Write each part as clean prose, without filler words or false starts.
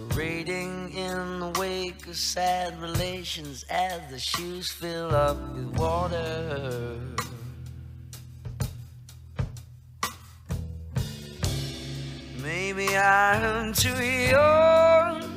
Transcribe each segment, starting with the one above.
parading in the wake of sad relations as the shoes fill up with water. Maybe I'm too young.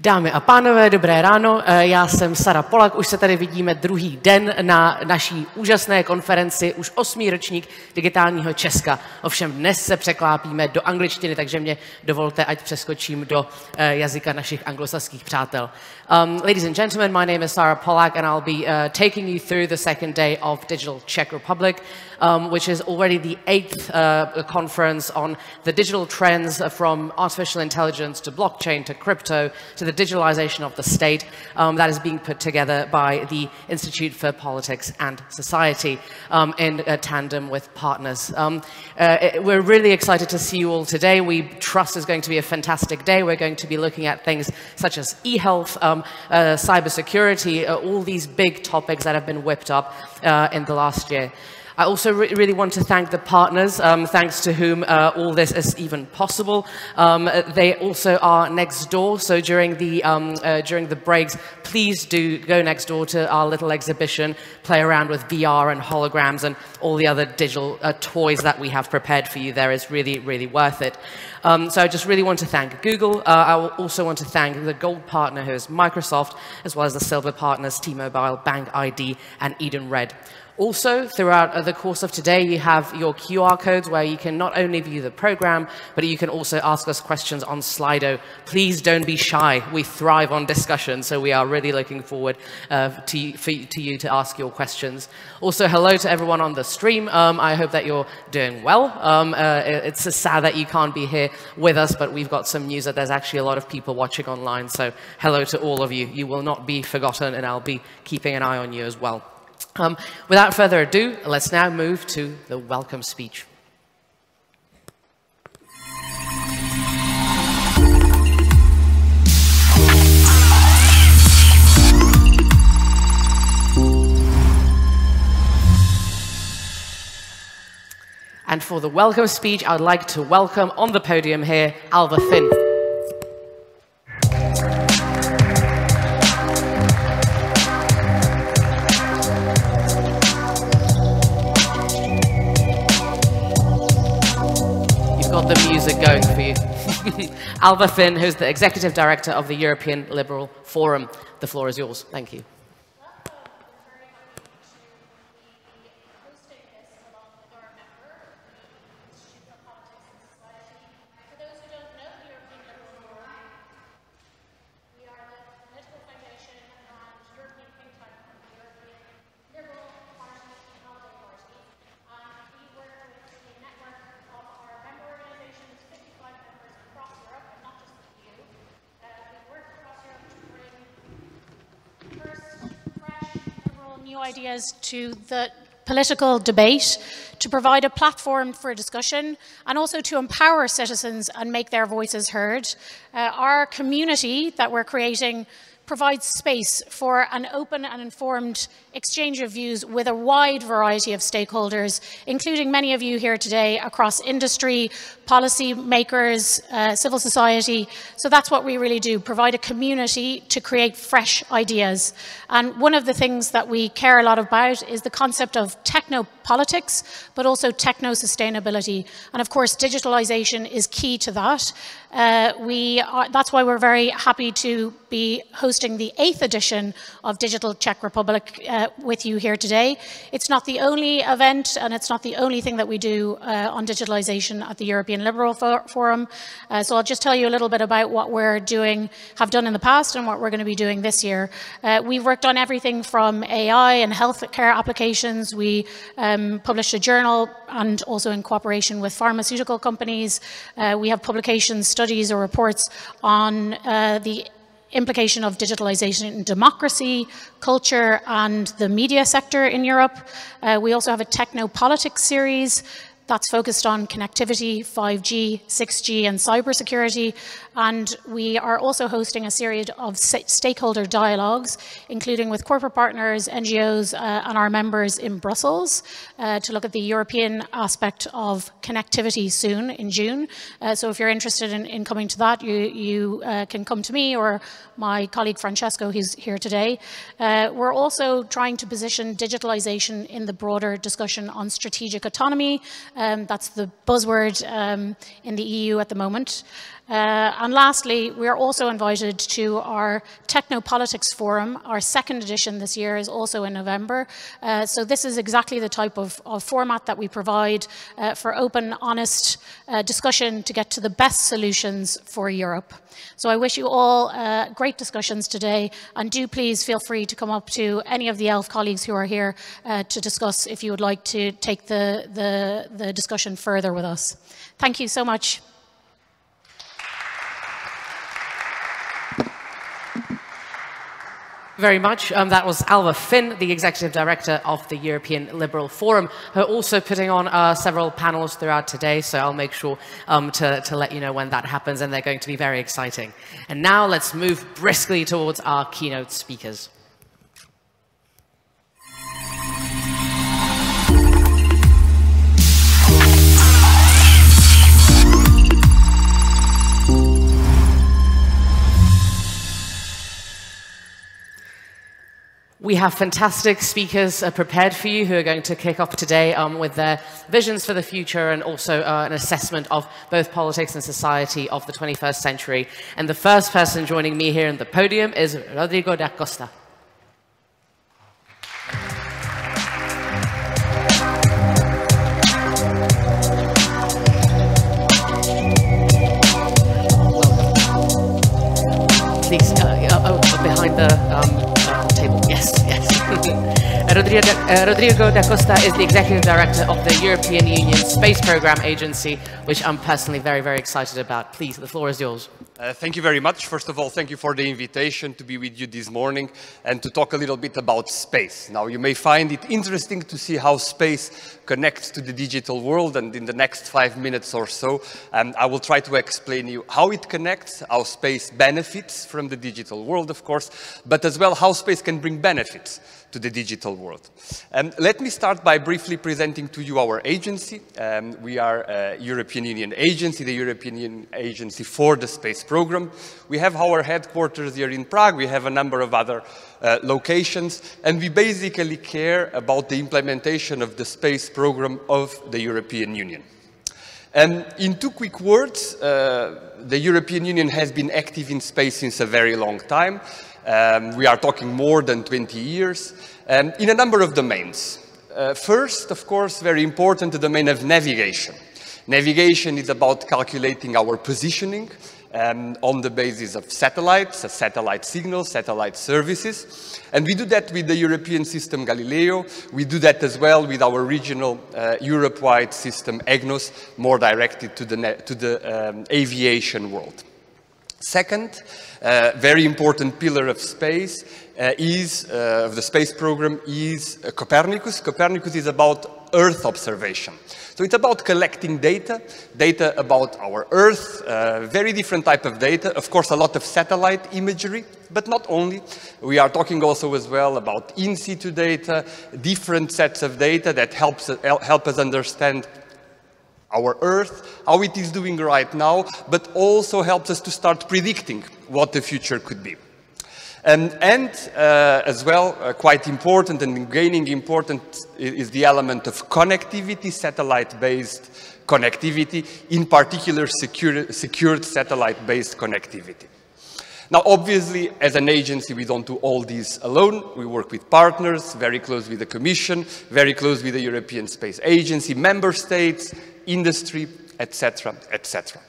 Dámy a pánové, dobré ráno. Já jsem Sara Polak, už se tady vidíme druhý den na naší úžasné konferenci, už 8. ročník digitálního Česka. Ovšem dnes se překlápíme do angličtiny, takže mě dovolte, ať přeskočím do jazyka našich anglosaských přátel. Ladies and gentlemen, my name is Sara Polak and I'll be taking you through the second day of Digital Czech Republic, which is already the 8th conference on the digital trends from artificial intelligence to blockchain to crypto to the digitalization of the state that is being put together by the Institute for Politics and Society in tandem with partners. We're really excited to see you all today. We trust it's going to be a fantastic day. We're going to be looking at things such as e-health, cybersecurity, all these big topics that have been whipped up in the last year. I also really want to thank the partners, thanks to whom all this is even possible. They also are next door, so during the breaks, please do go next door to our little exhibition, play around with VR and holograms and all the other digital toys that we have prepared for you there. Is really, really worth it. So I just really want to thank Google. I also want to thank the gold partner, who is Microsoft, as well as the silver partners, T-Mobile, Bank ID, and Eden Red. Also, throughout the course of today, you have your QR codes where you can not only view the program, but you can also ask us questions on Slido. Please don't be shy. We thrive on discussion, so we are really looking forward to you to ask your questions. Also, hello to everyone on the stream. I hope that you're doing well. It's sad that you can't be here with us, but we've got some news that there's actually a lot of people watching online, so hello to all of you. You will not be forgotten, and I'll be keeping an eye on you as well. Without further ado, let's now move to the welcome speech. And for the welcome speech, I'd like to welcome on the podium here, Alva Finn. Got the music going for you. Alva Finn, who's the Executive Director of the European Liberal Forum. The floor is yours. Thank you. Ideas to the political debate, to provide a platform for discussion, and also to empower citizens and make their voices heard. Our community that we're creating provides space for an open and informed exchange of views with a wide variety of stakeholders, including many of you here today across industry, policy makers, civil society. So that's what we really do, provide a community to create fresh ideas. And one of the things that we care a lot about is the concept of techno-politics, but also techno-sustainability. And of course, digitalization is key to that. That's why we're very happy to be hosting the 8th edition of Digital Czech Republic with you here today. It's not the only event, and it's not the only thing that we do on digitalization at the European Liberal Forum. So I'll just tell you a little bit about what we're doing, have done in the past, and what we're going to be doing this year. We've worked on everything from AI and healthcare applications. We published a journal, and also in cooperation with pharmaceutical companies. We have publications, studies or reports on the implication of digitalization in democracy, culture, and the media sector in Europe. We also have a techno-politics series that's focused on connectivity, 5G, 6G, and cybersecurity. And we are also hosting a series of stakeholder dialogues, including with corporate partners, NGOs, and our members in Brussels, to look at the European aspect of connectivity soon, in June. So if you're interested in coming to that, you can come to me or my colleague Francesco, who's here today. We're also trying to position digitalization in the broader discussion on strategic autonomy. That's the buzzword in the EU at the moment. And lastly, we are also invited to our Techno-Politics Forum. Our 2nd edition this year is also in November. So this is exactly the type of format that we provide for open, honest discussion to get to the best solutions for Europe. So I wish you all great discussions today, and do please feel free to come up to any of the ELF colleagues who are here to discuss if you would like to take the discussion further with us. Thank you so much. Very much. That was Alva Finn, the Executive Director of the European Liberal Forum, who are also putting on several panels throughout today, so I'll make sure to let you know when that happens, and they're going to be very exciting. And now let's move briskly towards our keynote speakers. We have fantastic speakers prepared for you who are going to kick off today with their visions for the future and also an assessment of both politics and society of the 21st century. And the first person joining me here on the podium is Rodrigo da Costa. Please, behind the table. Yes, yes. Rodrigo da Costa is the Executive Director of the European Union Space Programme Agency, which I'm personally very, very excited about. Please, the floor is yours. Thank you very much. First of all, thank you for the invitation to be with you this morning and to talk a little bit about space. Now, you may find it interesting to see how space connects to the digital world, and in the next 5 minutes or so, I will try to explain you how it connects, how space benefits from the digital world, of course, but as well how space can bring benefits to the digital world. Let me start by briefly presenting to you our agency. We are a European Union agency, the European Union Agency for the Space Programme. We have our headquarters here in Prague. We have a number of other locations, and we basically care about the implementation of the space programme of the European Union. In 2 quick words, the European Union has been active in space since a very long time. We are talking more than 20 years, in a number of domains. First, of course, very important, the domain of navigation. Navigation is about calculating our positioning on the basis of satellites, satellite signals, satellite services. And we do that with the European system Galileo. We do that as well with our regional Europe-wide system EGNOS, more directed to the aviation world. Second, very important pillar of space of the space program is Copernicus. Copernicus is about Earth observation. So it's about collecting data about our Earth, very different type of data. Of course, a lot of satellite imagery, but not only. We are talking also as well about in situ data, different sets of data that help us understand our Earth, how it is doing right now, but also helps us to start predicting what the future could be. As well, quite important and gaining importance is the element of connectivity, satellite-based connectivity, in particular secured satellite-based connectivity. Now, obviously, as an agency, we don't do all these alone. We work with partners, very close with the Commission, very close with the European Space Agency, member states, industry, etc., etc.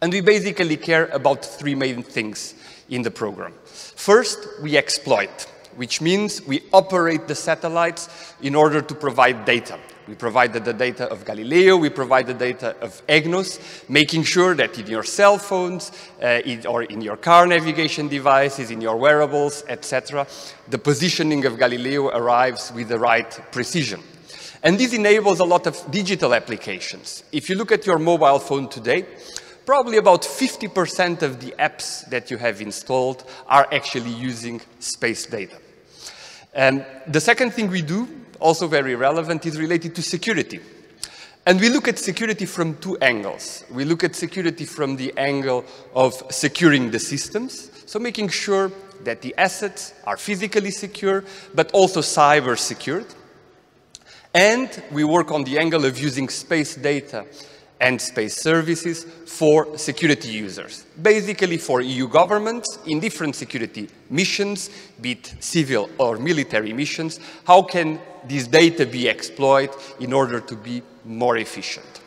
And we basically care about 3 main things in the program. First, we exploit, which means we operate the satellites in order to provide data. We provided the data of Galileo, we provide the data of EGNOS, making sure that in your cell phones or in your car navigation devices, in your wearables, etc., the positioning of Galileo arrives with the right precision. And this enables a lot of digital applications. If you look at your mobile phone today, probably about 50% of the apps that you have installed are actually using space data. And the second thing we do, also very relevant, is related to security. And we look at security from 2 angles. We look at security from the angle of securing the systems, so making sure that the assets are physically secure, but also cyber secured. And we work on the angle of using space data and space services for security users, basically for EU governments in different security missions, be it civil or military missions. How can this data be exploited in order to be more efficient?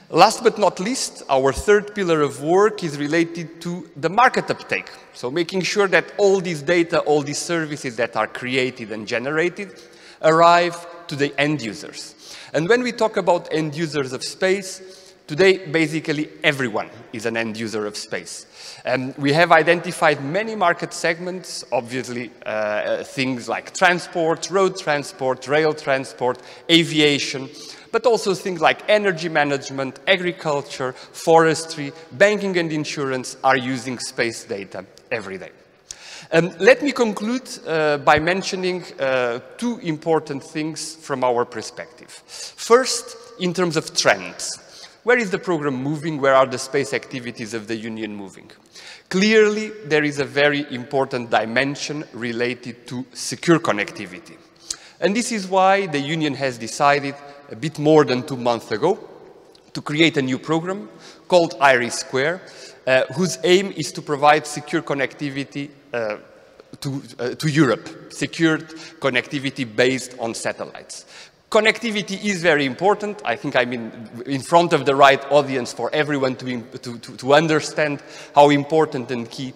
Last but not least, our third pillar of work is related to the market uptake. So making sure that all this data, all these services that are created and generated arrive to the end users. And when we talk about end users of space, today basically everyone is an end user of space. We have identified many market segments, obviously things like transport, road transport, rail transport, aviation, but also things like energy management, agriculture, forestry, banking and insurance are using space data every day. Let me conclude by mentioning 2 important things from our perspective. First, in terms of trends. Where is the program moving? Where are the space activities of the Union moving? Clearly, there is a very important dimension related to secure connectivity. And this is why the Union has decided a bit more than 2 months ago to create a new program called IRIS², whose aim is to provide secure connectivity to Europe, secured connectivity based on satellites. Connectivity is very important. I think I'm in front of the right audience for everyone to understand how important and key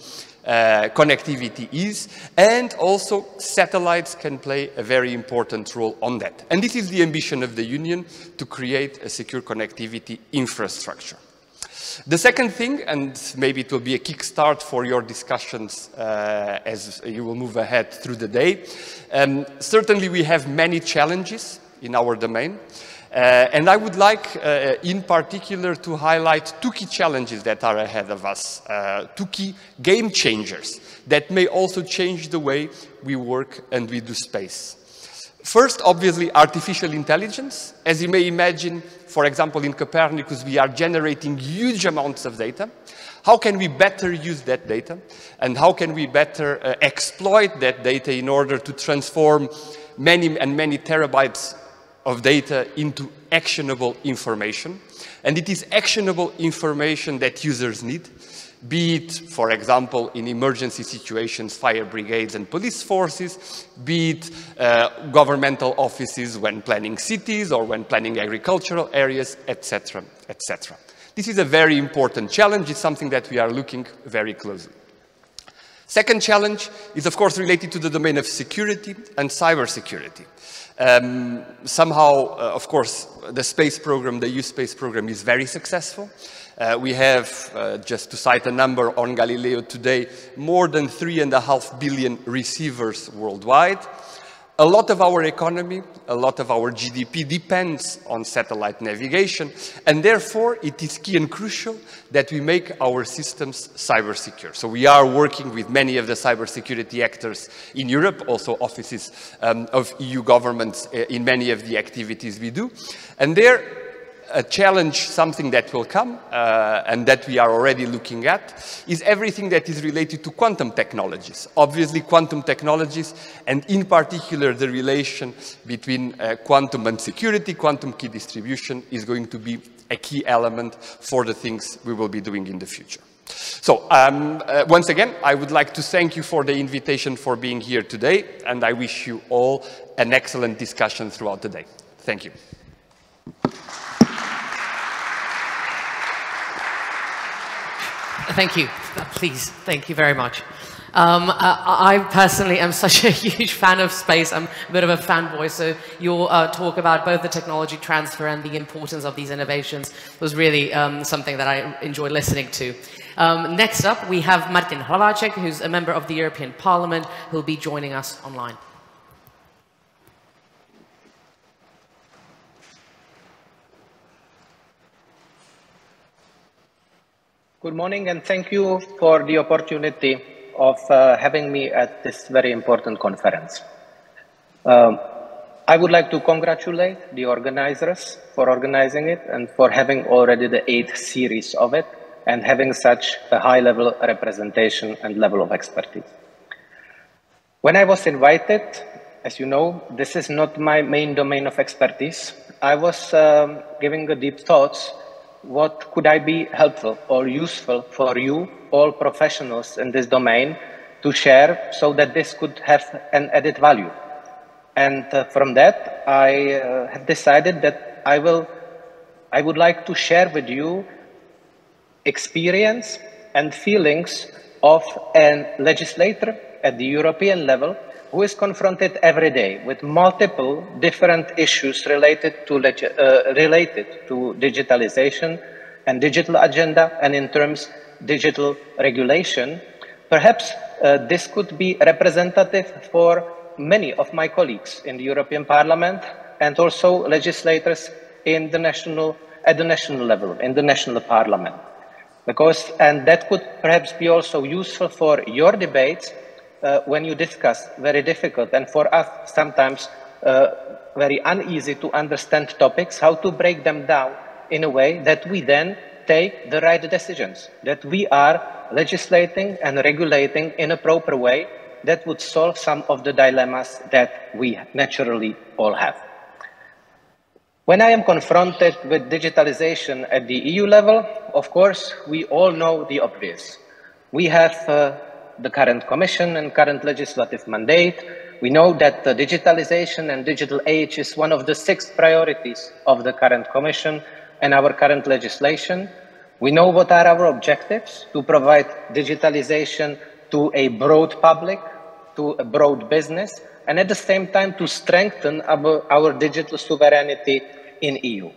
connectivity is, and also satellites can play a very important role on that. And this is the ambition of the Union, to create a secure connectivity infrastructure. The second thing, and maybe it will be a kickstart for your discussions as you will move ahead through the day, certainly we have many challenges in our domain. And I would like, in particular, to highlight 2 key challenges that are ahead of us, 2 key game changers that may also change the way we work and we do space. First, obviously, artificial intelligence. As you may imagine, for example, in Copernicus, we are generating huge amounts of data. How can we better use that data? And how can we better exploit that data in order to transform many terabytes of data into actionable information? And it is actionable information that users need, be it, for example, in emergency situations, fire brigades and police forces, be it governmental offices when planning cities or when planning agricultural areas, etc., etc. This is a very important challenge. It's something that we are looking very closely. Second challenge is, of course, related to the domain of security and cybersecurity. Somehow, of course, the space program, the EU space program, is very successful. We have, just to cite a number on Galileo today, more than 3.5 billion receivers worldwide. A lot of our economy, a lot of our GDP depends on satellite navigation, and therefore it is key and crucial that we make our systems cyber secure. So we are working with many of the cybersecurity actors in Europe, also offices of EU governments in many of the activities we do. And there, a challenge, something that will come, and that we are already looking at, is everything that is related to quantum technologies. Obviously, quantum technologies, and in particular, the relation between quantum and security, quantum key distribution, is going to be a key element for the things we will be doing in the future. So, once again, I would like to thank you for the invitation for being here today, and I wish you all an excellent discussion throughout the day. Thank you. Thank you. Please, thank you very much. I personally am such a huge fan of space. I'm a bit of a fanboy, so your talk about both the technology transfer and the importance of these innovations was really something that I enjoy listening to. Next up, we have Martin Hlaváček, who's a member of the European Parliament, who'll be joining us online. Good morning, and thank you for the opportunity of having me at this very important conference. I would like to congratulate the organizers for organizing it and for having already the 8th series of it and having such a high-level representation and level of expertise. When I was invited, as you know, this is not my main domain of expertise. I was giving a deep thoughts. What could I be helpful or useful for you, all professionals in this domain, to share so that this could have an added value? And from that, I have decided that I would like to share with you experience and feelings of a legislator at the European level who is confronted every day with multiple different issues related to digitalization and digital agenda, and in terms digital regulation. Perhaps this could be representative for many of my colleagues in the European Parliament and also legislators in the at the national level, in the national parliament. And that could perhaps be also useful for your debates when you discuss very difficult and for us sometimes very uneasy to understand topics, how to break them down in a way that we then take the right decisions, that we are legislating and regulating in a proper way that would solve some of the dilemmas that we naturally all have. When I am confronted with digitalization at the EU level, of course, we all know the obvious. We have the current Commission and current legislative mandate. We know that the digitalization and digital age is one of the 6 priorities of the current Commission and our current legislation. We know what are our objectives: to provide digitalization to a broad public, to a broad business, and at the same time to strengthen our digital sovereignty in EU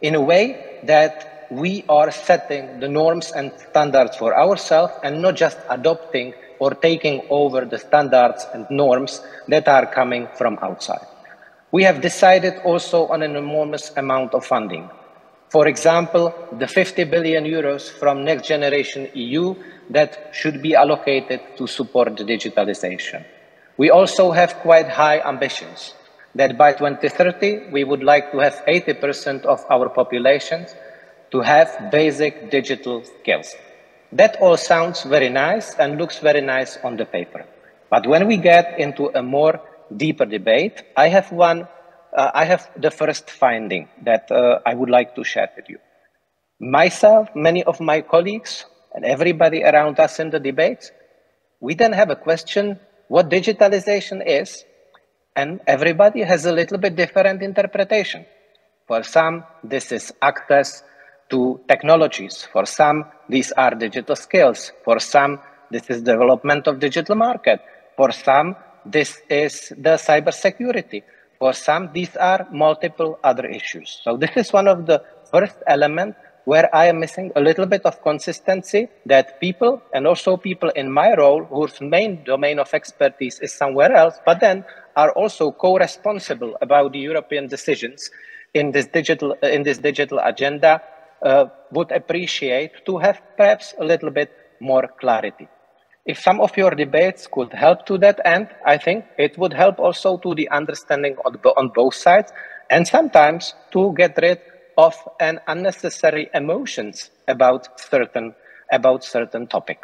in a way that we are setting the norms and standards for ourselves and not just adopting or taking over the standards and norms that are coming from outside. We have decided also on an enormous amount of funding. For example, the 50 billion euros from Next Generation EU that should be allocated to support the digitalization. We also have quite high ambitions that by 2030, we would like to have 80% of our populations to have basic digital skills. That all sounds very nice and looks very nice on the paper. But when we get into a more deeper debate, I have the first finding that I would like to share with you. Myself, many of my colleagues, and everybody around us in the debates, we then have a question what digitalization is, and everybody has a little bit different interpretation. For some, this is access to technologies. For some, these are digital skills. For some, this is development of digital market. For some, this is the cybersecurity. For some, these are multiple other issues. So this is one of the first elements where I am missing a little bit of consistency, that people, and also people in my role, whose main domain of expertise is somewhere else, but then are also co-responsible about the European decisions in this digital agenda, would appreciate to have perhaps a little bit more clarity. If some of your debates could help to that end, I think it would help also to the understanding on both sides, and sometimes to get rid of an unnecessary emotions about certain topic.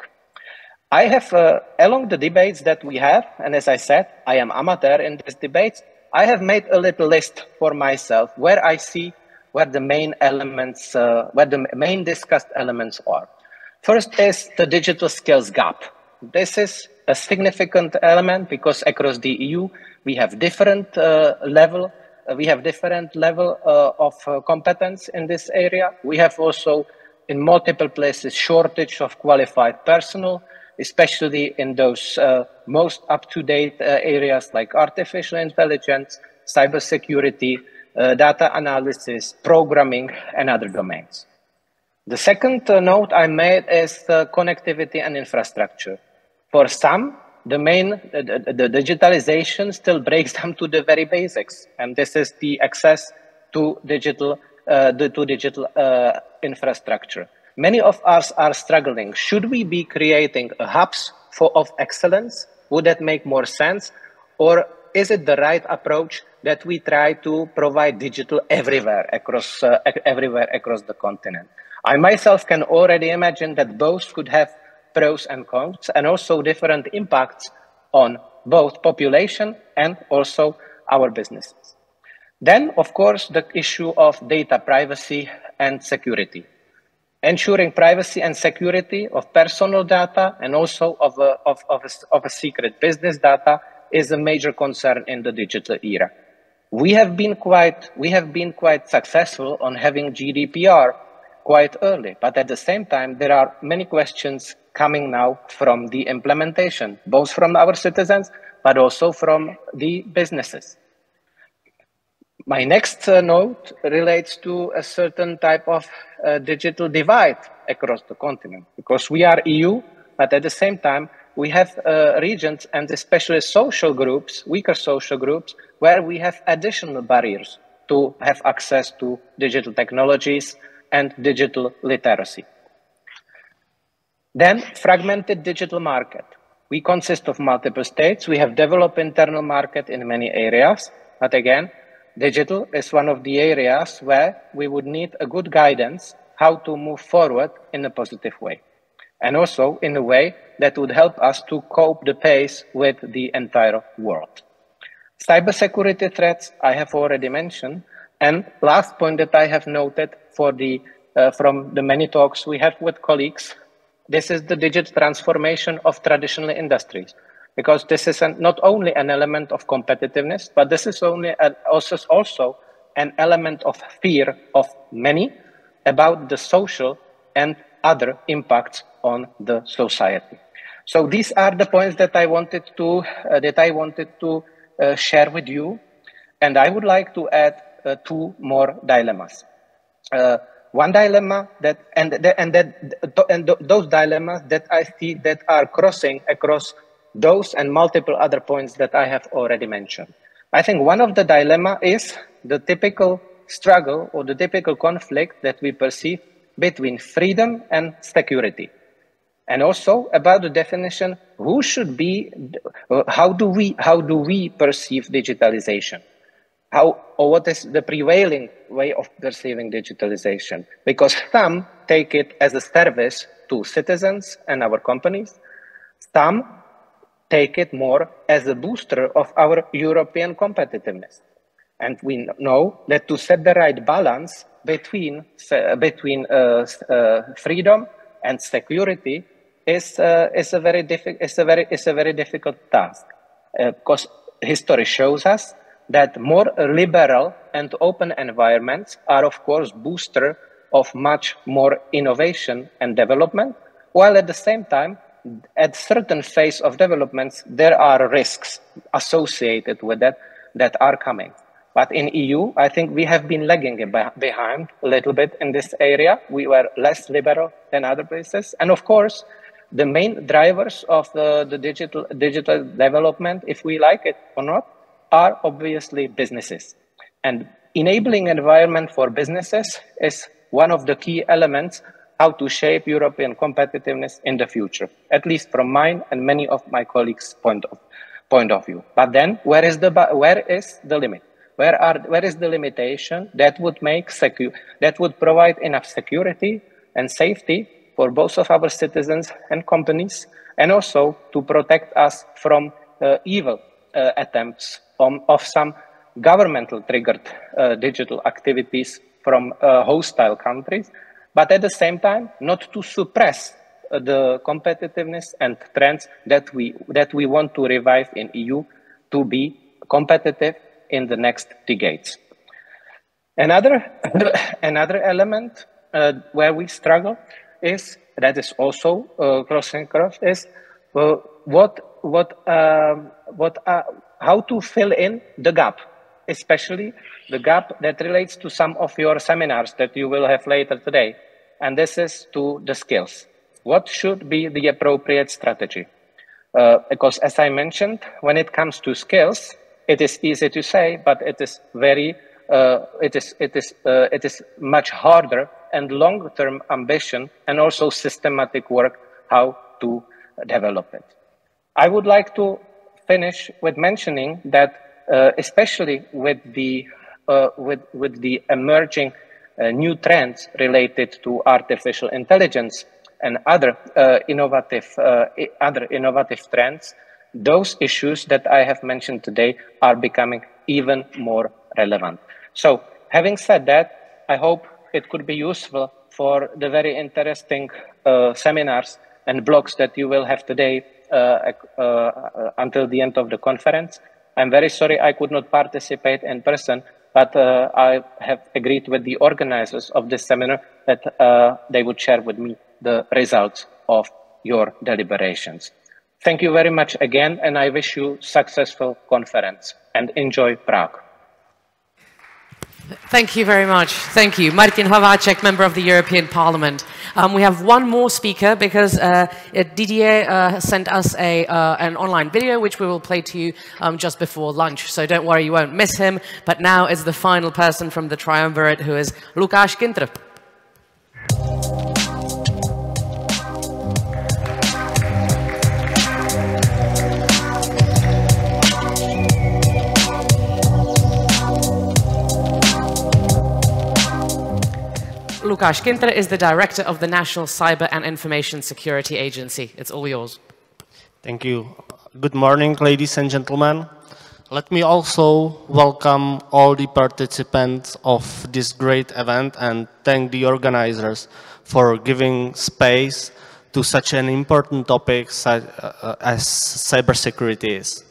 I have, along the debates that we have, and as I said, I am amateur in these debates, I have made a little list for myself where I see where the main elements, where the main discussed elements are. First is the digital skills gap. This is a significant element because across the EU, we have different level of competence in this area. We have also in multiple places shortage of qualified personnel, especially in those most up-to-date areas like artificial intelligence, cybersecurity, data analysis, programming, and other domains. The second note I made is connectivity and infrastructure. For some, the digitalization still breaks down to the very basics, and this is the access to digital infrastructure. Many of us are struggling. Should we be creating hubs of excellence? Would that make more sense? Or is it the right approach that we try to provide digital everywhere across the continent? I myself can already imagine that both could have pros and cons, and also different impacts on both population and also our businesses. Then, of course, the issue of data privacy and security. Ensuring privacy and security of personal data and also of a secret business data is a major concern in the digital era. We have been quite successful on having GDPR quite early, but at the same time, there are many questions coming now from the implementation, both from our citizens, but also from the businesses. My next note relates to a certain type of digital divide across the continent, because we are EU, but at the same time, we have regions and especially social groups, weaker social groups, where we have additional barriers to have access to digital technologies and digital literacy. Then, fragmented digital market. We consist of multiple states. We have developed internal market in many areas, but again, digital is one of the areas where we would need a good guidance how to move forward in a positive way. And also in a way that would help us to cope the pace with the entire world. Cybersecurity threats I have already mentioned. And last point that I have noted for the, from the many talks we have with colleagues, this is the digital transformation of traditional industries. Because this is not only an element of competitiveness, but this is also an element of fear of many about the social and other impacts on the society. So these are the points that I wanted to share with you, and I would like to add two more dilemmas. One dilemma those dilemmas that I see that are crossing across those and multiple other points that I have already mentioned. I think one of the dilemma is the typical struggle or the typical conflict that we perceive between freedom and security. And also about the definition, who should be, how do we perceive digitalization? What is the prevailing way of perceiving digitalization? Because some take it as a service to citizens and our companies. Some take it more as a booster of our European competitiveness. And we know that to set the right balance between freedom and security is a very difficult task. Because history shows us that more liberal and open environments are, of course, booster of much more innovation and development, while at the same time, at certain phase of developments, there are risks associated with that are coming. But in EU, I think we have been lagging behind a little bit in this area. We were less liberal than other places. And of course, the main drivers of the digital development, if we like it or not, are obviously businesses. And enabling environment for businesses is one of the key elements how to shape European competitiveness in the future, at least from mine and many of my colleagues' point of view. But then, where is the limit? Where is the limitation that would provide enough security and safety for both of our citizens and companies, and also to protect us from evil attempts of some governmental triggered digital activities from hostile countries, but at the same time not to suppress the competitiveness and trends that we want to revive in EU to be competitive in the next decades. Another element where we struggle is that is also crossing across is how to fill in the gap, especially the gap that relates to some of your seminars that you will have later today. And this is to the skills. What should be the appropriate strategy? Because as I mentioned, when it comes to skills, it is easy to say, but it is it is much harder and long-term ambition and also systematic work how to develop it. I would like to finish with mentioning that especially with the emerging new trends related to artificial intelligence and other innovative trends, those issues that I have mentioned today are becoming even more relevant. So, having said that, I hope it could be useful for the very interesting seminars and blogs that you will have today until the end of the conference. I'm very sorry I could not participate in person, but I have agreed with the organizers of this seminar that they would share with me the results of your deliberations. Thank you very much again, and I wish you successful conference and enjoy Prague. Thank you very much. Thank you. Martin Hlaváček, member of the European Parliament. We have one more speaker because Didier sent us an online video which we will play to you just before lunch. So don't worry, you won't miss him. But now is the final person from the triumvirate, who is Lukáš Kintr. Lukáš Kintr is the director of the National Cyber and Information Security Agency. It's all yours. Thank you. Good morning, ladies and gentlemen. Let me also welcome all the participants of this great event and thank the organizers for giving space to such an important topic as cybersecurity is.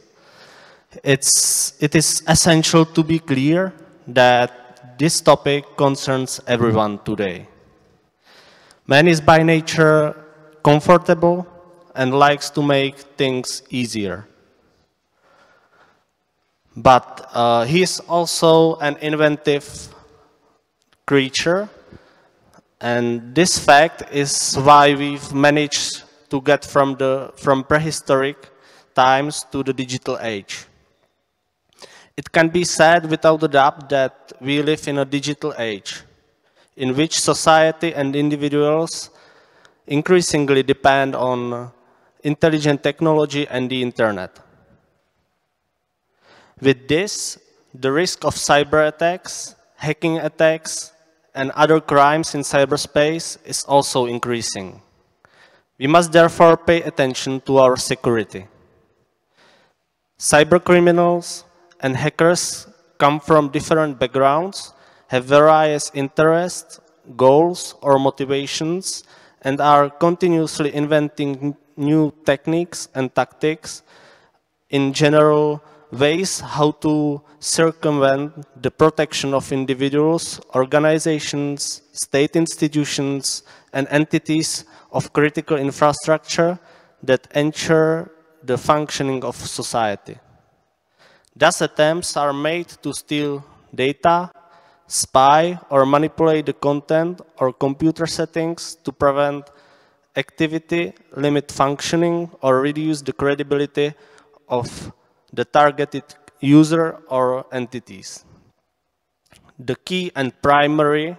It is essential to be clear that this topic concerns everyone today. Man is by nature comfortable and likes to make things easier. But he is also an inventive creature, and this fact is why we've managed to get from prehistoric times to the digital age. It can be said without a doubt that we live in a digital age, in which society and individuals increasingly depend on intelligent technology and the internet. With this, the risk of cyber attacks, hacking attacks, and other crimes in cyberspace is also increasing. We must therefore pay attention to our security. Cybercriminals and hackers come from different backgrounds, have various interests, goals, or motivations, and are continuously inventing new techniques and tactics in general ways how to circumvent the protection of individuals, organizations, state institutions, and entities of critical infrastructure that ensure the functioning of society. Thus, attempts are made to steal data, spy, or manipulate the content or computer settings to prevent activity, limit functioning, or reduce the credibility of the targeted user or entities. The key and primary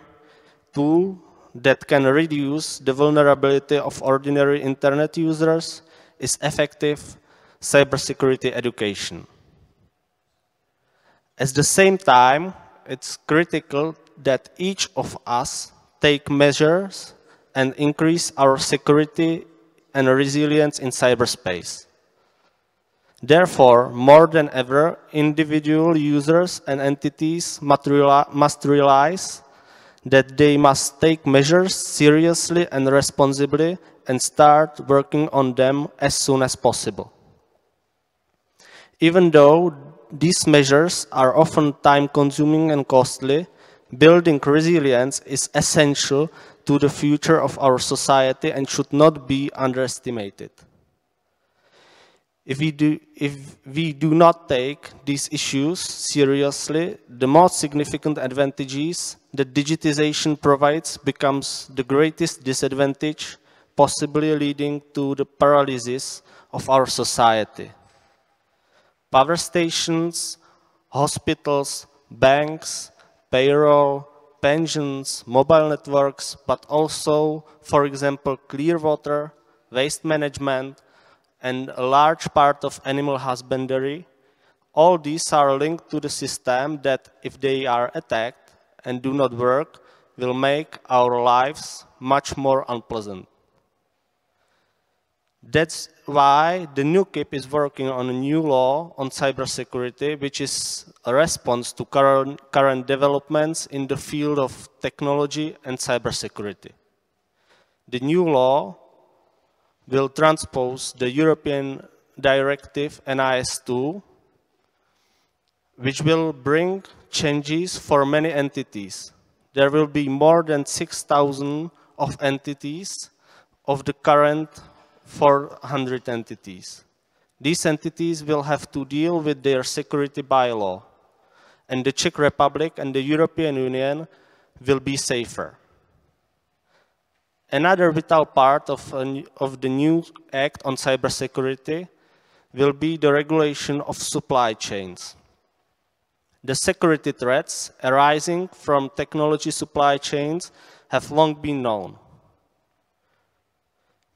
tool that can reduce the vulnerability of ordinary internet users is effective cybersecurity education. At the same time, it's critical that each of us take measures and increase our security and resilience in cyberspace. Therefore, more than ever, individual users and entities must realize that they must take measures seriously and responsibly and start working on them as soon as possible. Even though these measures are often time-consuming and costly, building resilience is essential to the future of our society and should not be underestimated. If we do not take these issues seriously, the most significant advantages that digitization provides becomes the greatest disadvantage, possibly leading to the paralysis of our society. Power stations, hospitals, banks, payroll, pensions, mobile networks, but also, for example, clear water, waste management, and a large part of animal husbandry, all these are linked to the system that, if they are attacked and do not work, will make our lives much more unpleasant. That's why the new KIP is working on a new law on cybersecurity, which is a response to current developments in the field of technology and cybersecurity. The new law will transpose the European Directive NIS2, which will bring changes for many entities. There will be more than 6,000 of entities of the current 400 entities. These entities will have to deal with their security bylaw, and the Czech Republic and the European Union will be safer. Another vital part of the new Act on Cybersecurity will be the regulation of supply chains. The security threats arising from technology supply chains have long been known.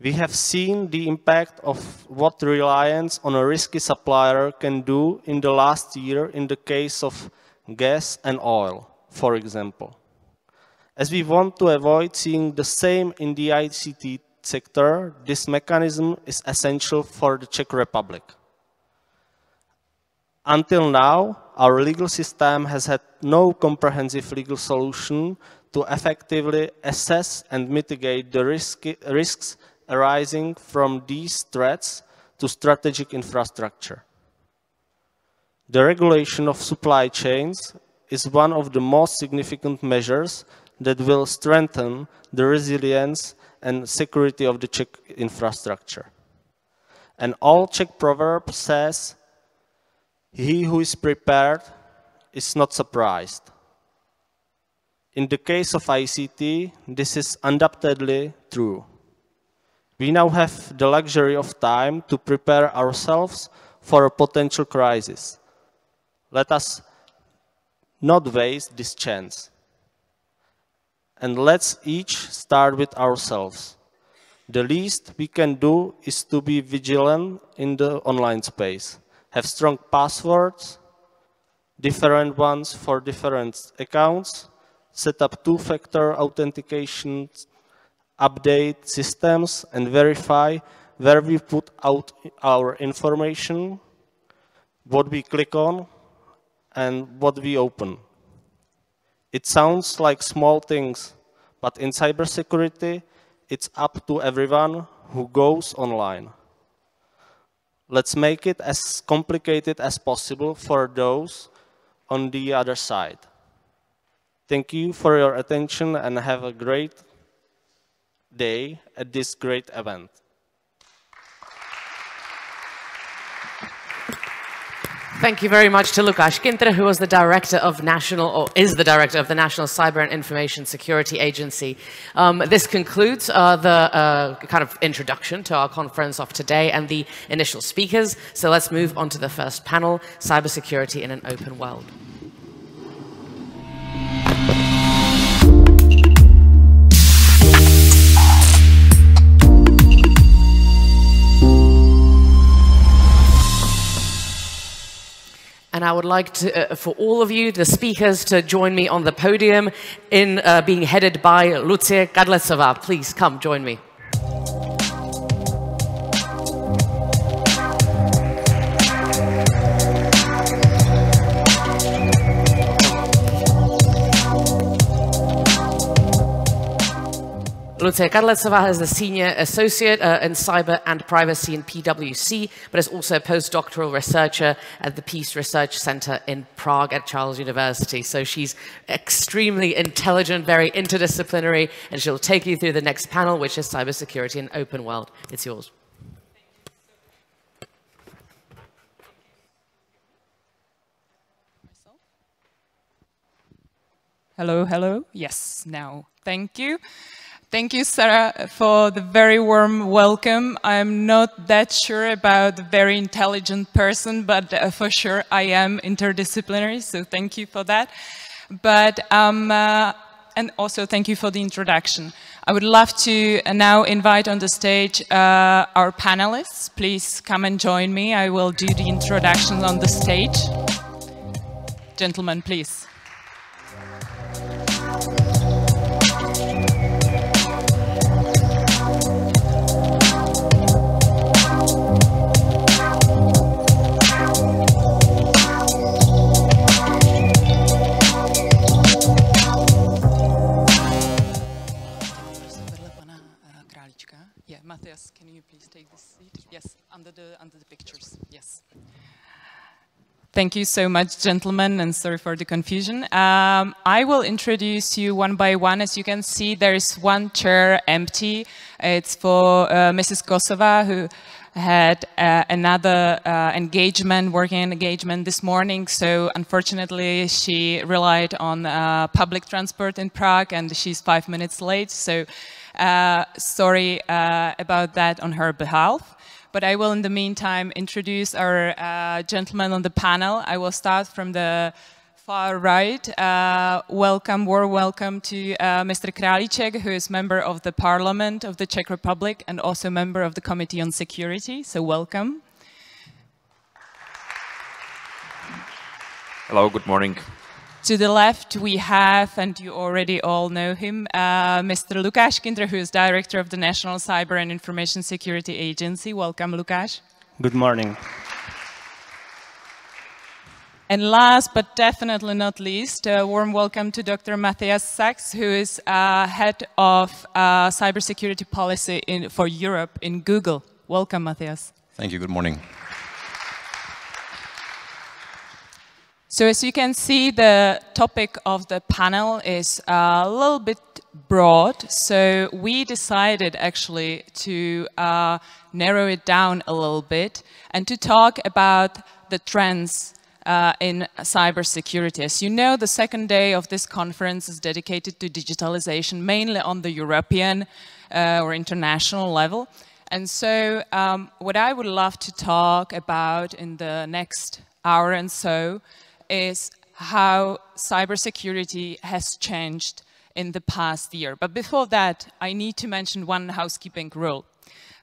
We have seen the impact of what reliance on a risky supplier can do in the last year in the case of gas and oil, for example. As we want to avoid seeing the same in the ICT sector, this mechanism is essential for the Czech Republic. Until now, our legal system has had no comprehensive legal solution to effectively assess and mitigate the risks arising from these threats to strategic infrastructure. The regulation of supply chains is one of the most significant measures that will strengthen the resilience and security of the Czech infrastructure. An old Czech proverb says, "He who is prepared is not surprised." In the case of ICT, this is undoubtedly true. We now have the luxury of time to prepare ourselves for a potential crisis. Let us not waste this chance. And let's each start with ourselves. The least we can do is to be vigilant in the online space. Have strong passwords, different ones for different accounts, set up two-factor authentication, update systems, and verify where we put out our information, what we click on, and what we open. It sounds like small things, but in cybersecurity, it's up to everyone who goes online. Let's make it as complicated as possible for those on the other side. Thank you for your attention and have a great day at this great event. Thank you very much to Lukáš Kintr, who was the director of is the director of the National Cyber and Information Security Agency. This concludes the kind of introduction to our conference of today and the initial speakers. So let's move on to the first panel, Cybersecurity in an Open World. And I would like to, for all of you, the speakers, to join me on the podium in being headed by Lucie Kadlecová. Please come join me. Lucie Kadlecová is the Senior Associate in Cyber and Privacy in PwC, but is also a postdoctoral researcher at the Peace Research Center in Prague at Charles University. So she's extremely intelligent, very interdisciplinary, and she'll take you through the next panel, which is Cybersecurity in an Open World. It's yours. Hello, hello. Yes, now. Thank you. Thank you, Sarah, for the very warm welcome. I'm not that sure about a very intelligent person, but for sure I am interdisciplinary, so thank you for that. But, and also thank you for the introduction. I would love to now invite on the stage our panelists. Please come and join me. I will do the introduction on the stage. Gentlemen, please. Yeah, Matthias, can you please take this seat? Yes, under the pictures. Yes. Thank you so much, gentlemen, and sorry for the confusion. I will introduce you one by one. As you can see, there is one chair empty. It's for Mrs. Kosová, who had another working engagement this morning. So unfortunately, she relied on public transport in Prague, and she's 5 minutes late. So sorry about that on her behalf. But I will, in the meantime, introduce our gentlemen on the panel. I will start from the far right. Warm welcome to Mr. Králíček, who is member of the Parliament of the Czech Republic and also member of the Committee on Security. So welcome. Hello, good morning. To the left, we have, and you already all know him, Mr. Lukáš Kintr, who is Director of the National Cyber and Information Security Agency. Welcome, Lukáš. Good morning. And last, but definitely not least, a warm welcome to Dr. Matthias Sachs, who is Head of Cybersecurity Policy for Europe in Google. Welcome, Matthias. Thank you. Good morning. So as you can see, the topic of the panel is a little bit broad. So we decided actually to narrow it down a little bit and to talk about the trends in cybersecurity. As you know, the second day of this conference is dedicated to digitalization, mainly on the European or international level. And so what I would love to talk about in the next hour and so is how cybersecurity has changed in the past year. But before that, I need to mention one housekeeping rule.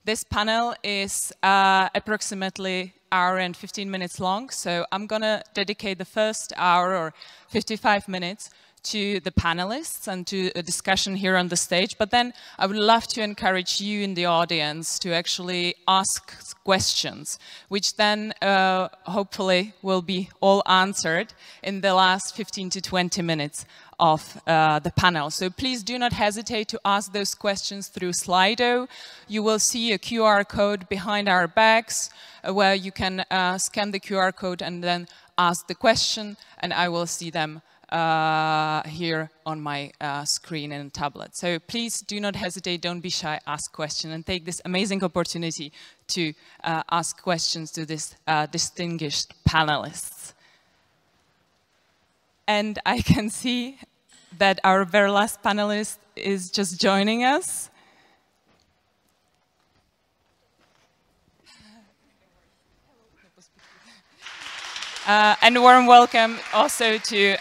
This panel is approximately an hour and 15 minutes long, so I'm going to dedicate the first hour or 55 minutes to the panelists and to a discussion here on the stage. But then I would love to encourage you in the audience to actually ask questions, which then hopefully will be all answered in the last 15 to 20 minutes of the panel. So please do not hesitate to ask those questions through Slido. You will see a QR code behind our backs where you can scan the QR code and then ask the question, and I will see them here on my screen and tablet. So please do not hesitate, don't be shy, ask questions and take this amazing opportunity to ask questions to these distinguished panelists. And I can see that our very last panelist is just joining us. And a warm welcome also to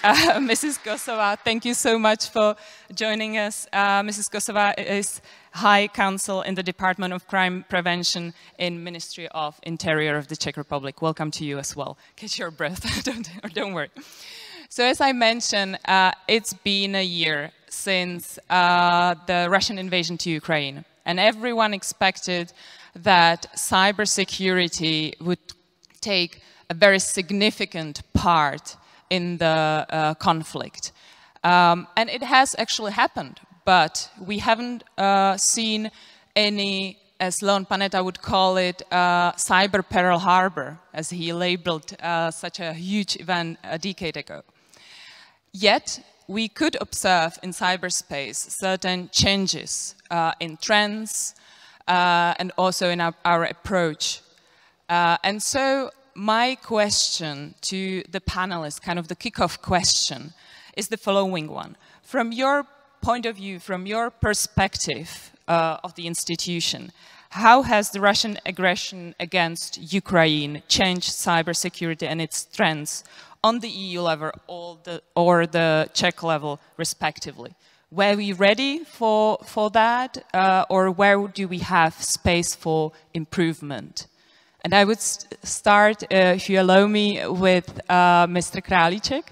Mrs. Kosova. Thank you so much for joining us. Mrs. Kosova is High Counsel in the Department of Crime Prevention in Ministry of Interior of the Czech Republic. Welcome to you as well. Catch your breath, don't worry. So as I mentioned, it's been a year since the Russian invasion to Ukraine. And everyone expected that cybersecurity would take a very significant part in the conflict. And it has actually happened, but we haven't seen any, as Leon Panetta would call it, cyber Pearl Harbor, as he labeled such a huge event a decade ago. Yet, we could observe in cyberspace certain changes in trends and also in our approach. And so, my question to the panelists, kind of the kickoff question, is the following one. From your point of view, from your perspective of the institution, how has the Russian aggression against Ukraine changed cybersecurity and its trends on the EU level or the Czech level, respectively? Were we ready for that, or where do we have space for improvement? And I would start, if you allow me, with Mr. Králíček.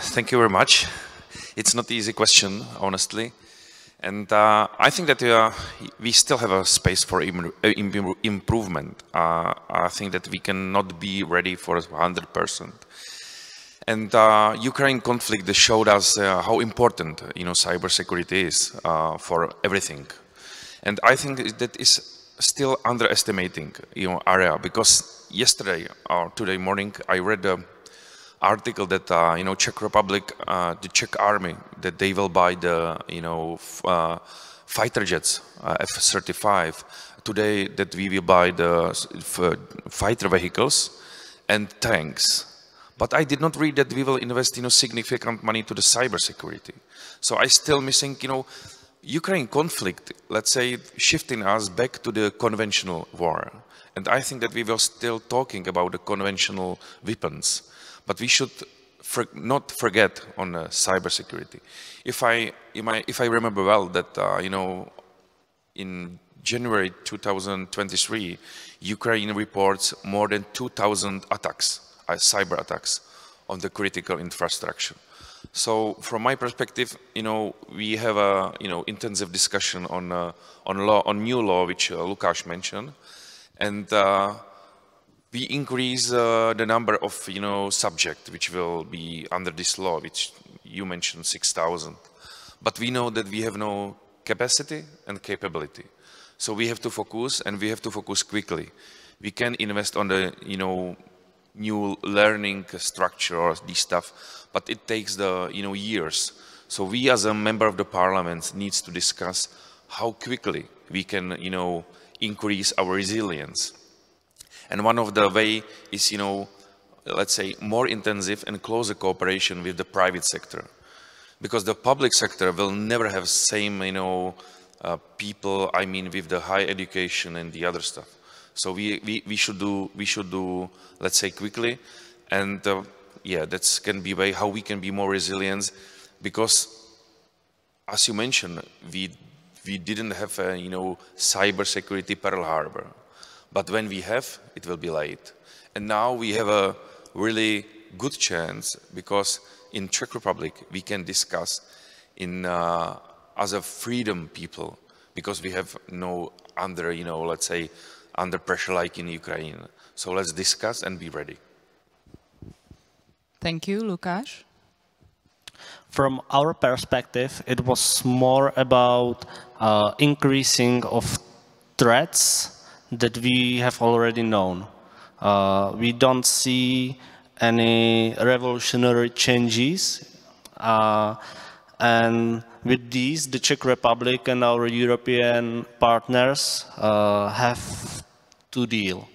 Thank you very much. It's not an easy question, honestly. And I think that we still have a space for improvement. I think that we cannot be ready for 100%. And Ukraine conflict showed us how important, cybersecurity is for everything. And I think that is still underestimating, area, because yesterday or today morning I read an article that Czech Republic, the Czech army, that they will buy the fighter jets, F-35. Today that we will buy the fighter vehicles and tanks. But I did not read that we will invest significant money to the cybersecurity. So I still missing Ukraine conflict, let's say, shifting us back to the conventional war. And I think that we were still talking about the conventional weapons, but we should not forget on cybersecurity. If I remember well that, in January 2023, Ukraine reports more than 2,000 attacks cyber attacks on the critical infrastructure. So from my perspective, we have a intensive discussion on new law, which Lukáš mentioned, and we increase the number of subjects which will be under this law, which you mentioned 6,000. But we know that we have no capacity and capability, so we have to focus, and we have to focus quickly. We can invest on the new learning structure or this stuff, but it takes the years. So we as a member of the parliament needs to discuss how quickly we can increase our resilience. And one of the way is let's say more intensive and closer cooperation with the private sector, because the public sector will never have same people, I mean, with the high education and the other stuff. So we should do let's say quickly, and yeah, that can be way how we can be more resilient, because as you mentioned, we didn't have a cybersecurity Pearl Harbor, but when we have, it will be late. And now we have a really good chance, because in Czech Republic we can discuss in as a freedom people, because we have no under let's say under pressure like in Ukraine. So let's discuss and be ready. Thank you, Lukáš. From our perspective, it was more about increasing of threats that we have already known. We don't see any revolutionary changes, and with these, the Czech Republic and our European partners have to deal.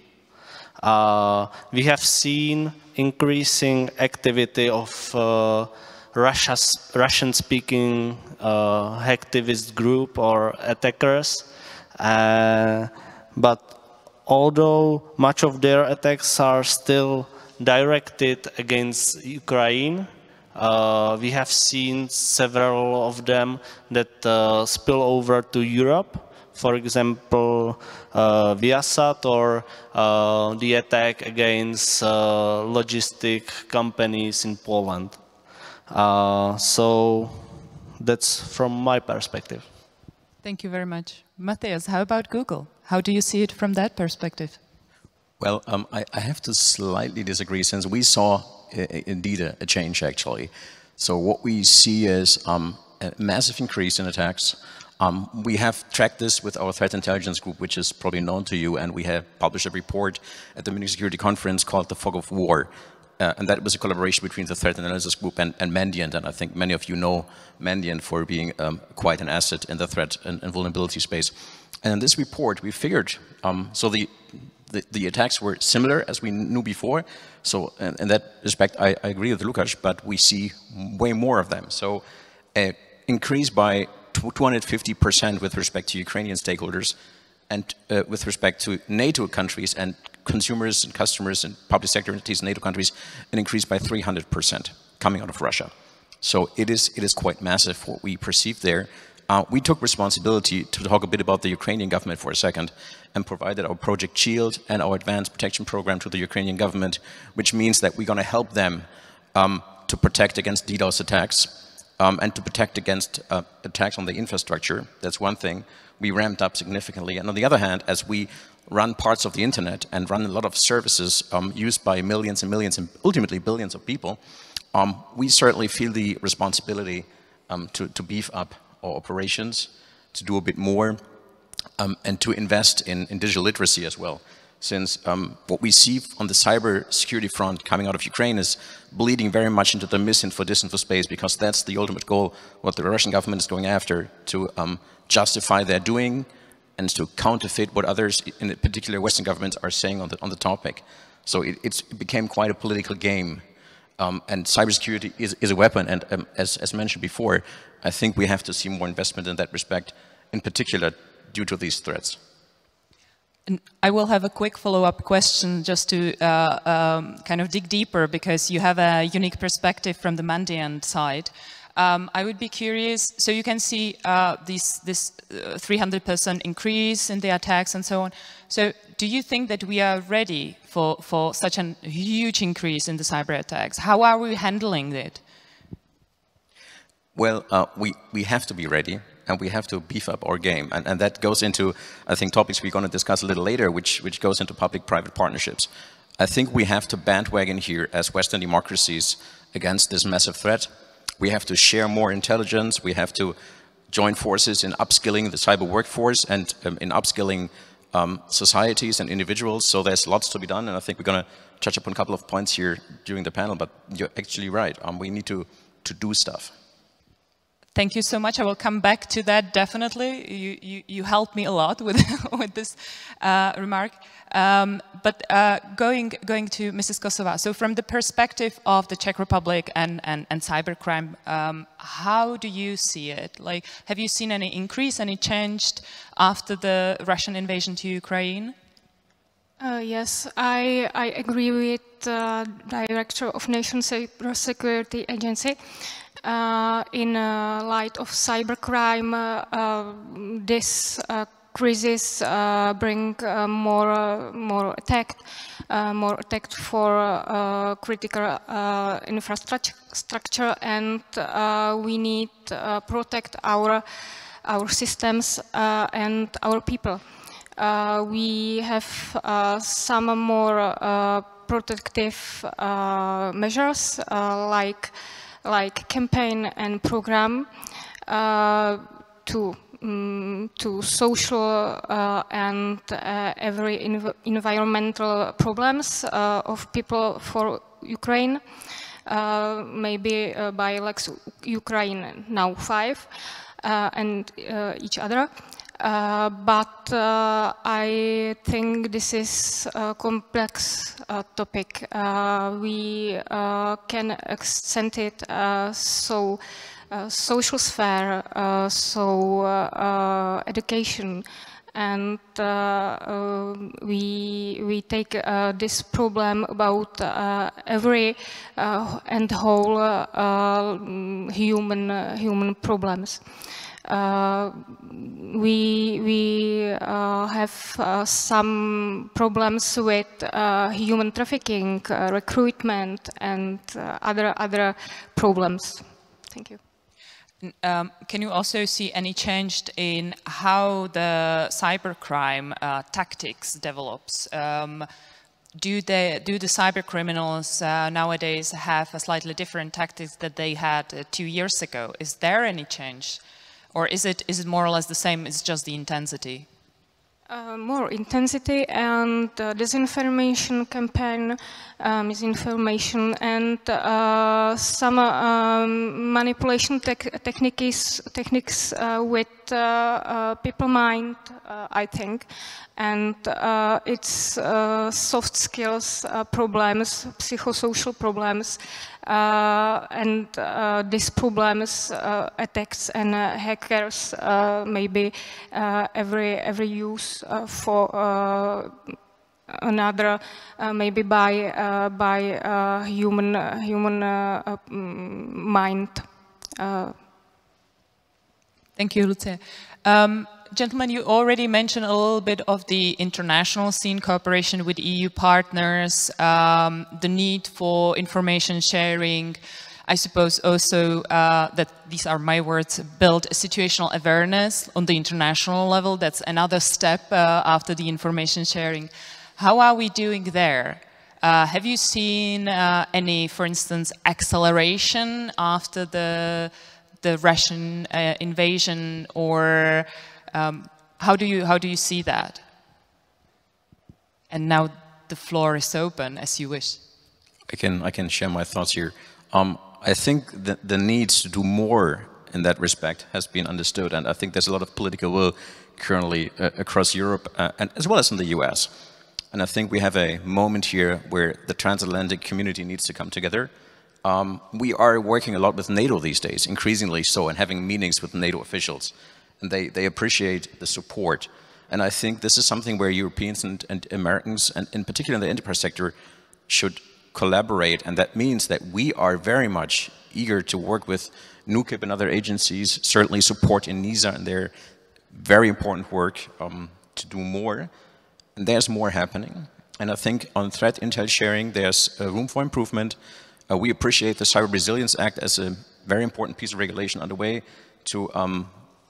We have seen increasing activity of Russian-speaking hacktivist group or attackers, but although much of their attacks are still directed against Ukraine, we have seen several of them that spill over to Europe. For example, Viasat, or the attack against logistic companies in Poland. So that's from my perspective. Thank you very much. Matthias, how about Google? How do you see it from that perspective? Well, I have to slightly disagree, since we saw indeed a change, actually. So what we see is a massive increase in attacks. We have tracked this with our threat intelligence group, which is probably known to you, and we have published a report at the Munich Security Conference called The Fog of War. And that was a collaboration between the threat analysis group and Mandiant, and I think many of you know Mandiant for being quite an asset in the threat and vulnerability space. And in this report, we figured, so the attacks were similar as we knew before. So in that respect, I agree with Lukáš, but we see way more of them. So increase by 250% with respect to Ukrainian stakeholders, and with respect to NATO countries and consumers and customers and public sector entities in NATO countries, an increase by 300% coming out of Russia. So it is quite massive what we perceive there. We took responsibility to talk a bit about the Ukrainian government for a second, and provided our Project Shield and our advanced protection program to the Ukrainian government, which means that we're going to help them to protect against DDoS attacks and to protect against attacks on the infrastructure. That's one thing. We ramped up significantly. And on the other hand, as we run parts of the internet and run a lot of services used by millions and millions and ultimately billions of people, we certainly feel the responsibility to beef up our operations, to do a bit more, and to invest in digital literacy as well. Since what we see on the cyber security front coming out of Ukraine is bleeding very much into the misinfo, disinfo space, because that's the ultimate goal, what the Russian government is going after, to justify their doing and to counterfeit what others, in particular Western governments, are saying on the topic. So it became quite a political game. And cybersecurity is a weapon, and as mentioned before, I think we have to see more investment in that respect, in particular due to these threats. And I will have a quick follow-up question just to kind of dig deeper, because you have a unique perspective from the Mandiant side. I would be curious, so you can see this 300% increase in the attacks and so on. So do you think that we are ready for such a huge increase in the cyber attacks? How are we handling it? Well, we have to be ready, and we have to beef up our game. And that goes into, I think, topics we're going to discuss a little later, which goes into public-private partnerships. I think we have to bandwagon here as Western democracies against this massive threat. We have to share more intelligence. We have to join forces in upskilling the cyber workforce and in upskilling societies and individuals. So there's lots to be done, and I think we're going to touch upon a couple of points here during the panel, but you're actually right. We need to do stuff. Thank you so much. I will come back to that definitely. You helped me a lot with with this remark. But going to Mrs. Kosová. So from the perspective of the Czech Republic and cybercrime, how do you see it? Like, have you seen any increase, any change after the Russian invasion to Ukraine? Yes, I agree with the Director of National Cybersecurity Agency. In light of cybercrime, this crisis bring more attack for critical infrastructure, and we need to protect our systems and our people. We have some more protective measures like campaign and program to social and every environmental problems of people for Ukraine, maybe by like Ukraine now 5 and each other. But I think this is a complex topic. We can extend it so social sphere, so education, and we take this problem about every and whole human problems. We have some problems with human trafficking, recruitment, and other problems. Thank you. Can you also see any change in how the cybercrime tactics develops? Do the cyber criminals nowadays have a slightly different tactics that they had 2 years ago? Is there any change? Or is it more or less the same, it's just the intensity? More intensity and disinformation campaign, misinformation, and some manipulation techniques with people mind, I think. And it's soft skills problems, psychosocial problems, and these problems, attacks and hackers, maybe every use for another, maybe by human mind. Thank you, Lucie. Gentlemen, you already mentioned a little bit of the international scene, cooperation with EU partners, the need for information sharing. I suppose also that, these are my words, build situational awareness on the international level. That's another step after the information sharing. How are we doing there? Have you seen any, for instance, acceleration after the Russian invasion, or how do you see that? And now the floor is open, as you wish. I can share my thoughts here. I think that the need to do more in that respect has been understood, and I think there's a lot of political will currently across Europe, and as well as in the US. And I think we have a moment here where the transatlantic community needs to come together. We are working a lot with NATO these days, increasingly so, and having meetings with NATO officials. And they appreciate the support. And I think this is something where Europeans and Americans, and in particular in the enterprise sector, should collaborate. And that means that we are very much eager to work with NUKIP and other agencies, certainly support in NISA and their very important work to do more. And there's more happening. And I think on threat intel sharing, there's room for improvement. We appreciate the Cyber Resilience Act as a very important piece of regulation underway to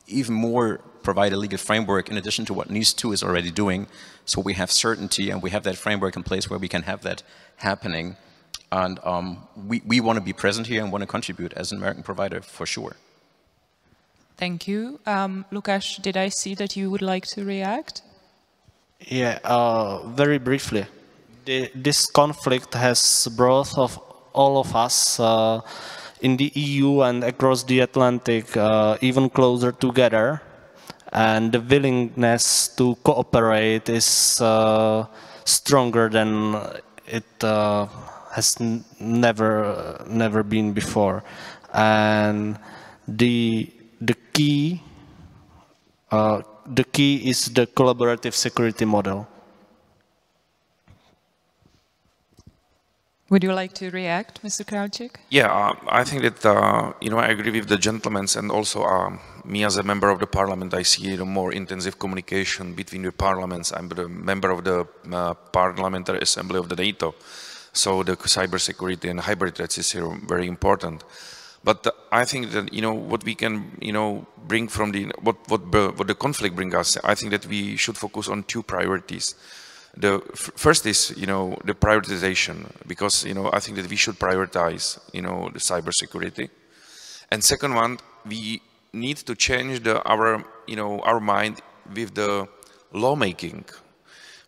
even more provide a legal framework in addition to what NIS2 is already doing. So we have certainty and we have that framework in place where we can have that happening. And we want to be present here and want to contribute as an American provider for sure. Thank you. Lukáš, did I see that you would like to react? Yeah, very briefly. This conflict has brought all of us in the EU and across the Atlantic even closer together. And the willingness to cooperate is stronger than it has never been before. And the key is the collaborative security model. Would you like to react, Mr. Králíček? Yeah, I think that, you know, I agree with the gentlemen, and also me as a member of the parliament, I see more intensive communication between the parliaments. I'm the member of the Parliamentary Assembly of the NATO, so the cybersecurity and hybrid threats is here very important. But I think that, you know, what we can, you know, bring from what the conflict brings us, I think that we should focus on two priorities. The first is, you know, the prioritization, because, you know, I think that we should prioritize, you know, the cybersecurity. And second one, we need to change our, you know, our mind with the lawmaking,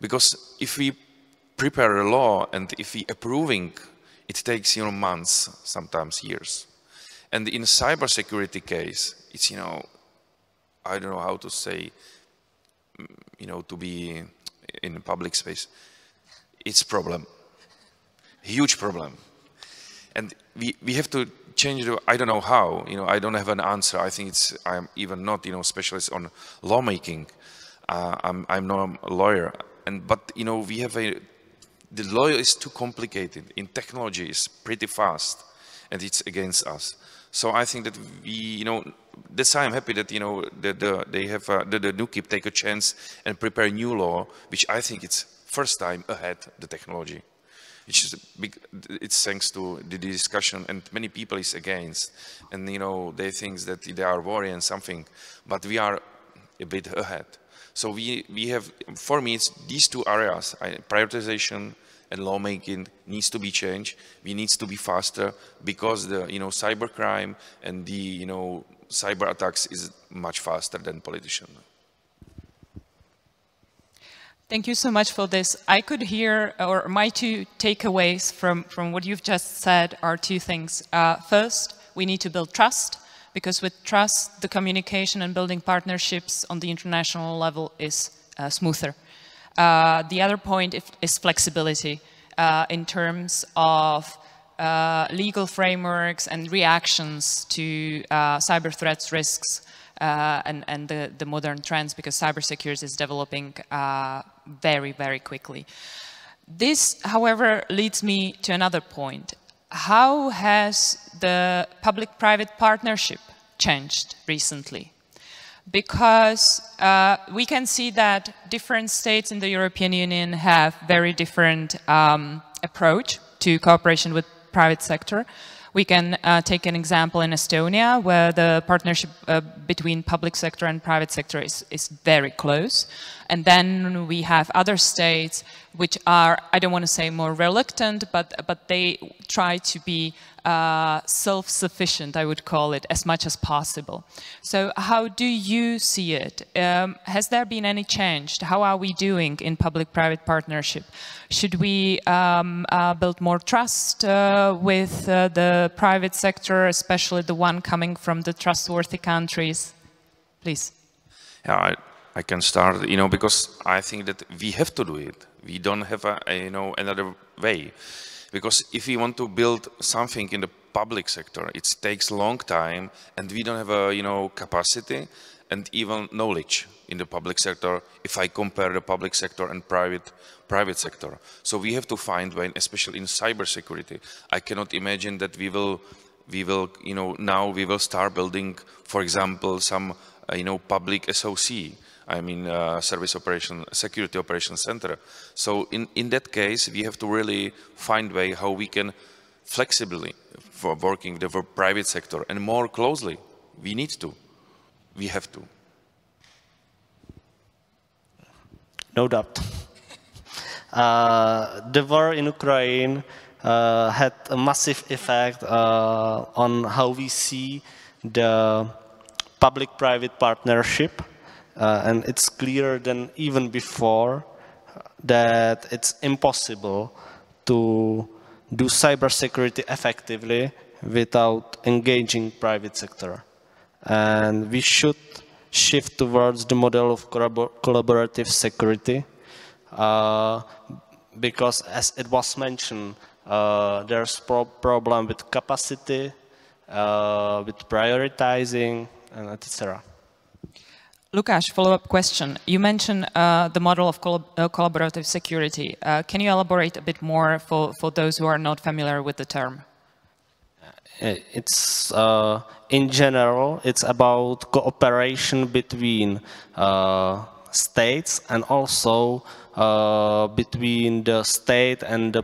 because if we prepare a law and if we approving, it takes, you know, months, sometimes years. And in a cybersecurity case, it's, you know, I don't know how to say, you know, to be in public space, it's a problem, huge problem. And we have to change the, I don't know how, you know, I don't have an answer. I think I'm even not, you know, specialist on lawmaking. I'm not a lawyer. But, you know, we have the law is too complicated. In technology, it's pretty fast and it's against us. So I think that we, you know, that's why I'm happy that, you know, they have the NUKIP take a chance and prepare a new law, which I think it's first time ahead the technology. Which is big, it's thanks to the discussion, and many people is against, and you know they think that they are worrying something, but we are a bit ahead. So we have, for me, it's these two areas: prioritization and lawmaking needs to be changed. We need to be faster because the, you know, cybercrime and the, you know, cyber attacks is much faster than politicians. Thank you so much for this. I could hear, or my two takeaways from what you've just said are two things. First, we need to build trust, because with trust, the communication and building partnerships on the international level is smoother. The other point is flexibility in terms of legal frameworks and reactions to cyber threats, risks, and the modern trends, because cybersecurity is developing very, very quickly. This, however, leads me to another point. How has the public-private partnership changed recently? Because we can see that different states in the European Union have very different approach to cooperation with private sector. We can take an example in Estonia, where the partnership between public sector and private sector is very close. And then we have other states which are, I don't want to say more reluctant, but they try to be self-sufficient, I would call it, as much as possible. So how do you see it? Has there been any change? How are we doing in public-private partnership? Should we build more trust with the private sector, especially the one coming from the trustworthy countries? Please. Yeah, I can start, you know, because I think that we have to do it. We don't have you know, another way. Because if we want to build something in the public sector, it takes a long time, and we don't have a, you know, capacity and even knowledge in the public sector if I compare the public sector and private sector. So we have to find way, especially in cybersecurity. I cannot imagine that we will, you know, now we will start building, for example, some, you know, public SOC. I mean security operations center. So in that case, we have to really find a way how we can flexibly for working with the private sector and more closely. We need to. We have to. No doubt. The war in Ukraine had a massive effect on how we see the public-private partnership, and it's clearer than even before that it's impossible to do cybersecurity effectively without engaging private sector. And we should shift towards the model of collaborative security, because as it was mentioned, there's problem with capacity, with prioritizing, and etc. Lukáš, follow-up question. You mentioned the model of collaborative security. Can you elaborate a bit more for those who are not familiar with the term? It's, in general, it's about cooperation between states and also between the state and the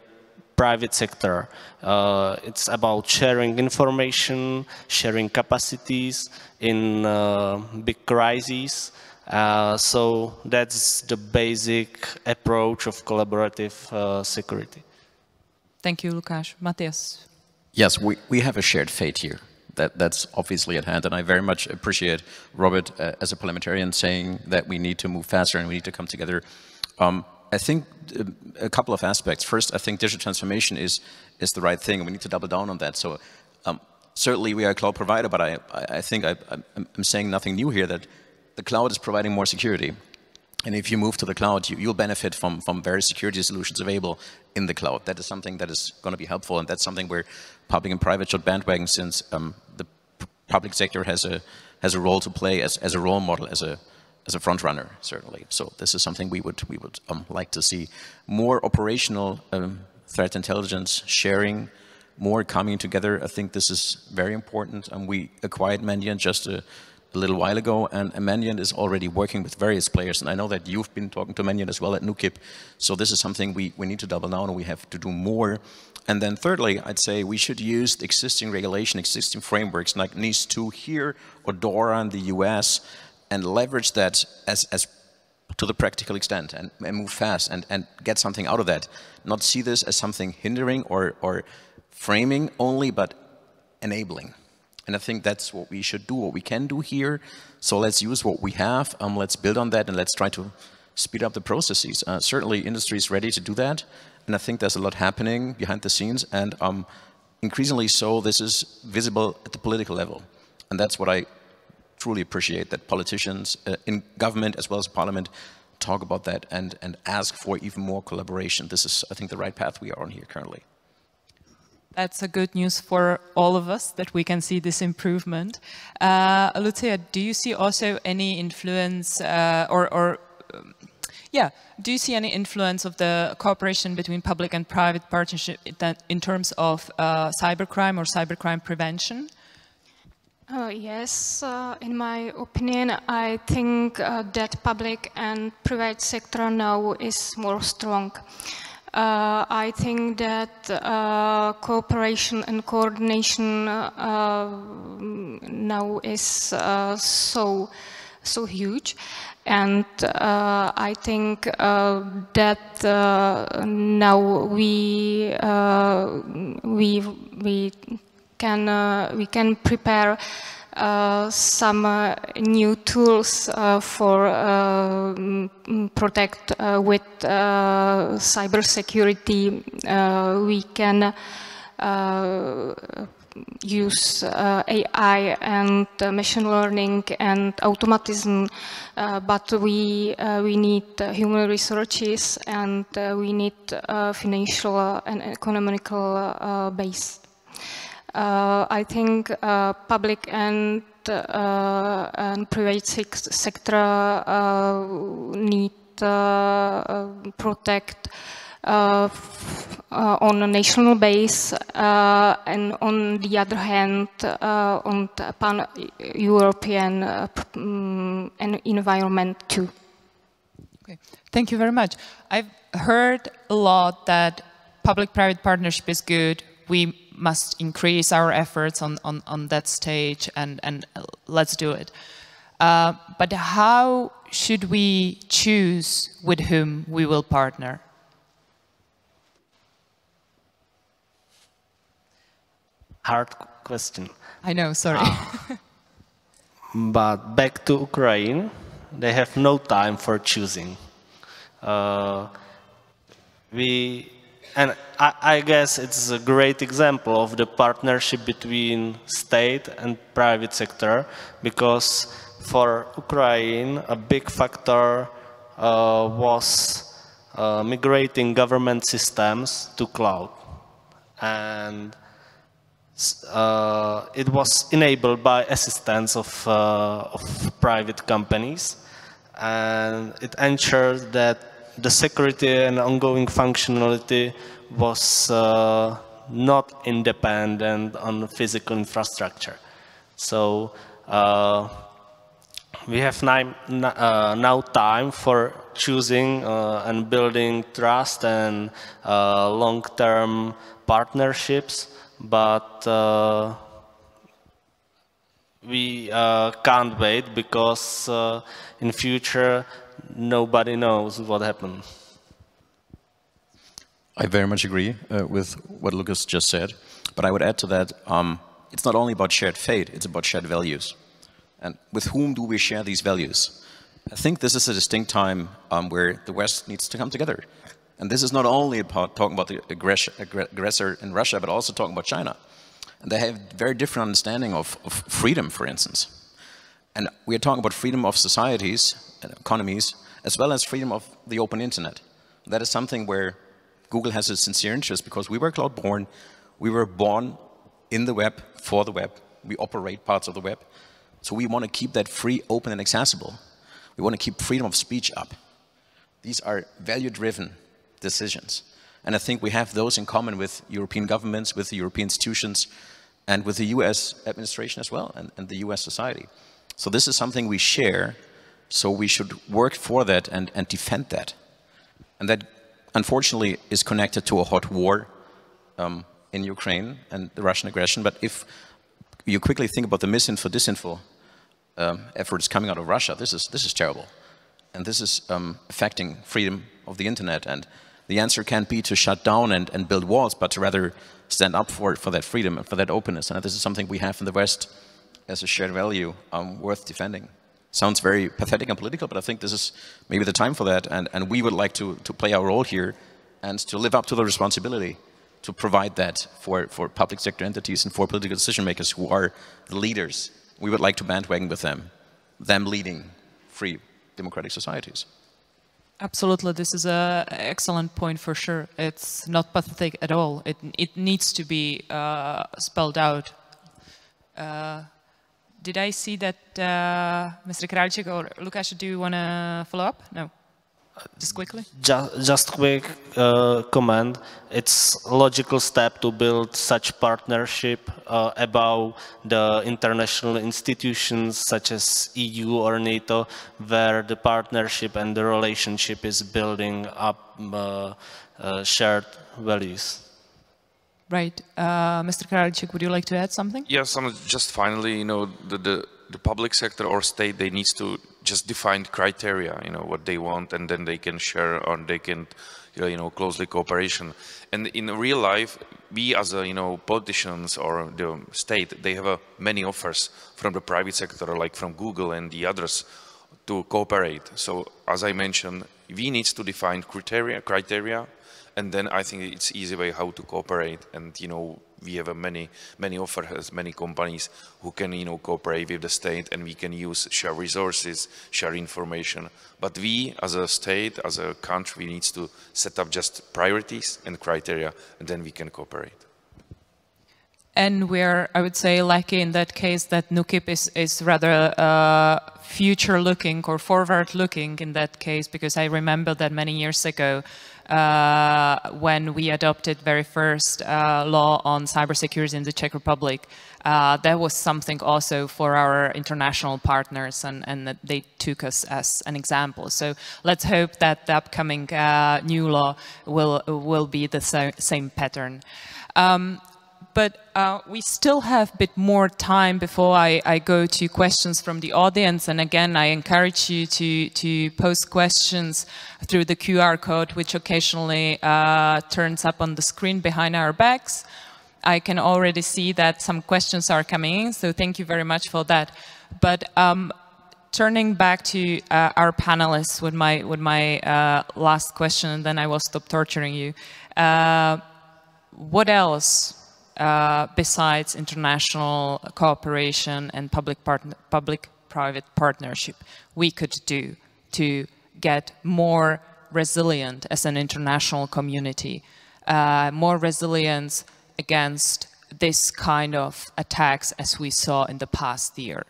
private sector. It's about sharing information, sharing capacities in big crises. So that's the basic approach of collaborative security. Thank you, Lukáš. Matthias. Yes, we have a shared fate here. That's obviously at hand, and I very much appreciate Robert as a parliamentarian saying that we need to move faster and we need to come together. I think a couple of aspects. First, I think digital transformation is the right thing, and we need to double down on that. So certainly we are a cloud provider, but I think I'm saying nothing new here, that the cloud is providing more security. And if you move to the cloud, you'll benefit from various security solutions available in the cloud. That is something that is going to be helpful, and that's something where public and private should bandwagon, since the public sector has a role to play as a role model, as a front runner, certainly. So this is something we would like to see. More operational threat intelligence sharing, more coming together. I think this is very important. We acquired Mandiant just a little while ago, and Mandiant is already working with various players, and I know that you've been talking to Mandiant as well at NUKIP, so this is something we need to double down, and we have to do more. And then thirdly, I'd say we should use the existing regulation, existing frameworks like NIS2 here or DORA in the US, and leverage that as to the practical extent, and move fast and get something out of that. Not see this as something hindering or framing only, but enabling. And I think that's what we should do, what we can do here. So let's use what we have, let's build on that, and let's try to speed up the processes. Certainly industry is ready to do that, and I think there's a lot happening behind the scenes, and increasingly so this is visible at the political level. And that's what I truly appreciate, that politicians in government as well as parliament talk about that and ask for even more collaboration. This is, I think, the right path we are on here currently. That's a good news for all of us, that we can see this improvement. Lucie, do you see also any influence do you see any influence of the cooperation between public and private partnership in terms of cybercrime or cybercrime prevention? Yes, in my opinion, I think that public and private sector now is more strong. I think that cooperation and coordination now is so huge, and I think that now we can prepare some new tools for protect with cybersecurity. We can use AI and machine learning and automatism, but we need human resources, and we need financial and economical base. I think public and private sector need protect on a national base, and on the other hand, on the pan-European environment too. Okay. Thank you very much. I've heard a lot that public-private partnership is good. We must increase our efforts on that stage, and let's do it. But how should we choose with whom we will partner? Hard question. I know, sorry. But back to Ukraine, they have no time for choosing. And I guess it's a great example of the partnership between state and private sector, because for Ukraine, a big factor was migrating government systems to cloud. And it was enabled by assistance of private companies, and it ensured that the security and ongoing functionality was not independent on physical infrastructure. So we have now time for choosing and building trust and long-term partnerships, but we can't wait, because in future nobody knows what happened. I very much agree with what Lukáš just said, but I would add to that, it's not only about shared fate, it's about shared values. And with whom do we share these values? I think this is a distinct time where the West needs to come together. And this is not only about talking about the aggressor in Russia, but also talking about China. And they have very different understanding of freedom, for instance. And we are talking about freedom of societies and economies, as well as freedom of the open internet. That is something where Google has a sincere interest, because we were cloud-born. We were born in the web, for the web. We operate parts of the web. So we want to keep that free, open, and accessible. We want to keep freedom of speech up. These are value-driven decisions. And I think we have those in common with European governments, with the European institutions, and with the US administration as well, and the US society. So this is something we share, so we should work for that and defend that. And that, unfortunately, is connected to a hot war in Ukraine and the Russian aggression. But if you quickly think about the misinfo, disinfo efforts coming out of Russia, this is terrible. And this is affecting freedom of the internet. And the answer can't be to shut down and build walls, but to rather stand up for that freedom and for that openness. And this is something we have in the West as a shared value worth defending. Sounds very pathetic and political, but I think this is maybe the time for that. And we would like to play our role here and to live up to the responsibility to provide that for public sector entities and for political decision makers who are the leaders. We would like to bandwagon with them leading free democratic societies. Absolutely, this is an excellent point for sure. It's not pathetic at all. It needs to be spelled out. Did I see that Mr. Králíček or Lukáš, do you want to follow up? No. Just quickly? Just quick comment. It's a logical step to build such partnership above the international institutions such as EU or NATO, where the partnership and the relationship is building up shared values. Right. Mr. Králíček, would you like to add something? Yes, just finally, the public sector or state, they need to just define criteria, what they want, and then they can share or they can, closely cooperation. And in real life, we as politicians or the state, they have many offers from the private sector, like from Google and the others, to cooperate. So as I mentioned, we need to define criteria, and then I think it's easy way how to cooperate. And we have many offers, many companies who can cooperate with the state, and we can share resources, share information. But we, as a state, as a country, we need to set up just priorities and criteria, and then we can cooperate. And we're, I would say, lucky in that case that NUKIP is rather future-looking or forward-looking in that case, because I remember that many years ago, when we adopted very first law on cybersecurity in the Czech Republic, that was something also for our international partners, and that they took us as an example. So let's hope that the upcoming new law will be the same pattern. But we still have a bit more time before I go to questions from the audience. And again, I encourage you to post questions through the QR code, which occasionally turns up on the screen behind our backs. I can already see that some questions are coming in, so thank you very much for that. But turning back to our panelists with my last question, and then I will stop torturing you. What else? Besides international cooperation and public-private partnership, we could do to get more resilient as an international community, more resilience against this kind of attacks as we saw in the past year.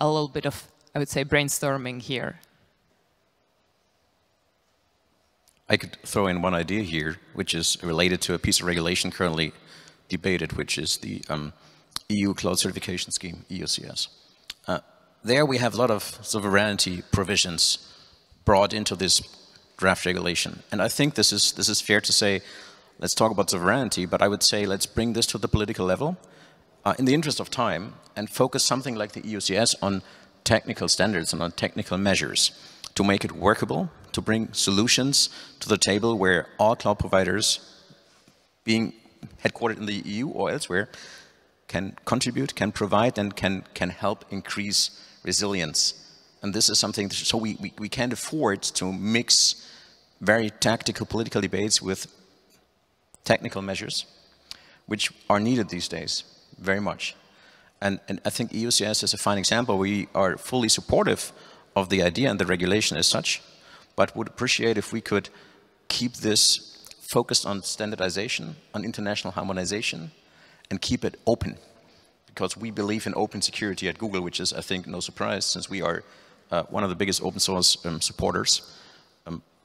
A little bit of, I would say, brainstorming here. I could throw in one idea here, which is related to a piece of regulation currently debated, which is the EU Cloud Certification Scheme, EUCS. There we have a lot of sovereignty provisions brought into this draft regulation. And I think this is fair to say, let's talk about sovereignty, but I would say let's bring this to the political level in the interest of time and focus something like the EUCS on technical standards and on technical measures to make it workable, to bring solutions to the table where all cloud providers being headquartered in the EU or elsewhere can contribute, can provide, and can help increase resilience. And this is something, so we can't afford to mix very tactical political debates with technical measures, which are needed these days, very much. And I think EUCS is a fine example. We are fully supportive of the idea and the regulation as such, but would appreciate if we could keep this focused on standardization, on international harmonization, and keep it open. Because we believe in open security at Google, which is, I think, no surprise, since we are one of the biggest open source supporters.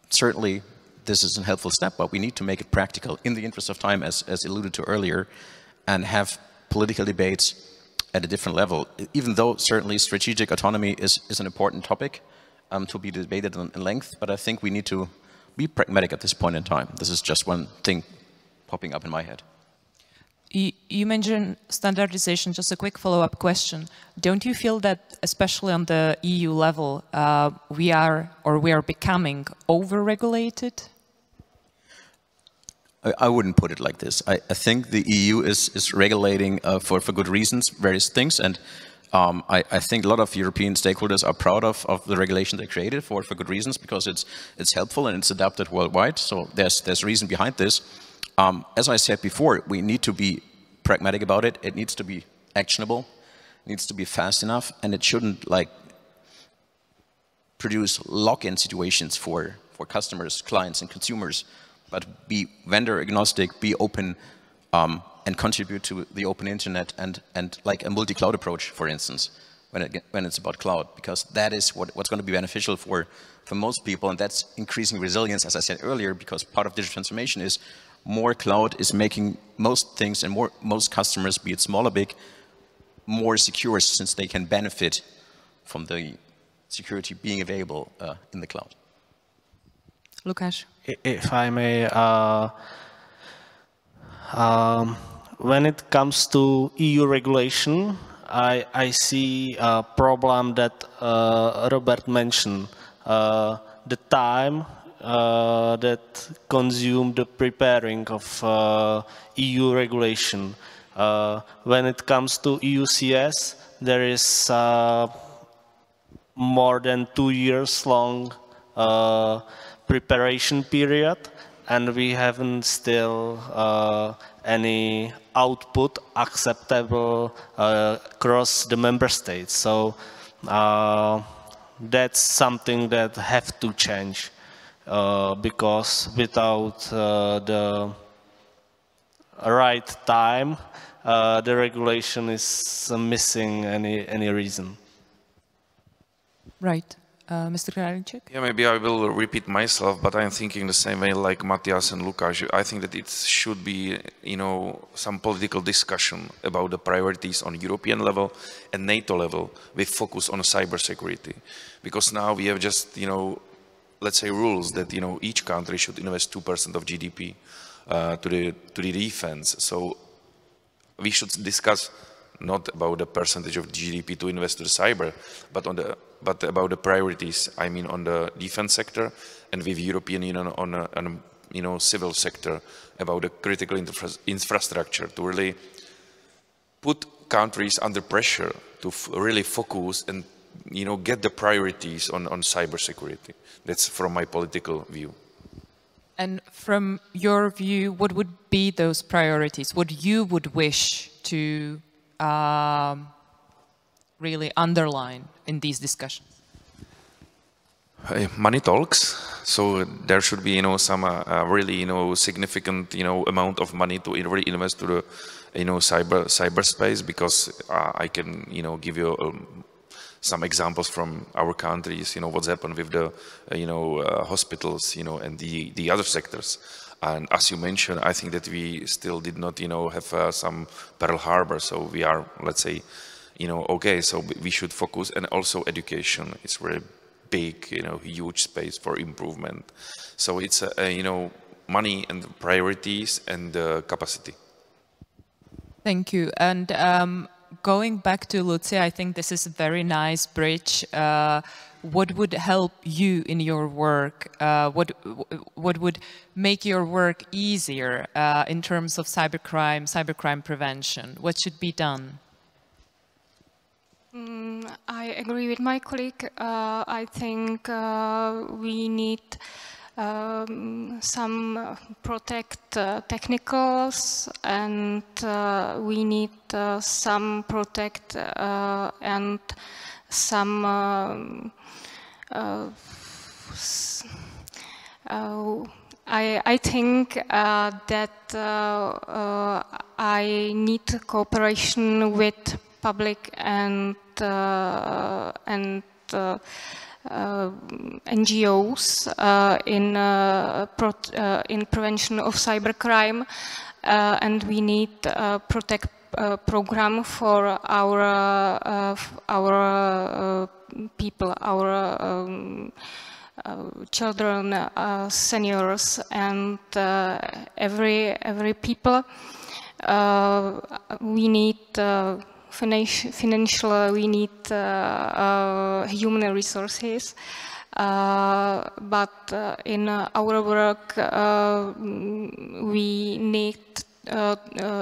Certainly, this is a helpful step, but we need to make it practical in the interest of time, as alluded to earlier, and have political debates at a different level. Even though certainly strategic autonomy is an important topic to be debated in length, but I think we need to be pragmatic at this point in time. This is just one thing popping up in my head. You mentioned standardization. Just a quick follow-up question. Don't you feel that, especially on the EU level, we are becoming over-regulated? I wouldn't put it like this. I think the EU is regulating for good reasons various things, and I think a lot of European stakeholders are proud of the regulation they created for good reasons, because it's helpful and it's adapted worldwide. So there's reason behind this. As I said before, we need to be pragmatic about it. It needs to be actionable, it needs to be fast enough, and it shouldn't like produce lock-in situations for customers, clients, and consumers, but be vendor agnostic, be open, and contribute to the open internet and like a multi-cloud approach, for instance, when it's about cloud, because that is what's going to be beneficial for most people, and that's increasing resilience, as I said earlier, because part of digital transformation is more cloud is making most things and most customers, be it small or big, more secure, since they can benefit from the security being available in the cloud. Lukáš? If I may, when it comes to EU regulation, I see a problem that Robert mentioned, the time that consumed the preparing of EU regulation. When it comes to EUCS, there is more than 2 years long preparation period, and we haven't still any output acceptable across the member states. So that's something that have to change, because without the right time, the regulation is missing any reason. Right. Mr. Králíček? Yeah, maybe I will repeat myself, but I'm thinking the same way like Matthias and Lukáš. I think that it should be, you know, some political discussion about the priorities on European level and NATO level with focus on cybersecurity. Because now we have just, you know, let's say rules that, you know, each country should invest 2% of GDP to the defense. So we should discuss not about the percentage of GDP to invest to the cyber, but about the priorities. I mean, on the defense sector and with European Union on you know, civil sector about the critical infrastructure to really put countries under pressure to really focus and, you know, get the priorities on cybersecurity. That's from my political view. And from your view, what would be those priorities? What you would wish to really underline in these discussions? Money talks, so there should be, you know, some really, you know, significant, you know, amount of money to really invest to the, you know, cyberspace, because I can, you know, give you some examples from our countries, you know, what's happened with the, you know, hospitals, you know, and the other sectors. And as you mentioned, I think that we still did not, you know, have some Pearl Harbor, so we are, let's say, you know, okay, so we should focus, and also education. It's very big, you know, huge space for improvement. So it's, you know, money and priorities and capacity. Thank you. And going back to Lucie, I think this is a very nice bridge. What would help you in your work? What would make your work easier in terms of cybercrime prevention? What should be done? I agree with my colleague. I think we need some protect technicals, and we need some protect and some I think that I need cooperation with public and NGOs in prevention of cybercrime, and we need protect program for our people, our children, seniors, and every people. We need financial, we need human resources, but in our work we need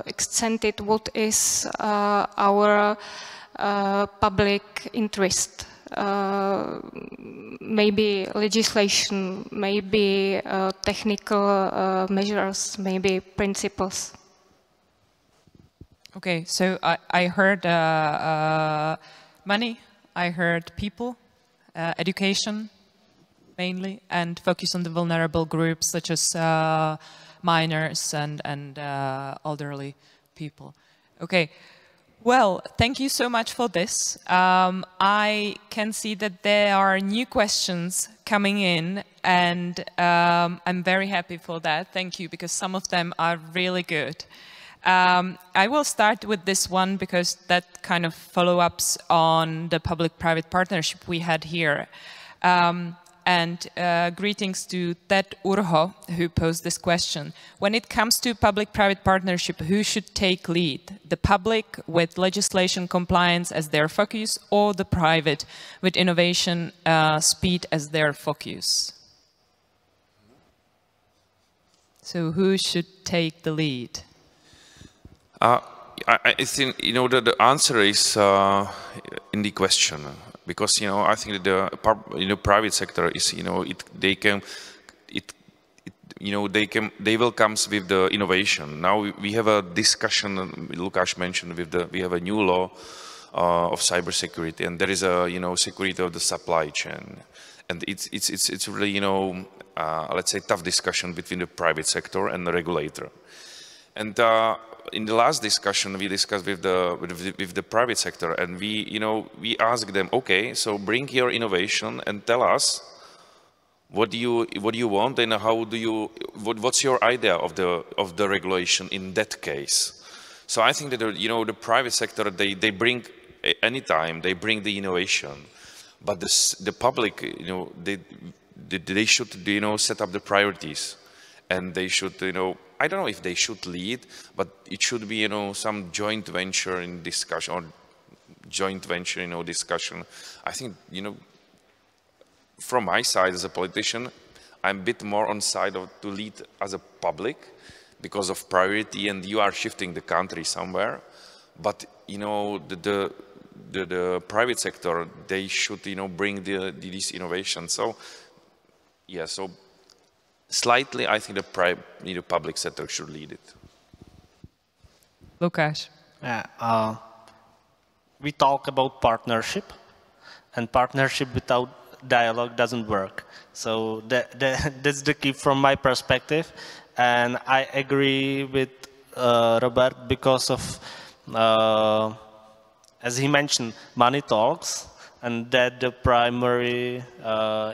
extended what is our public interest. Maybe legislation, maybe technical measures, maybe principles. Okay, so I heard money, I heard people, education mainly, and focus on the vulnerable groups such as minors and elderly people. Okay, well, thank you so much for this. I can see that there are new questions coming in, and I'm very happy for that. Thank you, because some of them are really good. I will start with this one because that kind of follow-ups on the public-private partnership we had here. Greetings to Ted Urho, who posed this question. When it comes to public-private partnership, who should take lead? The public with legislation compliance as their focus, or the private with innovation speed as their focus? So who should take the lead? I think, you know, the answer is in the question, because, you know, I think that the private sector is, you know, they will come with the innovation. Now we have a discussion. Lukáš mentioned we have a new law of cybersecurity, and there is a, you know, security of the supply chain, and it's really, you know, let's say tough discussion between the private sector and the regulator. And in the last discussion, we discussed with the private sector, and we asked them, okay, so bring your innovation and tell us what do you want, and how do you, what's your idea of the regulation in that case? So I think that the private sector, they bring anytime they bring the innovation, but the public, they should set up the priorities, and they should I don't know if they should lead, but it should be some joint venture in discussion, or joint venture discussion. I think from my side as a politician, I'm a bit more on side of to lead as a public because of priority, and you are shifting the country somewhere. But the private sector, they should bring these innovations. So yeah, so slightly I think the public sector should lead it. Lukáš. We talk about partnership, and partnership without dialogue doesn't work. So that's the key from my perspective, and I agree with Robert because of, as he mentioned, money talks, and that the primary,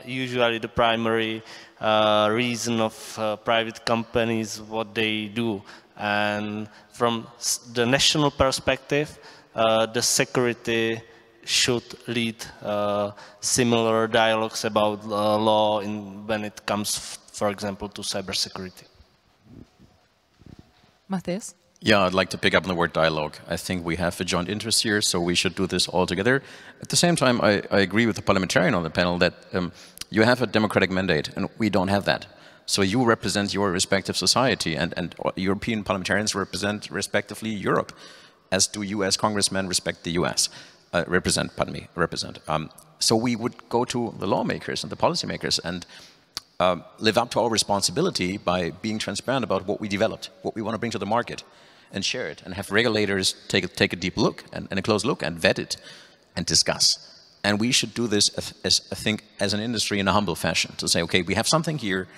usually the primary reason of private companies, what they do. And from the national perspective, the security should lead similar dialogues about law when it comes, for example, to cybersecurity. Matthias? Yeah, I'd like to pick up on the word dialogue. I think we have a joint interest here, so we should do this all together. At the same time, I agree with the parliamentarian on the panel that you have a democratic mandate, and we don't have that. So you represent your respective society, and European parliamentarians represent, respectively, Europe, as do US congressmen respect the US. Represent. So we would go to the lawmakers and the policymakers and live up to our responsibility by being transparent about what we developed, what we want to bring to the market, and share it, and have regulators take a deep look and a close look and vet it and discuss. And we should do this, I think, as an industry in a humble fashion, to say, okay, we have something here,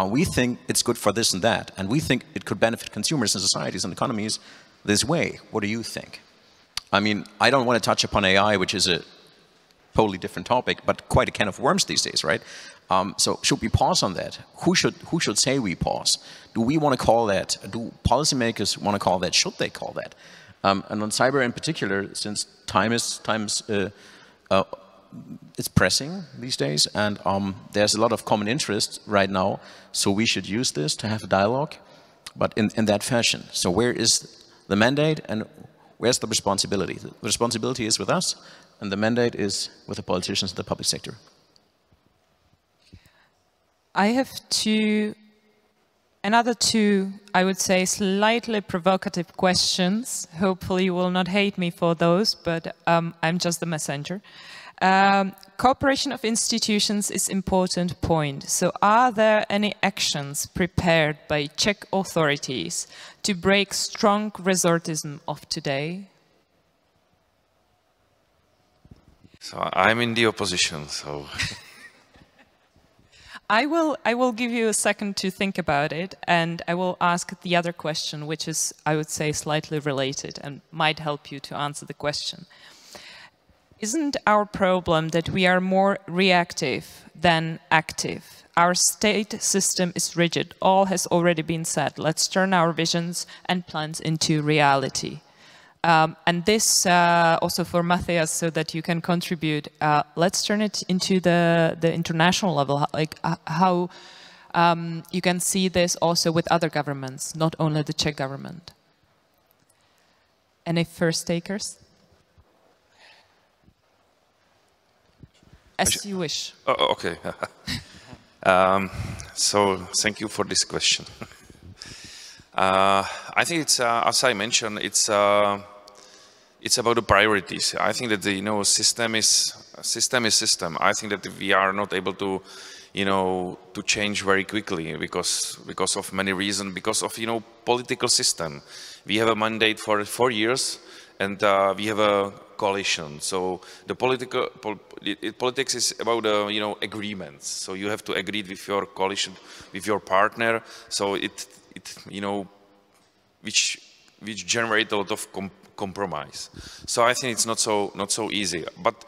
we think it's good for this and that, and we think it could benefit consumers and societies and economies this way. What do you think? I mean, I don't want to touch upon AI, which is a totally different topic, but quite a can of worms these days, right? So should we pause on that? Who should say we pause? Do we want to call that? Do policymakers want to call that? Should they call that? And on cyber in particular, since it's pressing these days, and there's a lot of common interest right now, so we should use this to have a dialogue, but in that fashion. So where is the mandate, and where's the responsibility? The responsibility is with us, and the mandate is with the politicians and the public sector. I have another two, I would say, slightly provocative questions. Hopefully you will not hate me for those, but I'm just the messenger. Cooperation of institutions is an important point. So are there any actions prepared by Czech authorities to break strong resortism of today? So I'm in the opposition, so... I will give you a second to think about it, and I will ask the other question, which is, I would say, slightly related and might help you to answer the question. Isn't our problem that we are more reactive than active? Our state system is rigid. All has already been said. Let's turn our visions and plans into reality. And this also for Matthias, so that you can contribute. Let's turn it into the international level, like how you can see this also with other governments, not only the Czech government. Any first takers? As you wish. Oh, okay. So thank you for this question. I think it's, as I mentioned, it's about the priorities. I think that the system is system. I think that we are not able to to change very quickly because of many reasons. Because of political system, we have a mandate for 4 years, and we have a coalition. So the politics is about agreements. So you have to agree with your coalition, with your partner. So which generate a lot of compromise. So I think it's not so easy. But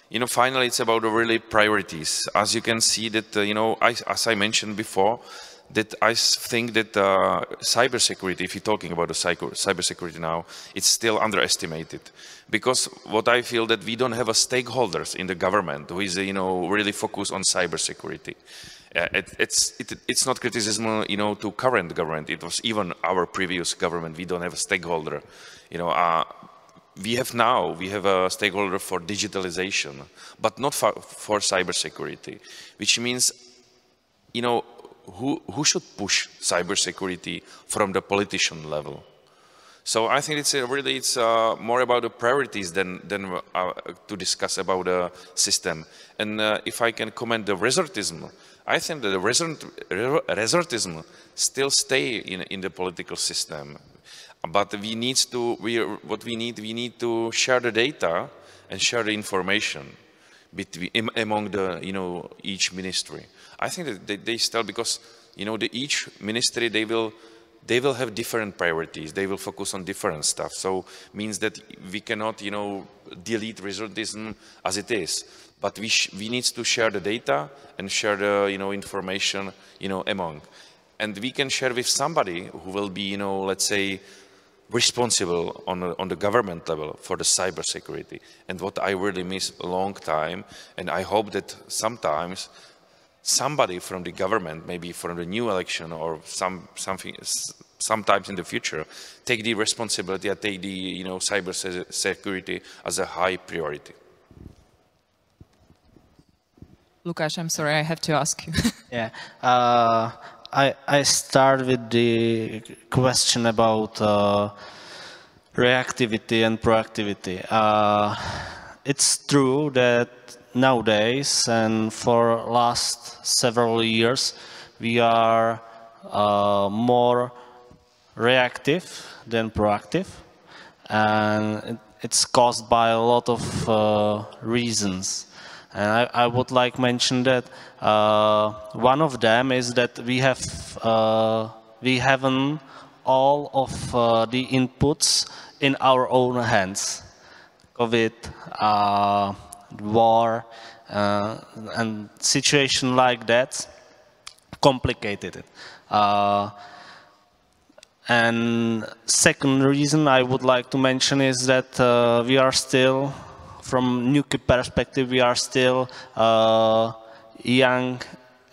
you know, finally, it's about the really priorities. As you can see that, you know, as I mentioned before, that I think that cybersecurity, if you're talking about the cybersecurity now, it's still underestimated. Because what I feel that we don't have a stakeholders in the government who is, you know, really focused on cybersecurity. It's not criticism, you know, to current government. It was even our previous government. We don't have a stakeholder, you know. We have a stakeholder for digitalization, but not for cybersecurity, which means, you know, who should push cybersecurity from the politician level? So I think it's more about the priorities than to discuss about the system. And if I can comment the resortism, I think that the resortism still stay in the political system. But we need to share the data and share the information among the, you know, each ministry. I think that they still, because, you know, each ministry, they will have different priorities. They will focus on different stuff. So means that we cannot, you know, delete resortism as it is. But we need to share the data and share the, you know, information, you know, among. And we can share with somebody who will be, you know, let's say, responsible on the government level for the cybersecurity. And what I really miss a long time, and I hope that sometimes somebody from the government, maybe from the new election or sometimes in the future, take the responsibility and take the, you know, cybersecurity as a high priority. Lukáš, I'm sorry, I have to ask you. Yeah. I start with the question about reactivity and proactivity. It's true that nowadays and for last several years we are more reactive than proactive, and it's caused by a lot of reasons. And I would like to mention that one of them is that we haven't all of the inputs in our own hands. COVID, war, and situation like that complicated it. And second reason I would like to mention is that we are still, from NUKIP perspective, we are still a young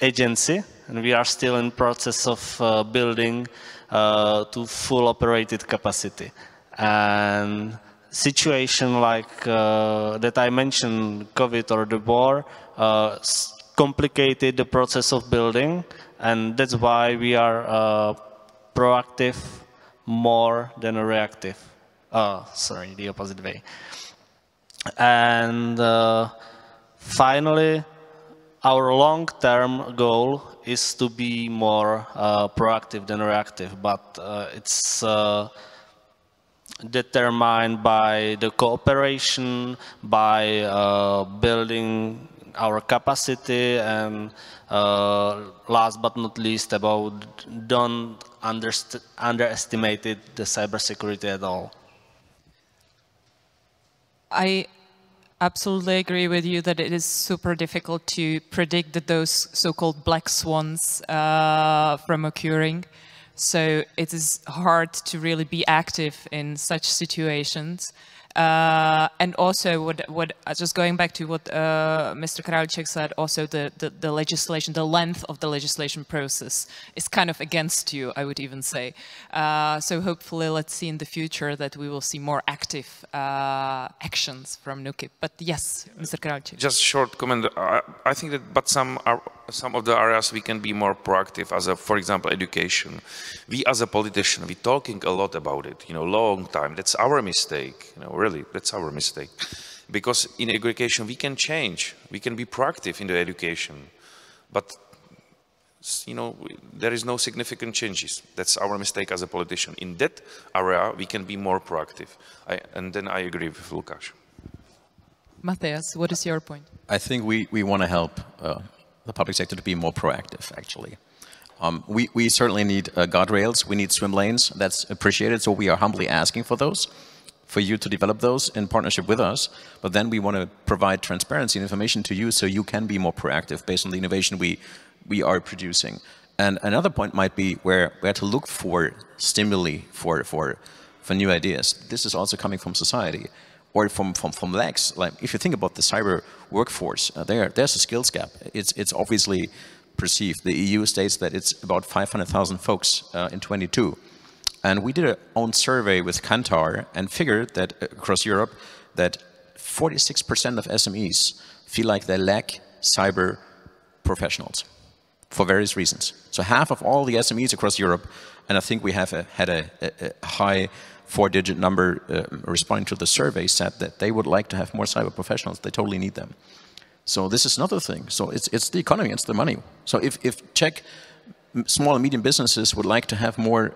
agency, and we are still in process of building to full operated capacity. And situation like that I mentioned, COVID or the war, complicated the process of building, and that's why we are proactive more than reactive. Sorry, the opposite way. And finally, our long-term goal is to be more proactive than reactive, but it's determined by the cooperation, by building our capacity, and last but not least, about don't underestimate the cybersecurity at all. I absolutely agree with you that it is super difficult to predict that those so-called black swans from occurring. So it is hard to really be active in such situations. And also, just going back to what Mr. Králíček said, also the legislation, the length of the legislation process is kind of against you, I would even say. So hopefully, let's see in the future that we will see more active actions from NUKIP. But yes, Mr. Králíček. Just short comment. I think that, but some of the areas we can be more proactive, as for example, education. We as a politician, we're talking a lot about it, you know, long time. That's our mistake, you know, really, that's our mistake. Because in education, we can change, we can be proactive in the education. But, you know, there is no significant changes. That's our mistake as a politician. In that area, we can be more proactive. And then I agree with Lukáš. Matthias, what is your point? I think we want to help the public sector to be more proactive, actually. We certainly need guardrails, we need swim lanes, that's appreciated, so we are humbly asking for those, for you to develop those in partnership with us, but then we want to provide transparency and information to you so you can be more proactive based on the innovation we are producing. And another point might be where to look for stimuli for new ideas. This is also coming from society or from legs. Like if you think about the cyber workforce, there's a skills gap. It's obviously perceived. The EU states that it's about 500,000 folks in 22. And we did our own survey with Kintr and figured that across Europe that 46% of SMEs feel like they lack cyber professionals for various reasons. So half of all the SMEs across Europe, and I think we have had a high 4-digit number responding to the survey, said that they would like to have more cyber professionals. They totally need them. So this is another thing. So it's the economy, it's the money. So if Czech small and medium businesses would like to have more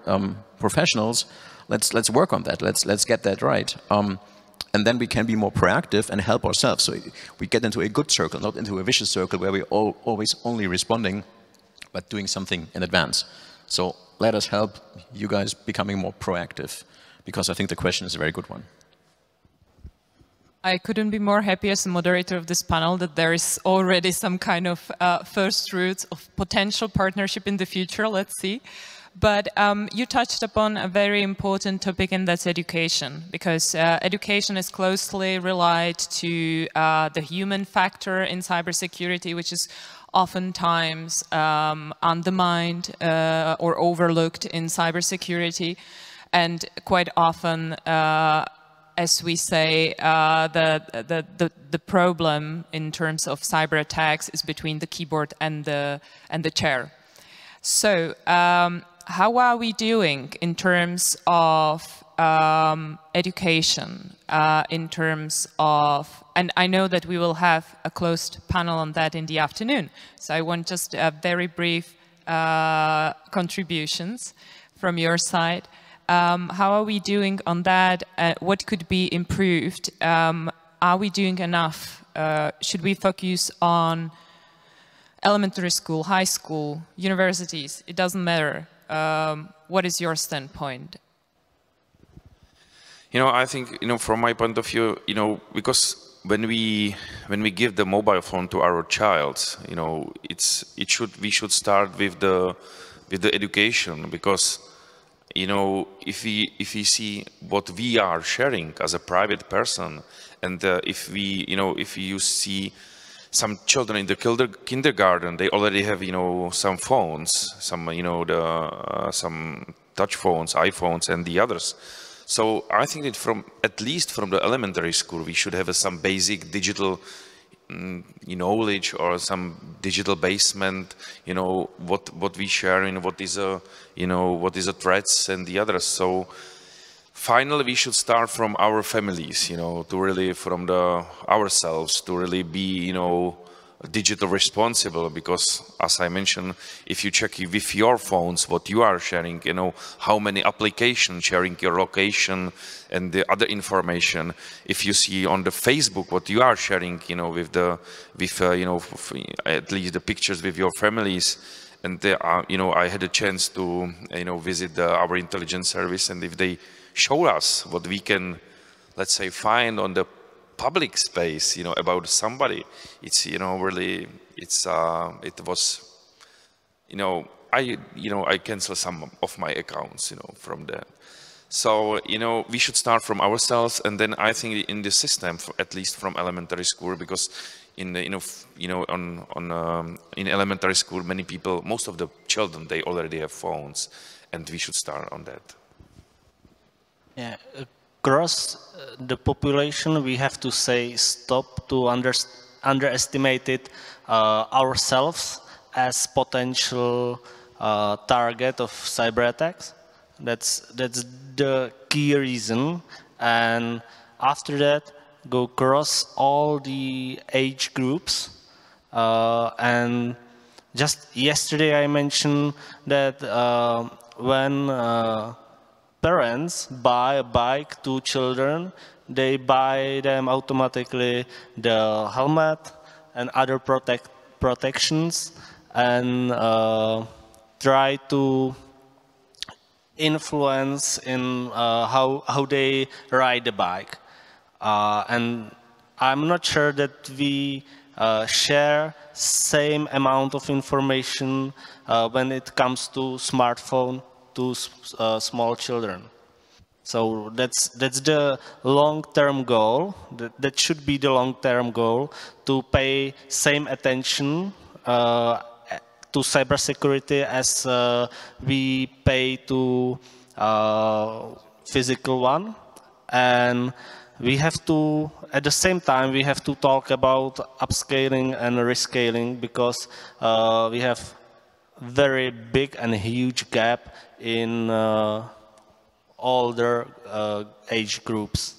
professionals, let's work on that. Let's get that right. And then we can be more proactive and help ourselves. So we get into a good circle, not into a vicious circle where we're always only responding, but doing something in advance. So let us help you guys becoming more proactive, because I think the question is a very good one. I couldn't be more happy as a moderator of this panel that there is already some kind of first roots of potential partnership in the future. Let's see. But you touched upon a very important topic, and that's education, because education is closely related to the human factor in cybersecurity, which is oftentimes undermined or overlooked in cybersecurity. And quite often, as we say, the problem in terms of cyber attacks is between the keyboard and the chair. So how are we doing in terms of education, in terms of, and I know that we will have a closed panel on that in the afternoon, so I want just very brief contributions from your side. How are we doing on that? What could be improved? Are we doing enough? Should we focus on elementary school, high school, universities? It doesn't matter. What is your standpoint? You know, I think, you know, from my point of view, you know, because when we give the mobile phone to our child, you know, we should start with the education, because, you know, if we see what we are sharing as a private person, and if you see some children in the kindergarten, they already have, you know, some phones, some, you know, some touch phones, iPhones, and the others. So I think that at least from the elementary school, we should have some basic digital knowledge, or some digital basement, you know, what we share and what is a threats and the others. So finally, we should start from our families, you know, to really ourselves to really be, you know, digital responsible, because as I mentioned, if you check with your phones what you are sharing, you know, how many applications sharing your location and the other information. If you see on the Facebook what you are sharing, you know, with you know, at least the pictures with your families. And you know, I had a chance to, you know, visit our intelligence service, and if they show us what we can, let's say, find on the public space, you know, about somebody, it's, you know, really, it's it was, you know, I cancel some of my accounts, you know, from that. So, you know, we should start from ourselves, and then I think in the system, at least from elementary school, because in the, in elementary school, many people, most of the children, they already have phones, and we should start on that. Yeah, across the population, we have to say stop to underestimate it ourselves as potential target of cyber attacks. That's the key reason, and after that, go across all the age groups. And just yesterday, I mentioned that when parents buy a bike to children, they buy them automatically the helmet and other protections, and try to influence in how they ride the bike. And I'm not sure that we share same amount of information when it comes to smartphone to small children. So that's the long-term goal. That should be the long-term goal, to pay same attention to cybersecurity as we pay to physical one. And we have to, at the same time, we have to talk about upscaling and rescaling, because we have very big and huge gap in older age groups.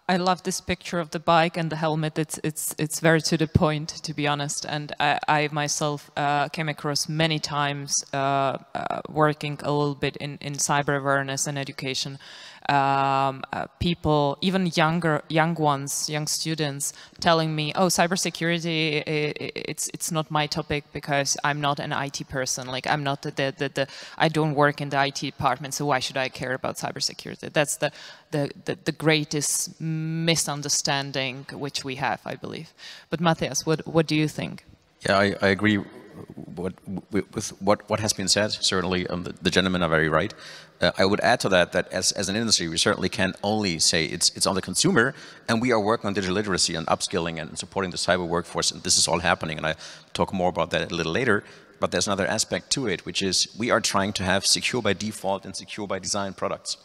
I love this picture of the bike and the helmet. It's very to the point, to be honest. And I myself came across many times working a little bit in cyber awareness and education. People, even young students, telling me, "Oh, cybersecurity, it's not my topic because I'm not an IT person. Like I'm not I don't work in the IT department, so why should I care about cybersecurity?" That's the greatest misunderstanding which we have, I believe. But Matthias, what do you think? Yeah, I agree with what has been said. Certainly, the gentlemen are very right. I would add to that as an industry, we certainly can only say it's on the consumer, and we are working on digital literacy and upskilling and supporting the cyber workforce, and this is all happening, and I talk more about that a little later. But there's another aspect to it, which is we are trying to have secure by default and secure by design products,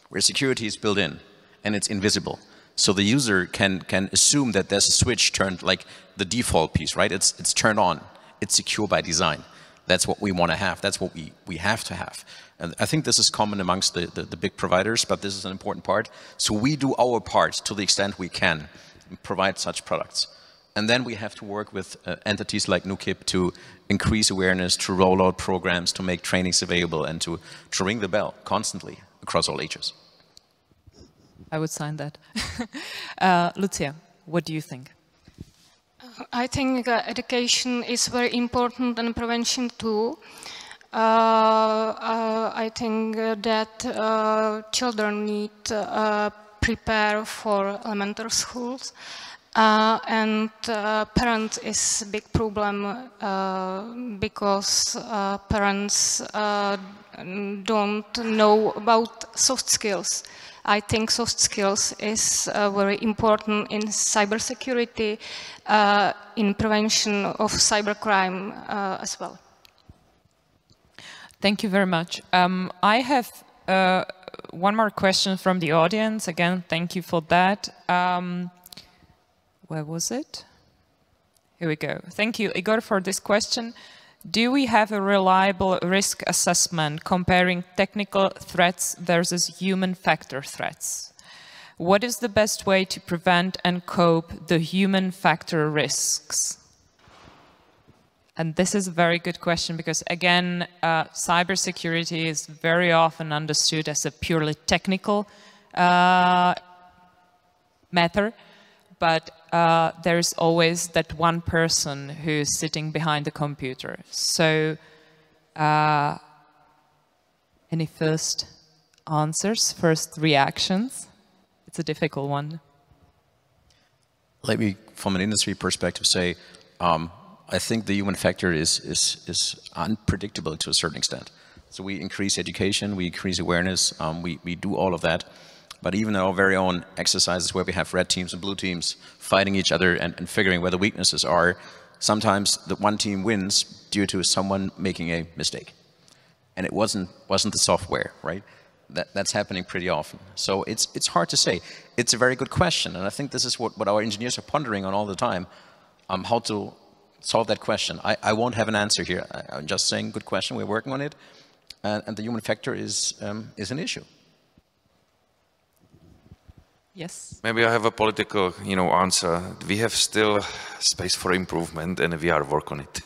where security is built in and it's invisible. So the user can assume that there's a switch turned, like the default piece, right? It's turned on. It's secure by design. That's what we want to have. That's what we have to have. And I think this is common amongst the big providers, but this is an important part. So we do our part to the extent we can provide such products. And then we have to work with entities like NUKIP to increase awareness, to roll out programs, to make trainings available, and to ring the bell constantly across all ages. I would sign that. Lucie, what do you think? I think education is very important and prevention too. I think that children need prepare for elementary schools, and parents is a big problem because parents don't know about soft skills. I think soft skills is very important in cybersecurity, in prevention of cybercrime as well. Thank you very much. I have one more question from the audience. Again, thank you for that. Where was it? Here we go. Thank you, Igor, for this question. Do we have a reliable risk assessment comparing technical threats versus human factor threats? What is the best way to prevent and cope the human factor risks? And this is a very good question because, again, cybersecurity is very often understood as a purely technical matter. But there is always that one person who is sitting behind the computer. So, any first answers, first reactions? It's a difficult one. Let me, from an industry perspective, say I think the human factor is unpredictable to a certain extent. So we increase education, we increase awareness, we do all of that. But even our very own exercises where we have red teams and blue teams fighting each other and figuring where the weaknesses are, sometimes the one team wins due to someone making a mistake. And it wasn't the software, right? That's happening pretty often. So it's hard to say. It's a very good question. And I think this is what our engineers are pondering on all the time, how to solve that question. I won't have an answer here. I'm just saying, good question, we're working on it. And the human factor is an issue. Yes. Maybe I have a political, answer. We have still space for improvement, and we are working on it.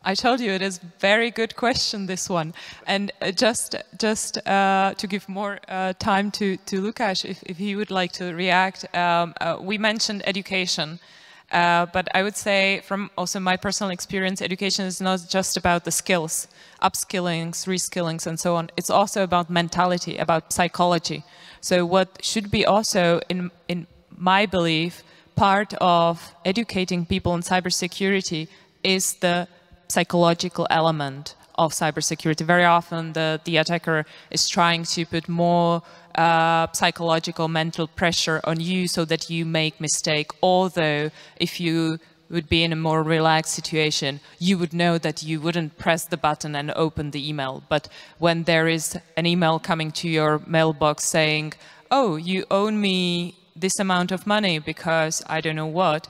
I told you it is a very good question, this one. And just to give more time to Lukáš, if he would like to react, we mentioned education. But I would say, from also my personal experience, education is not just about the skills, upskillings, reskillings, and so on. It's also about mentality, about psychology. So what should be also, in my belief, part of educating people in cybersecurity is the psychological element of cybersecurity. Very often the attacker is trying to put more psychological, mental pressure on you so that you make mistake. Although if you would be in a more relaxed situation, you would know that you wouldn't press the button and open the email. But when there is an email coming to your mailbox saying, oh, you owe me this amount of money because I don't know what,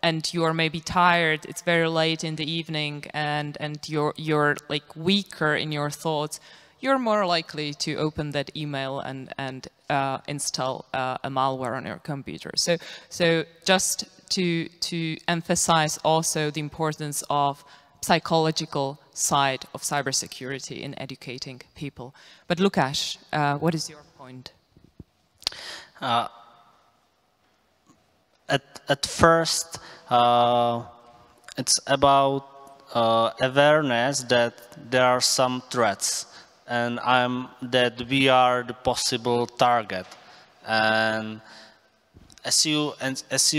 and you are maybe tired, it's very late in the evening, and you're like weaker in your thoughts, you're more likely to open that email and install a malware on your computer. So just to emphasize also the importance of psychological side of cybersecurity in educating people. But Lukáš, what is your point? At first, it's about awareness that there are some threats, and that we are the possible target. And as you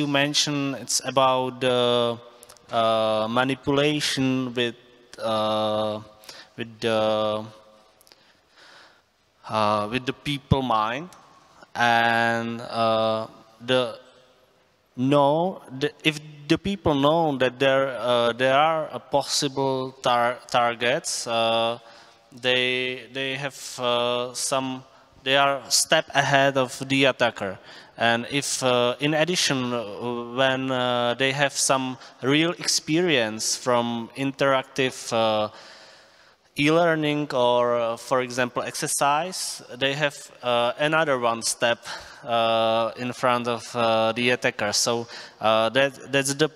mentioned, it's about the manipulation with the people mind, and if the people know that there are possible targets, they are a step ahead of the attacker. And if, in addition, when they have some real experience from interactive e-learning or, for example, exercise, they have another one step in front of the attacker. So that's the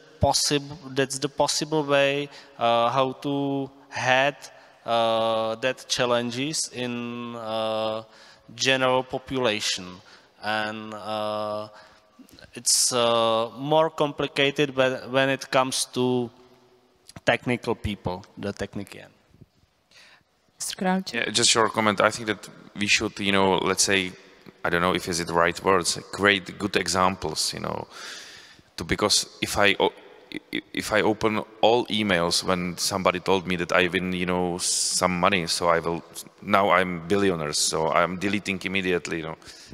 possible way how to head that challenges in general population. And it's more complicated when it comes to technical people, the technician. Yeah, just your comment. I think that we should, let's say, I don't know if is it the right words, create good examples, because if I open all emails when somebody told me that I win, some money, so now I'm billionaire, so I'm deleting immediately,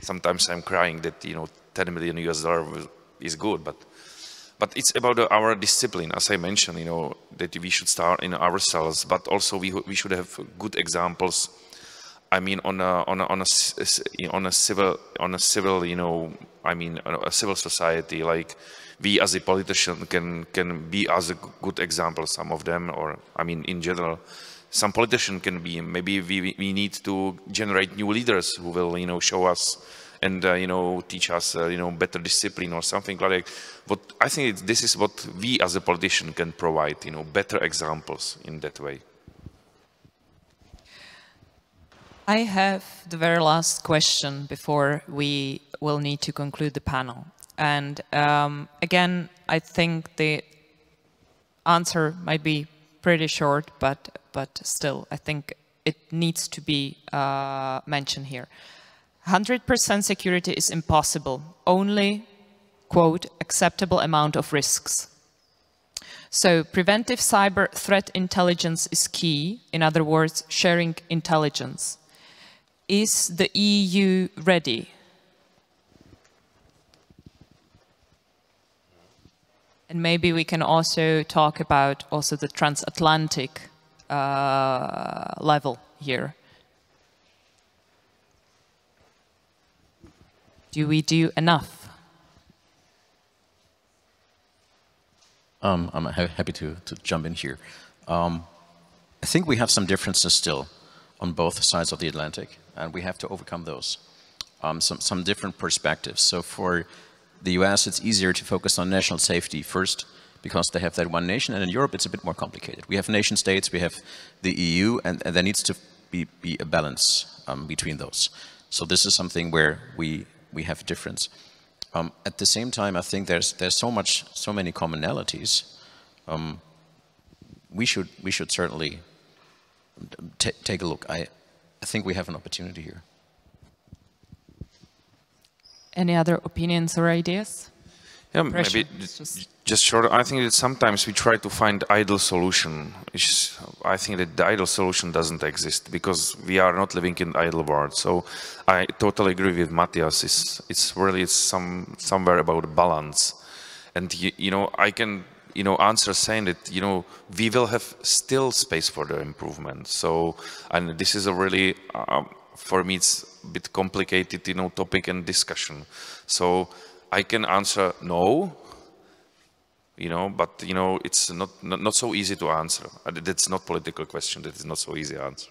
Sometimes I'm crying that, $10 million is good, but it's about our discipline, as I mentioned, that we should start in ourselves, but also we should have good examples. I mean, on a civil society, like we as a politician can be as a good example. Some of them, or I mean, in general, some politician can be. Maybe we need to generate new leaders who will, show us and teach us better discipline or something like that. But I think this is what we as a politician can provide, better examples in that way. I have the very last question before we will need to conclude the panel. And again, I think the answer might be pretty short, but still, I think it needs to be mentioned here. 100% security is impossible, only, quote, acceptable amount of risks. So preventive cyber threat intelligence is key, in other words, sharing intelligence. Is the EU ready? And maybe we can also talk about also the transatlantic level here. Do we do enough? I'm happy to jump in here. I think we have some differences still on both sides of the Atlantic, and we have to overcome those. Some different perspectives. So for the US, it's easier to focus on national safety first, because they have that one nation, and in Europe it's a bit more complicated. We have nation states, we have the EU, and there needs to be a balance between those. So this is something where we have a difference. At the same time, I think there's so many commonalities. We should certainly take a look. I think we have an opportunity here. Any other opinions or ideas? Yeah, maybe just short. I think that sometimes we try to find ideal solution. I think that the ideal solution doesn't exist because we are not living in ideal world. So I totally agree with Matthias. It's really somewhere about balance, and you know I can answer saying that we will have still space for the improvement. So and this is a really for me it's a bit complicated topic and discussion. So I can answer no, but it's not so easy to answer. That's not political question. That is not so easy to answer.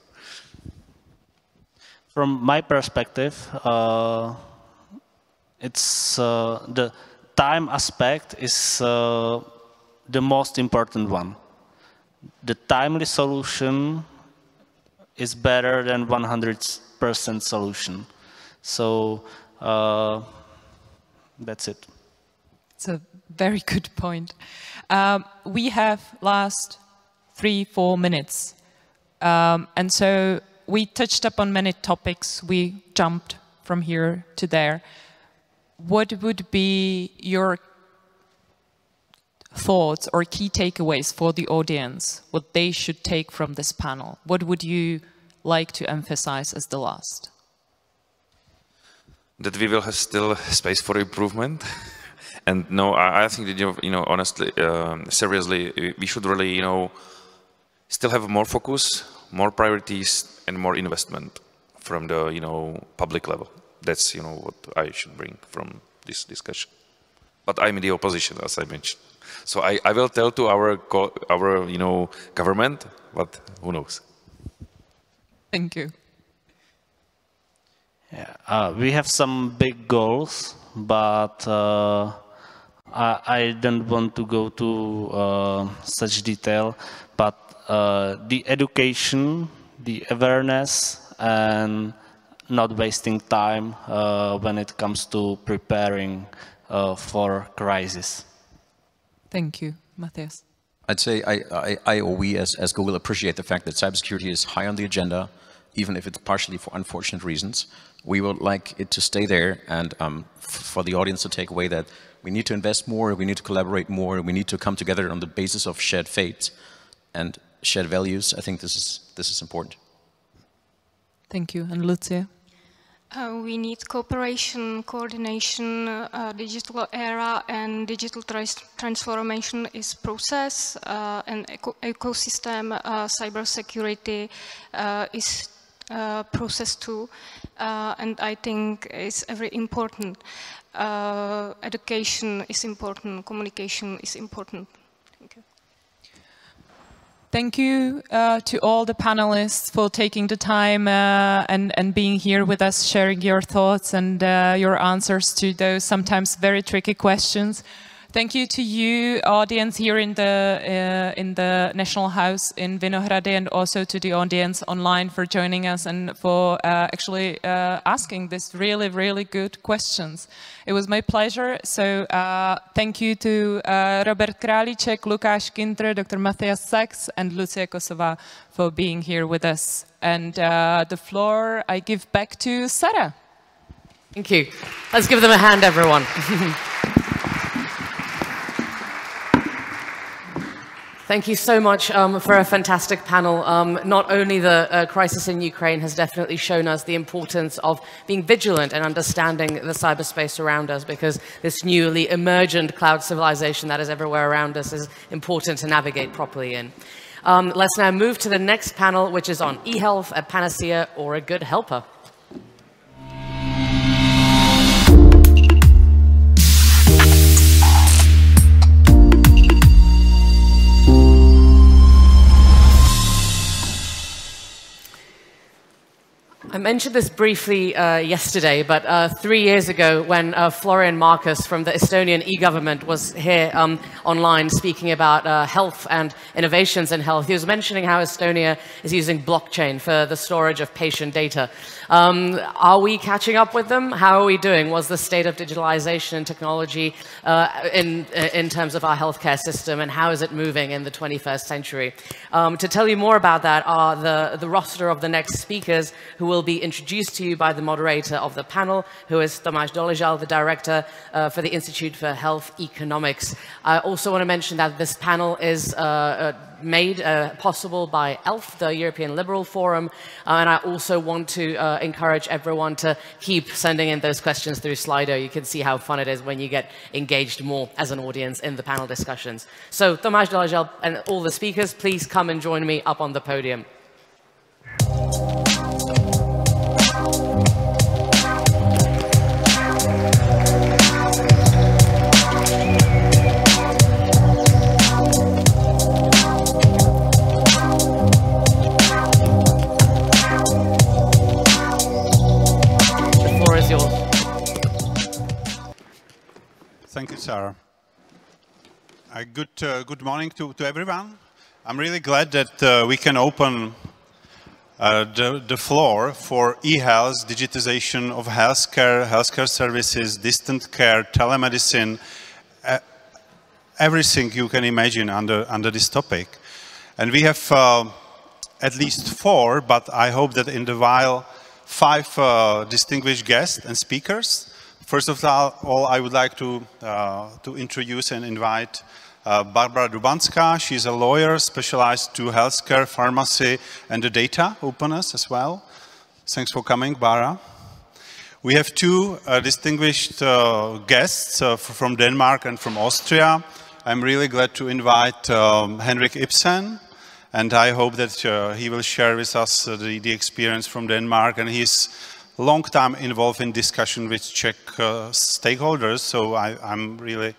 From my perspective, it's the time aspect is the most important one. The timely solution is better than 100% solution. So. That's it. It's a very good point. We have last 3-4 minutes. And so we touched upon many topics. We jumped from here to there. What would be your thoughts or key takeaways for the audience? What they should take from this panel? What would you like to emphasize as the last? That we will have still space for improvement, and no, I think that honestly, seriously, we should really still have more focus, more priorities, and more investment from the public level. That's what I should bring from this discussion. But I'm in the opposition, as I mentioned, so I will tell to our government, but who knows? Thank you. Yeah, we have some big goals, but I don't want to go to such detail. But the education, the awareness, and not wasting time when it comes to preparing for crisis. Thank you, Matthias. I'd say we as Google appreciate the fact that cybersecurity is high on the agenda, even if it's partially for unfortunate reasons. We would like it to stay there, and for the audience to take away that we need to invest more, we need to collaborate more, we need to come together on the basis of shared faith and shared values. I think this is important. Thank you. And Lucie? We need cooperation, coordination, digital era and digital transformation is process, and ecosystem cybersecurity is process too, and I think it's very important. Education is important, communication is important. Thank you. Thank you to all the panelists for taking the time and being here with us, sharing your thoughts and your answers to those sometimes very tricky questions. Thank you to you, audience here in the National House in Vinohrady, and also to the audience online for joining us and for actually asking these really, really good questions. It was my pleasure. So thank you to Robert Králíček, Lukáš, Kintr, Dr. Matthias Sachs, and Lucie Kosová for being here with us. And the floor I give back to Sarah. Thank you. Let's give them a hand, everyone. Thank you so much for a fantastic panel. Not only the crisis in Ukraine has definitely shown us the importance of being vigilant and understanding the cyberspace around us, because this newly emergent cloud civilization that is everywhere around us is important to navigate properly in. Let's now move to the next panel, which is on eHealth, a panacea or a good helper. I'm mentioned this briefly yesterday, but 3 years ago when Florian Marcus from the Estonian e-government was here online speaking about health and innovations in health, he was mentioning how Estonia is using blockchain for the storage of patient data. Are we catching up with them? How are we doing? What's the state of digitalization and technology in terms of our healthcare system, and how is it moving in the 21st century? To tell you more about that are the roster of the next speakers who will be introduced to you by the moderator of the panel, who is Tomáš Doležal, the director for the Institute for Health Economics. I also want to mention that this panel is made possible by ELF, the European Liberal Forum, and I also want to encourage everyone to keep sending in those questions through Slido. You can see how fun it is when you get engaged more as an audience in the panel discussions. So Tomáš Doležal and all the speakers, please come and join me up on the podium. Thank you, Sarah. Good morning to everyone. I'm really glad that we can open the floor for e-health, digitization of healthcare services, distant care, telemedicine, everything you can imagine under this topic. And we have at least 4, but I hope that in the while 5 distinguished guests and speakers. First of all, I would like to introduce and invite Barbara Dubanska. She's a lawyer specialized to healthcare, pharmacy, and the data openness as well. Thanks for coming, Barbara. We have 2 distinguished guests from Denmark and from Austria. I'm really glad to invite Henrik Ibsen, and I hope that he will share with us the experience from Denmark, and he's long time involved in discussion with Czech stakeholders, so I'm really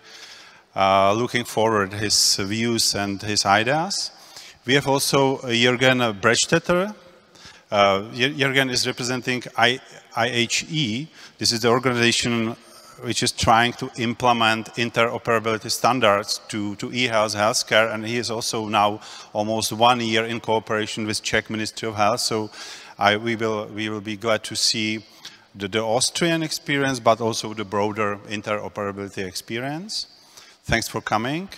looking forward to his views and his ideas. We have also Jürgen Brechtstetter. Jürgen is representing IHE. This is the organization which is trying to implement interoperability standards to e-health healthcare, and he is also now almost 1 year in cooperation with Czech Ministry of Health. So we will be glad to see the Austrian experience, but also the broader interoperability experience. Thanks for coming.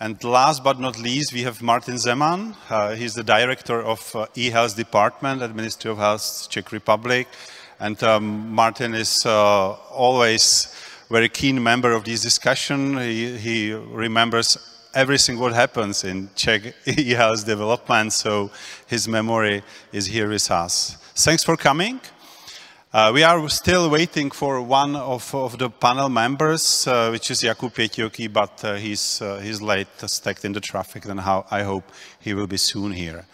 And last but not least, we have Martin Zeman. He's the director of e-health department at Ministry of Health, Czech Republic. And Martin is always very keen member of this discussion. He remembers everything what happens in Czech e-health development, so his memory is here with us. Thanks for coming. We are still waiting for one of the panel members, which is Jakub Pěťoky, but he's late, stuck in the traffic, and I hope he will be soon here.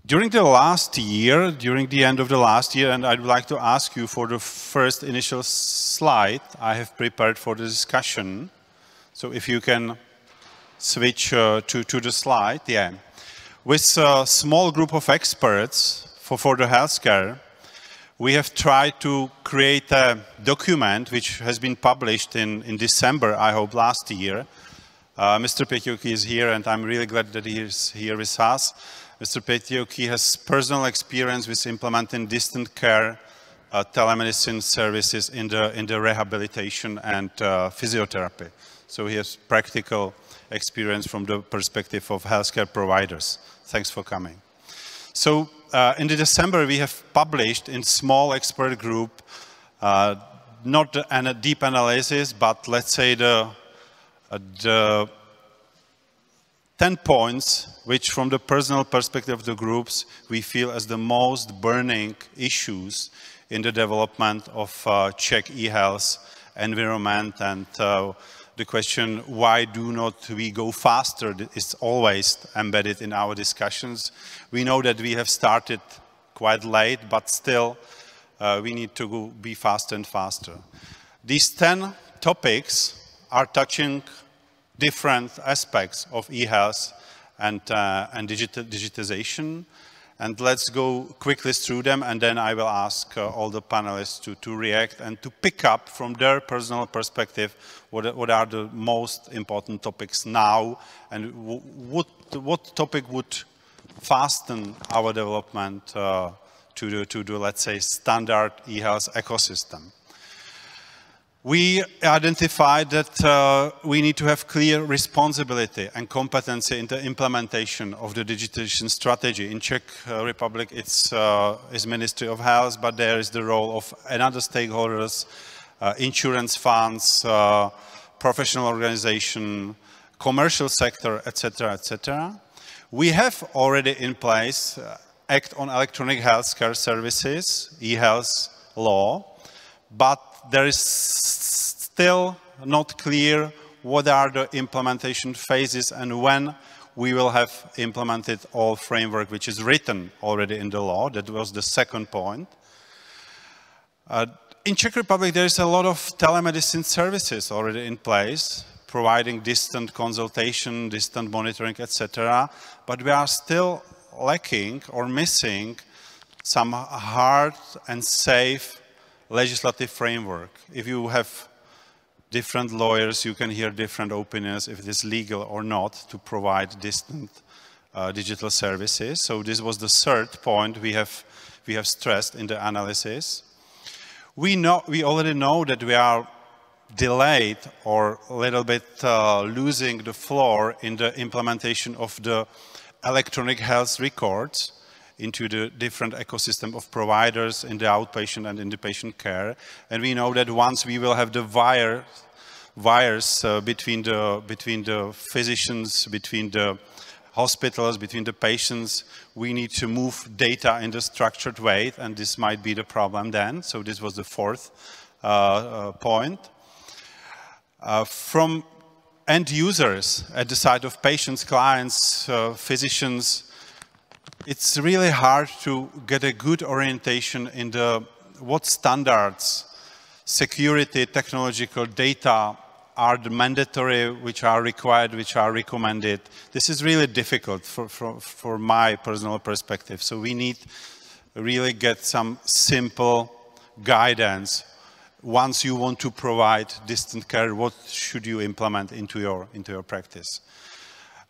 During the end of the last year, and I'd like to ask you for the first initial slide I have prepared for the discussion. So if you can switch to the slide, yeah. With a small group of experts for the healthcare, we have tried to create a document which has been published in December, I hope, last year. Mr. Pěťoky is here, and I'm really glad that he is here with us. Mr. Pěťoky has personal experience with implementing distant care telemedicine services in the rehabilitation and physiotherapy. So he has practical experience from the perspective of healthcare providers. Thanks for coming. So in December, we have published in small expert group, not a deep analysis, but let's say the 10 points which from the personal perspective of the groups we feel as the most burning issues in the development of Czech e-health environment, and the question, why do not we go faster, is always embedded in our discussions. We know that we have started quite late, but still we need to be faster and faster. These 10 topics are touching different aspects of e-health and digitization. And let's go quickly through them, and then I will ask all the panelists to react and to pick up from their personal perspective what are the most important topics now, and what topic would fasten our development to the, let's say, standard e-health ecosystem. We identified that we need to have clear responsibility and competency in the implementation of the digitalization strategy. In Czech Republic, it's Ministry of Health, but there is the role of another stakeholders, insurance funds, professional organization, commercial sector, etc., etc. We have already in place Act on Electronic Healthcare Services, e-health law, but there is still not clear what are the implementation phases and when we will have implemented all framework which is written already in the law. That was the second point. In Czech Republic, there is a lot of telemedicine services already in place, providing distant consultation, distant monitoring, etc. But we are still lacking or missing some hard and safe legislative framework. If you have different lawyers, you can hear different opinions if it is legal or not to provide distant digital services. So this was the third point we have stressed in the analysis. We already know that we are delayed or a little bit losing the floor in the implementation of the electronic health records into the different ecosystem of providers in the outpatient and inpatient care. And we know that once we will have the wires between the physicians, between the hospitals, between the patients, we need to move data in the structured way, and this might be the problem then. So this was the fourth point. From end users at the side of patients, clients, physicians, it's really hard to get a good orientation in what standards, security, technological data are the mandatory, which are required, which are recommended. This is really difficult for my personal perspective. So we need really get some simple guidance. Once you want to provide distant care, what should you implement into your practice?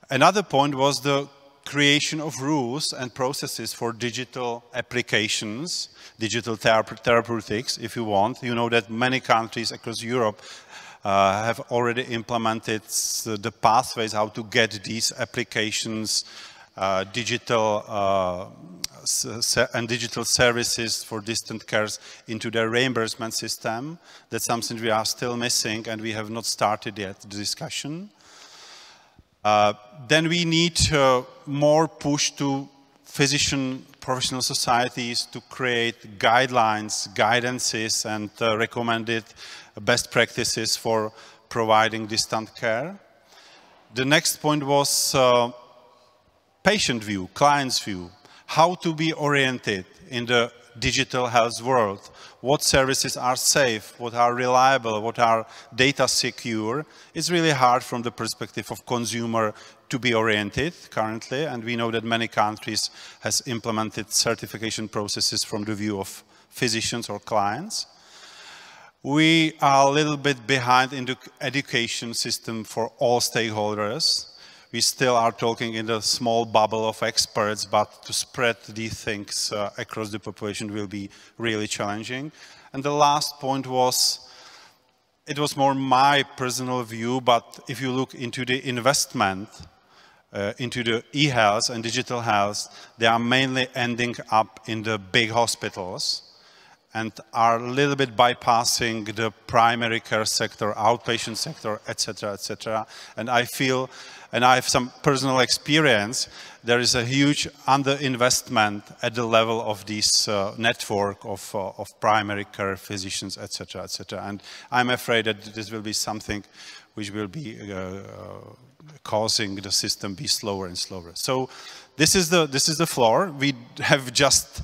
Another point was the creation of rules and processes for digital applications, digital therapeutics, if you want. You know that many countries across Europe have already implemented the pathways how to get these applications, digital services for distant cares into their reimbursement system. That's something we are still missing, and we have not started yet the discussion. Then we need more push to physician professional societies to create guidelines, guidances, and recommended best practices for providing distant care. The next point was patient view, client's view, how to be oriented in the digital health world, what services are safe, what are reliable, what are data secure. It's really hard from the perspective of consumer to be oriented currently, and we know that many countries has implemented certification processes from the view of physicians or clients. We are a little bit behind in the education system for all stakeholders. We still are talking in the small bubble of experts, but to spread these things across the population will be really challenging. And the last point was, it was more my personal view, but if you look into the investment into the e-health and digital health, they are mainly ending up in the big hospitals and are a little bit bypassing the primary care sector, outpatient sector, etc., etc. And I feel, and I have some personal experience, there is a huge underinvestment at the level of this network of primary care physicians, etc., etc. And I'm afraid that this will be something which will be causing the system be slower and slower. So this is the floor. We have just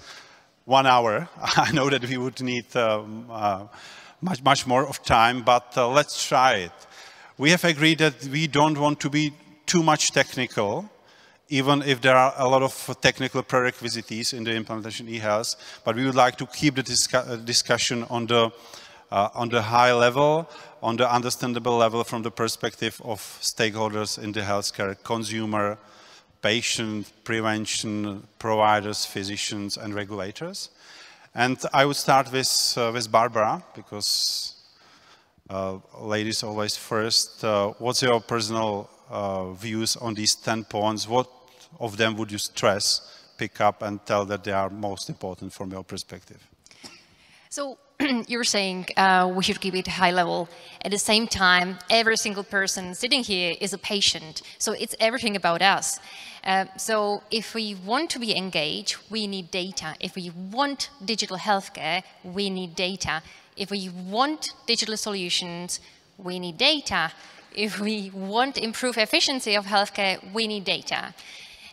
1 hour. I know that we would need much more of time, but let's try it. We have agreed that we don't want to be too much technical even if there are a lot of technical prerequisites in the implementation e-health, but we would like to keep the discussion on the high level, on the understandable level from the perspective of stakeholders in the healthcare, consumer, patient, prevention, providers, physicians, and regulators. And I would start with Barbara, because ladies always first. What's your personal views on these 10 points? What of them would you stress, pick up, and tell that they are most important from your perspective? So you're saying we should keep it high level. At the same time, every single person sitting here is a patient. So it's everything about us. So if we want to be engaged, we need data. If we want digital healthcare, we need data. If we want digital solutions, we need data. If we want improved efficiency of healthcare, we need data.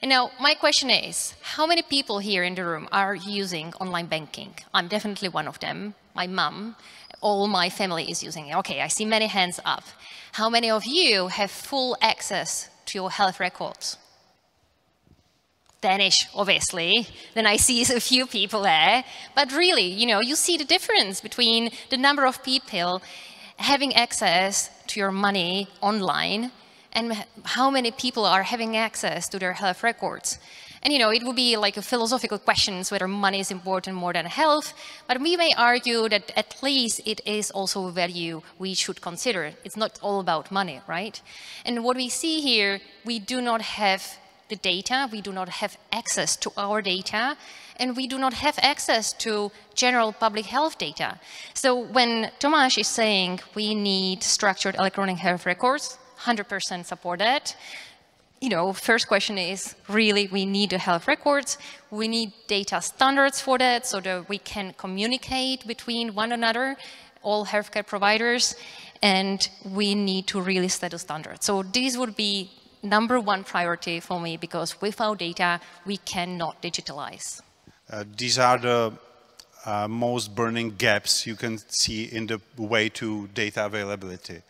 And now, my question is, how many people here in the room are using online banking? I'm definitely one of them. My mom, all my family is using it. Okay, I see many hands up. How many of you have full access to your health records? Danish, obviously. Then I see a few people there. But really, you know, you see the difference between the number of people having access to your money online and how many people are having access to their health records. And you know, it would be like a philosophical question whether money is important more than health, but we may argue that at least it is also a value we should consider. It's not all about money, right? And what we see here, we do not have the data, we do not have access to our data, and we do not have access to general public health data. So when Tomáš is saying we need structured electronic health records, 100% support that. You know, first question is, really, we need the health records. We need data standards for that so that we can communicate between one another, all healthcare providers, and we need to really set a standard. So this would be #1 priority for me, because without data, we cannot digitalize. These are the most burning gaps you can see in the way to data availability.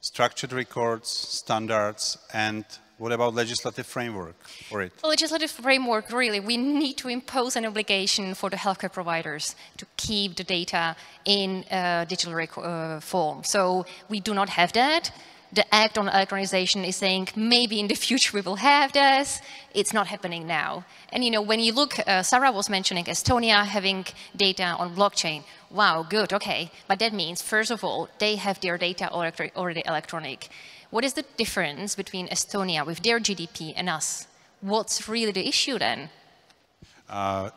Structured records, standards, and what about legislative framework for it? The legislative framework, really, we need to impose an obligation for the healthcare providers to keep the data in digital form. So we do not have that. The Act on Electronization is saying maybe in the future we will have this. It's not happening now. And you know, when you look, Sarah was mentioning Estonia having data on blockchain. Wow, good, okay. But that means, first of all, they have their data already electronic. What is the difference between Estonia with their GDP and us? What's really the issue then?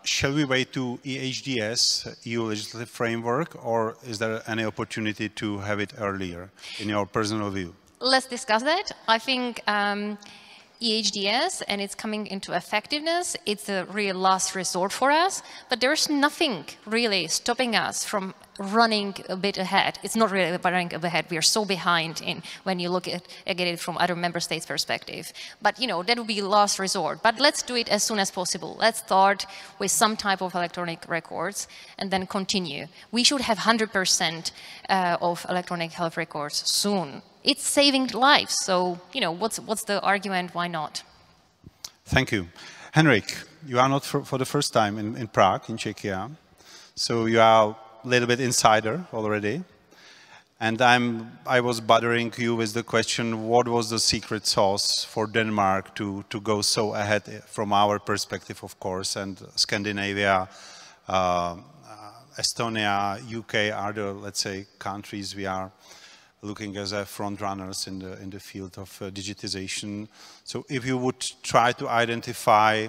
Shall we wait to EHDS, EU legislative framework, or is there any opportunity to have it earlier, in your personal view? Let's discuss that. I think EHDS, and it's coming into effectiveness, it's a real last resort for us, but there's nothing really stopping us from running a bit ahead. It's not really running ahead. We are so behind in when you look at it from other member states' perspective. But you know, that would be last resort. But let's do it as soon as possible. Let's start with some type of electronic records and then continue. We should have 100% of electronic health records soon. It's saving lives. So you know, what's the argument? Why not? Thank you, Henrik. You are not for the first time in Prague, in Czechia, so you are a little bit insider already, and I was bothering you with the question, what was the secret sauce for Denmark to go so ahead from our perspective, of course, and Scandinavia, Estonia, UK are the, let's say, countries we are looking as front runners in the field of digitization. So if you would try to identify,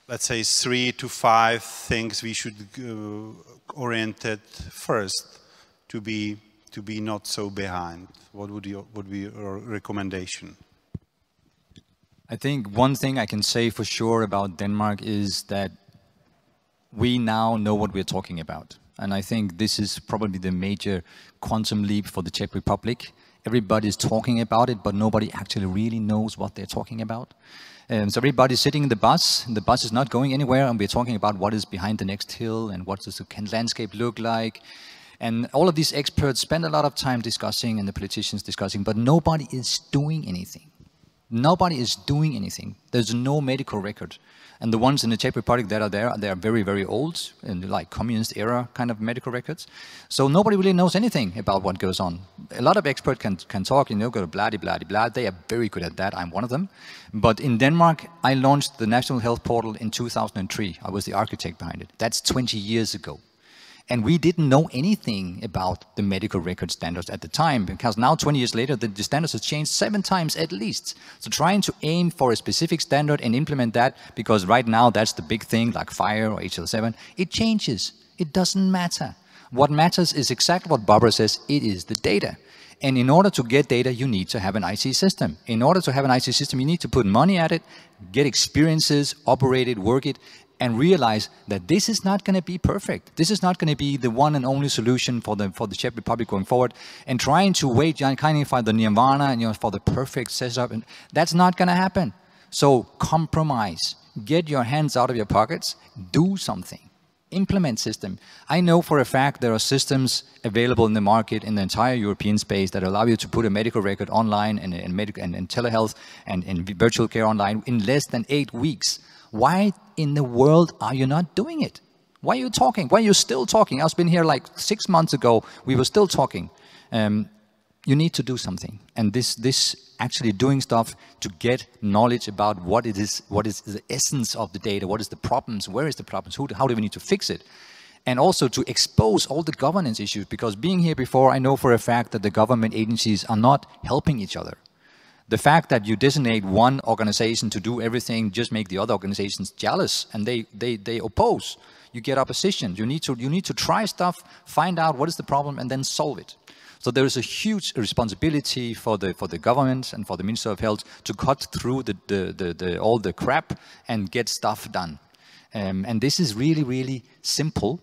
let's say, 3 to 5 things we should oriented first to be not so behind, what would be your recommendation? I think one thing I can say for sure about Denmark is that we now know what we're talking about. And I think this is probably the major quantum leap for the Czech Republic. Everybody's talking about it, but nobody actually really knows what they're talking about. So everybody's sitting in the bus is not going anywhere, and we're talking about what is behind the next hill and what does the landscape look like. And all of these experts spend a lot of time discussing, and the politicians discussing, but nobody is doing anything. Nobody is doing anything. There's no medical record. And the ones in the Czech Republic that are there, they are very, very old, and like communist era kind of medical records. So nobody really knows anything about what goes on. A lot of experts can talk, you know, go blah, blah, blah. They are very good at that. I'm one of them. But in Denmark, I launched the National Health Portal in 2003. I was the architect behind it. That's 20 years ago. And we didn't know anything about the medical record standards at the time, because now 20 years later, the standards have changed 7 times at least. So trying to aim for a specific standard and implement that, because right now that's the big thing, like FHIR or HL7, it changes. It doesn't matter. What matters is exactly what Barbara says, it is the data. And in order to get data, you need to have an IC system. In order to have an IC system, you need to put money at it, get experiences, operate it, work it, and realize that this is not going to be perfect. This is not going to be the one and only solution for the Czech Republic going forward. And trying to wait, kind of find the nirvana and, you know, for the perfect setup, and that's not going to happen. So compromise, get your hands out of your pockets, do something, implement system. I know for a fact there are systems available in the market in the entire European space that allow you to put a medical record online and telehealth and virtual care online in less than 8 weeks. Why in the world are you not doing it? Why are you talking? Why are you still talking? I've been here like 6 months ago. We were still talking. You need to do something. And this actually doing stuff to get knowledge about what it is, what is the essence of the data, what is the problems, where is the problems, how do we need to fix it? And also to expose all the governance issues, because being here before, I know for a fact that the government agencies are not helping each other. The fact that you designate one organization to do everything just make the other organizations jealous, and they oppose. You get opposition. You need to try stuff, find out what is the problem, and then solve it. So there is a huge responsibility for the government and for the Minister of Health to cut through all the crap and get stuff done. And this is really, really simple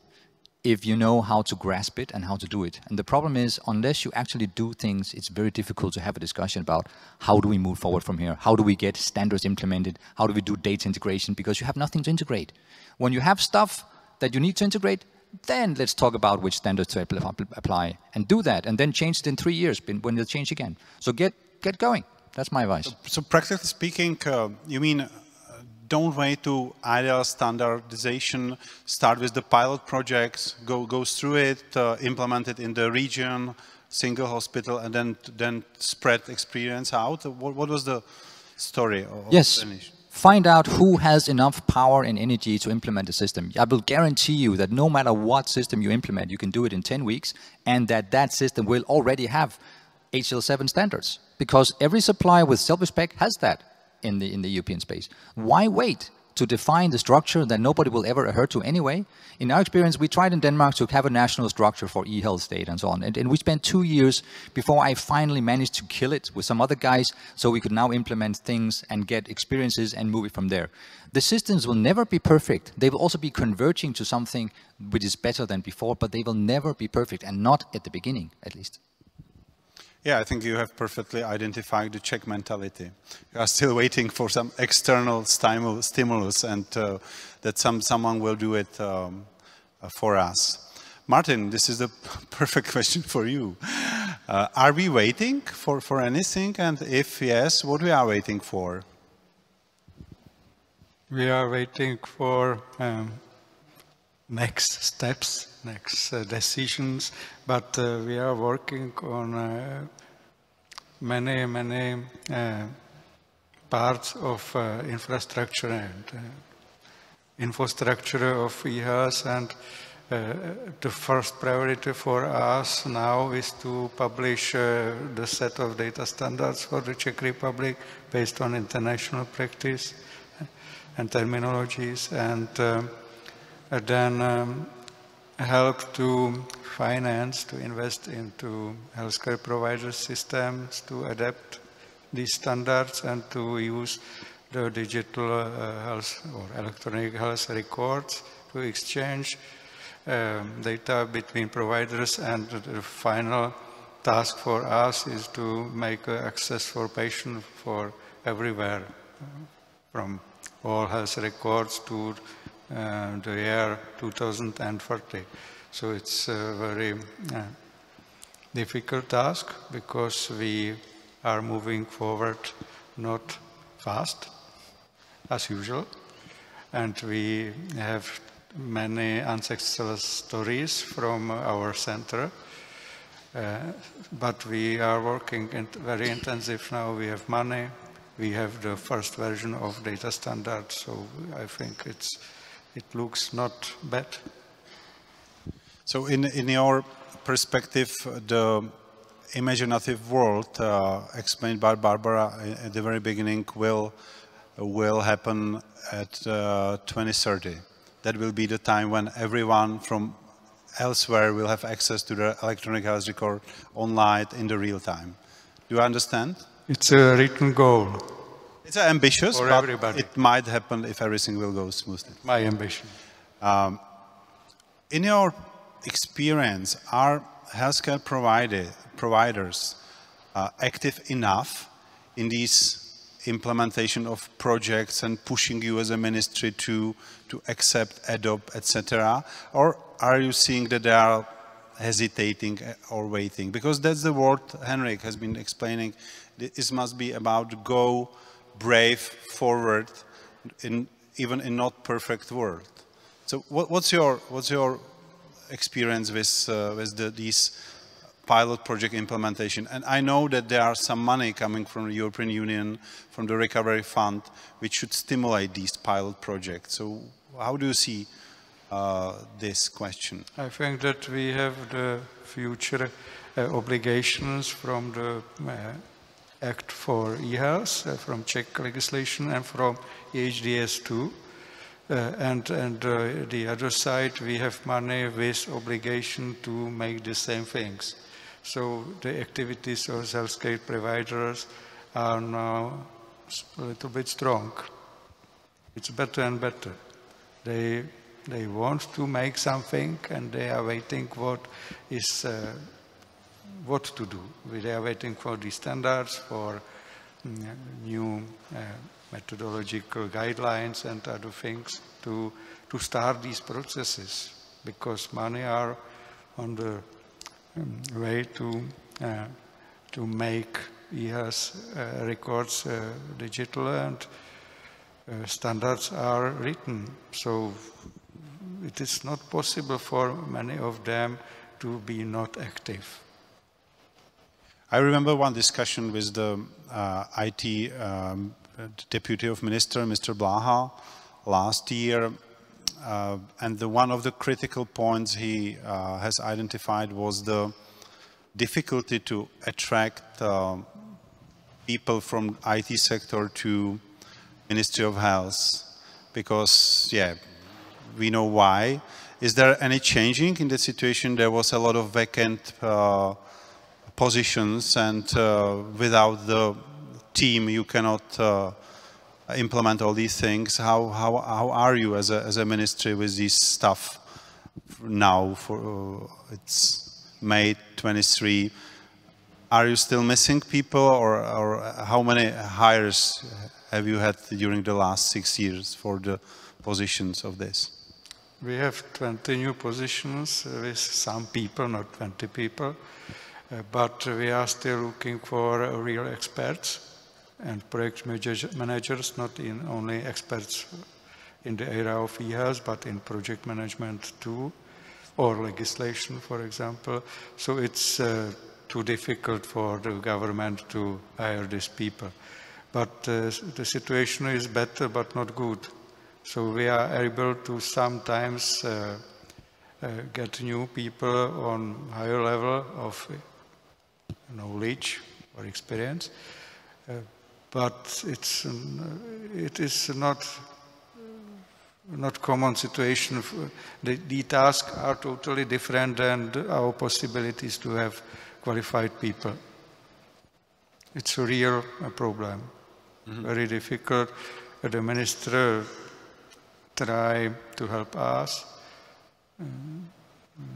if you know how to grasp it and how to do it. And the problem is, unless you actually do things, it's very difficult to have a discussion about how do we move forward from here? How do we get standards implemented? How do we do data integration? Because you have nothing to integrate. When you have stuff that you need to integrate, then let's talk about which standards to apply and do that, and then change it in 3 years when they'll change again. So get going. That's my advice. So practically speaking, you mean don't wait to ideal standardization, start with the pilot projects, go through it, implement it in the region, single hospital, and then spread experience out? What was the story of yes. Find out who has enough power and energy to implement the system. I will guarantee you that no matter what system you implement, you can do it in 10 weeks, and that system will already have HL7 standards, because every supplier with self-respect has that in the European space. Why wait to define the structure that nobody will ever adhere to anyway? In our experience, we tried in Denmark to have a national structure for e-health data and so on. And we spent 2 years before I finally managed to kill it with some other guys, so we could now implement things and get experiences and move it from there. The systems will never be perfect. They will also be converging to something which is better than before, but they will never be perfect, and not at the beginning, at least. Yeah, I think you have perfectly identified the Czech mentality. You are still waiting for some external stimulus, and that someone will do it for us. Martin, this is the perfect question for you. Are we waiting for anything? And if yes, what we are waiting for? We are waiting for next steps, next decisions, but we are working on many parts of infrastructure and infrastructure of e-health, and the first priority for us now is to publish the set of data standards for the Czech Republic based on international practice and terminologies, and then help to finance, to invest into healthcare provider systems to adapt these standards and to use the digital health or electronic health records to exchange data between providers, and the final task for us is to make access for patients for everywhere, from all health records to the year 2030. So it's a very difficult task, because we are moving forward not fast, as usual. And we have many unsuccessful stories from our center. But we are working very intensive now. We have money. We have the first version of data standard. So I think it looks not bad. So in your perspective, the imaginative world explained by Barbara at the very beginning will happen at 2030. That will be the time when everyone from elsewhere will have access to the electronic health record online in the real time. Do you understand? It's a written goal. It's ambitious, for but everybody. It might happen if everything will go smoothly. My ambition. In your experience, are healthcare providers active enough in these implementation of projects and pushing you as a ministry to accept, adopt, etc.? Or are you seeing that they are hesitating or waiting? Because that's the word Henrik has been explaining. This must be about go brave forward even in not perfect world. So what's your experience with these pilot project implementation? And I know that there are some money coming from the European Union, from the Recovery Fund, which should stimulate these pilot projects. So how do you see this question? I think that we have the future obligations from the Act for e-health, from Czech legislation and from EHDS 2. And the other side, we have money with obligation to make the same things. So the activities of healthcare providers are now a little bit strong. It's better and better. They want to make something, and they are waiting what to do. They are waiting for the standards, for new methodological guidelines and other things to start these processes, because money are on the way to make e-health records digital, and standards are written. So it is not possible for many of them to be not active. I remember one discussion with the IT Deputy of Minister, Mr. Blaha, last year, and one of the critical points he has identified was the difficulty to attract people from IT sector to Ministry of Health, because, yeah, we know why. Is there any changing in the situation? There was a lot of vacant positions, and without the team you cannot implement all these things. How are you as a ministry with this stuff now? It's May 23. Are you still missing people, or how many hires have you had during the last 6 years for the positions of this? We have 20 new positions with some people, not 20 people. But we are still looking for real experts and project managers, not only experts in the area of e-health, but in project management too, or legislation, for example. So it's too difficult for the government to hire these people. But the situation is better, but not good. So we are able to sometimes get new people on higher level of knowledge or experience, but it is not common situation. The tasks are totally different than our possibilities to have qualified people. It's a real problem, very difficult. The minister tries to help us.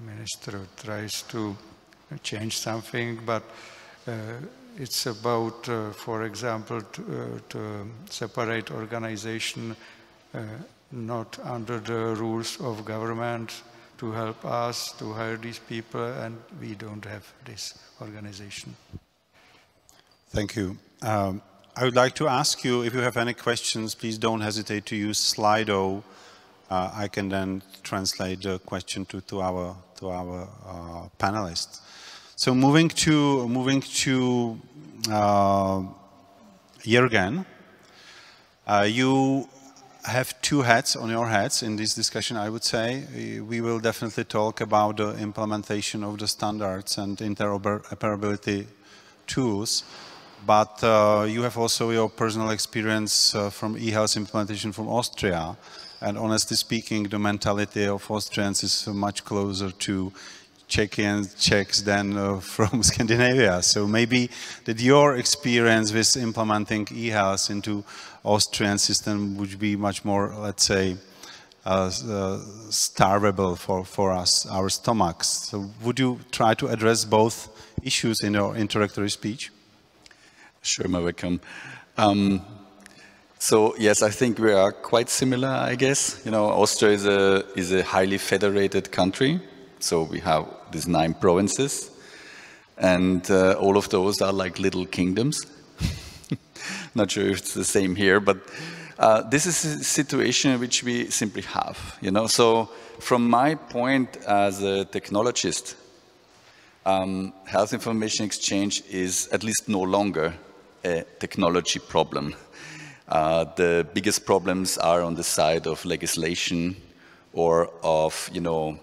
Minister tries to change something, but it's about, for example, to separate organization not under the rules of government, to help us to hire these people, and we don't have this organization. Thank you. I would like to ask you, if you have any questions, please don't hesitate to use Slido. I can then translate the question to our panelists. So moving to Jürgen, you have two hats on your heads in this discussion, I would say. We will definitely talk about the implementation of the standards and interoperability tools, but you have also your personal experience from eHealth implementation from Austria, and honestly speaking, the mentality of Austrians is much closer to Czechs than from Scandinavia. So maybe that your experience with implementing eHealth into Austrian system would be much more, let's say, starvable for us, our stomachs. So would you try to address both issues in your introductory speech? Sure, my welcome. So yes, I think we are quite similar, I guess. You know, Austria is a highly federated country. So we have these 9 provinces, and all of those are like little kingdoms. Not sure if it's the same here, but this is a situation which we simply have, you know. So from my point as a technologist, health information exchange is at least no longer a technology problem. The biggest problems are on the side of legislation or of, you know,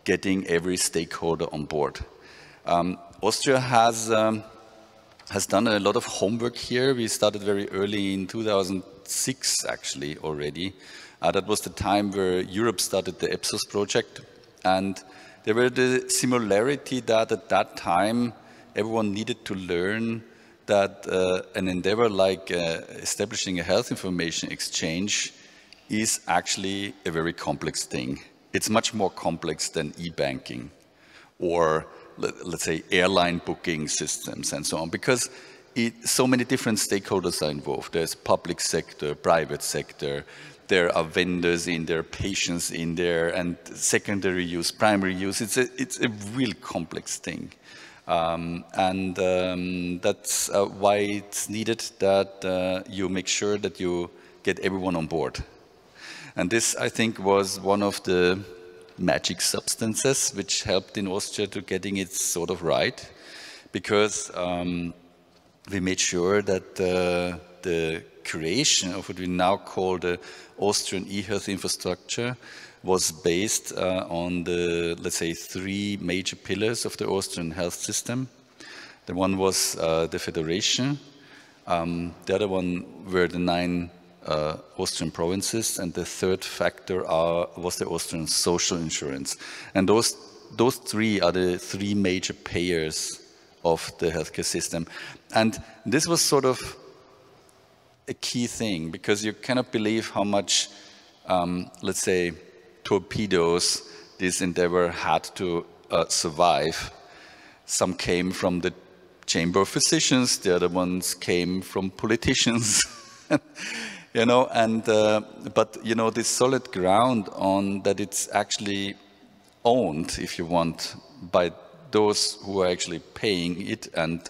getting every stakeholder on board. Austria has done a lot of homework here. We started very early in 2006, actually, already. That was the time where Europe started the EPSOS project. And there were the similarity that at that time, everyone needed to learn that an endeavor like establishing a health information exchange is actually a very complex thing. It's much more complex than e-banking or, let's say, airline booking systems and so on, because so many different stakeholders are involved. There's public sector, private sector, there are vendors in there, patients in there, and secondary use, primary use. It's a real complex thing. That's why it's needed that you make sure that you get everyone on board. And this, I think, was one of the magic substances which helped in Austria to getting it sort of right, because we made sure that the creation of what we now call the Austrian e-health infrastructure was based on the, let's say, 3 major pillars of the Austrian health system. The one was the federation, the other one were the 9 Austrian provinces, and the third factor was the Austrian social insurance. And those 3 are the 3 major payers of the healthcare system. And this was sort of a key thing, because you cannot believe how much, let's say, torpedoes this endeavor had to survive. Some came from the Chamber of Physicians, the other ones came from politicians. You know, and but you know, this solid ground on that it's actually owned, if you want, by those who are actually paying it and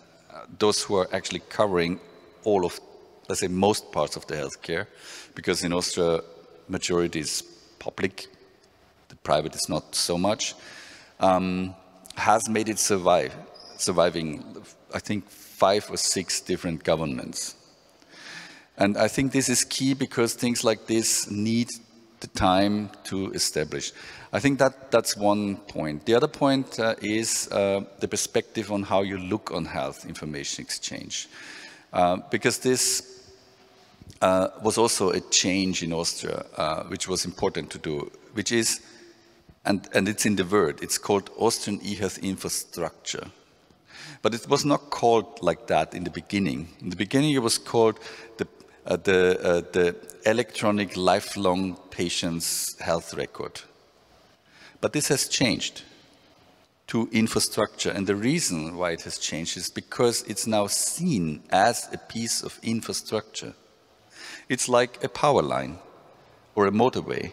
those who are actually covering all of, let's say, most parts of the healthcare, because in Austria, majority is public, the private is not so much, has made it surviving, I think, 5 or 6 different governments. And I think this is key, because things like this need the time to establish. I think that's one point. The other point is the perspective on how you look on health information exchange. Because this was also a change in Austria, which was important to do, which is, and it's in the word, it's called Austrian e-health infrastructure. But it was not called like that in the beginning. In the beginning, it was called the electronic lifelong patient's health record. But this has changed to infrastructure. And the reason why it has changed is because it's now seen as a piece of infrastructure. It's like a power line or a motorway,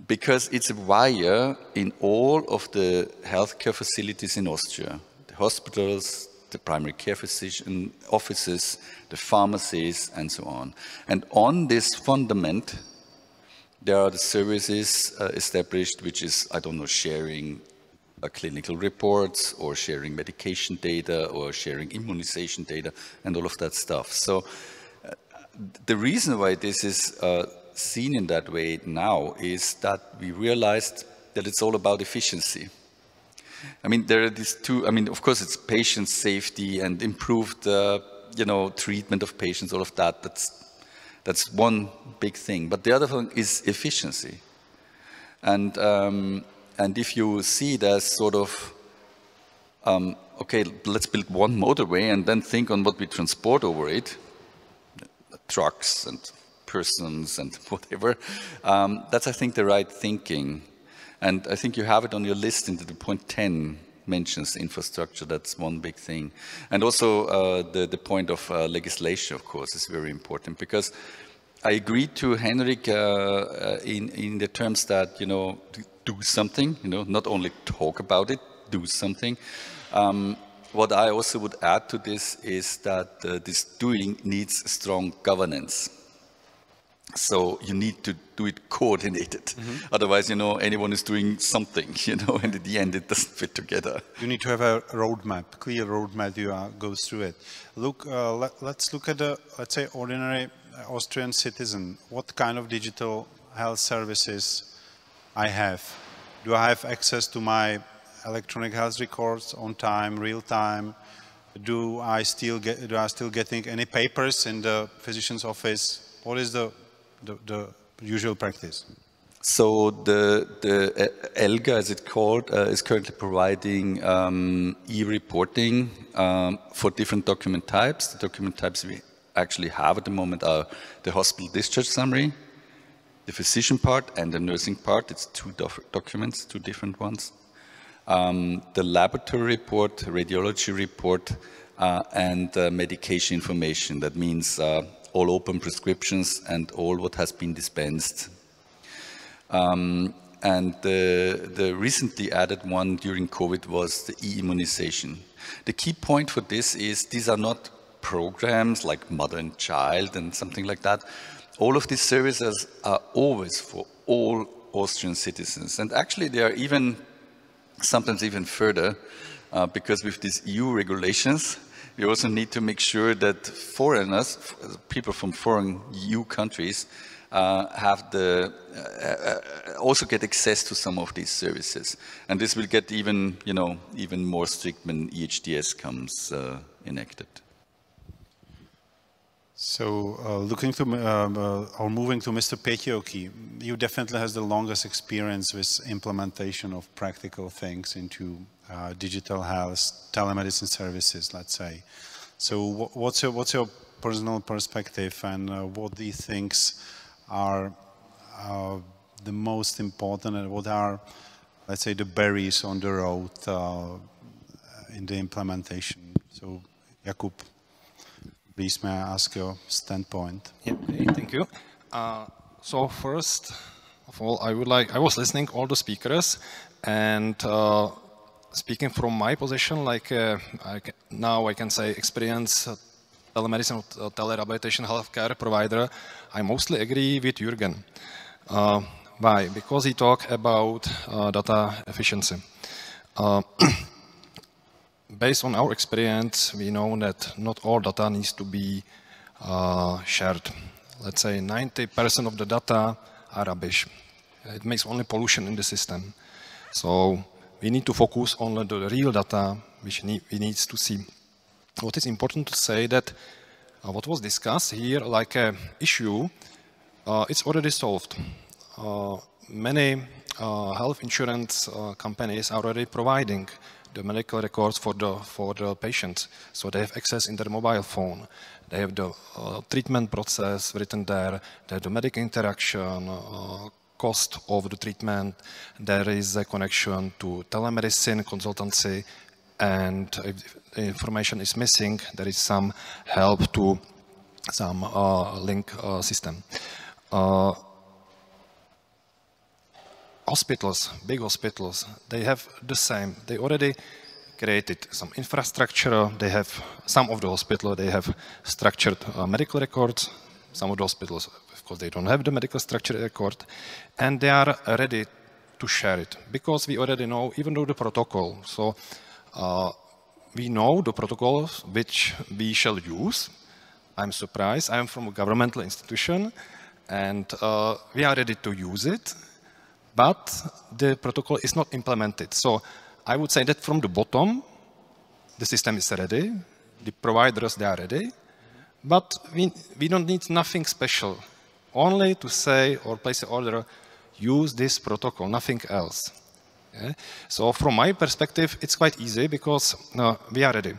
because it's a wire in all of the healthcare facilities in Austria, the hospitals, the primary care physician offices, the pharmacies, and so on. And on this fundament, there are the services established, which is, I don't know, sharing clinical reports, or sharing medication data, or sharing immunization data, and all of that stuff. So the reason why this is seen in that way now is that we realized that it's all about efficiency. I mean, there are these two, I mean, of course, it's patient safety and improved, you know, treatment of patients, all of that. That's one big thing. But the other thing is efficiency. And if you see it as sort of, okay, let's build one motorway and then think on what we transport over it, trucks and persons and whatever, that's, I think, the right thinking. And I think you have it on your list into the point 10 mentions infrastructure. That's one big thing. And also the point of legislation, of course, is very important, because I agree to Henrik in the terms that, you know, do something, you know, not only talk about it, do something. What I also would add to this is that this doing needs strong governance. So you need to do it coordinated. Mm-hmm. Otherwise, you know, anyone is doing something, you know, and at the end it doesn't fit together. You need to have a roadmap, clear roadmap. You go through it. Look, let's look at the, let's say, ordinary Austrian citizen. What kind of digital health services I have? Do I have access to my electronic health records on time, real time? Do I still getting any papers in the physician's office? What is the usual practice? So the ELGA, as it's called, is currently providing e-reporting for different document types. The document types we actually have at the moment are the hospital discharge summary, the physician part, and the nursing part. It's two documents, two different ones. The laboratory report, radiology report, and medication information. That means all open prescriptions and all what has been dispensed. And the recently added one during COVID was the e-immunization. The key point for this is these are not programs like Mother and Child and something like that. All of these services are always for all Austrian citizens. And actually they are even, sometimes even further, because with these EU regulations, we also need to make sure that foreigners, people from foreign EU countries, have the also get access to some of these services, and this will get even, you know, even more strict when EHDS comes enacted. So, looking to or moving to Mr. Petioki, you definitely has the longest experience with implementation of practical things into digital health, telemedicine services, let's say. So, what's your personal perspective, and what do you think are the most important, and what are, let's say, the barriers on the road in the implementation? So, Jakub, please may I ask your standpoint? Yeah, okay, thank you. So first of all, I was listening all the speakers, and speaking from my position, like now I can say experience telemedicine, telerehabilitation healthcare provider, I mostly agree with Jürgen. Why? Because he talked about data efficiency. Based on our experience, we know that not all data needs to be shared. Let's say 90% of the data are rubbish. It makes only pollution in the system. So we need to focus on the real data which we need to see. What is important to say that what was discussed here, like an issue, it's already solved. Many health insurance companies are already providing the medical records for the patients, so they have access in their mobile phone. They have the treatment process written there. They have the medical interaction, cost of the treatment. There is a connection to telemedicine consultancy, and if the information is missing, there is some help to some link system. Hospitals, big hospitals, they have the same. They already created some infrastructure. They have, some of the hospitals, they have structured medical records. Some of the hospitals, of course, they don't have the medical structure record. And they are ready to share it because we already know, even though the protocol. So we know the protocols which we shall use. I'm surprised. I'm from a governmental institution and we are ready to use it, but the protocol is not implemented. So I would say that from the bottom, the system is ready, the providers, they are ready, but we don't need nothing special, only to say or place an order, use this protocol, nothing else. Yeah? So from my perspective, it's quite easy because we are ready.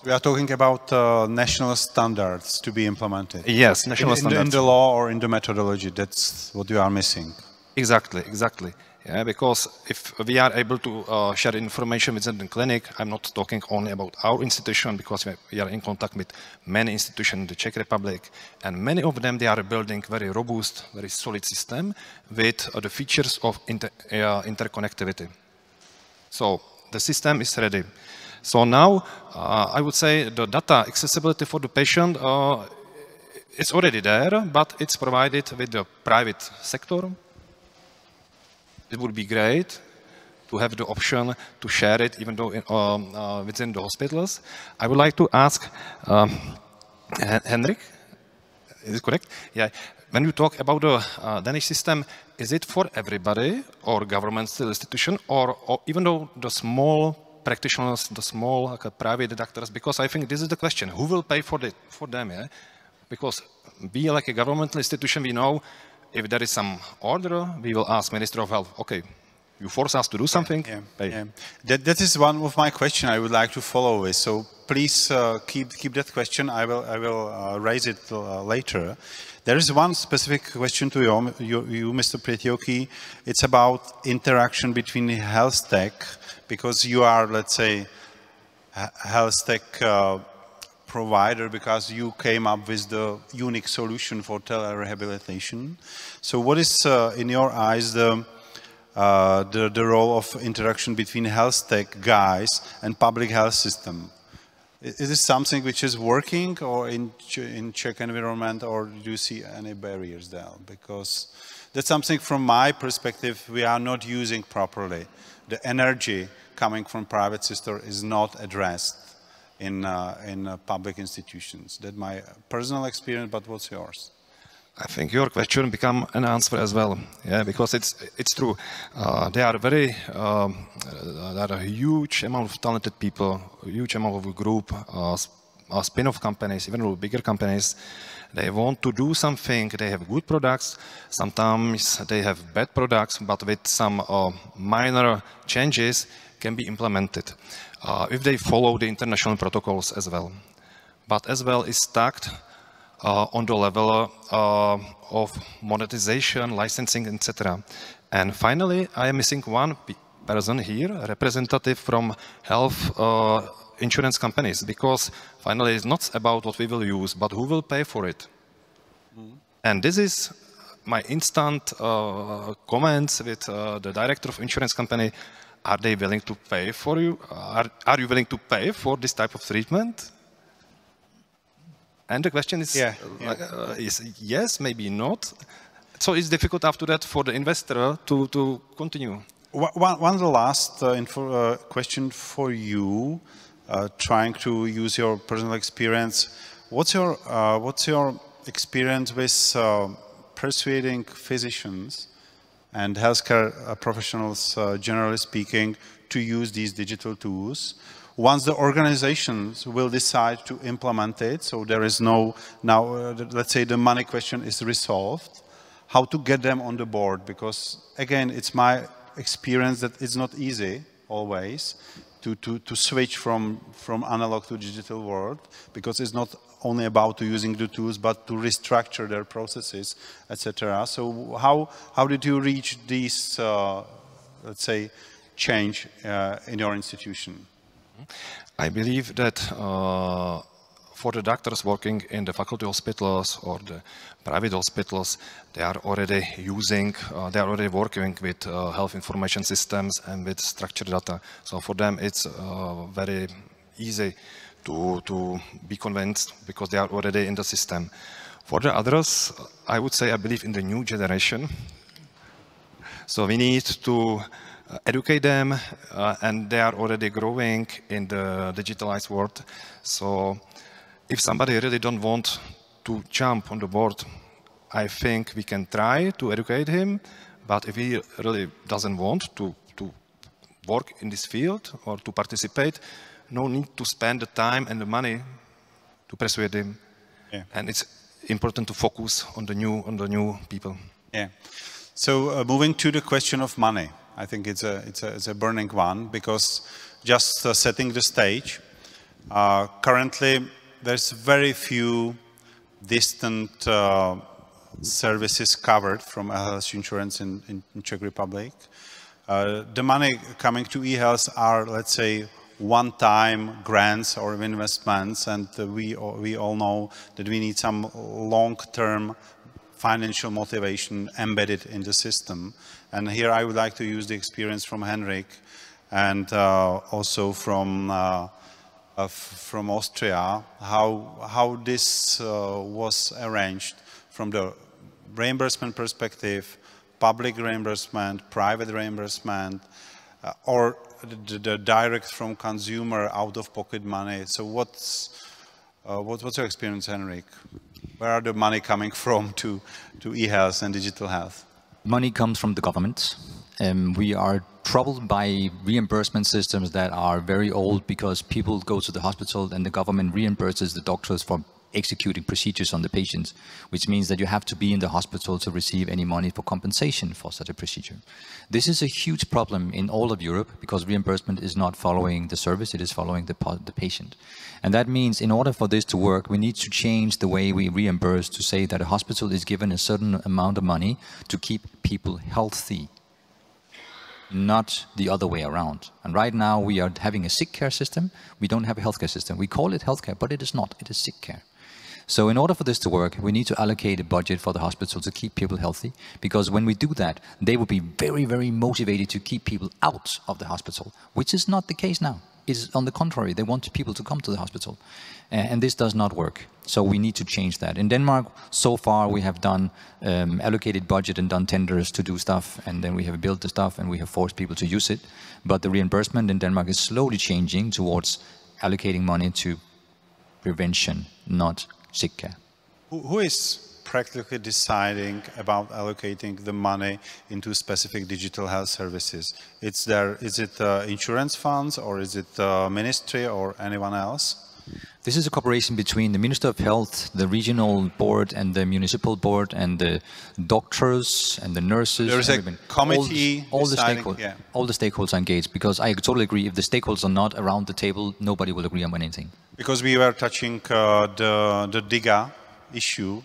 We are talking about national standards to be implemented. Yes, national standards. In the law or in the methodology, that's what you are missing. Exactly, exactly. Yeah, because if we are able to share information within the clinic, I'm not talking only about our institution, because we are in contact with many institutions in the Czech Republic, and many of them, they are building very robust, very solid system with the features of interconnectivity. So the system is ready. So now, I would say the data accessibility for the patient, it's already there, but it's provided with the private sector. It would be great to have the option to share it, even though within the hospitals. I would like to ask Henrik, is it correct? Yeah. When you talk about the Danish system, is it for everybody or governmental institution, or even though the small practitioners, the small private doctors? Because I think this is the question: who will pay for them? Yeah? Because we, like a governmental institution, we know. If there is some order, we will ask Minister of Health, okay, you force us to do something? Yeah. That is one of my questions I would like to follow with. So please keep that question. I will raise it later. There is one specific question to you Mr. Pretioki. It's about interaction between health tech, because you are, let's say, health tech provider, because you came up with the unique solution for telerehabilitation. So what is, in your eyes, the role of interaction between health tech guys and public health system? Is this something which is working, or in Czech environment, or do you see any barriers there? Because that's something from my perspective we are not using properly. The energy coming from private sector is not addressed in public institutions. That's my personal experience, but what's yours? I think your question become an answer as well, yeah, because it's true. There are a huge amount of talented people, a huge amount of a group, spin-off companies, even bigger companies. They want to do something. They have good products. Sometimes they have bad products, but with some minor changes can be implemented if they follow the international protocols as well. But as well is stuck on the level of monetization, licensing, etc. And finally, I am missing one person here, a representative from health insurance companies, because finally it's not about what we will use, but who will pay for it. And this is my instant comments with the director of insurance company. Are they willing to pay for you? Are you willing to pay for this type of treatment? And the question is, is yes, maybe not. So it's difficult after that for the investor to continue. One last question for you, trying to use your personal experience. What's your experience with persuading physicians and healthcare professionals, generally speaking, to use these digital tools? Once the organizations will decide to implement it, so there is no, now let's say the money question is resolved, how to get them on the board? Because again, it's my experience that it's not easy always to switch from analog to digital world, because it's not only about using the tools, but to restructure their processes, etc. So how did you reach this, let's say, change in your institution? I believe that for the doctors working in the faculty hospitals or the private hospitals, they are already working with health information systems and with structured data. So for them, it's very easy to be convinced because they are already in the system. For the others, I would say I believe in the new generation. So we need to educate them, and they are already growing in the digitalized world. So if somebody really don't want to jump on the board, I think we can try to educate him. But if he really doesn't want to work in this field or to participate, no need to spend the time and the money to persuade him. Yeah. And it's important to focus on the new people. Yeah. So moving to the question of money, I think it's a burning one, because just setting the stage, currently there's very few distant services covered from health insurance in Czech Republic. The money coming to eHealth are, let's say, one-time grants or investments, and we all know that we need some long-term financial motivation embedded in the system. And here I would like to use the experience from Henrik and also from Austria, how this was arranged from the reimbursement perspective, public reimbursement, private reimbursement, or the direct from consumer out-of-pocket money. So what's your experience, Henrik? Where are the money coming from to e-health and digital health? Money comes from the government. We are troubled by reimbursement systems that are very old, because people go to the hospital and the government reimburses the doctors for executing procedures on the patients, which means that you have to be in the hospital to receive any money for compensation for such a procedure. This is a huge problem in all of Europe, because reimbursement is not following the service, it is following the patient. And that means in order for this to work, we need to change the way we reimburse to say that a hospital is given a certain amount of money to keep people healthy, not the other way around. And right now we are having a sick care system. We don't have a healthcare system. We call it healthcare, but it is not. It is sick care. So in order for this to work, we need to allocate a budget for the hospital to keep people healthy, because when we do that, they will be very, very motivated to keep people out of the hospital, which is not the case now. It is on the contrary, they want people to come to the hospital. And this does not work. So we need to change that. In Denmark, so far we have done allocated budget and done tenders to do stuff, and then we have built the stuff and we have forced people to use it. But the reimbursement in Denmark is slowly changing towards allocating money to prevention, not sick care. Who is practically deciding about allocating the money into specific digital health services? Is it insurance funds, or is it ministry, or anyone else? This is a cooperation between the Minister of Health, the regional board, and the municipal board, and the doctors and the nurses. There is a committee all the stakeholders are engaged, because I totally agree, if the stakeholders are not around the table, nobody will agree on anything. Because we were touching the DIGA issue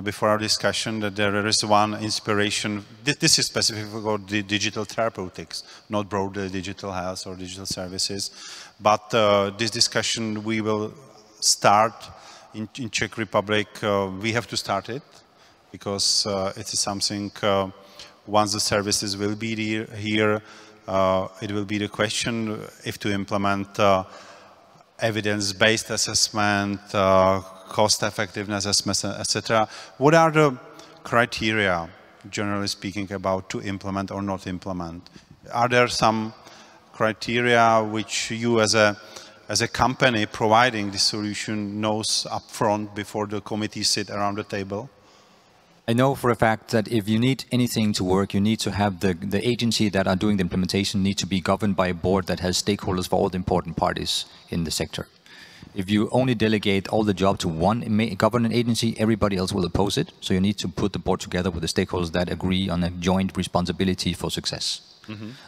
before our discussion, that there is one inspiration. This is specifically about the digital therapeutics, not broadly digital health or digital services. But this discussion we will start in Czech Republic. We have to start it, because it is something, once the services will be here, it will be the question if to implement evidence-based assessment, cost-effectiveness assessment, etc. What are the criteria, generally speaking, about to implement or not implement? Are there some criteria which you, as a company providing the solution, knows upfront before the committee sit around the table? I know for a fact that if you need anything to work, you need to have the agency that are doing the implementation need to be governed by a board that has stakeholders for all the important parties in the sector. If you only delegate all the job to one government agency, everybody else will oppose it. So you need to put the board together with the stakeholders that agree on a joint responsibility for success.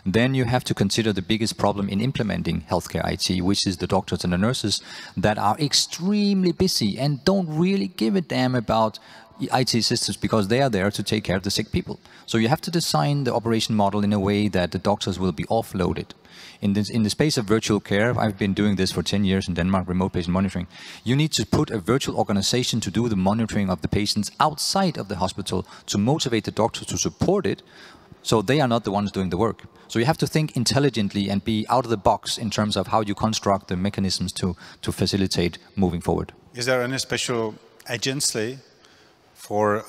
then you have to consider the biggest problem in implementing healthcare IT, which is the doctors and the nurses that are extremely busy and don't really give a damn about IT systems because they are there to take care of the sick people. So you have to design the operation model in a way that the doctors will be offloaded. In the space of virtual care, I've been doing this for 10 years in Denmark, remote patient monitoring. You need to put a virtual organization to do the monitoring of the patients outside of the hospital to motivate the doctors to support it, so they are not the ones doing the work. So you have to think intelligently and be out of the box in terms of how you construct the mechanisms to facilitate moving forward. Is there any special agency for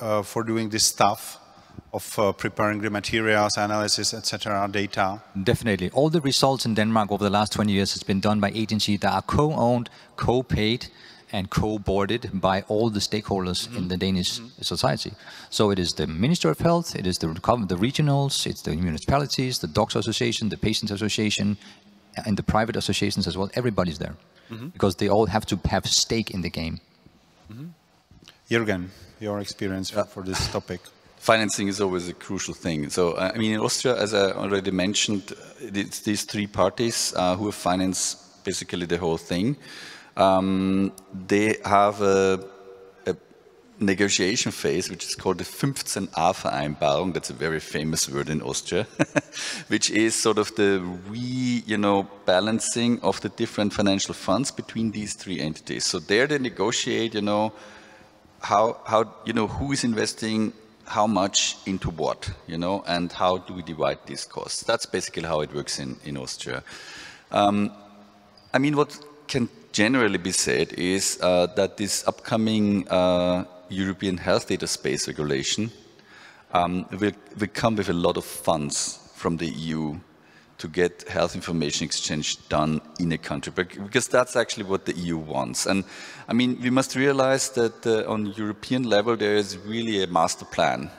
doing this stuff? Of preparing the materials, analysis, etc., data? Definitely. All the results in Denmark over the last 20 years has been done by agencies that are co-owned, co-paid, and co-boarded by all the stakeholders in the Danish society. So it is the Ministry of Health, it is the regionals, it's the municipalities, the Doctor Association, the Patients Association, and the private associations as well. Everybody's there because they all have to have stake in the game. Jürgen, your experience for this topic. Financing is always a crucial thing. So, I mean, in Austria, as I already mentioned, it's these three parties who have financed basically the whole thing. They have a negotiation phase, which is called the 15a-Vereinbarung. That's a very famous word in Austria, which is sort of the balancing of the different financial funds between these three entities. So there they negotiate, how who is investing how much into what, and how do we divide these costs. That's basically how it works in Austria. I mean, what can generally be said is that this upcoming European Health Data Space regulation will come with a lot of funds from the EU to get health information exchange done in a country, because that's actually what the EU wants. And I mean, we must realize that on European level, there is really a master plan.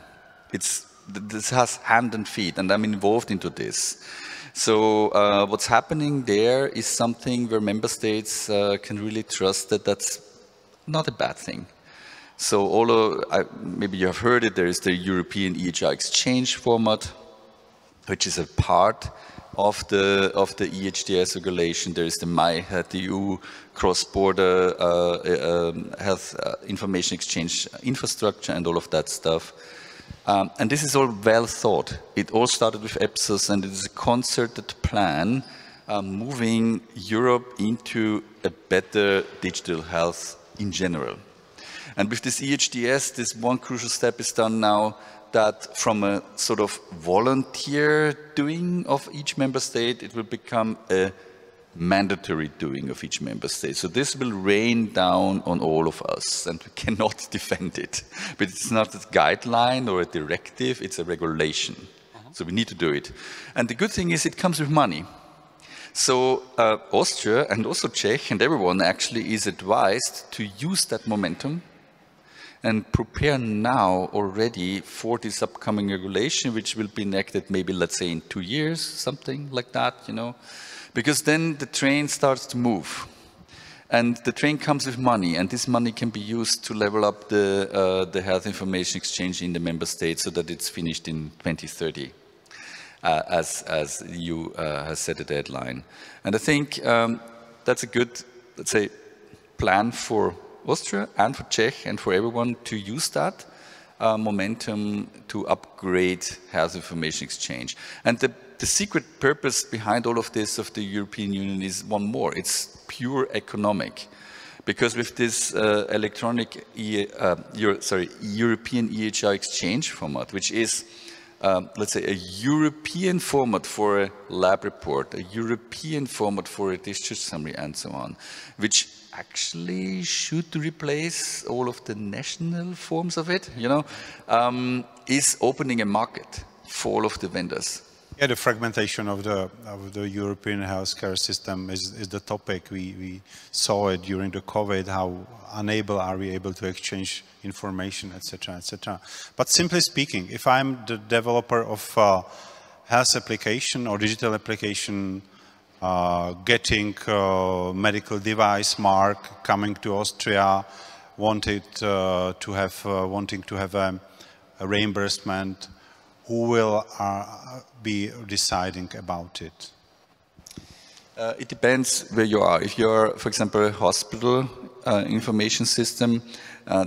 This has hand and feet, and I'm involved into this. So what's happening there is something where member states can really trust that that's not a bad thing. So maybe you have heard it, there is the European EHR exchange format, which is a part of the EHDS regulation. There is the MyHealth.eu cross-border health information exchange infrastructure and all of that stuff. And this is all well thought. It all started with EPSOS, and it is a concerted plan moving Europe into a better digital health in general. And with this EHDS, this one crucial step is done now, that from a sort of volunteer doing of each member state, it will become a mandatory doing of each member state. So this will rain down on all of us, and we cannot defend it. But it's not a guideline or a directive, it's a regulation. So we need to do it. And the good thing is it comes with money. So Austria and also Czech and everyone actually is advised to use that momentum and prepare now already for this upcoming regulation, which will be enacted maybe, let's say, in 2 years, something like that, because then the train starts to move. And the train comes with money, and this money can be used to level up the health information exchange in the member states so that it's finished in 2030, as the EU has set a deadline. And I think that's a good, let's say, plan for Austria and for Czech and for everyone to use that momentum to upgrade health information exchange. And the secret purpose behind all of this of the European Union is one more. It's pure economic. Because with this electronic European EHR exchange format, which is, let's say, a European format for a lab report, a European format for a discharge summary, and so on, which actually should replace all of the national forms of it, is opening a market for all of the vendors. Yeah, the fragmentation of the European healthcare system is the topic. We saw it during the COVID, how unable are we able to exchange information, etc., etc. But simply speaking, if I'm the developer of health application or digital application, getting medical device mark, coming to Austria, wanting to have a reimbursement, who will be deciding about it? It depends where you are. If you're, for example, a hospital information system,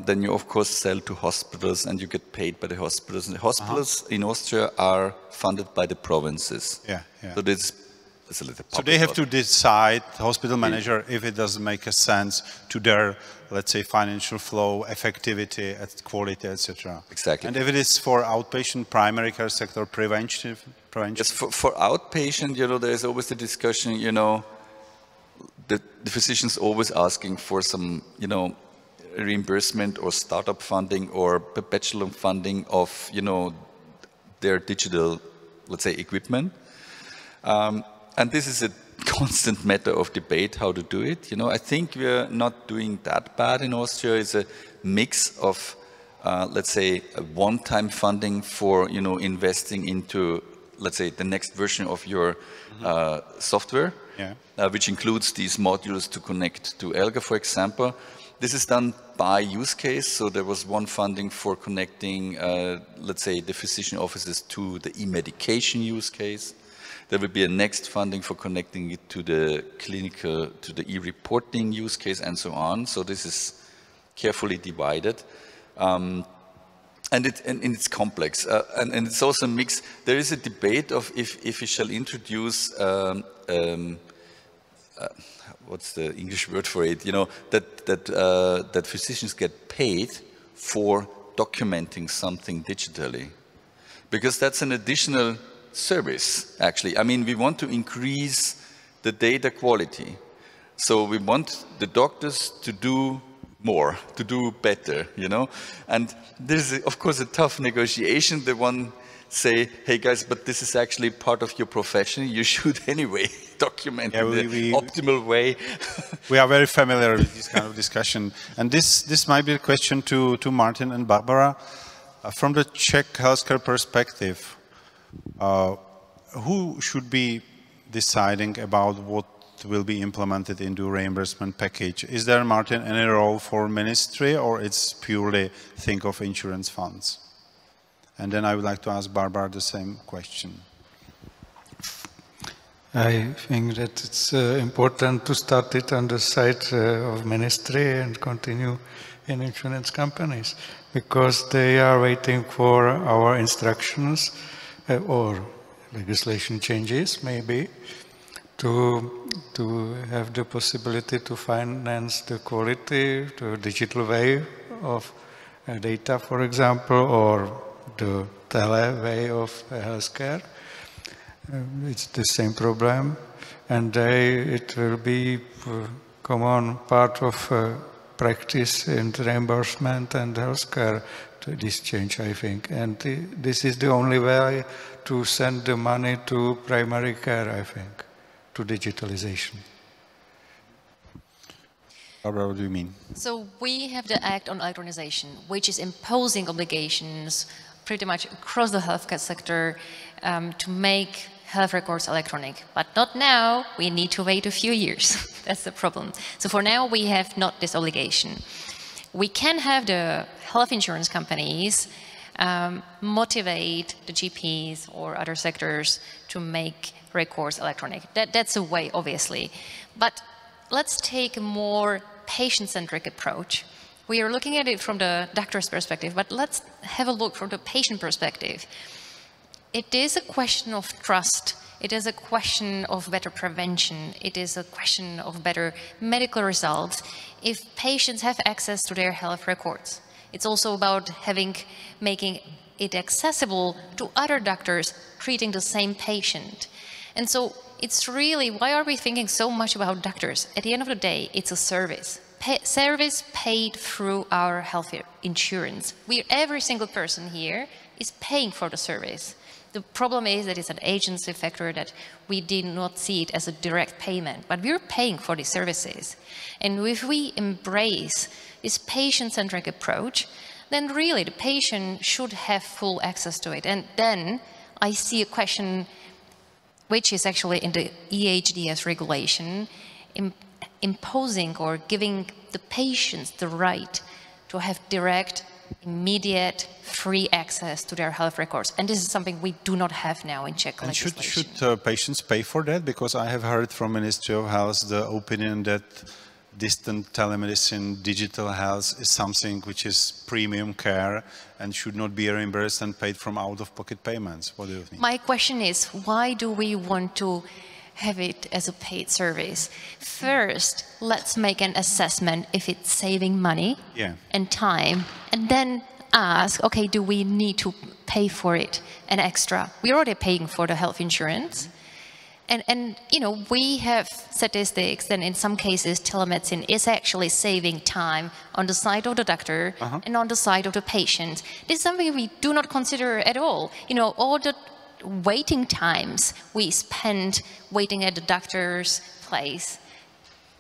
then you of course sell to hospitals and you get paid by the hospitals. And the hospitals in Austria are funded by the provinces. Yeah. So this is a little. So they have to decide, the hospital manager, if it doesn't make a sense to their, let's say, financial flow, effectivity, quality, etc. Exactly. And if it is for outpatient, primary care sector, prevention. Yes, for outpatient, you know, there is always the discussion, you know, the physician's always asking for some, you know, reimbursement or startup funding or perpetual funding of, you know, their digital, let's say, equipment. And this is a constant matter of debate how to do it. You know, I think we're not doing that bad in Austria. It's a mix of, let's say, a one-time funding for, you know, investing into, let's say, the next version of your software, which includes these modules to connect to ELGA, for example. This is done by use case. So there was one funding for connecting, let's say, the physician offices to the e-medication use case. There will be a next funding for connecting it to the clinical, to the e-reporting use case and so on. So this is carefully divided. And it's complex. And it's also mixed. There is a debate of if we shall introduce, what's the English word for it? You know, that physicians get paid for documenting something digitally. Because that's an additional service, actually. I mean, we want to increase the data quality. So we want the doctors to do more, to do better, you know. And there's, of course, a tough negotiation. The one say, hey guys, but this is actually part of your profession. You should anyway document in the optimal way. We are very familiar with this kind of discussion. And this might be a question to Martin and Barbara. From the Czech healthcare perspective, who should be deciding about what will be implemented into reimbursement package? Is there, Martin, any role for ministry, or it's purely think of insurance funds? And then I would like to ask Barbara the same question. I think that it's important to start it on the side of ministry and continue in insurance companies, because they are waiting for our instructions or legislation changes, maybe, to have the possibility to finance the quality, the digital way of data, for example, or the tele way of healthcare. It's the same problem, and it will be common part of practice in reimbursement and healthcare, this change, I think. And this is the only way to send the money to primary care, I think, to digitalization. Barbara, what do you mean? So we have the Act on Electronization, which is imposing obligations pretty much across the healthcare sector to make health records electronic. But not now, we need to wait a few years. That's the problem. So for now, we have not this obligation. We can have the health insurance companies motivate the GPs or other sectors to make records electronic. That's a way, obviously. But let's take a more patient-centric approach. We are looking at it from the doctor's perspective, but let's have a look from the patient perspective. It is a question of trust. It is a question of better prevention. It is a question of better medical results if patients have access to their health records. It's also about making it accessible to other doctors treating the same patient. And so it's really, why are we thinking so much about doctors? At the end of the day, it's a service. Service paid through our health insurance. Every single person here is paying for the service. The problem is that it's an agency factor, that we did not see it as a direct payment, but we're paying for these services. And if we embrace this patient-centric approach, then really the patient should have full access to it. And then I see a question which is actually in the EHDS regulation, imposing or giving the patients the right to have direct immediate, free access to their health records. And this is something we do not have now in Czech legislation. Should patients pay for that? Because I have heard from Ministry of Health the opinion that distant telemedicine, digital health is something which is premium care and should not be reimbursed and paid from out-of-pocket payments. What do you think? My question is, why do we want to have it as a paid service? First, let's make an assessment if it's saving money and time, and then ask, okay, do we need to pay for it an extra? We're already paying for the health insurance. And you know, we have statistics that in some cases telemedicine is actually saving time on the side of the doctor and on the side of the patient. This is something we do not consider at all. You know, all the waiting times we spend waiting at the doctor's place.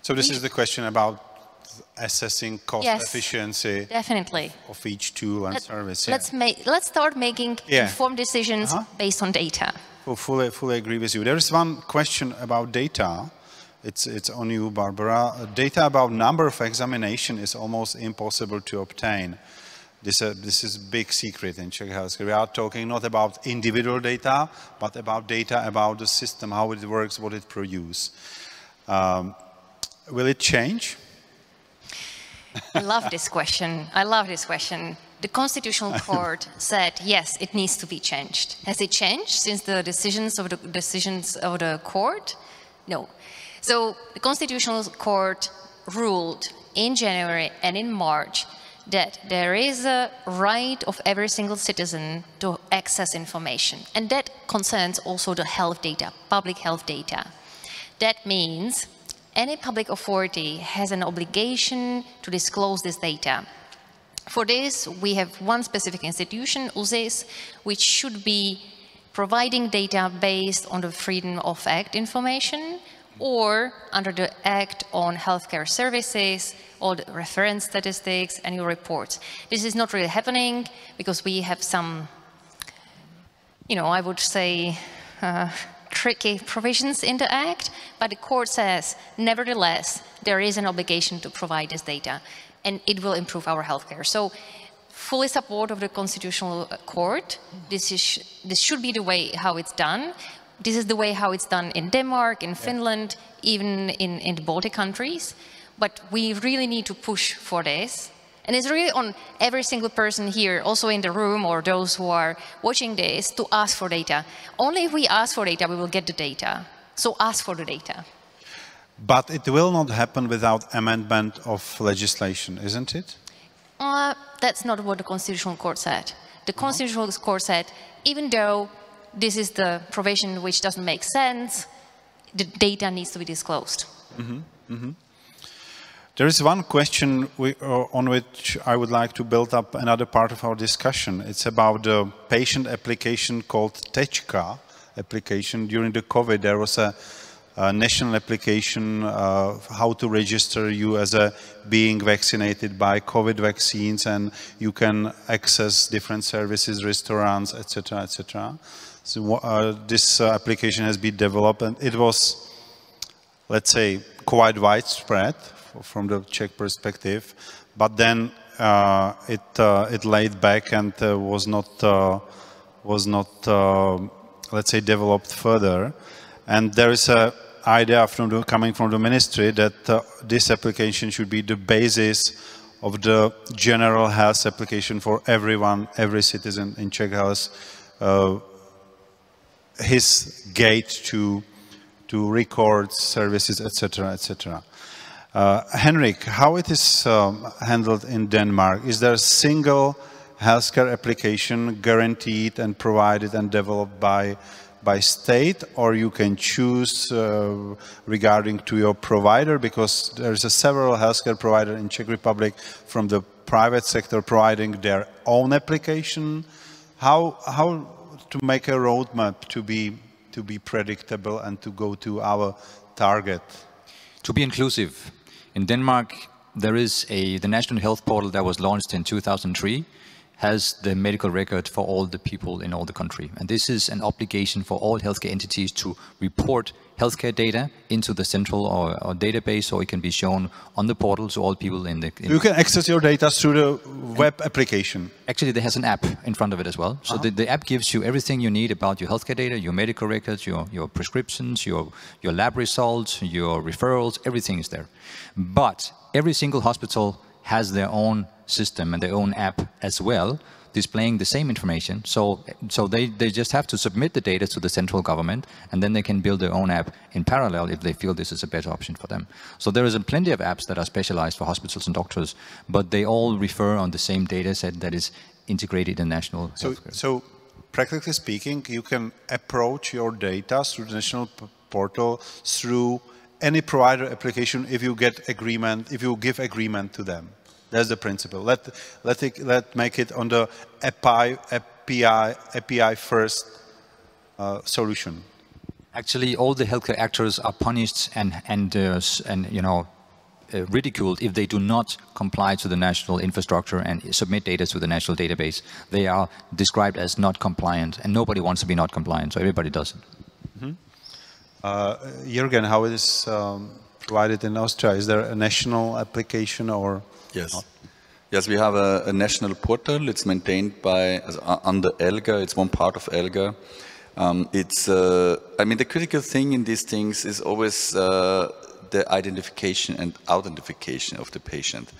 So this is the question about assessing cost efficiency of each tool and service. Let's start making informed decisions based on data. Well, fully agree with you. There is one question about data. It's on you, Barbara. Data about number of examination is almost impossible to obtain. This is a big secret in Czech healthcare. We are talking not about individual data, but about data about the system, how it works, what it produces. Will it change? I love this question. I love this question. The Constitutional Court said, yes, it needs to be changed. Has it changed since the decisions of the court? No. So the Constitutional Court ruled in January and in March that there is a right of every single citizen to access information. And that concerns also the health data, public health data. That means any public authority has an obligation to disclose this data. For this, we have one specific institution, UZIS, which should be providing data based on the Freedom of Act information or under the Act on Healthcare Services, all the reference statistics, annual reports. This is not really happening because we have some, you know, I would say, tricky provisions in the Act, but the court says, nevertheless, there is an obligation to provide this data, and it will improve our healthcare. So, fully support of the Constitutional Court. This should be the way how it's done. This is the way how it's done in Denmark, in Finland, even in the Baltic countries. But we really need to push for this. And it's really on every single person here, also in the room, or those who are watching this, to ask for data. Only if we ask for data, we will get the data. So ask for the data. But it will not happen without amendment of legislation, isn't it? That's not what the Constitutional Court said. The Constitutional Court said, even though this is the provision which doesn't make sense, the data needs to be disclosed. There is one question on which I would like to build up another part of our discussion. It's about the patient application called Tečka application. During the COVID, there was a national application how to register you as a being vaccinated by COVID vaccines, and you can access different services, restaurants, etc., etc. So this application has been developed, and it was, let's say, quite widespread from the Czech perspective, but then it laid back and was not let's say developed further. And there is an idea coming from the ministry that this application should be the basis of the general health application for everyone, every citizen in Czech health, his gate to record services, etc., etc. Henrik, how it is handled in Denmark? Is there a single healthcare application guaranteed and provided and developed by state, or you can choose regarding to your provider, because there's several healthcare providers in Czech Republic from the private sector providing their own application? How to make a roadmap to be predictable and to go to our target? To be inclusive. In Denmark, there is the National Health Portal that was launched in 2003, has the medical record for all the people in all the country. And this is an obligation for all healthcare entities to report healthcare data into the central or database, so it can be shown on the portal to all people in the... You can access your data through the web application. Actually, there has an app in front of it as well. So the app gives you everything you need about your healthcare data, your medical records, your prescriptions, your lab results, your referrals, everything is there. But every single hospital has their own system and their own app as well, displaying the same information. So they just have to submit the data to the central government, and then they can build their own app in parallel if they feel this is a better option for them. So there is plenty of apps that are specialized for hospitals and doctors, but they all refer on the same data set that is integrated in national healthcare. So practically speaking, you can approach your data through the national portal through any provider application if you get agreement, if you give agreement to them. That's the principle. Let's make it on the API first solution. Actually, all the healthcare actors are punished and you know, ridiculed if they do not comply to the national infrastructure and submit data to the national database. They are described as not compliant, and nobody wants to be not compliant, so everybody does it. Jürgen, how is this provided in Austria? Is there a national application or? Yes. Yes, we have a national portal. It's maintained by under ELGA. It's one part of ELGA. I mean, the critical thing in these things is always the identification and authentication of the patient.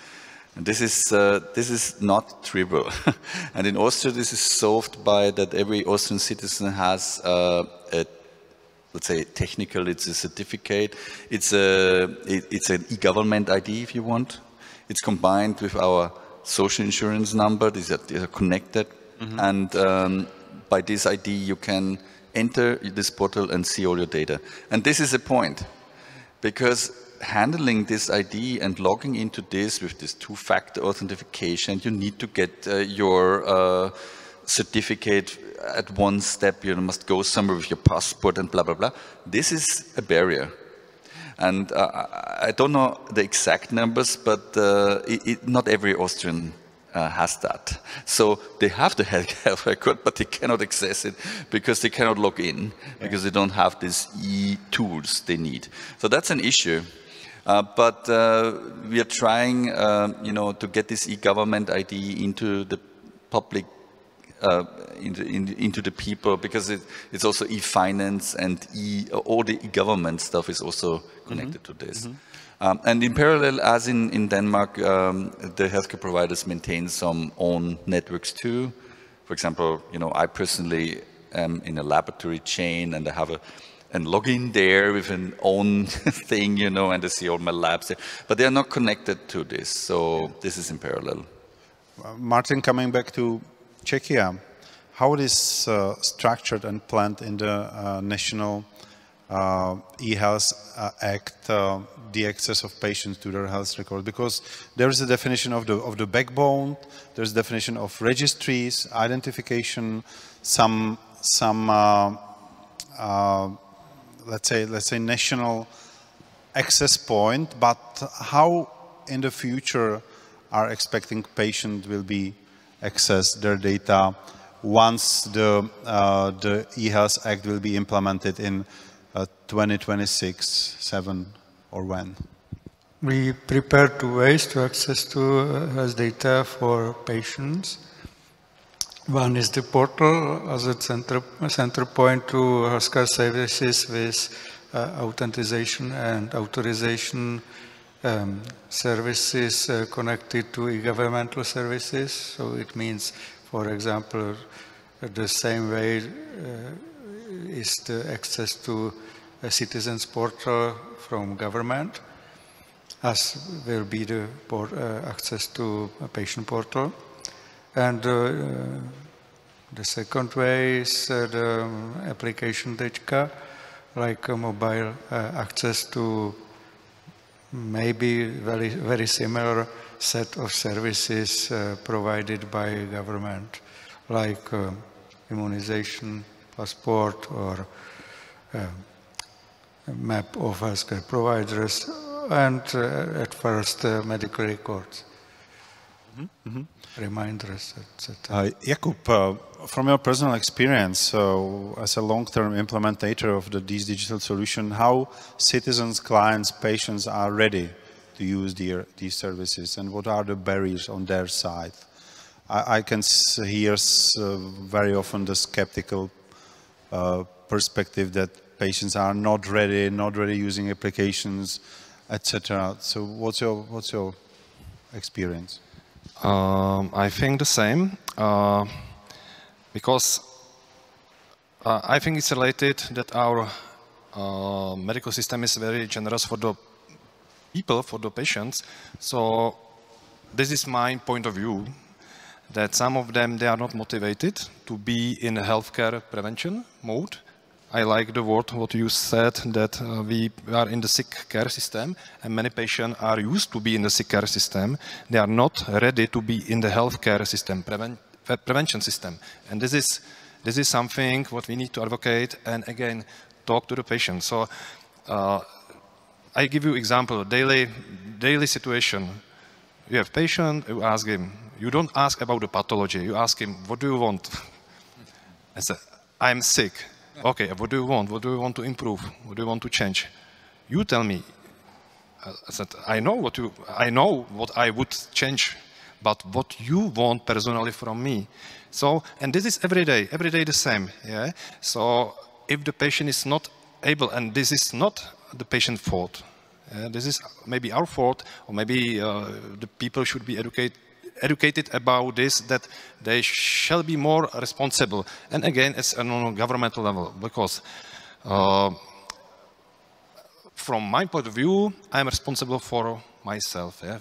And this is not trivial. And in Austria, this is solved by that every Austrian citizen has let's say technical, it's a certificate. It's an e-government ID if you want. It's combined with our social insurance number. These are connected. And by this ID, you can enter this portal and see all your data. And this is a point, because handling this ID and logging into this with this two-factor authentication, you need to get your certificate at one step. You must go somewhere with your passport and blah, blah, blah. This is a barrier. And I don't know the exact numbers, but not every Austrian has that. So they have the health record, but they cannot access it because they cannot log in, because they don't have these e-tools they need. So that's an issue. But we are trying, you know, to get this e-government ID into the public, into the people, because it's also e-finance, and all the e-government stuff is also connected to this. And in parallel, as in Denmark, the healthcare providers maintain some own networks too. For example, you know, I personally am in a laboratory chain, and I have a login there with an own thing, you know, and I see all my labs there. But they are not connected to this, so this is in parallel. Martin, coming back to Czechia, how it is structured and planned in the National eHealth Act, the access of patients to their health record? Because there is a definition of the backbone, there's a definition of registries, identification, some let's say national access point. But how in the future are expecting patients will be access their data once the eHealth Act will be implemented in 2026, 7, or when? We prepare two ways to access to health data for patients. One is the portal as a center point to healthcare services with authentication and authorization services connected to e-governmental services. So it means, for example, the same way is the access to a citizens portal from government, as will be the access to a patient portal. And the second way is the application data, like a mobile access to maybe very similar set of services provided by government, like immunization, passport, or map of healthcare providers, and at first medical records. reminders, etc. Jakub, from your personal experience as a long-term implementator of these digital solutions, how citizens, clients, patients are ready to use these services, and what are the barriers on their side? I can hear very often the skeptical perspective that patients are not ready using applications, etc. So what's your experience? I think the same, because I think it's related that our medical system is very generous for the people, for the patients. So this is my point of view, that some of them, they are not motivated to be in a healthcare prevention mode. I like the word what you said, that we are in the sick care system, and many patients are used to be in the sick care system. They are not ready to be in the healthcare system, prevention system. And this is something what we need to advocate and again talk to the patient. So I give you example, daily situation. You have patient, you ask him, you don't ask about the pathology, you ask him, what do you want? I said, I'm sick. Okay, what do you want? What do you want to improve? What do you want to change? You tell me. I said, I know what I would change, but what you want personally from me. So, and this is every day the same. Yeah. So, if the patient is not able, and this is not the patient's fault, this is maybe our fault, or maybe the people should be educated about this, that they shall be more responsible. And again, it's on a governmental level, because from my point of view, I'm responsible for myself. Yeah?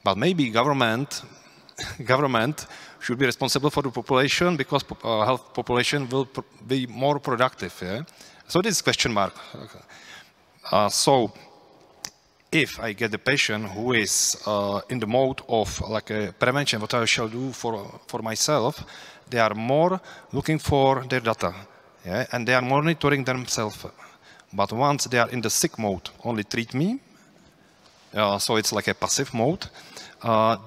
But maybe government should be responsible for the population, because health population will be more productive. Yeah? So this is question mark. So if I get a patient who is in the mode of like a prevention, what I shall do for myself, they are more looking for their data, yeah? And they are monitoring themselves. But once they are in the sick mode, only treat me, so it's like a passive mode,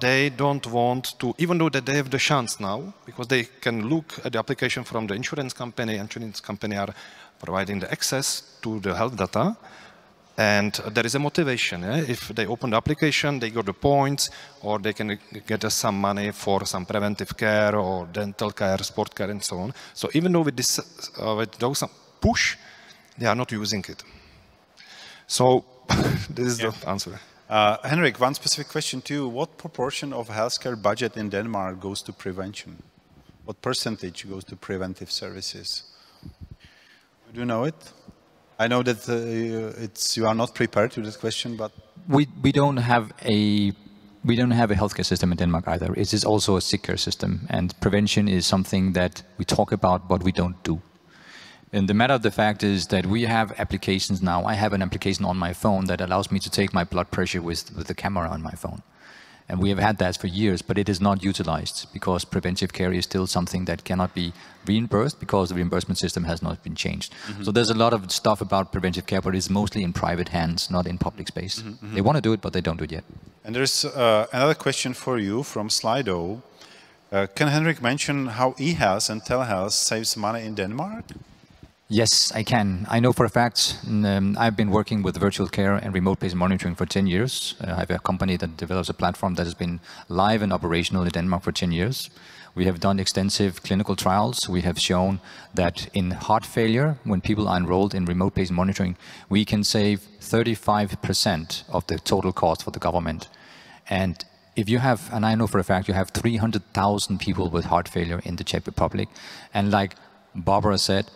they don't want to, even though that they have the chance now, because they can look at the application from the insurance company are providing the access to the health data. And there is a motivation. If they open the application, they got the points, or they can get some money for some preventive care or dental care, sport care, and so on. So even though with this, with those push, they are not using it. So this is the answer. Henrik, one specific question to you. What proportion of healthcare budget in Denmark goes to prevention? What percentage goes to preventive services? Do you know it? I know that you are not prepared to this question, but we don't have a healthcare system in Denmark either. It is also a sick care system, and prevention is something that we talk about, but we don't do. And the matter of the fact is that we have applications now. I have an application on my phone that allows me to take my blood pressure with the camera on my phone. And we have had that for years, but it is not utilized because preventive care is still something that cannot be reimbursed because the reimbursement system has not been changed. So there's a lot of stuff about preventive care, but it's mostly in private hands, not in public space. They want to do it, but they don't do it yet. And there's another question for you from Slido. Can Henrik mention how EHEALTH and telehealth saves money in Denmark? Yes, I can. I know for a fact, I've been working with virtual care and remote patient monitoring for 10 years. I have a company that develops a platform that has been live and operational in Denmark for 10 years. We have done extensive clinical trials. We have shown that in heart failure, when people are enrolled in remote patient monitoring, we can save 35% of the total cost for the government. And if you have, and I know for a fact, you have 300,000 people with heart failure in the Czech Republic. And like Barbara said,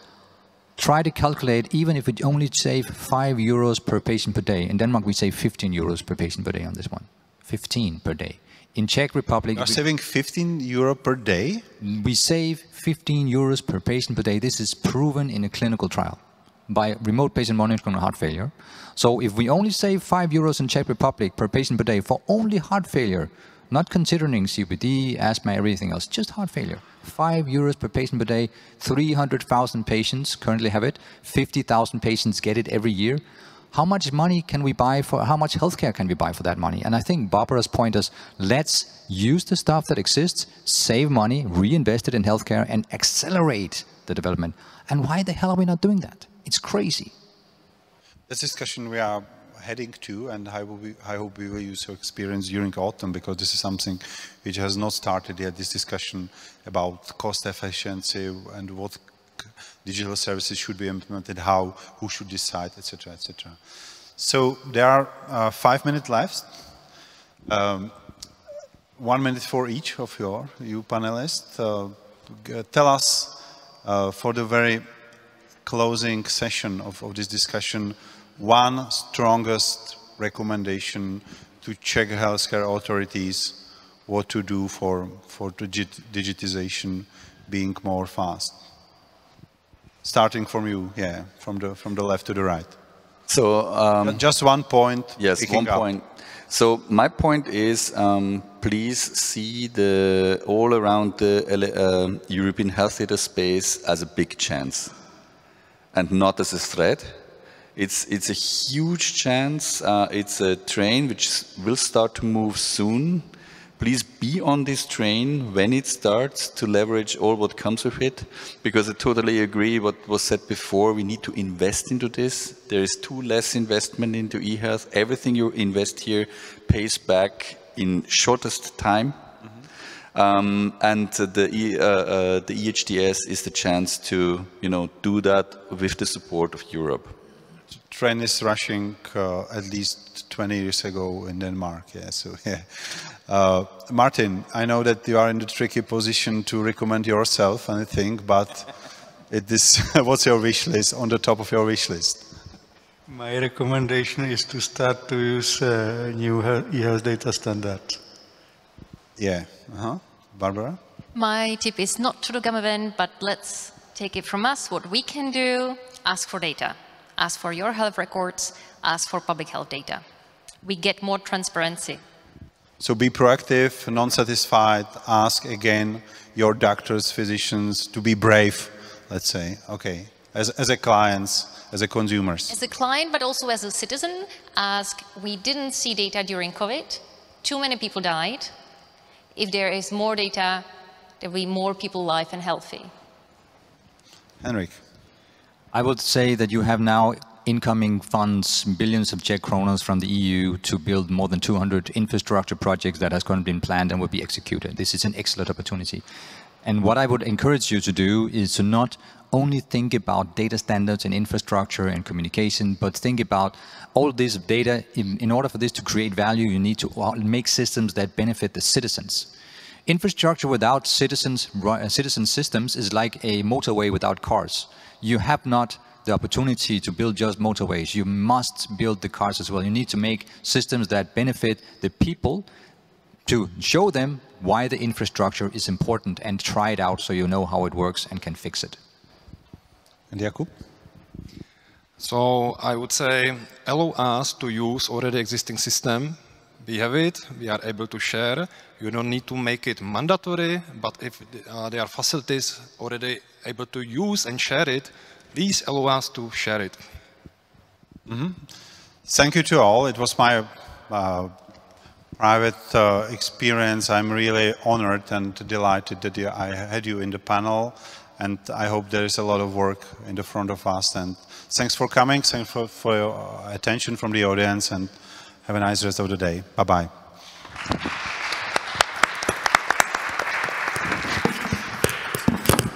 try to calculate, even if it only save €5 per patient per day. In Denmark, we save €15 per patient per day on this one. 15 per day. In Czech Republic... You are saving €15 per day? We save €15 per patient per day. This is proven in a clinical trial by remote patient monitoring on heart failure. So if we only save €5 in Czech Republic per patient per day for only heart failure, not considering COPD, asthma, everything else, just heart failure. €5 per patient per day, 300,000 patients currently have it, 50,000 patients get it every year. How much money can we buy for, how much healthcare can we buy for that money? And I think Barbara's point is, let's use the stuff that exists, save money, reinvest it in healthcare, and accelerate the development. And why the hell are we not doing that? It's crazy. This discussion we are heading to, and I hope we will use your experience during autumn, because this is something which has not started yet, this discussion about cost efficiency and what digital services should be implemented, how, who should decide, etc., etc. So there are 5 minutes left. 1 minute for each of you panelists. Tell us for the very closing session of this discussion, one strongest recommendation to Czech healthcare authorities, what to do for digitization being more fast. Starting from you, yeah, from the left to the right. So just 1 point. Yes, 1 point. So my point is, please see the all around the European health data space as a big chance, and not as a threat. It's a huge chance. It's a train which will start to move soon. Please be on this train when it starts to leverage all what comes with it, because I totally agree what was said before. We need to invest into this. There is too less investment into e-health. Everything you invest here pays back in shortest time. And the EHDS is the chance to, do that with the support of Europe. Train is rushing at least 20 years ago in Denmark. Yeah, so yeah. Martin, I know that you are in the tricky position to recommend yourself anything, but what's your wish list, on the top of your wish list? My recommendation is to start to use new e-health data standards. Yeah. Barbara? My tip is not to the government, but let's take it from us. What we can do, ask for data. Ask for your health records, ask for public health data. We get more transparency. So be proactive, non-satisfied, ask again your doctors, physicians to be brave, let's say, okay, as a clients, as a consumers. As a client, but also as a citizen, ask, we didn't see data during COVID, too many people died. If there is more data, there will be more people alive and healthy. Henrik. I would say that you have now incoming funds, billions of Czech kroners from the EU to build more than 200 infrastructure projects that has currently been planned and will be executed. This is an excellent opportunity. And what I would encourage you to do is to not only think about data standards and infrastructure and communication, but think about all this data. In order for this to create value, you need to make systems that benefit the citizens. Infrastructure without citizen systems is like a motorway without cars. You have not the opportunity to build just motorways. You must build the cars as well. You need to make systems that benefit the people, to show them why the infrastructure is important and try it out so you know how it works and can fix it. And Jakub? So I would say allow us to use already existing system. We have it, we are able to share. You don't need to make it mandatory, but if there are facilities already able to use and share it, please allow us to share it. Thank you to all. It was my private experience. I'm really honored and delighted that I had you in the panel, and I hope there is a lot of work in the front of us. And thanks for coming, thanks for your attention from the audience, and have a nice rest of the day. Bye-bye.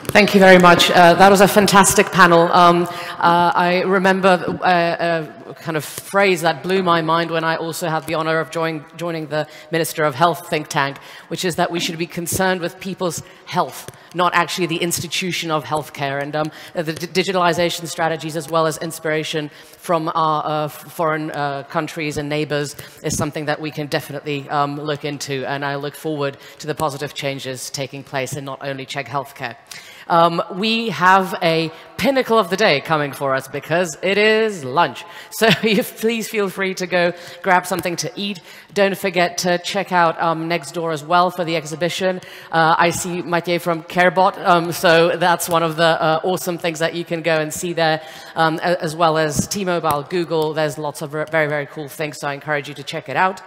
Thank you very much. That was a fantastic panel. I remember a kind of phrase that blew my mind when I also had the honor of joining the Minister of Health think tank, which is that we should be concerned with people's health, not actually the institution of healthcare. And the digitalization strategies, as well as inspiration from our foreign countries and neighbors, is something that we can definitely look into. And I look forward to the positive changes taking place in not only Czech healthcare. We have a pinnacle of the day coming for us because it is lunch. So please feel free to go grab something to eat. Don't forget to check out next door as well for the exhibition. I see Matthias from CareBot, so that's one of the awesome things that you can go and see there, as well as T-Mobile, Google. There's lots of very, very cool things, so I encourage you to check it out.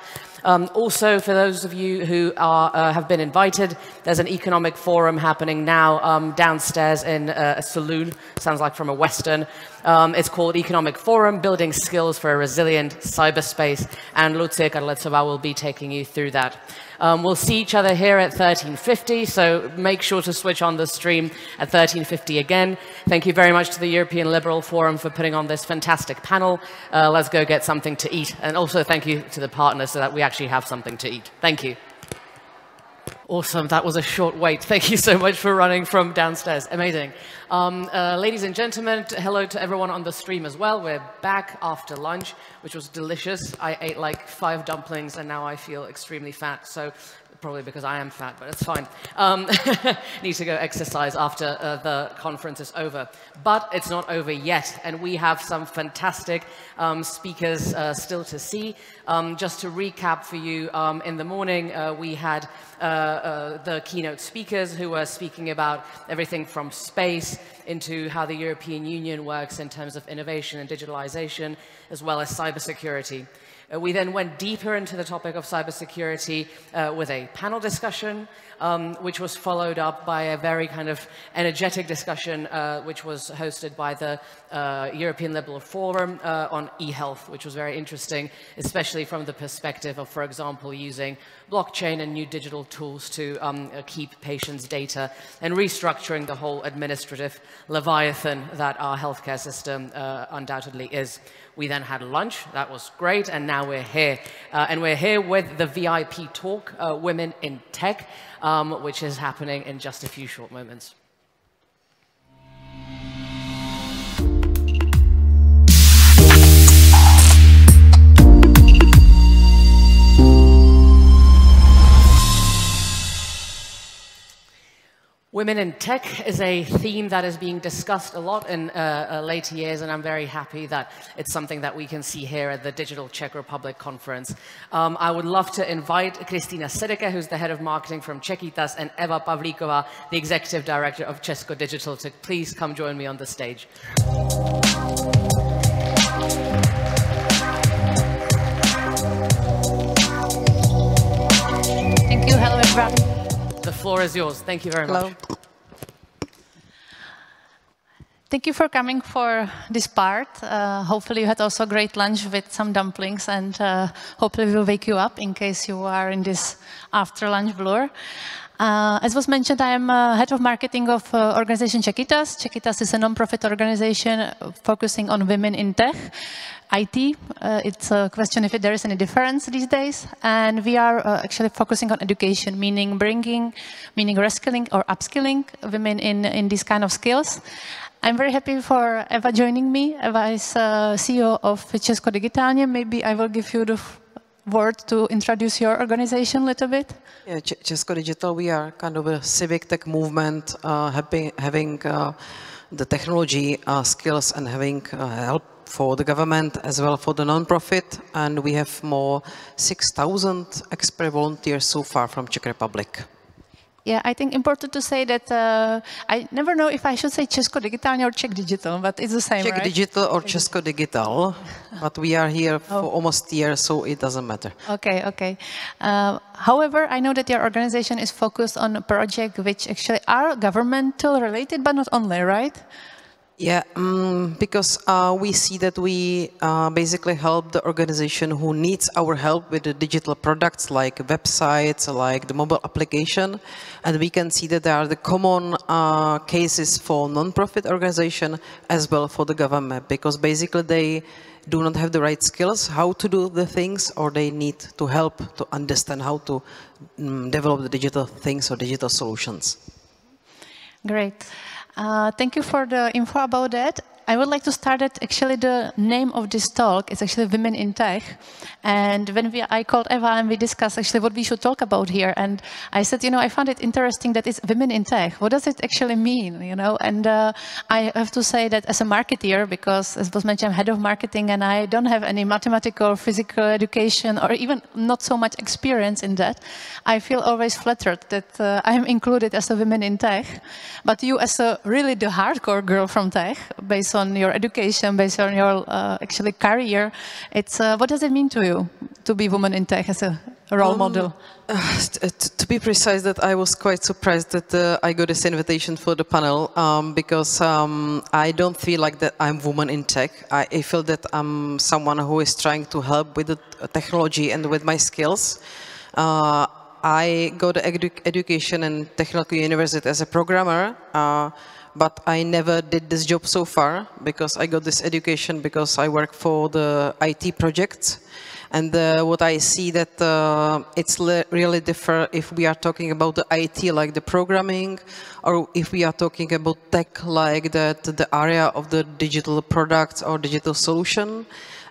Also, for those of you who have been invited, there's an economic forum happening now downstairs in a saloon, sounds like from a Western. It's called Economic Forum, Building Skills for a Resilient Cyberspace, and Lucie will be taking you through that. We'll see each other here at 13:50, so make sure to switch on the stream at 13:50 again. Thank you very much to the European Liberal Forum for putting on this fantastic panel. Let's go get something to eat. And also thank you to the partners so that we actually have something to eat. Thank you. Awesome, that was a short wait. Thank you so much for running from downstairs. Amazing. Ladies and gentlemen, hello to everyone on the stream as well. We're back after lunch, which was delicious. I ate like 5 dumplings and now I feel extremely fat. So probably because I am fat, but it's fine. Need to go exercise after the conference is over. But it's not over yet, and we have some fantastic speakers still to see. Just to recap for you, in the morning we had the keynote speakers who were speaking about everything from space into how the European Union works in terms of innovation and digitalization, as well as cybersecurity. We then went deeper into the topic of cybersecurity with a panel discussion, which was followed up by a very kind of energetic discussion, which was hosted by the European Liberal Forum on e-health, which was very interesting, especially from the perspective of, for example, using blockchain and new digital tools to keep patients' data and restructuring the whole administrative leviathan that our healthcare system undoubtedly is. We then had lunch, that was great, and now we're here. And we're here with the VIP talk, Women in Tech, which is happening in just a few short moments. Women in tech is a theme that is being discussed a lot in later years, and I'm very happy that it's something that we can see here at the Digital Czech Republic conference. I would love to invite Kristina Sedeke, who's the head of marketing from Czechitas, and Eva Pavlíková, the executive director of Česko Digital, to please come join me on the stage. Thank you. Hello, everybody. The floor is yours. Thank you very much. Thank you for coming for this part. Hopefully you had also a great lunch with some dumplings, and hopefully we'll wake you up in case you are in this after-lunch blur. As was mentioned, I am head of marketing of organization Czechitas. Czechitas is a non-profit organization focusing on women in tech. IT, it's a question if there is any difference these days, and we are actually focusing on education, meaning reskilling or upskilling women in these kind of skills. I'm very happy for Eva joining me. Eva is CEO of Česko Digitálně. Maybe I will give you the word to introduce your organization a little bit. Yeah, Česko Digital, we are kind of a civic tech movement, having the technology skills and having help for the government as well for the non-profit, and we have more 6,000 expert volunteers so far from Czech Republic. Yeah, I think important to say that I never know if I should say Česko Digitálně or Czech Digital, but it's the same, Czech right? Digital or Česko Digital, but we are here for almost a year, so it doesn't matter. Okay, okay. However, I know that your organization is focused on a project which actually are governmental related, but not only, right? Yeah, because we see that we basically help the organization who needs our help with the digital products like websites, like the mobile application, and we can see that there are the common cases for non-profit organization as well for the government, because basically they do not have the right skills how to do the things, or they need to help to understand how to develop the digital things or digital solutions. Great. Thank you for the info about that. I would like to start at actually the name of this talk is actually Women in Tech. And when I called Eva and we discussed actually what we should talk about here. And I said, you know, I found it interesting that it's Women in Tech. What does it actually mean, you know? And I have to say that as a marketeer, because as was mentioned, I'm head of marketing and I don't have any mathematical, physical education or even not so much experience in that, I feel always flattered that I'm included as a Women in Tech. But you as a really the hardcore girl from tech, based on your education, based on your actually career, it's what does it mean to you to be woman in tech as a role model? To be precise, that I was quite surprised that I got this invitation for the panel because I don't feel like that I'm woman in tech. I feel that I'm someone who is trying to help with the technology and with my skills. I got education in technical university as a programmer, but I never did this job so far because I got this education because I work for the IT projects. And what I see that it's really different if we are talking about the IT, like the programming, or if we are talking about tech, like the area of the digital products or digital solution.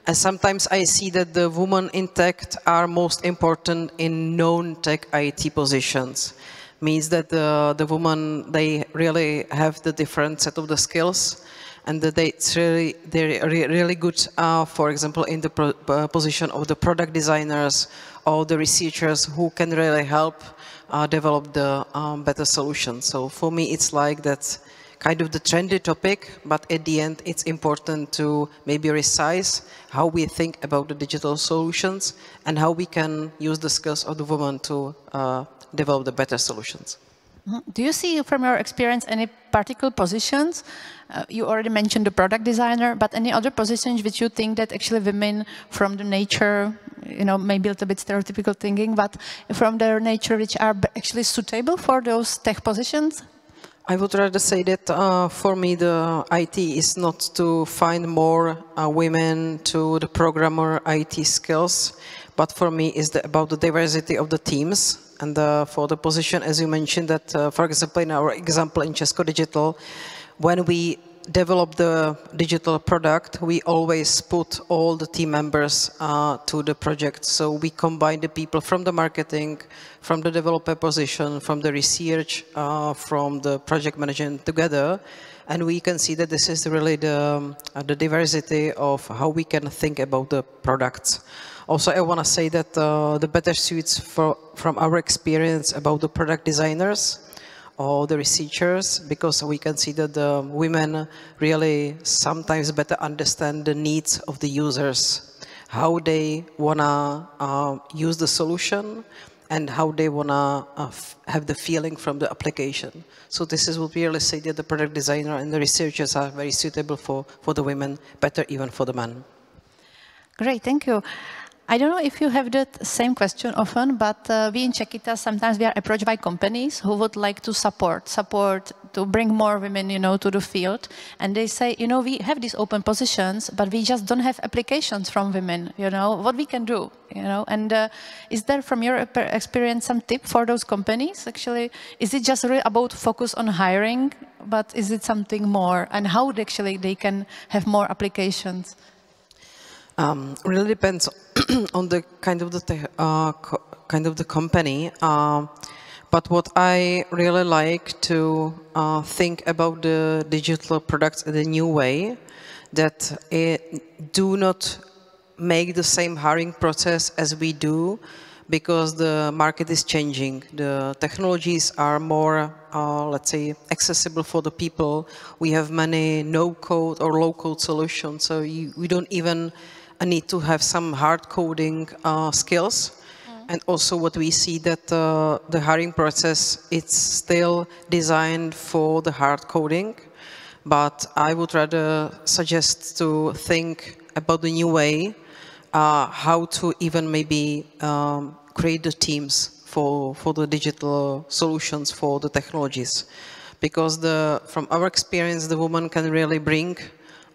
And sometimes I see that the women in tech are most important in non-tech IT positions. Means that the women, they really have the different set of the skills, and that they're really good, for example, in the position of the product designers or the researchers who can really help develop the better solutions. So for me, it's like that's kind of the trendy topic, but at the end, it's important to maybe resize how we think about the digital solutions and how we can use the skills of the women to develop the better solutions. Do you see from your experience any particular positions? You already mentioned the product designer, but any other positions which you think that actually women from the nature, you know, maybe a little bit stereotypical thinking, but from their nature which are actually suitable for those tech positions? I would rather say that for me the IT is not to find more women to the programmer IT skills, but for me is about the diversity of the teams. And for the position, as you mentioned, that for example in our example in Česko Digital, when we develop the digital product, we always put all the team members to the project. So we combine the people from the marketing, from the developer position, from the research, from the project management together. And we can see that this is really the diversity of how we can think about the products. Also, I want to say that the better suits from our experience about the product designers or the researchers, because we can see that the women really sometimes better understand the needs of the users, how they want to use the solution and how they want to have the feeling from the application. So this is what we really say, that the product designer and the researchers are very suitable for the women, better even for the men. Great, thank you. I don't know if you have that same question often, but we in Czechita sometimes we are approached by companies who would like to support to bring more women, you know, to the field, and they say, you know, we have these open positions, but we just don't have applications from women. You know, what we can do, you know, and is there from your experience some tip for those companies? Actually, is it just really about focus on hiring, but is it something more, and how actually they can have more applications? Really depends on the kind of the company. But what I really like to think about the digital products in a new way, that do not make the same hiring process as we do, because the market is changing. The technologies are more, let's say, accessible for the people. We have many no-code or low-code solutions, so we don't even need to have some hard coding skills. And also what we see that the hiring process, it's still designed for the hard coding. But I would rather suggest to think about the new way, how to even maybe create the teams for the digital solutions, for the technologies. Because from our experience, the woman can really bring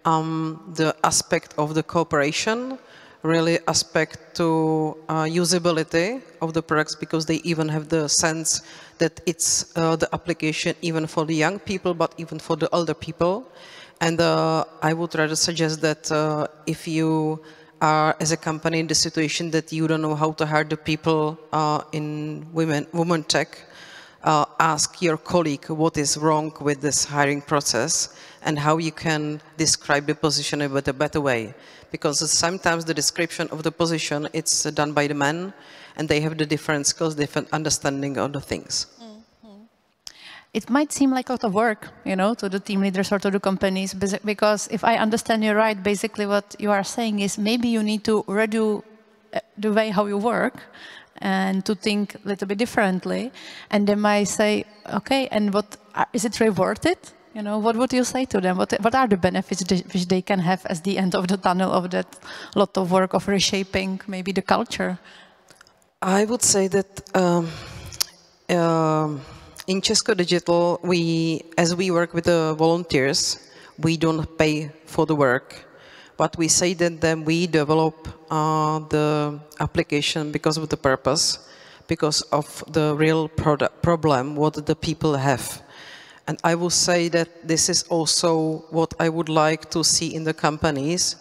the aspect of the cooperation, really aspect to usability of the products, because they even have the sense that it's the application even for the young people, but even for the older people. And I would rather suggest that if you are, as a company, in the situation that you don't know how to hire the people in women tech, ask your colleague what is wrong with this hiring process and how you can describe the position in a better way. Because sometimes the description of the position, it's done by the men, and they have the different skills, different understanding of the things. It might seem like a lot of work, you know, to the team leaders or to the companies, because if I understand you right, basically what you are saying is maybe you need to redo the way how you work and to think a little bit differently. And they might say, okay, and what is it really worth it? You know, what would you say to them? What are the benefits which they can have as the end of the tunnel of that lot of work of reshaping maybe the culture? I would say that in Česko Digital, as we work with the volunteers, we don't pay for the work, but we say that then we develop the application because of the purpose, because of the real problem what the people have. And I will say that this is also what I would like to see in the companies,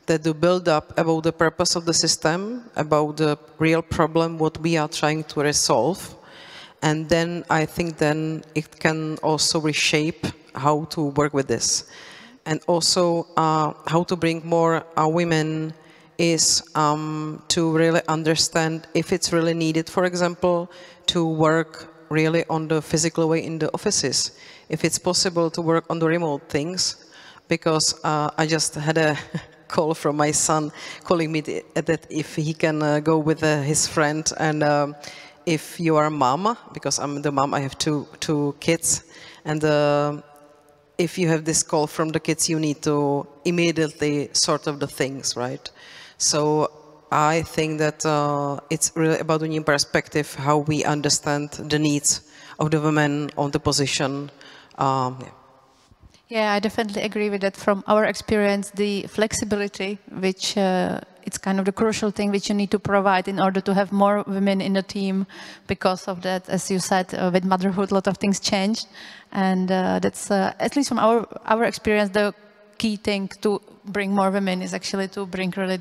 that the build up about the purpose of the system, about the real problem what we are trying to resolve. And then I think then it can also reshape how to work with this. And also how to bring more women is to really understand if it's really needed, for example, to work really on the physical way in the offices. If it's possible to work on the remote things, because I just had a call from my son calling me that if he can go with his friend, and if you are a mom, because I'm the mom, I have two kids, and if you have this call from the kids, you need to immediately sort of the things, right? So I think that it's really about a new perspective, how we understand the needs of the women on the position. Yeah, I definitely agree with that. From our experience, the flexibility, which it's kind of the crucial thing which you need to provide in order to have more women in the team. Because of that, as you said, with motherhood, a lot of things changed. And that's, at least from our experience, the key thing to bring more women is actually to bring really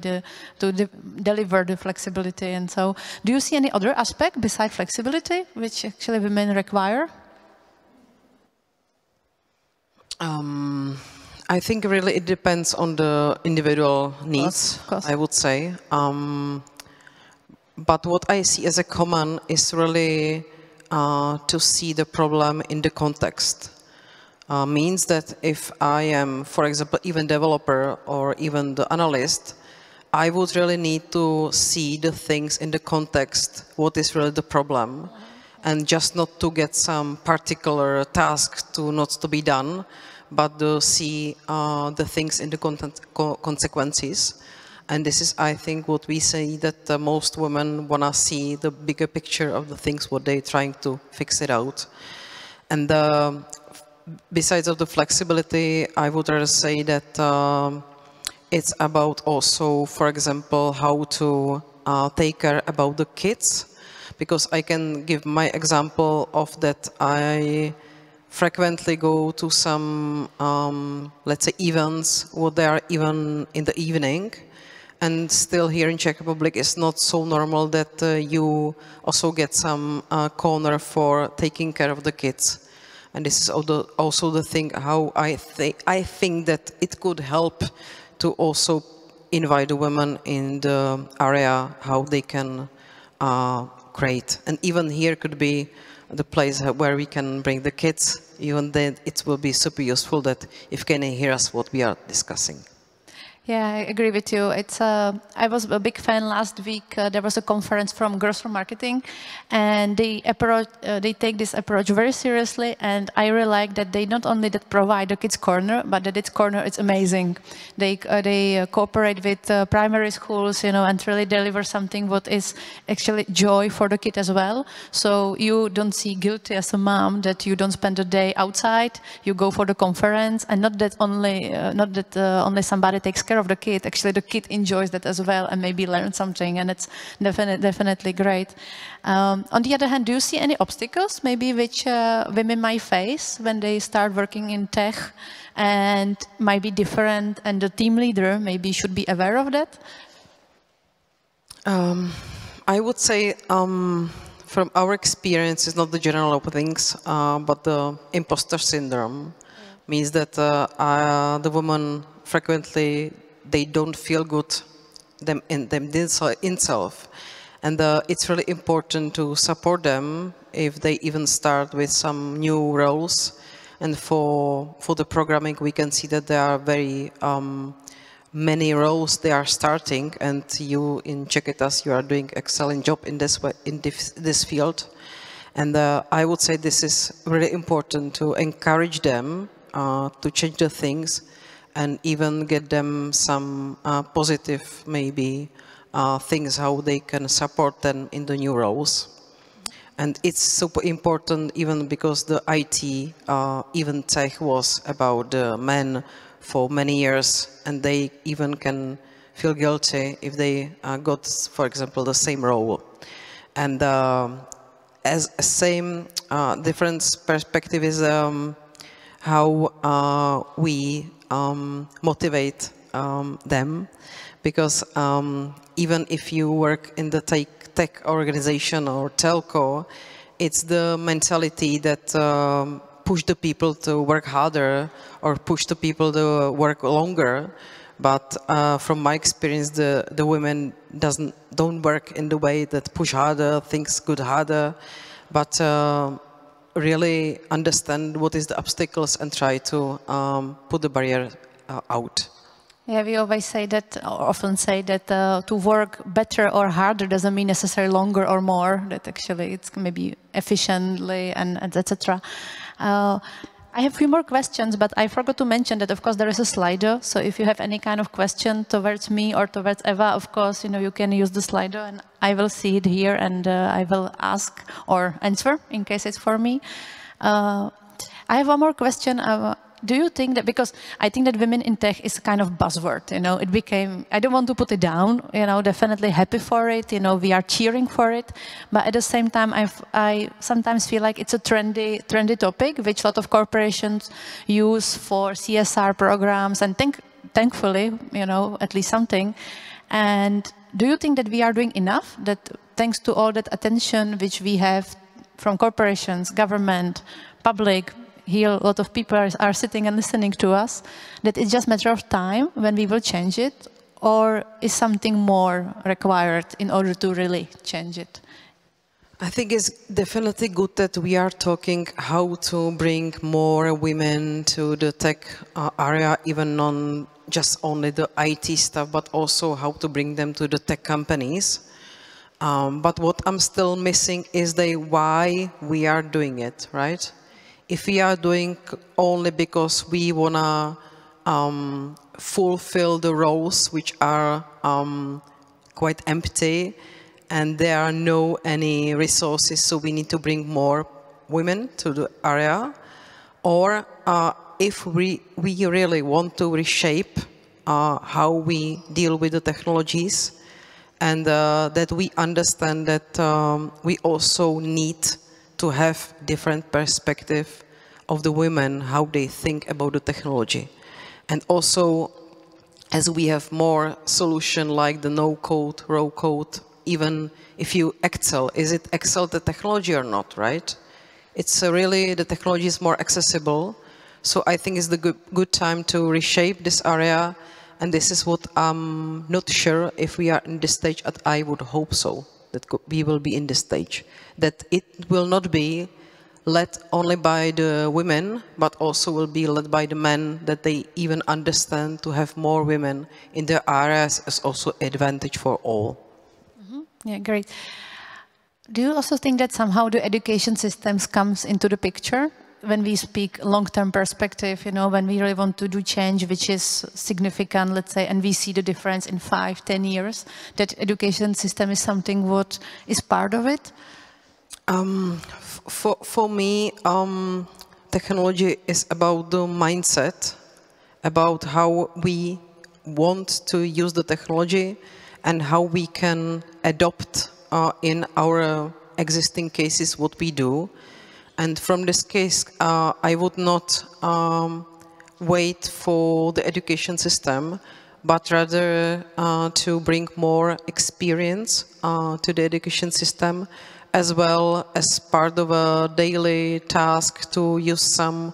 deliver the flexibility. And so, do you see any other aspect besides flexibility, which actually women require? I think really it depends on the individual needs, of course. I would say. But what I see as a common is really to see the problem in the context. Means that if I am, for example, even developer or even the analyst, I would really need to see the things in the context, what is really the problem, and just not to get some particular task not to be done, but to see the things in the consequences. And this is, I think, what we say, that most women want to see the bigger picture of the things, what they're trying to fix it out. And besides of the flexibility, I would rather say that it's about also, for example, how to take care about the kids. Because I can give my example of that. I frequently go to some, let's say, events where they are even in the evening. And still here in Czech Republic, it's not so normal that you also get some corner for taking care of the kids. And this is also the thing how I think that it could help to also invite the women in the area, how they can create. And even here could be the place where we can bring the kids. Even then it will be super useful that if can hear us what we are discussing. Yeah, I agree with you. It's I was a big fan last week. There was a conference from Girls for Marketing, and they take this approach very seriously. And I really like that they not only provide a kids corner, but that it's corner it's amazing. They cooperate with primary schools, you know, and really deliver something what is actually joy for the kid as well. So you don't see guilty as a mom that you don't spend the day outside. You go for the conference, and not that only somebody takes care of the kid, actually the kid enjoys that as well and maybe learns something, and it's definitely great. On the other hand, do you see any obstacles maybe which women might face when they start working in tech and might be different, and the team leader maybe should be aware of that? I would say from our experience, it's not the general things, but the imposter syndrome means that the women frequently, they don't feel good in themselves. And it's really important to support them if they even start with some new roles. And for the programming, we can see that there are very many roles they are starting, and you in Czech, you are doing excellent job in this field. And I would say this is really important to encourage them to change the things and even get them some positive maybe things how they can support them in the new roles. And it's super important even because the IT, even tech was about men for many years, and they even can feel guilty if they got, for example, the same role. And as a same different perspective is how we motivate them, because even if you work in the tech organization or telco, it's the mentality that push the people to work harder or push the people to work longer. But from my experience, the women don't work in the way that push harder, things good harder, but really understand what is the obstacles and try to put the barrier out. Yeah, we always say that, or often say that to work better or harder doesn't mean necessarily longer or more, that actually it's maybe efficiently and etc. I have a few more questions, but I forgot to mention that, of course, there is a Slido. So if you have any kind of question towards me or towards Eva, of course, you can use the Slido, and I will see it here, and I will ask or answer in case it's for me. I have one more question. Do you think that, because I think that women in tech is a kind of buzzword, it became, I don't want to put it down, definitely happy for it, we are cheering for it, but at the same time I sometimes feel like it's a trendy topic, which a lot of corporations use for CSR programs, and thankfully, at least something. And do you think that we are doing enough, that thanks to all that attention which we have from corporations, government, public, here a lot of people are sitting and listening to us, that it's just a matter of time when we will change it, or is something more required in order to really change it? I think it's definitely good that we are talking how to bring more women to the tech area, even non just only the IT stuff, but also how to bring them to the tech companies. But what I'm still missing is the why we are doing it, right? If we are doing only because we want to fulfill the roles which are quite empty and there are no any resources, so we need to bring more women to the area, or if we really want to reshape how we deal with the technologies, and that we understand that we also need to have different perspective of the women, how they think about the technology. And also, as we have more solution like the no-code, raw-code, even if you Excel, is it Excel the technology or not, right? It's really, the technology is more accessible. So I think it's the good time to reshape this area. And this is what I'm not sure if we are in this stage, but I would hope so, that we will be in this stage. That it will not be led only by the women, but also will be led by the men, that they even understand to have more women in their areas is also advantage for all. Mm-hmm. Yeah, great. Do you also think that somehow the education systems comes into the picture when we speak long-term perspective, when we really want to do change, which is significant, let's say, and we see the difference in 5, 10 years, that education system is something what is part of it? For me, technology is about the mindset, about how we want to use the technology and how we can adopt in our existing cases what we do. And from this case, I would not wait for the education system, but rather to bring more experience to the education system, as well as part of a daily task to use some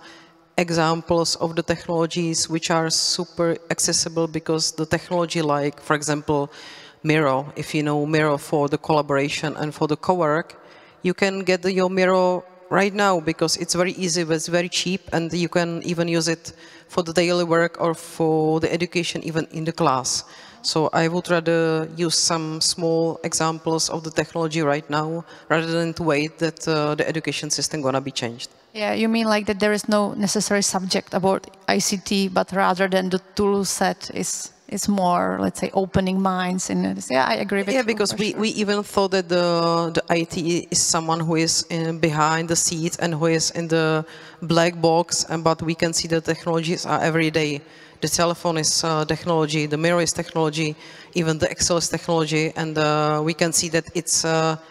examples of the technologies which are super accessible, because the technology like, for example, Miro, if you know Miro for the collaboration and for the co-work, you can get your Miro right now because it's very easy, it's very cheap, and you can even use it for the daily work or for the education even in the class. So I would rather use some small examples of the technology right now rather than to wait that the education system gonna be changed. Yeah, you mean like that there is no necessary subject about ICT, but rather than the tool set is more, let's say, opening minds. Yeah, I agree with you. Yeah, because we even thought that the IT is someone who is behind the scenes and who is in the black box, but we can see that technologies are every day. The telephone is technology, the mirror is technology, even the Excel is technology, and we can see that it's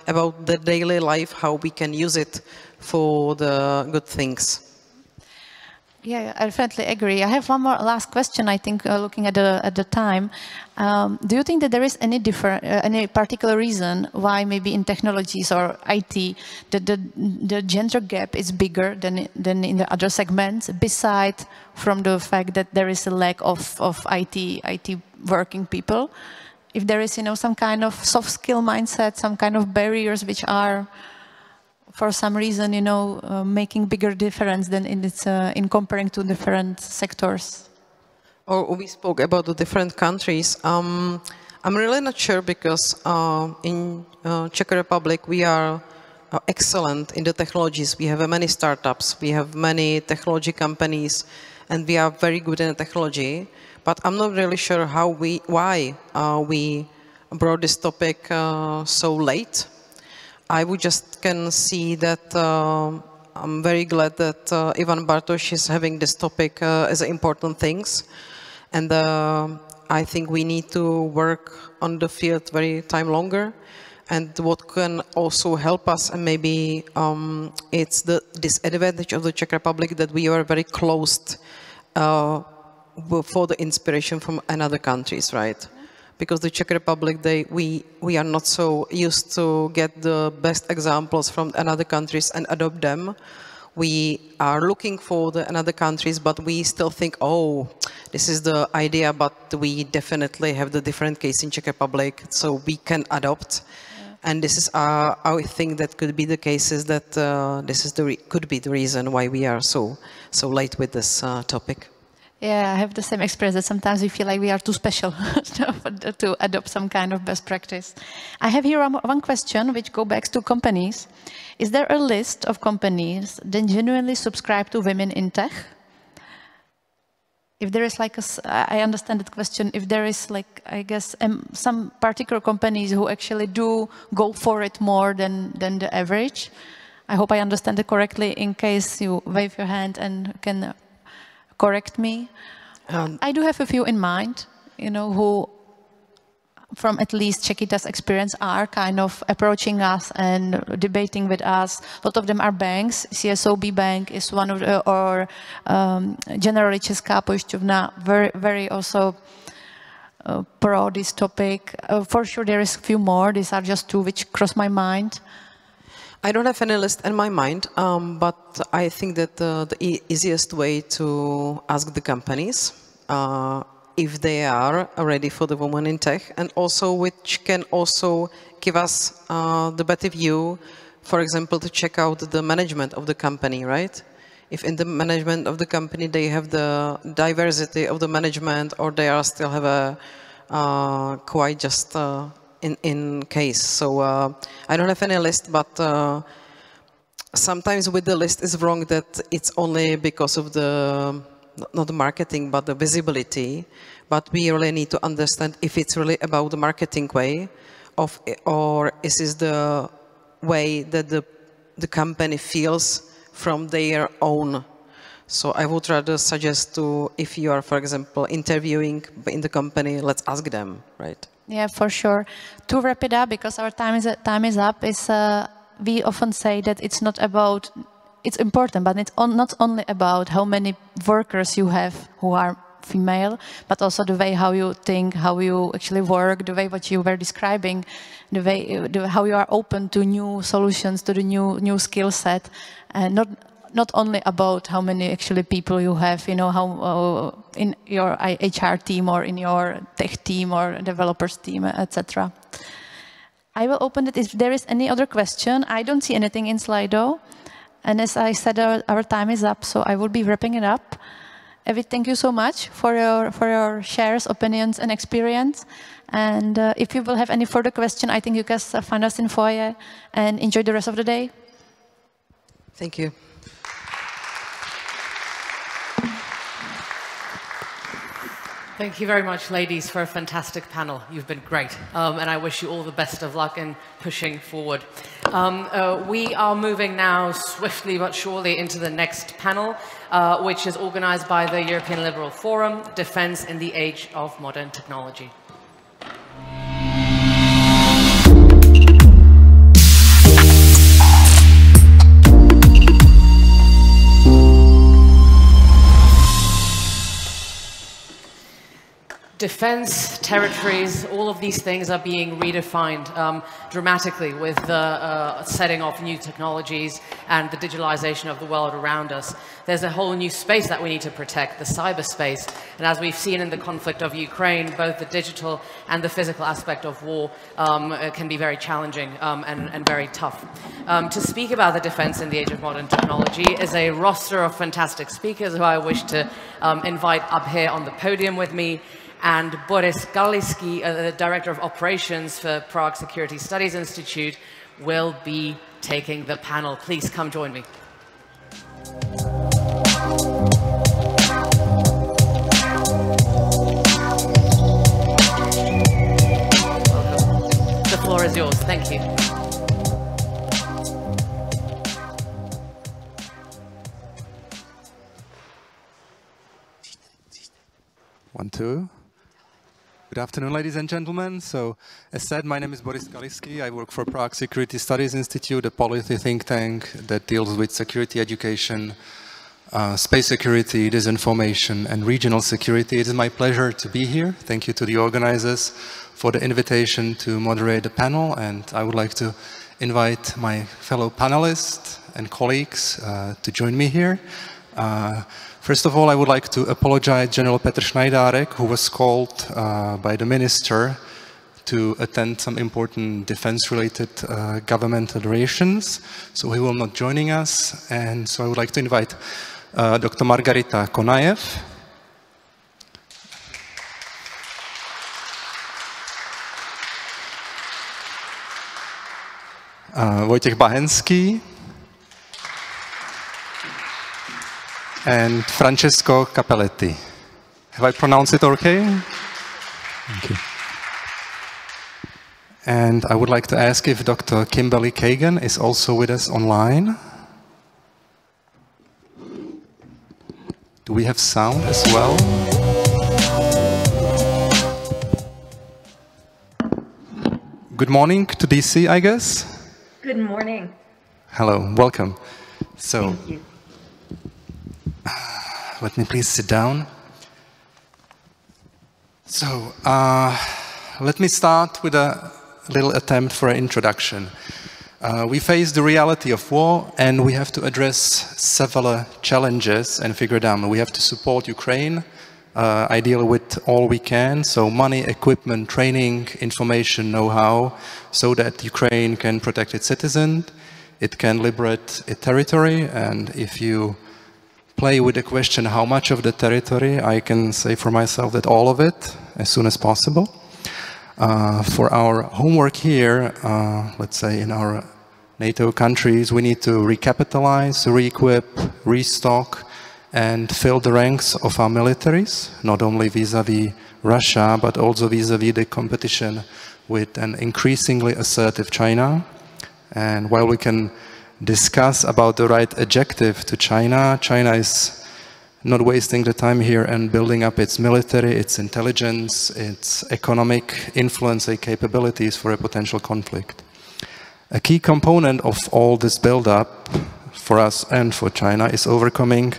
about the daily life, how we can use it for the good things. Yeah, I definitely agree. I have one more last question, I think, looking at the time. Do you think that there is any particular reason why maybe in technologies or IT the gender gap is bigger than in the other segments, beside from the fact that there is a lack of IT working people? If there is, some kind of soft skill mindset, some kind of barriers which are for some reason, making bigger difference than in comparing to different sectors? Or we spoke about the different countries. I'm really not sure, because in Czech Republic we are excellent in the technologies. We have many startups, we have many technology companies, and we are very good in technology. But I'm not really sure why we brought this topic so late. I would just can see that I'm very glad that Ivan Bartoš is having this topic as important things, and I think we need to work on the field very time longer. And what can also help us, and maybe it's the disadvantage of the Czech Republic, that we are very closed for the inspiration from another countries, right? Because the Czech Republic, we are not so used to get the best examples from other countries and adopt them. We are looking for the other countries, but we still think, oh, this is the idea, but we definitely have the different case in Czech Republic, so we can adopt. Yeah. And this is, I think that could be the cases that this is could be the reason why we are so late with this topic. Yeah, I have the same experience, that sometimes we feel like we are too special to adopt some kind of best practice. I have here one question which goes back to companies. Is there a list of companies that genuinely subscribe to women in tech? If there is like I understand that question, if there is like, I guess, some particular companies who actually do go for it more than the average. I hope I understand it correctly. In case you wave your hand and can correct me. I do have a few in mind, who, from at least Czechita's experience, are kind of approaching us and debating with us. A lot of them are banks. CSOB Bank is one of the, or generally Česká pojišťovna, very also pro this topic. For sure there is a few more. These are just two which cross my mind. I don't have any list in my mind, but I think that the easiest way to ask the companies if they are ready for the woman in tech, and also which can also give us the better view, for example, to check out the management of the company, right? If in the management of the company they have the diversity of the management, or they are still have a quite just in case. So I don't have any list, but sometimes with the list is wrong that it's only because of the, not the marketing, but the visibility. But we really need to understand if it's really about the marketing way, or is this the way that the company feels from their own. So I would rather suggest to, if you are, for example, interviewing in the company, let's ask them, right? Yeah, for sure. To wrap it up, because our time is up, we often say that it's not about, it's important, but it's not only about how many workers you have who are female, but also the way how you think, how you actually work, the way what you were describing, the way how you are open to new solutions, to the new skill set, and not only about how many actually people you have, you know, how in your HR team or in your tech team or developers team, etc. I will open it if there is any other question. I don't see anything in Slido, and as I said, our time is up, so I will be wrapping it up. Evie, thank you so much for your shares, opinions, and experience. And if you will have any further question, I think you can find us in foyer, and enjoy the rest of the day. Thank you. Thank you very much, ladies, for a fantastic panel. You've been great, and I wish you all the best of luck in pushing forward. We are moving now swiftly but surely into the next panel, which is organized by the European Liberal Forum, Defense in the Age of Modern Technology. Defense, territories, all of these things are being redefined dramatically with the setting of new technologies and the digitalization of the world around us. There's a whole new space that we need to protect, the cyberspace. And as we've seen in the conflict of Ukraine, both the digital and the physical aspect of war can be very challenging and very tough. To speak about the defense in the age of modern technology is a roster of fantastic speakers who I wish to invite up here on the podium with me. And Boris Galický, the Director of Operations for Prague Security Studies Institute, will be taking the panel. Please come join me. Welcome. The floor is yours. Thank you. One, two. Good afternoon, ladies and gentlemen. So, as said, my name is Boris Galický. I work for Prague Security Studies Institute, a policy think tank that deals with security education, space security, disinformation, and regional security. It is my pleasure to be here. Thank you to the organizers for the invitation to moderate the panel, and I would like to invite my fellow panelists and colleagues to join me here. First of all, I would like to apologize General Petr Šnajdárek, who was called by the minister to attend some important defense-related governmental relations, so he will not joining us. And so I would like to invite Dr. Margarita Konajev, Wojciech Bahenský, and Francesco Capelletti. Have I pronounced it okay? Thank you. And I would like to ask if Dr. Kimberly Kagan is also with us online. Do we have sound as well? Good morning to DC, I guess. Good morning. Hello, welcome. So, thank you. Let me please sit down. So, let me start with a little attempt for an introduction. We face the reality of war, and we have to address several challenges and figure them. We have to support Ukraine, ideally with all we can, so money, equipment, training, information, know-how, so that Ukraine can protect its citizens, it can liberate its territory, and if you play with the question how much of the territory, I can say for myself that all of it, as soon as possible. For our homework here, let's say in our NATO countries, we need to recapitalize, re-equip, restock, and fill the ranks of our militaries, not only vis-à-vis Russia, but also vis-à-vis the competition with an increasingly assertive China. And while we can discuss about the right adjective to China, China is not wasting the time here and building up its military, its intelligence, its economic influence and capabilities for a potential conflict. A key component of all this build-up for us and for China is overcoming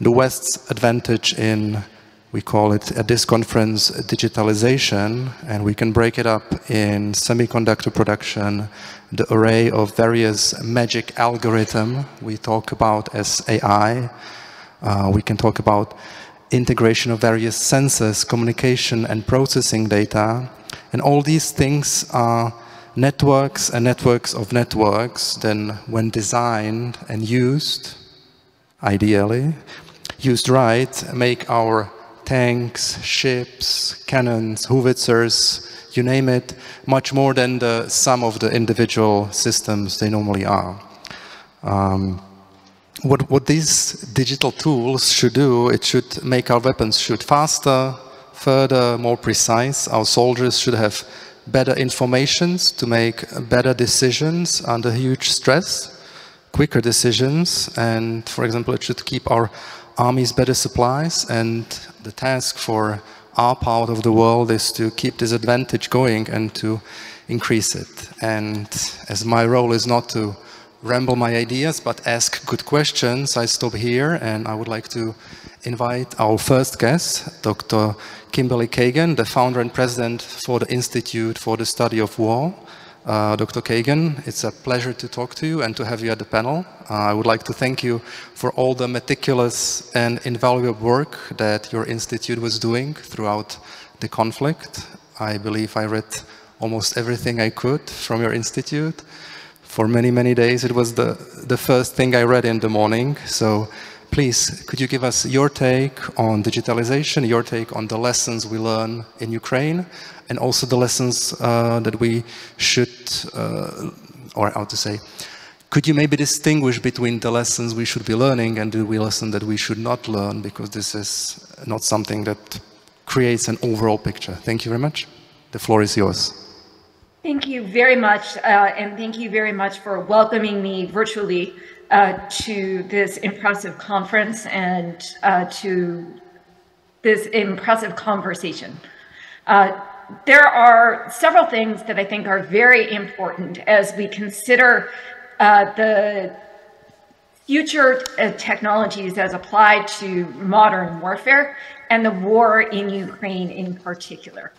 the West's advantage in, we call it at this conference, digitalization, and we can break it up in semiconductor production, the array of various magic algorithm we talk about as AI. We can talk about integration of various sensors, communication and processing data, and all these things are networks and networks of networks. Then when designed and used, ideally, used right, make our tanks, ships, cannons, howitzers, you name it, much more than the sum of the individual systems they normally are. What these digital tools should do, it should make our weapons shoot faster, further, more precise. Our soldiers should have better informations to make better decisions under huge stress, quicker decisions, and for example, it should keep our armies better supplies, and the task for our part of the world is to keep this advantage going and to increase it. And as my role is not to ramble my ideas, but ask good questions, I stop here and I would like to invite our first guest, Dr. Kimberly Kagan, the founder and president for the Institute for the Study of War. Dr. Kagan, it's a pleasure to talk to you and to have you at the panel. I would like to thank you for all the meticulous and invaluable work that your institute was doing throughout the conflict. I believe I read almost everything I could from your institute. For many, many days, it was the first thing I read in the morning. So please, could you give us your take on digitalization, your take on the lessons we learn in Ukraine, and also the lessons that we should, or how to say, could you maybe distinguish between the lessons we should be learning and the lesson that we should not learn, because this is not something that creates an overall picture. Thank you very much. The floor is yours. Thank you very much, and thank you very much for welcoming me virtually to this impressive conference and to this impressive conversation. There are several things that I think are very important as we consider the future technologies as applied to modern warfare and the war in Ukraine in particular.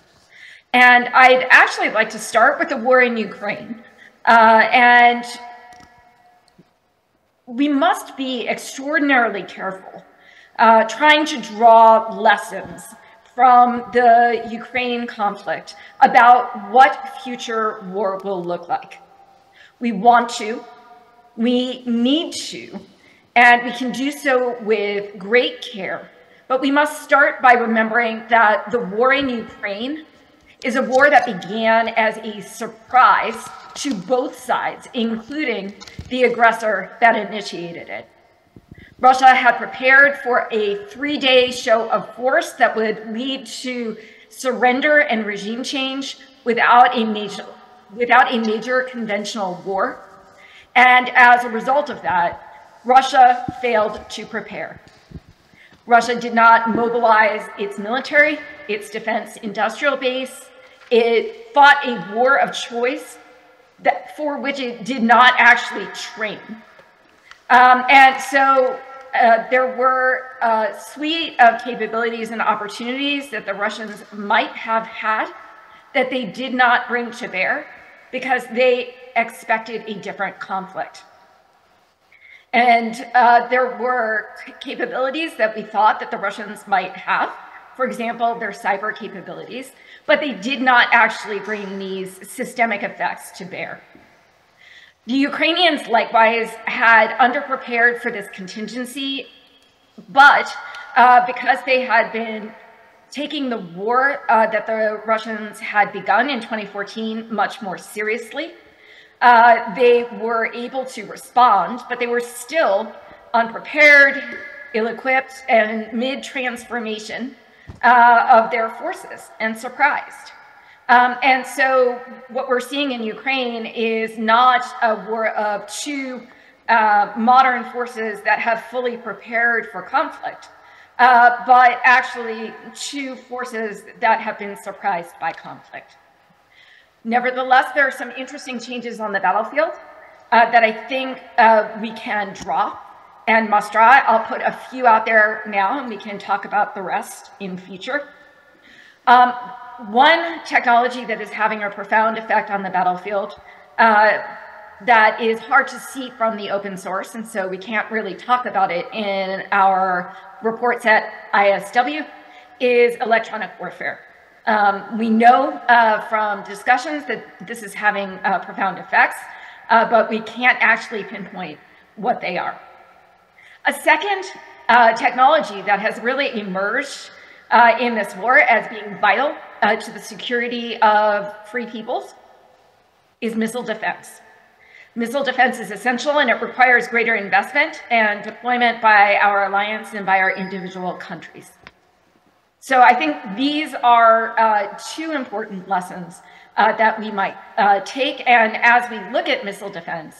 And I'd actually like to start with the war in Ukraine. And we must be extraordinarily careful trying to draw lessons from the Ukraine conflict about what future war will look like. We want to, we need to, and we can do so with great care. But we must start by remembering that the war in Ukraine is a war that began as a surprise to both sides, including the aggressor that initiated it. Russia had prepared for a 3-day show of force that would lead to surrender and regime change without a major conventional war. And as a result of that, Russia failed to prepare. Russia did not mobilize its military, its defense industrial base. It fought a war of choice for which it did not actually train. And so there were a suite of capabilities and opportunities that the Russians might have had that they did not bring to bear because they expected a different conflict. And there were capabilities that we thought that the Russians might have, for example, their cyber capabilities, but they did not actually bring these systemic effects to bear. The Ukrainians likewise had underprepared for this contingency, but because they had been taking the war that the Russians had begun in 2014 much more seriously, they were able to respond, but they were still unprepared, ill-equipped, and mid-transformation of their forces and surprised. And so what we're seeing in Ukraine is not a war of two modern forces that have fully prepared for conflict, but actually two forces that have been surprised by conflict. Nevertheless, there are some interesting changes on the battlefield that I think we can draw and must draw. I'll put a few out there now, and we can talk about the rest in future. One technology that is having a profound effect on the battlefield that is hard to see from the open source, and so we can't really talk about it in our reports at ISW, is electronic warfare. We know from discussions that this is having profound effects, but we can't actually pinpoint what they are. A second technology that has really emerged in this war as being vital to the security of free peoples is missile defense. Missile defense is essential, and it requires greater investment and deployment by our alliance and by our individual countries. So I think these are two important lessons that we might take. And as we look at missile defense,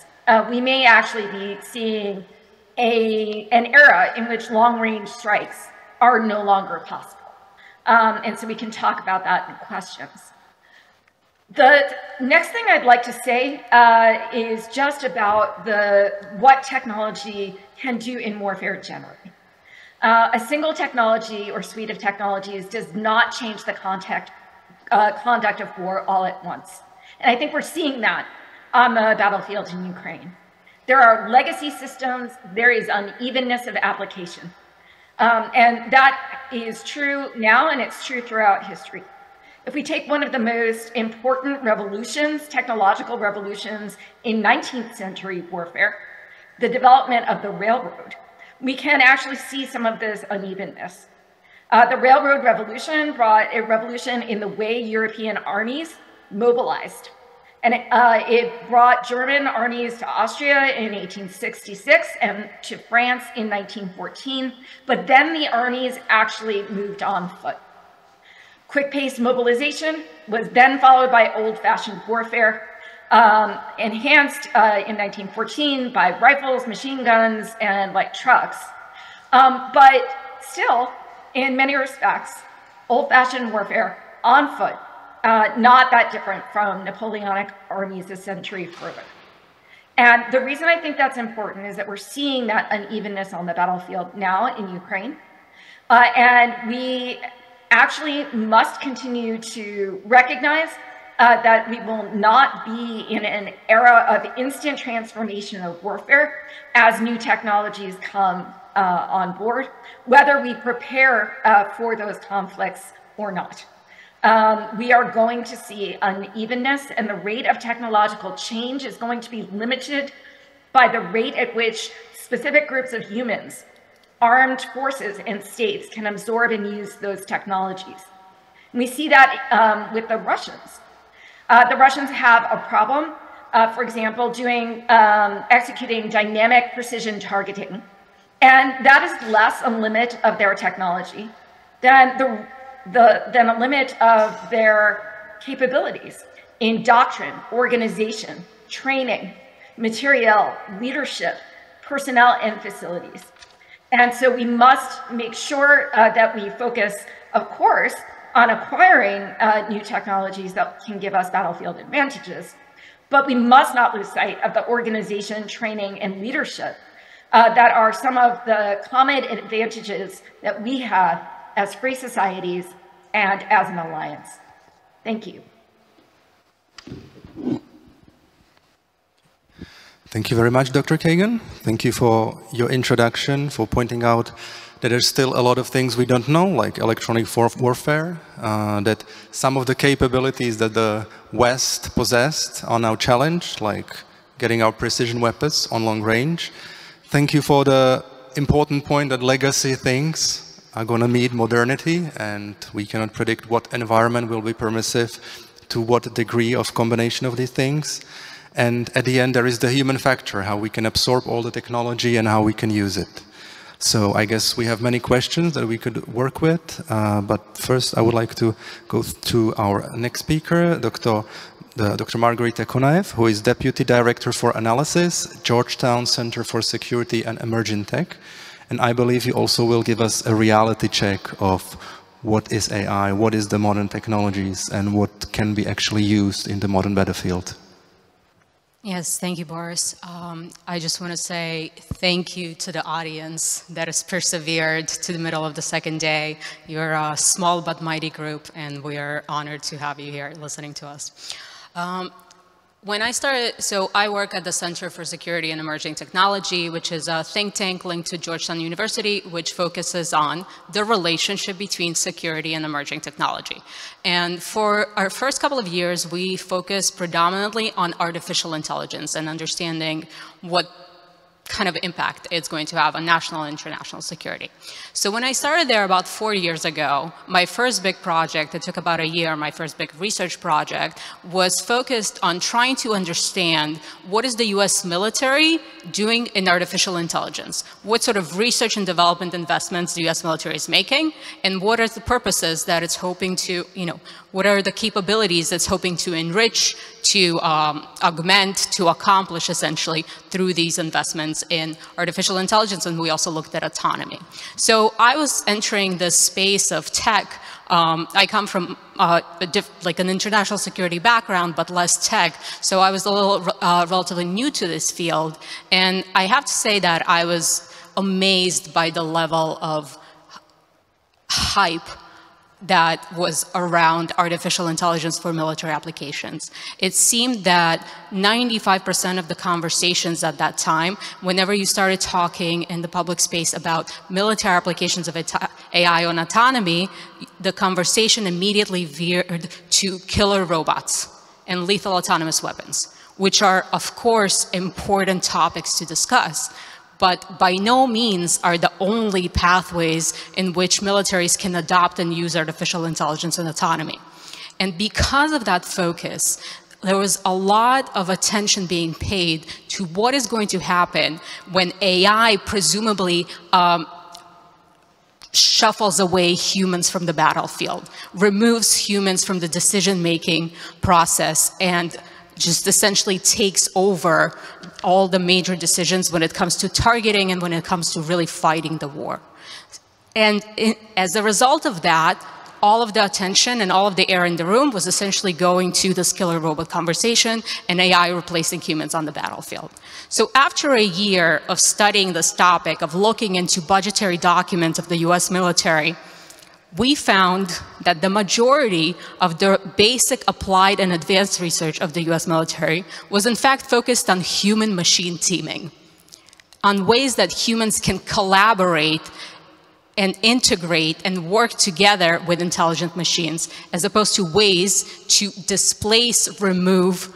we may actually be seeing an era in which long-range strikes are no longer possible. And so we can talk about that in questions. The next thing I'd like to say is just about what technology can do in warfare generally. A single technology or suite of technologies does not change the conduct of war all at once. And I think we're seeing that on the battlefield in Ukraine. There are legacy systems, there is unevenness of application. And that is true now, and it's true throughout history. If we take one of the most important revolutions, technological revolutions in 19th century warfare, the development of the railroad, we can actually see some of this unevenness. The railroad revolution brought a revolution in the way European armies mobilized. And it brought German armies to Austria in 1866 and to France in 1914. But then the armies actually moved on foot. Quick-paced mobilization was then followed by old-fashioned warfare, enhanced in 1914 by rifles, machine guns, and light trucks. But still, in many respects, old-fashioned warfare on foot, not that different from Napoleonic armies a century further. And the reason I think that's important is that we're seeing that unevenness on the battlefield now in Ukraine. And we actually must continue to recognize that we will not be in an era of instant transformation of warfare as new technologies come on board, whether we prepare for those conflicts or not. We are going to see unevenness, and the rate of technological change is going to be limited by the rate at which specific groups of humans, armed forces, and states can absorb and use those technologies. And we see that with the Russians. The Russians have a problem, for example, executing dynamic precision targeting, and that is less a limit of their technology than a limit of their capabilities in doctrine, organization, training, materiel, leadership, personnel, and facilities. And so we must make sure that we focus, of course, on acquiring new technologies that can give us battlefield advantages, but we must not lose sight of the organization, training, and leadership that are some of the common advantages that we have as free societies and as an alliance. Thank you. Thank you very much, Dr. Kagan. Thank you for your introduction, for pointing out that there's still a lot of things we don't know, like electronic warfare, that some of the capabilities that the West possessed are now challenged, like getting our precision weapons on long range. Thank you for the important point that legacy things are going to meet modernity, and we cannot predict what environment will be permissive to what degree of combination of these things. And at the end, there is the human factor, how we can absorb all the technology and how we can use it. So I guess we have many questions that we could work with, but first I would like to go to our next speaker, Dr. Margarita Konaev, who is Deputy Director for Analysis, Georgetown Center for Security and Emerging Tech. And I believe you also will give us a reality check of what is AI, what is the modern technologies, and what can be actually used in the modern battlefield. Yes, thank you, Boris. I just want to say thank you to the audience that has persevered to the middle of the second day. You're a small but mighty group, and we are honored to have you here listening to us. When I started, so I work at the Center for Security and Emerging Technology, which is a think tank linked to Georgetown University, which focuses on the relationship between security and emerging technology. And for our first couple of years, we focused predominantly on artificial intelligence and understanding what kind of impact it's going to have on national and international security. So when I started there about 4 years ago, my first big project, it took about a year, my first big research project, was focused on trying to understand what is the US military doing in artificial intelligence? What sort of research and development investments the US military is making? And what are the purposes that it's hoping to, what are the capabilities it's hoping to enrich, to augment, to accomplish essentially through these investments in artificial intelligence, and we also looked at autonomy. So I was entering this space of tech. I come from like an international security background, but less tech, so I was a little relatively new to this field, and I have to say that I was amazed by the level of hype that was around artificial intelligence for military applications. It seemed that 95% of the conversations at that time, whenever you started talking in the public space about military applications of AI on autonomy, the conversation immediately veered to killer robots and lethal autonomous weapons, which are, of course, important topics to discuss, but by no means are the only pathways in which militaries can adopt and use artificial intelligence and autonomy. And because of that focus, there was a lot of attention being paid to what is going to happen when AI presumably shuffles away humans from the battlefield, removes humans from the decision-making process, and just essentially takes over all the major decisions when it comes to targeting and when it comes to really fighting the war. And as a result of that, all of the attention and all of the air in the room was essentially going to this killer robot conversation and AI replacing humans on the battlefield. So after a year of studying this topic, of looking into budgetary documents of the US military, we found that the majority of the basic, applied, and advanced research of the US military was in fact focused on human-machine teaming, on ways that humans can collaborate and integrate and work together with intelligent machines, as opposed to ways to displace, remove,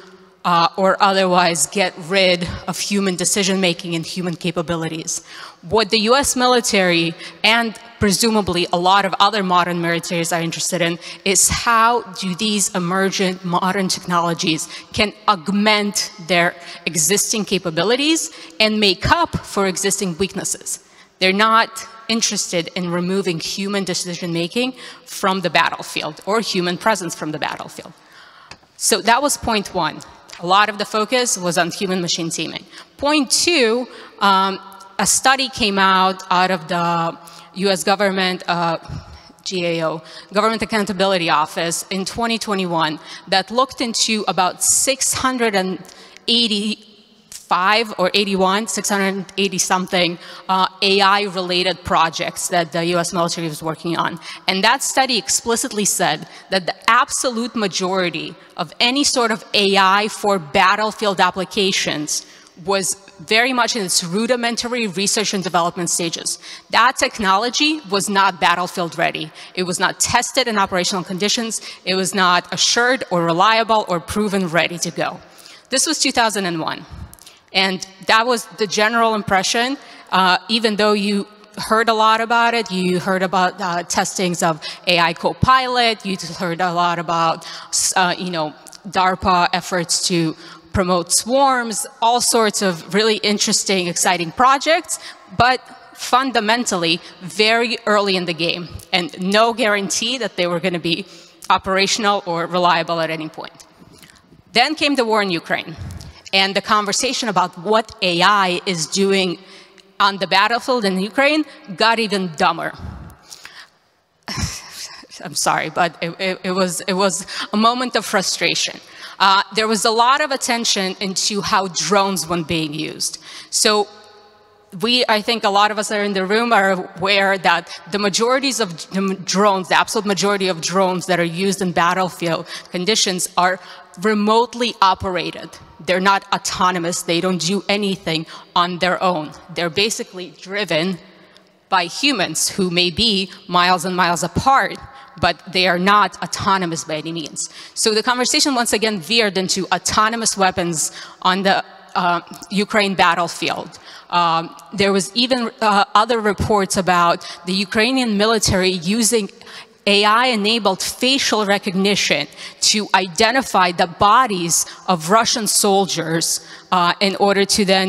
or otherwise get rid of human decision-making and human capabilities. What the US military and presumably a lot of other modern militaries are interested in is how do these emergent modern technologies can augment their existing capabilities and make up for existing weaknesses. They're not interested in removing human decision-making from the battlefield or human presence from the battlefield. So that was point one. A lot of the focus was on human-machine teaming. Point two, a study came out of the US government, GAO, Government Accountability Office in 2021 that looked into about 685 or 81, 680 something AI-related projects that the US military was working on. And that study explicitly said that the absolute majority of any sort of AI for battlefield applications was very much in its rudimentary research and development stages. That technology was not battlefield ready. It was not tested in operational conditions. It was not assured or reliable or proven ready to go. This was 2001. And that was the general impression, even though you heard a lot about it. You heard about testings of AI Copilot. You heard a lot about, DARPA efforts to promote swarms, all sorts of really interesting, exciting projects, but fundamentally very early in the game, and no guarantee that they were going to be operational or reliable at any point. Then came the war in Ukraine, and the conversation about what AI is doing on the battlefield in Ukraine got even dumber. I'm sorry, but it was a moment of frustration. There was a lot of attention into how drones were being used. So I think a lot of us that are in the room are aware that the majorities of drones, the absolute majority of drones that are used in battlefield conditions are remotely operated. They're not autonomous. They don't do anything on their own. They're basically driven by humans who may be miles and miles apart, but they are not autonomous by any means. So the conversation once again veered into autonomous weapons on the Ukraine battlefield. There was even other reports about the Ukrainian military using AI-enabled facial recognition to identify the bodies of Russian soldiers in order to then,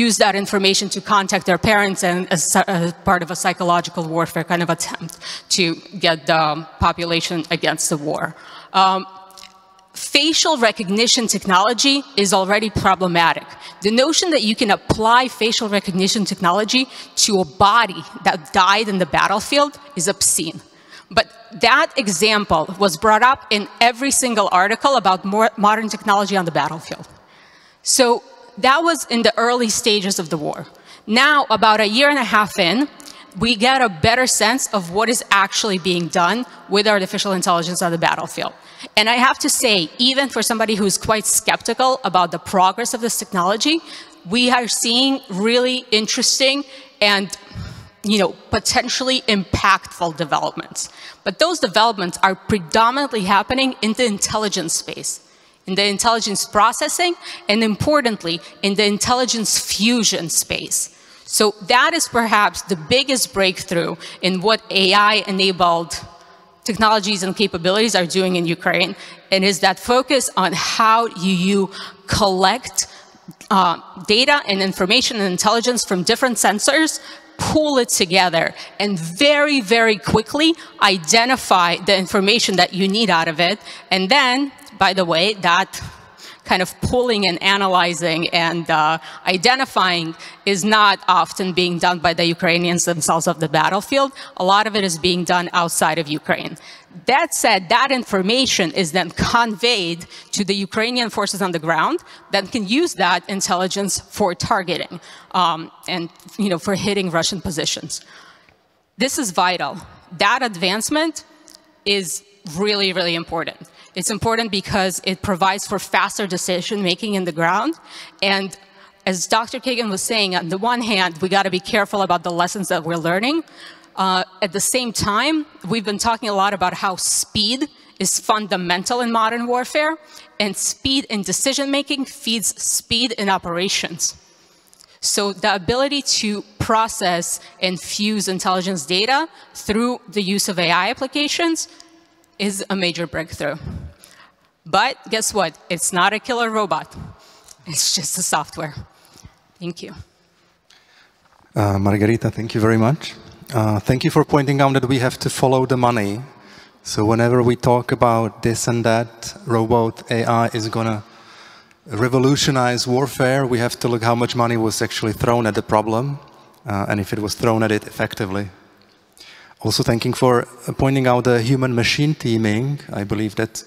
use that information to contact their parents and as part of a psychological warfare kind of attempt to get the population against the war. Facial recognition technology is already problematic. The notion that you can apply facial recognition technology to a body that died in the battlefield is obscene. But that example was brought up in every single article about modern technology on the battlefield. So that was in the early stages of the war. Now, about a year and a half in, we get a better sense of what is actually being done with artificial intelligence on the battlefield. And I have to say, even for somebody who's quite skeptical about the progress of this technology, we are seeing really interesting and potentially impactful developments. But those developments are predominantly happening in the intelligence space, in the intelligence processing, and importantly, in the intelligence fusion space. So that is perhaps the biggest breakthrough in what AI-enabled technologies and capabilities are doing in Ukraine, and is that focus on how you collect data and information and intelligence from different sensors, pool it together, and very, very quickly identify the information that you need out of it. And then, by the way, that kind of pulling and analyzing and identifying is not often being done by the Ukrainians themselves of the battlefield. A lot of it is being done outside of Ukraine. That said, that information is then conveyed to the Ukrainian forces on the ground that can use that intelligence for targeting and for hitting Russian positions. This is vital. That advancement is really, really important. It's important because it provides for faster decision-making in the ground. And as Dr. Kagan was saying, on the one hand, we got to be careful about the lessons that we're learning. At the same time, we've been talking a lot about how speed is fundamental in modern warfare, and speed in decision-making feeds speed in operations. So the ability to process and fuse intelligence data through the use of AI applications is a major breakthrough. But guess what? It's not a killer robot. It's just a software. Thank you. Margarita, thank you very much. Thank you for pointing out that we have to follow the money. So whenever we talk about this and that, robot AI is going to revolutionize warfare, we have to look how much money was actually thrown at the problem and if it was thrown at it effectively. Also thanking for pointing out the human-machine teaming. I believe that's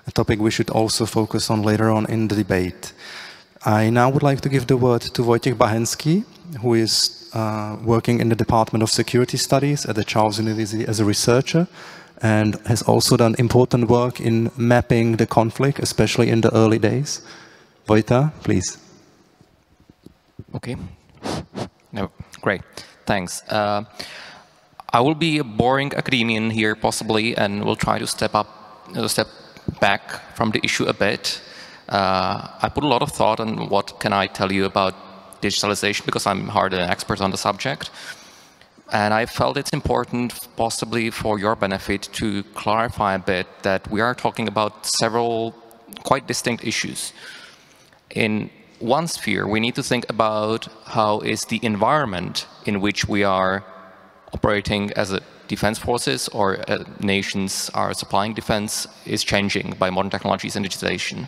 a topic we should also focus on later on in the debate. I now would like to give the word to Wojciech Bachensky, who is working in the Department of Security Studies at the Charles University as a researcher, and has also done important work in mapping the conflict, especially in the early days. Vojta, please. Okay. No, great. Thanks. I will be a boring academician here, possibly, and will try to step back from the issue a bit. I put a lot of thought on what can I tell you about digitalization, because I'm hardly an expert on the subject. And I felt it's important, possibly for your benefit, to clarify a bit that we are talking about several quite distinct issues. In one sphere, we need to think about how is the environment in which we are operating as a defense forces or nations are supplying defense is changing by modern technologies and digitization.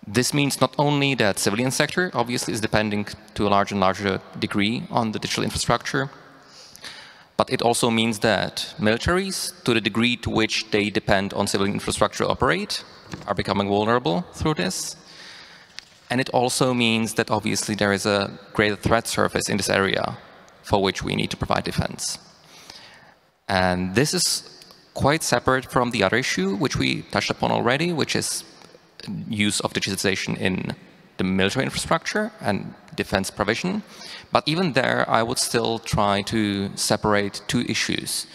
This means not only that civilian sector obviously is depending to a larger and larger degree on the digital infrastructure, but it also means that militaries, to the degree to which they depend on civilian infrastructure to operate, are becoming vulnerable through this. And it also means that obviously there is a greater threat surface in this area for which we need to provide defense. And this is quite separate from the other issue, which we touched upon already, which is use of digitization in the military infrastructure and defense provision. But even there, I would still try to separate two issues.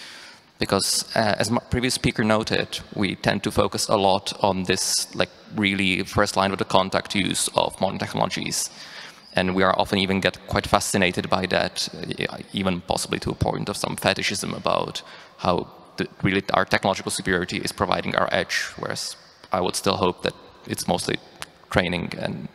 Because as my previous speaker noted, we tend to focus a lot on this like really first line of the contact use of modern technologies. And we are often even get quite fascinated by that, even possibly to a point of some fetishism about how really our technological superiority is providing our edge, whereas I would still hope that it's mostly training and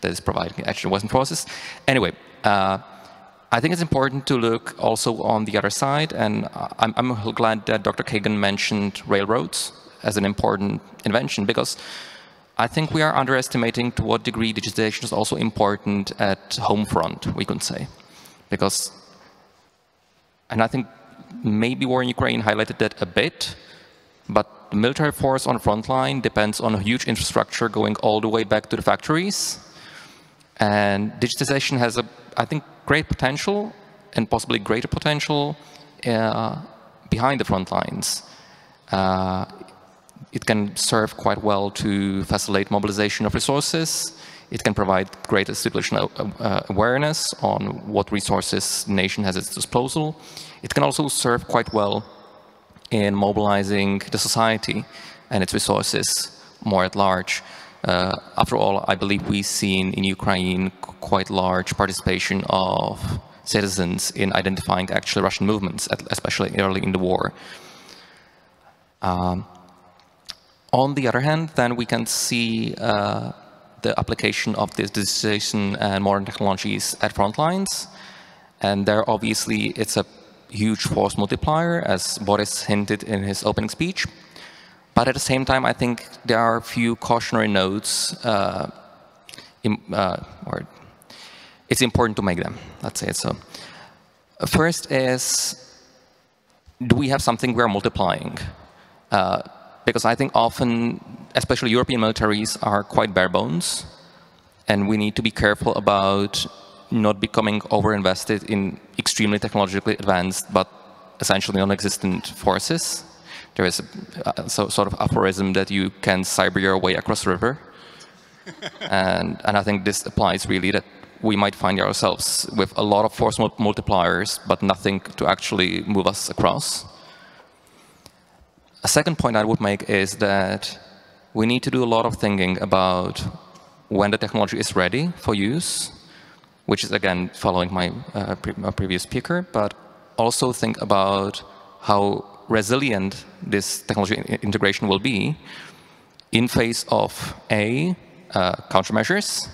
that is providing edge in Western forces. Anyway, I think it's important to look also on the other side, and I'm glad that Dr. Kagan mentioned railroads as an important invention, because I think we are underestimating to what degree digitization is also important at home front, we could say. Because, and I think maybe war in Ukraine highlighted that a bit, but the military force on the front line depends on a huge infrastructure going all the way back to the factories. And digitization has, I think, great potential and possibly greater potential behind the front lines. It can serve quite well to facilitate mobilization of resources. It can provide greater situational awareness on what resources the nation has at its disposal. It can also serve quite well in mobilizing the society and its resources more at large. After all, I believe we've seen in Ukraine quite large participation of citizens in identifying actual Russian movements, especially early in the war. On the other hand, then we can see the application of this digitization and modern technologies at front lines. And there, obviously, it's a huge force multiplier, as Boris hinted in his opening speech. But at the same time, I think there are a few cautionary notes, or it's important to make them, let's say it so. First is, do we have something we're multiplying? Because I think often, especially European militaries, are quite bare bones, and we need to be careful about not becoming overinvested in extremely technologically advanced but essentially non-existent forces. There is a sort of aphorism that you can cyber your way across the river. and I think this applies really, that we might find ourselves with a lot of force multipliers but nothing to actually move us across. A second point I would make is that we need to do a lot of thinking about when the technology is ready for use, which is again following my previous speaker, but also think about how resilient this technology integration will be in face of countermeasures.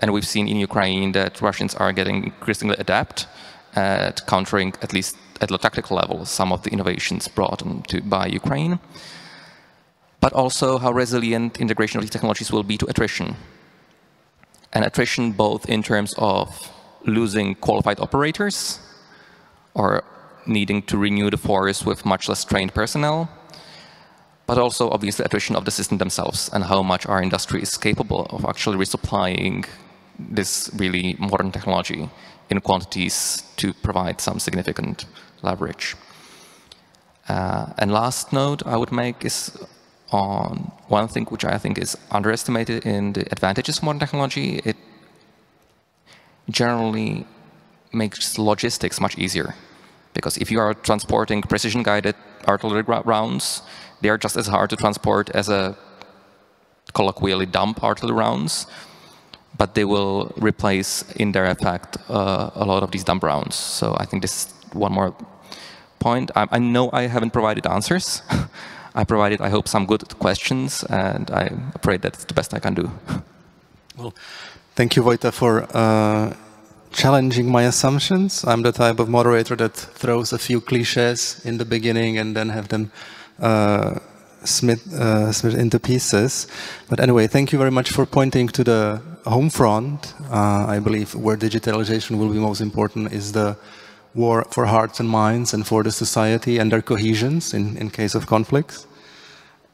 And we've seen in Ukraine that Russians are getting increasingly adept at countering, at least at the tactical level, some of the innovations brought by Ukraine. But also how resilient integration of these technologies will be to attrition. And attrition both in terms of losing qualified operators or needing to renew the force with much less trained personnel, but also obviously attrition of the system themselves and how much our industry is capable of actually resupplying this really modern technology in quantities to provide some significant leverage. And last note I would make is on one thing which I think is underestimated in the advantages of modern technology. It generally makes logistics much easier. Because if you are transporting precision-guided artillery rounds, they are just as hard to transport as a colloquially dumb artillery rounds, but they will replace in their effect a lot of these dumb rounds. So I think this is one more point. I know I haven't provided answers. I provided, I hope, some good questions, and I'm afraid that's the best I can do. Well, thank you, Vojta, for challenging my assumptions. I'm the type of moderator that throws a few cliches in the beginning and then have them split into pieces. But anyway, thank you very much for pointing to the home front. I believe where digitalization will be most important is the war for hearts and minds and for the society and their cohesions in case of conflicts.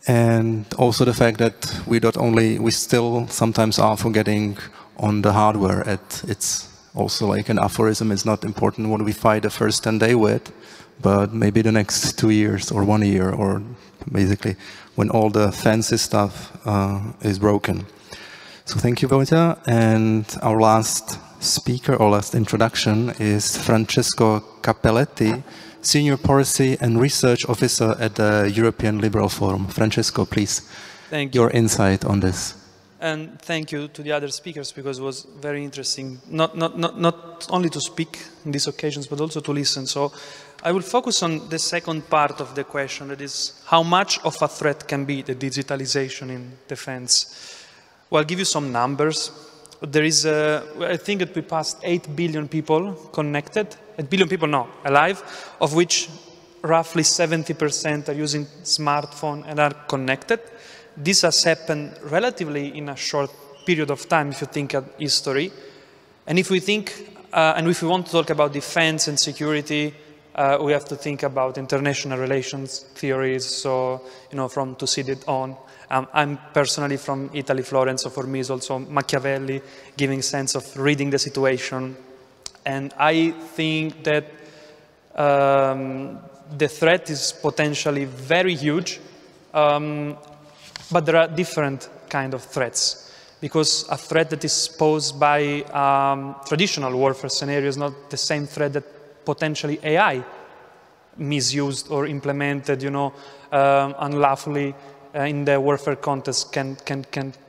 And also the fact that we still sometimes are forgetting on the hardware. It's also like an aphorism. It's not important what we fight the first 10 days with, but maybe the next 2 years or 1 year, or basically when all the fancy stuff is broken. So thank you, Vojta. And our last speaker or last introduction is Francesco Cappelletti, Senior Policy and Research Officer at the European Liberal Forum. Francesco, please, thank you. Your insight on this. And thank you to the other speakers, because it was very interesting, not only to speak in these occasions, but also to listen. So I will focus on the second part of the question, that is, how much of a threat can be the digitalization in defense? Well, I'll give you some numbers. There is, I think that we passed 8 billion people connected, 8 billion people now alive, of which roughly 70% are using smartphone and are connected. This has happened relatively in a short period of time, if you think of history. And if we think, and if we want to talk about defense and security, we have to think about international relations theories, so, you know, from Thucydide on. I'm personally from Italy, Florence, so for me it's also Machiavelli, giving sense of reading the situation. And I think that the threat is potentially very huge, but there are different kind of threats, because a threat that is posed by traditional warfare scenario is not the same threat that potentially AI misused or implemented, you know, unlawfully in the warfare context can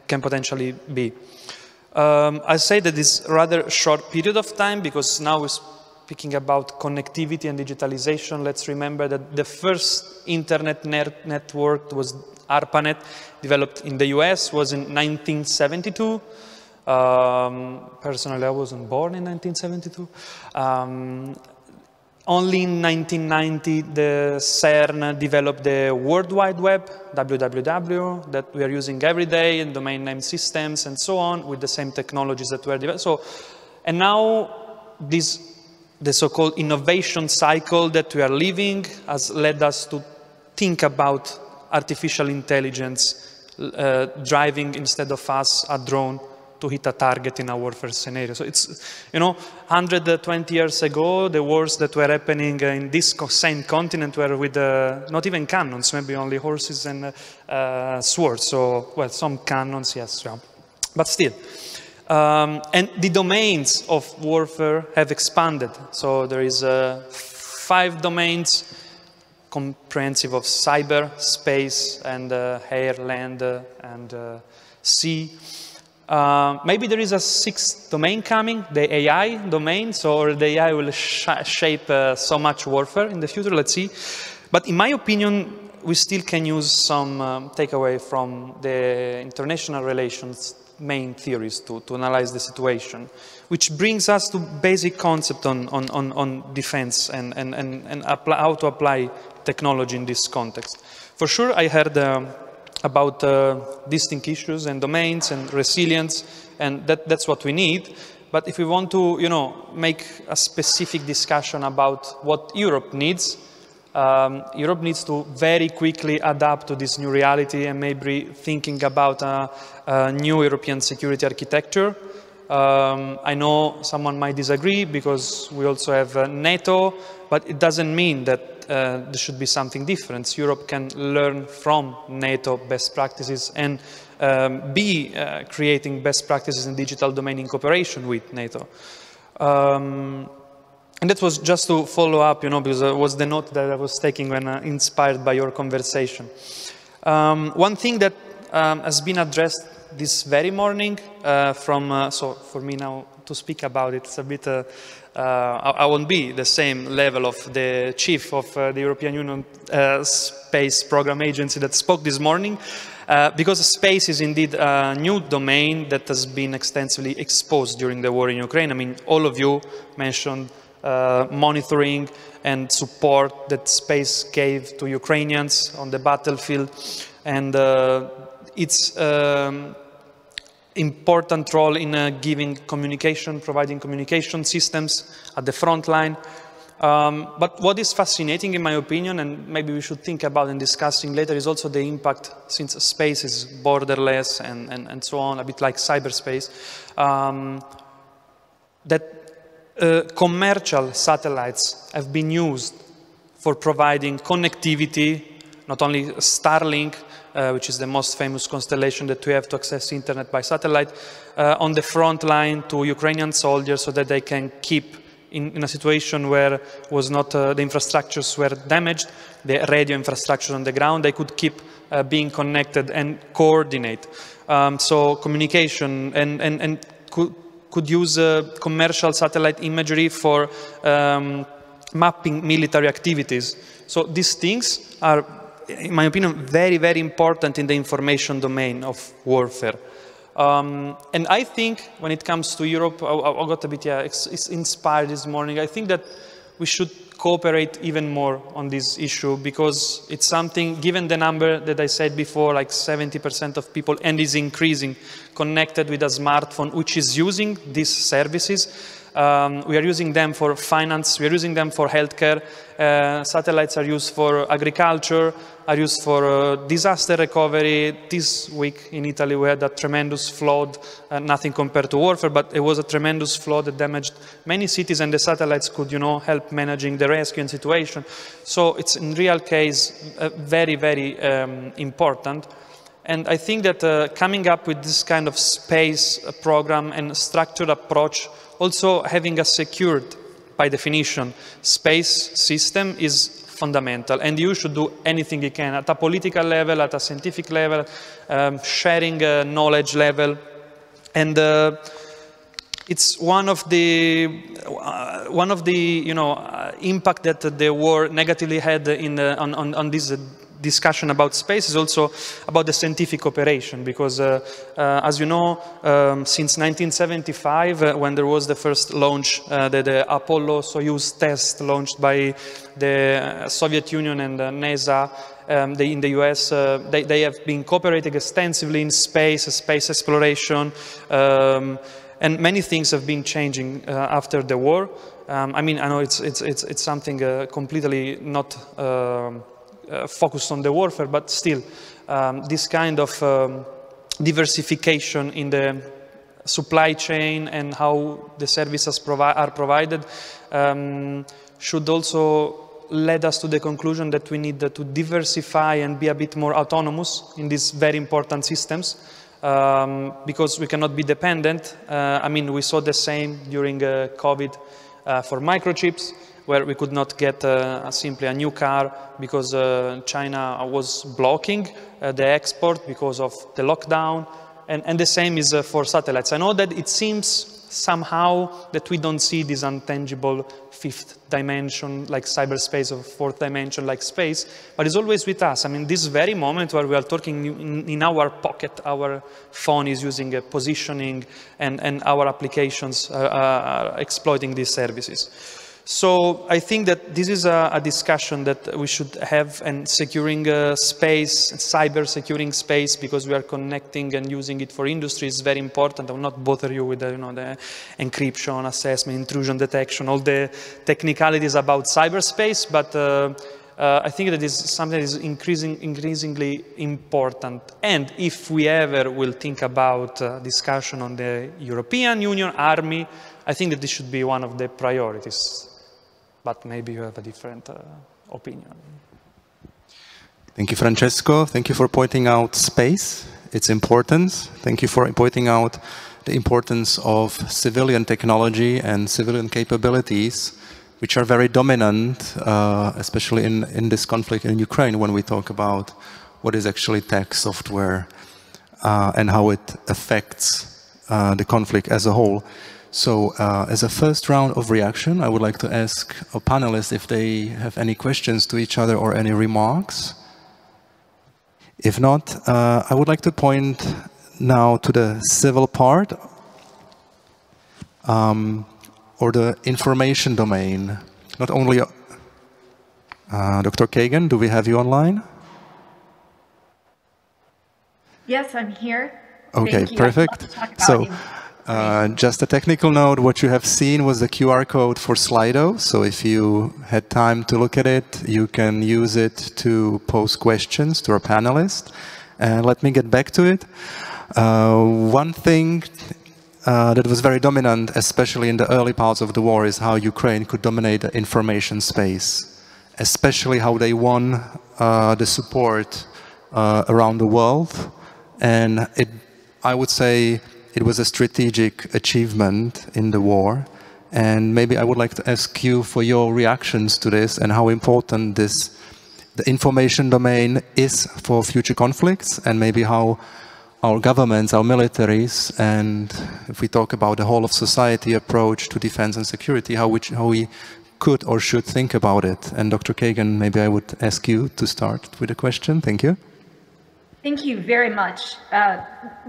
potentially be. I say that this rather short period of time, because now we're speaking about connectivity and digitalization. Let's remember that the first internet network was ARPANET, developed in the US, was in 1972. Personally, I wasn't born in 1972. Only in 1990, the CERN developed the World Wide Web, WWW, that we are using every day, and domain name systems and so on, with the same technologies that were developed. So, and now the so-called innovation cycle that we are living has led us to think about artificial intelligence driving, instead of us, a drone to hit a target in a warfare scenario. So it's, you know, 120 years ago, the wars that were happening in this same continent were with not even cannons, maybe only horses and swords. So, well, some cannons, yes, yeah. But still. And the domains of warfare have expanded. So there is 5 domains comprehensive of cyber, space, and air, land, and sea. Maybe there is a 6th domain coming, the AI domain, so the AI will shape so much warfare in the future, let's see. But in my opinion, we still can use some takeaway from the international relations main theories to analyze the situation, which brings us to basic concept on defense and how to apply technology in this context. For sure, I heard about distinct issues and domains and resilience, and that's what we need. But if we want to, you know, make a specific discussion about what Europe needs to very quickly adapt to this new reality and maybe thinking about a new European security architecture. I know someone might disagree because we also have NATO, but it doesn't mean that there should be something different. Europe can learn from NATO best practices and be creating best practices in digital domain in cooperation with NATO. And that was just to follow up, you know, because it was the note that I was taking when inspired by your conversation. One thing that has been addressed this very morning so for me now to speak about it, it's a bit, I won't be the same level of the chief of the European Union Space Program Agency that spoke this morning, because space is indeed a new domain that has been extensively exposed during the war in Ukraine. I mean, all of you mentioned monitoring and support that space gave to Ukrainians on the battlefield. and its important role in giving communication, providing communication systems at the front line. But what is fascinating in my opinion, and maybe we should think about and discussing later, is also the impact, since space is borderless and so on, a bit like cyberspace, that commercial satellites have been used for providing connectivity, not only Starlink, which is the most famous constellation that we have to access internet by satellite, on the front line to Ukrainian soldiers so that they can keep in a situation where was not the infrastructures were damaged, the radio infrastructure on the ground, they could keep being connected and coordinate. So communication and could use commercial satellite imagery for mapping military activities. So these things are, in my opinion, very, very important in the information domain of warfare. And I think when it comes to Europe, I got a bit inspired this morning. I think that we should cooperate even more on this issue, because it's something, given the number that I said before, like 70% of people, and is increasing, connected with a smartphone, which is using these services. We are using them for finance, we are using them for healthcare, satellites are used for agriculture, are used for disaster recovery. This week in Italy we had a tremendous flood, nothing compared to warfare, but it was a tremendous flood that damaged many cities, and the satellites could, you know, help managing the rescue and situation. So it's in real case very, very important. And I think that coming up with this kind of space program and structured approach, also having a secured, by definition, space system is fundamental. And you should do anything you can at a political level, at a scientific level, sharing knowledge level. And it's one of the you know, impact that the war negatively had in on this discussion about space is also about the scientific cooperation, because as you know, since 1975, when there was the first launch, the Apollo-Soyuz test launched by the Soviet Union and NASA, in the US, they have been cooperating extensively in space exploration, and many things have been changing after the war. I mean, I know it's something completely not focused on the warfare, but still, this kind of diversification in the supply chain and how the services are provided should also lead us to the conclusion that we need to diversify and be a bit more autonomous in these very important systems, because we cannot be dependent. I mean, we saw the same during COVID for microchips, where we could not get simply a new car because China was blocking the export because of the lockdown. And the same is for satellites. I know that it seems somehow that we don't see this intangible fifth dimension like cyberspace, or fourth dimension like space, but it's always with us. I mean, this very moment where we are talking in our pocket, our phone is using positioning, and our applications are exploiting these services. So I think that this is a discussion that we should have, and securing space, cyber securing space, because we are connecting and using it for industry is very important. I will not bother you with the encryption, assessment, intrusion detection, all the technicalities about cyberspace, but I think that is something that is increasingly important. And if we ever will think about discussion on the European Union Army, I think that this should be one of the priorities. But maybe you have a different opinion. Thank you, Francesco. Thank you for pointing out space, its importance. Thank you for pointing out the importance of civilian technology and civilian capabilities, which are very dominant, especially in this conflict in Ukraine, when we talk about what is actually tech, software, and how it affects the conflict as a whole. So as a first round of reaction, I would like to ask our panelists if they have any questions to each other or any remarks. If not, I would like to point now to the civil part, or the information domain. Not only Dr. Kagan, do we have you online? Yes, I'm here. Okay, perfect. So, just a technical note, what you have seen was the QR code for Slido. So if you had time to look at it, you can use it to pose questions to our panelists. And let me get back to it. One thing that was very dominant, especially in the early parts of the war, is how Ukraine could dominate the information space, especially how they won the support around the world. And I would say it was a strategic achievement in the war. And maybe I would like to ask you for your reactions to this and how important the information domain is for future conflicts, and maybe how our governments, our militaries, and if we talk about the whole of society approach to defense and security, how we could or should think about it. And Dr. Kagan, maybe I would ask you to start with a question. Thank you. Thank you very much.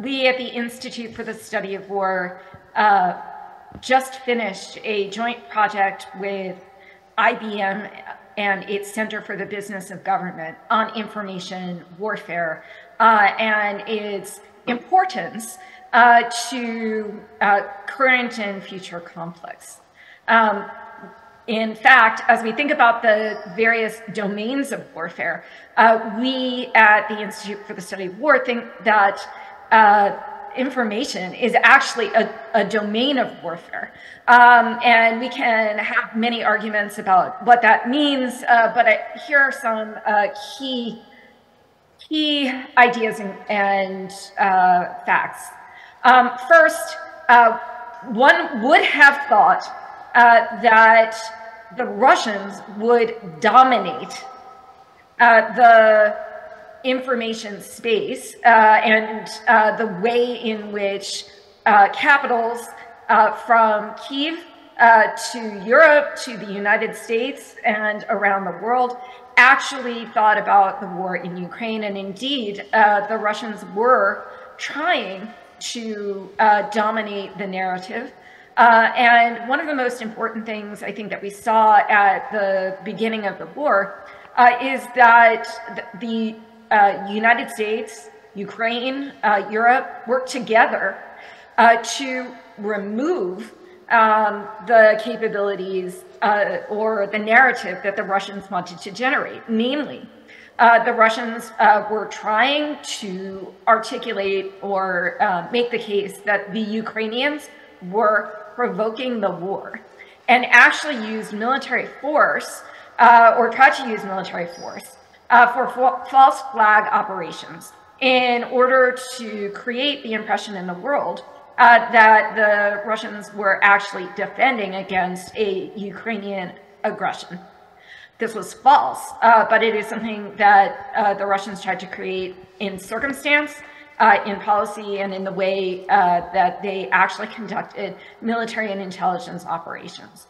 We at the Institute for the Study of War just finished a joint project with IBM and its Center for the Business of Government on information warfare and its importance to current and future conflicts. In fact, as we think about the various domains of warfare, we at the Institute for the Study of War think that information is actually a domain of warfare. And we can have many arguments about what that means, but here are some key ideas and facts. First, one would have thought that the Russians would dominate the information space and the way in which capitals from Kyiv to Europe, to the United States, and around the world actually thought about the war in Ukraine. And indeed, the Russians were trying to dominate the narrative. And one of the most important things I think that we saw at the beginning of the war is that the United States, Ukraine, Europe worked together to remove the capabilities or the narrative that the Russians wanted to generate. Namely, the Russians were trying to articulate or make the case that the Ukrainians were provoking the war and actually used military force or tried to use military force for false flag operations in order to create the impression in the world that the Russians were actually defending against a Ukrainian aggression. This was false, but it is something that the Russians tried to create in circumstance, in policy, and in the way that they actually conducted military and intelligence operations.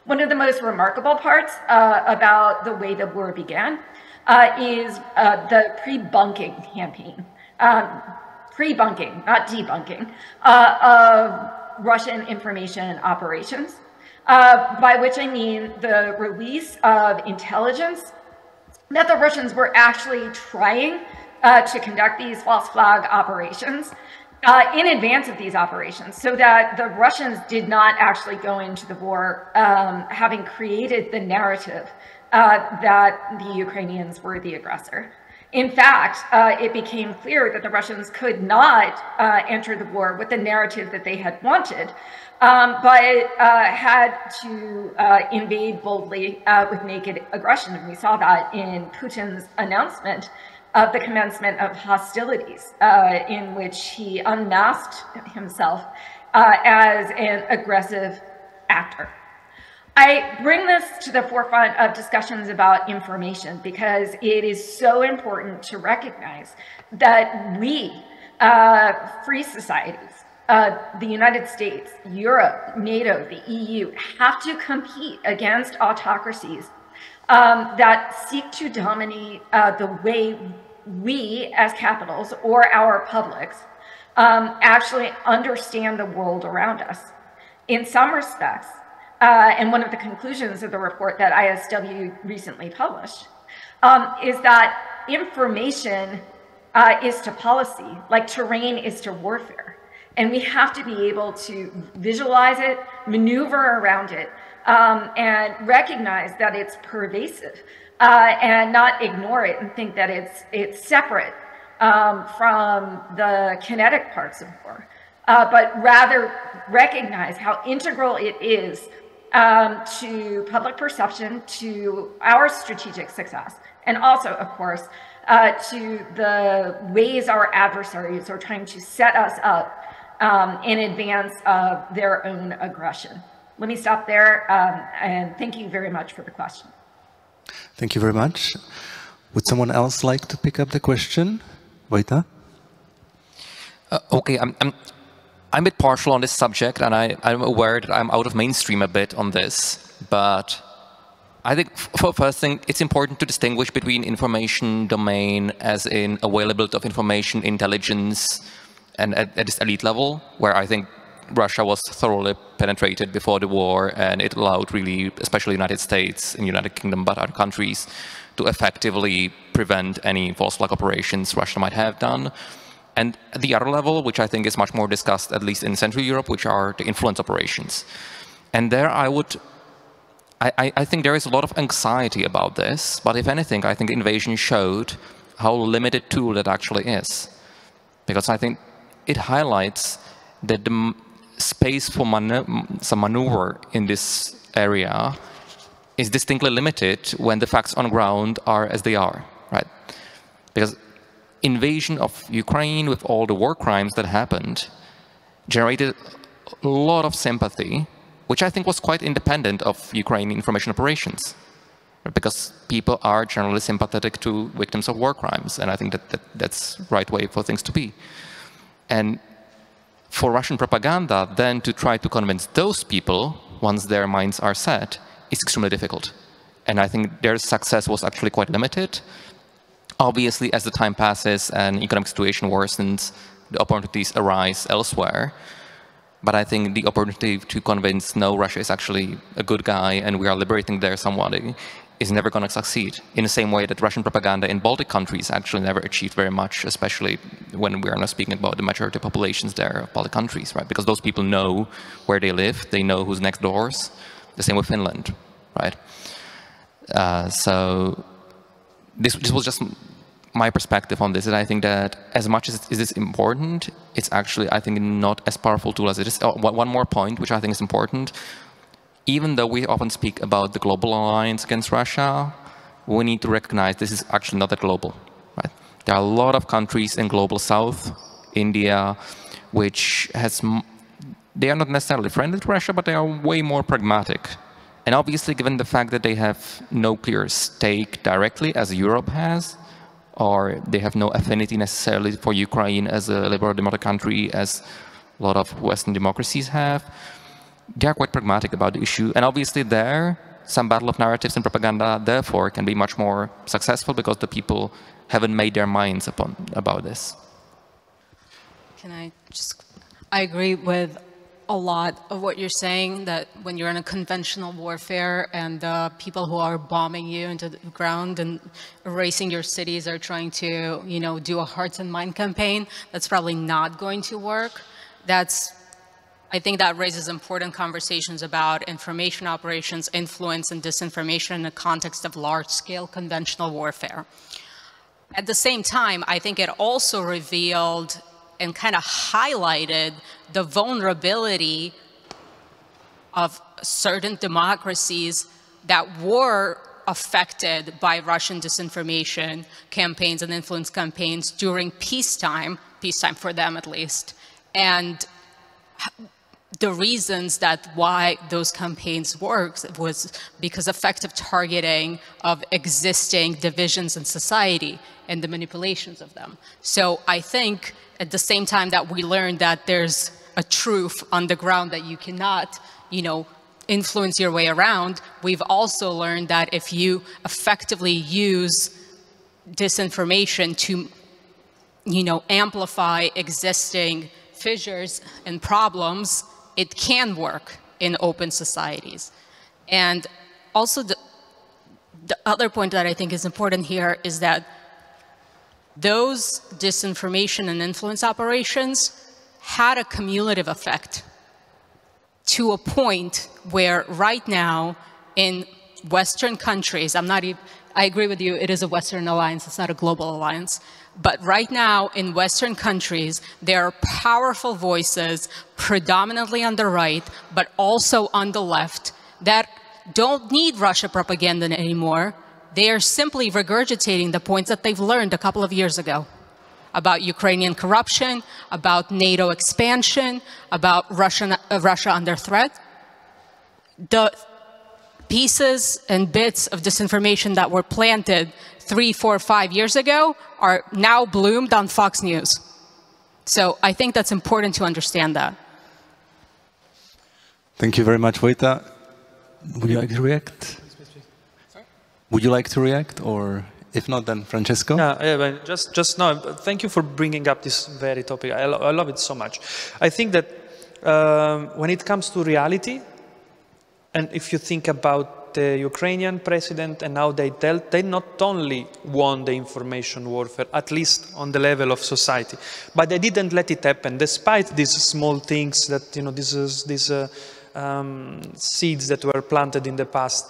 One of the most remarkable parts about the way the war began is the pre-bunking campaign. Pre-bunking, not debunking, of Russian information operations, by which I mean the release of intelligence that the Russians were actually trying to conduct these false flag operations in advance of these operations, so that the Russians did not actually go into the war having created the narrative that the Ukrainians were the aggressor. In fact, it became clear that the Russians could not enter the war with the narrative that they had wanted, but had to invade boldly with naked aggression. And we saw that in Putin's announcement of the commencement of hostilities, in which he unmasked himself as an aggressive actor. I bring this to the forefront of discussions about information because it is so important to recognize that we, free societies, the United States, Europe, NATO, the EU, have to compete against autocracies that seek to dominate the way we as capitals or our publics actually understand the world around us. In some respects, and one of the conclusions of the report that ISW recently published is that information is to policy, like terrain is to warfare. And we have to be able to visualize it, maneuver around it, and recognize that it's pervasive, and not ignore it and think that it's separate from the kinetic parts of war, but rather recognize how integral it is to public perception, to our strategic success, and also, of course, to the ways our adversaries are trying to set us up in advance of their own aggression. Let me stop there, and thank you very much for the question. Thank you very much. Would someone else like to pick up the question? Vojta? Okay, I'm a bit partial on this subject, and I'm aware that I'm out of mainstream a bit on this, but I think for first thing, it's important to distinguish between information domain as in availability of information, intelligence, and at this elite level, where I think Russia was thoroughly penetrated before the war, and it allowed really, especially the United States and United Kingdom, but other countries, to effectively prevent any false flag operations Russia might have done. And the other level, which I think is much more discussed, at least in Central Europe, which are the influence operations. And there I think there is a lot of anxiety about this, but if anything, I think invasion showed how limited tool it actually is. Because I think it highlights that the space for some maneuver in this area is distinctly limited when the facts on ground are as they are, right? Because invasion of Ukraine with all the war crimes that happened generated a lot of sympathy, which I think was quite independent of Ukrainian information operations, because people are generally sympathetic to victims of war crimes, and I think that's the right way for things to be. And for Russian propaganda then to try to convince those people, once their minds are set, is extremely difficult. And I think their success was actually quite limited. Obviously, as the time passes and economic situation worsens, the opportunities arise elsewhere. But I think the opportunity to convince, no, Russia is actually a good guy and we are liberating there somebody, is never going to succeed. In the same way that Russian propaganda in Baltic countries actually never achieved very much, especially when we are not speaking about the majority populations there of Baltic countries, right? Because those people know where they live, they know who's next doors. The same with Finland, right? So this was just my perspective on this, and I think that as much as it is important, it's actually, I think, not as powerful tool as it is. One more point, which I think is important. Even though we often speak about the global alliance against Russia, we need to recognize this is actually not that global, right? There are a lot of countries in global south, India, which has, they are not necessarily friendly to Russia, but they are way more pragmatic. And obviously, given the fact that they have no clear stake directly, as Europe has, or they have no affinity necessarily for Ukraine as a liberal democratic country, as a lot of Western democracies have, they are quite pragmatic about the issue. And obviously there, some battle of narratives and propaganda, therefore, can be much more successful because the people haven't made their minds about this. Can I agree with a lot of what you're saying, that when you're in a conventional warfare and the people who are bombing you into the ground and erasing your cities are trying to, you know, do a hearts and mind campaign, that's probably not going to work. I think that raises important conversations about information operations, influence, and disinformation in the context of large-scale conventional warfare. At the same time, I think it also revealed and kind of highlighted the vulnerability of certain democracies that were affected by Russian disinformation campaigns and influence campaigns during peacetime for them at least, and the reasons that why those campaigns worked was because effective targeting of existing divisions in society and the manipulations of them. So I think at the same time that we learned that there's a truth on the ground that you cannot, you know, influence your way around, we've also learned that if you effectively use disinformation to, you know, amplify existing fissures and problems, it can work in open societies. And also the other point that I think is important here is that those disinformation and influence operations had a cumulative effect to a point where right now in Western countries, I agree with you, it is a Western alliance, it's not a global alliance. But right now in Western countries, there are powerful voices, predominantly on the right, but also on the left, that don't need Russia propaganda anymore. They are simply regurgitating the points that they've learned a couple of years ago about Ukrainian corruption, about NATO expansion, about Russia under threat. The pieces and bits of disinformation that were planted 3, 4, 5 years ago are now bloomed on Fox News. So I think that's important to understand that. Thank you very much, Vojta. Would you like to react? Sorry? Would you like to react, or if not, then Francesco? Yeah, but just no. Thank you for bringing up this very topic. I love it so much. I think that when it comes to reality, and if you think about the Ukrainian president and how they not only won the information warfare, at least on the level of society, but they didn't let it happen, despite these small things that, you know, these seeds that were planted in the past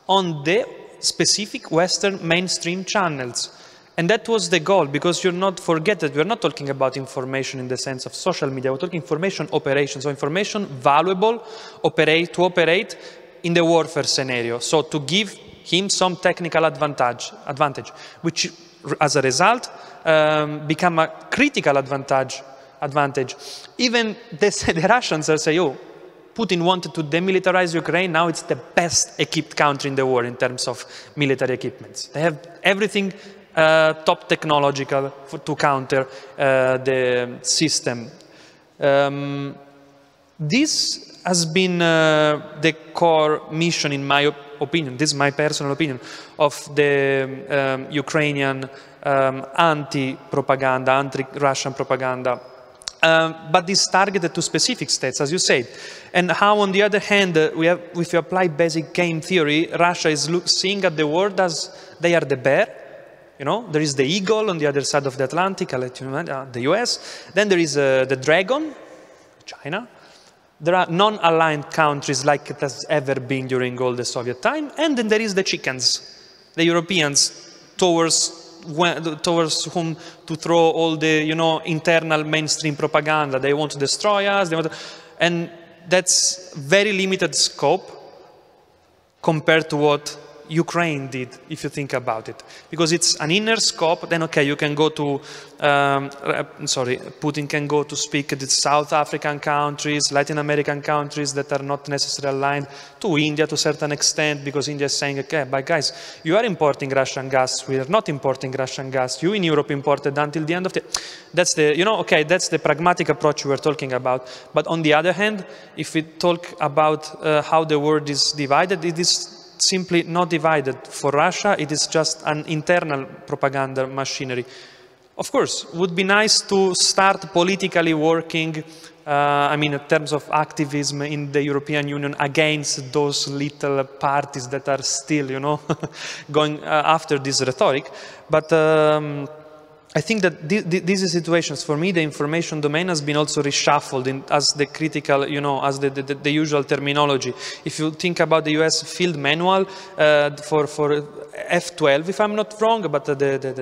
on the specific Western mainstream channels. And that was the goal, because you're not forget that we're not talking about information in the sense of social media, we're talking information operations, so information valuable to operate in the warfare scenario. So to give him some technical advantage, which as a result become a critical advantage. Even the Russians are saying, oh, Putin wanted to demilitarize Ukraine, now it's the best equipped country in the world in terms of military equipments. They have everything top technological to counter the system. This has been the core mission, in my opinion, this is my personal opinion, of the Ukrainian anti-propaganda, anti-Russian propaganda. But this targeted to specific states, as you said. And how, on the other hand, if you apply basic game theory, Russia is seeing at the world as they are the bear. You know, there is the eagle on the other side of the Atlantic, I'll let you know, the US. Then there is the dragon, China. There are non-aligned countries like it has ever been during all the Soviet time. And then there is the chickens, the Europeans, towards whom to throw all the, you know, internal mainstream propaganda. They want to destroy us. And that's very limited scope compared to what Ukraine did, if you think about it. Because it's an inner scope, then okay, you can go to, Putin can go to speak to South African countries, Latin American countries that are not necessarily aligned, to India to a certain extent, because India is saying, okay, but guys, you are importing Russian gas, we are not importing Russian gas, you in Europe imported until the end of the, that's the, you know, okay, that's the pragmatic approach we were talking about. But on the other hand, if we talk about how the world is divided, it is simply not divided. For Russia, it is just an internal propaganda machinery. Of course, it would be nice to start politically working, I mean, in terms of activism in the European Union against those little parties that are still, you know, going after this rhetoric. But I think that these situations, for me, the information domain has been also reshuffled as the critical, you know, as the usual terminology. If you think about the US field manual for F-12, if I'm not wrong, but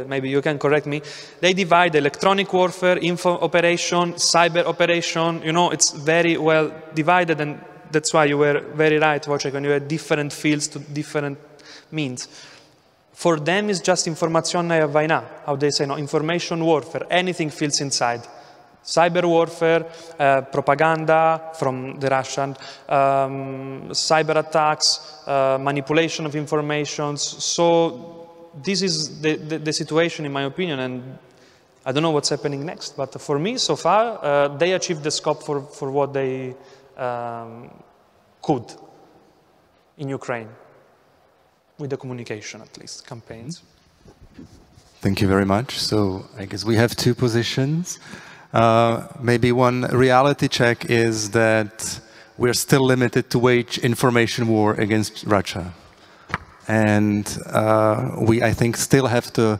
maybe you can correct me, they divide electronic warfare, info operation, cyber operation, you know, it's very well divided, and that's why you were very right, Wojciech, when you had different fields to different means. For them, it's just informazione vojna, how they say, no, information warfare, anything fits inside. Cyber warfare, propaganda from the Russian, cyber attacks, manipulation of information. So this is the situation, in my opinion, and I don't know what's happening next. But for me, so far, they achieved the scope for what they could in Ukraine. With the communication, at least, campaigns. Thank you very much. So I guess we have two positions. Maybe one reality check is that we're still limited to wage information war against Russia. And we, I think, still have to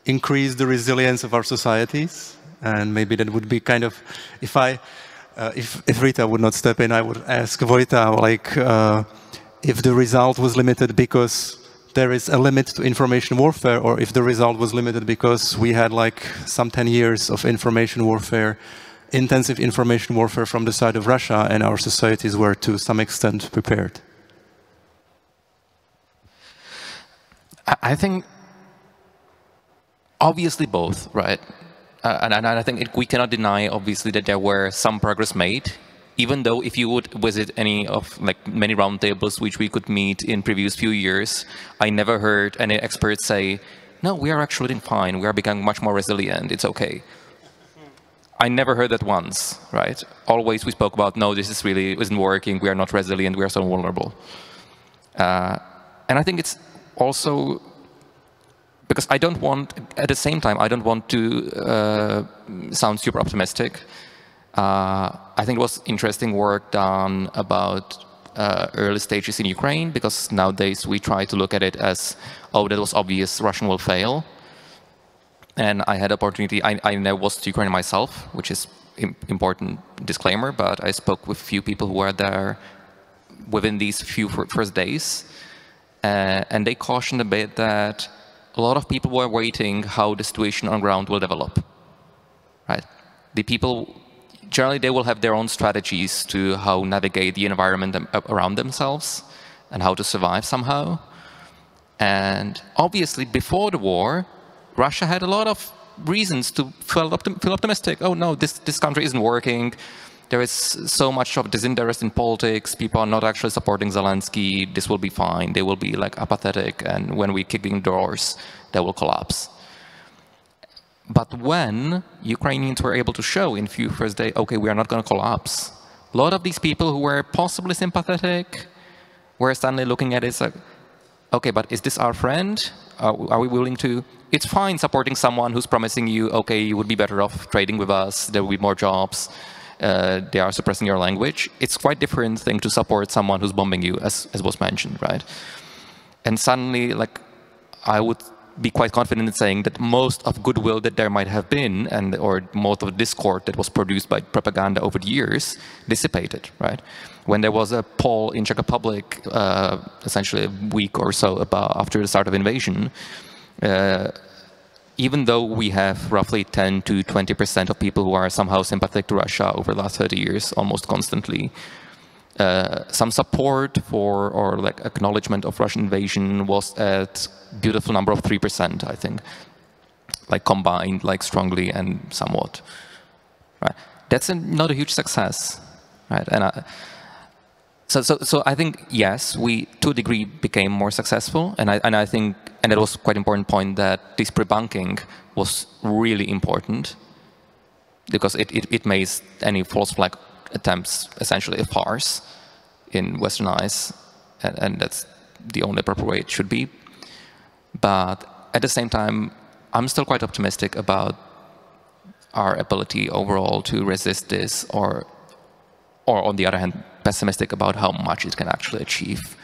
increase the resilience of our societies. And maybe that would be kind of, if Rita would not step in, I would ask Vojta, like, if the result was limited because there is a limit to information warfare, or if the result was limited because we had like some 10 years of information warfare, intensive information warfare from the side of Russia, and our societies were to some extent prepared. I think obviously both, right? And I think we cannot deny, obviously, that there were some progress made, even though if you would visit any of many roundtables which we could meet in previous few years, I never heard any experts say, no, we are actually doing fine, we are becoming much more resilient, it's okay. I never heard that once, right? Always we spoke about, no, this is really isn't working, we are not resilient, we are so vulnerable. And I think it's also because I don't want, at the same time, I don't want to sound super optimistic. I think it was interesting work done about early stages in Ukraine, because nowadays we try to look at it as, oh, that was obvious, Russian will fail. And I had opportunity, I never was to Ukraine myself, which is important disclaimer, but I spoke with a few people who were there within these few first days. And they cautioned a bit that a lot of people were waiting how the situation on ground will develop, right? The people, generally they will have their own strategies to how navigate the environment around themselves and how to survive somehow. And obviously before the war, Russia had a lot of reasons to feel optimistic. Oh no, this country isn't working. There is so much of disinterest in politics. People are not actually supporting Zelensky. This will be fine. They will be like apathetic, and when we kick in doors, they will collapse. But when Ukrainians were able to show in few first days, okay, we are not going to collapse, a lot of these people who were possibly sympathetic were suddenly looking at it like, okay, but is this our friend? Are we willing to? It's fine supporting someone who's promising you, okay, you would be better off trading with us. There will be more jobs. They are suppressing your language. It's quite different thing to support someone who's bombing you, as was mentioned, right? And suddenly, like, I would be quite confident in saying that most of goodwill that there might have been, or most of the discord that was produced by propaganda over the years, dissipated, right? When there was a poll in Czech Republic, essentially a week or so after the start of invasion, even though we have roughly 10 to 20% of people who are somehow sympathetic to Russia over the last 30 years, almost constantly, some support for or like acknowledgement of Russian invasion was at beautiful number of 3%, I think, like combined, like strongly and somewhat. Right? That's not a huge success, right? And so I think yes, we to a degree became more successful, and I think. And it was quite an important point that this pre-bunking was really important, because it makes any false flag attempts essentially a farce in Western eyes, and that's the only proper way it should be. But at the same time, I'm still quite optimistic about our ability overall to resist this, or on the other hand, pessimistic about how much it can actually achieve.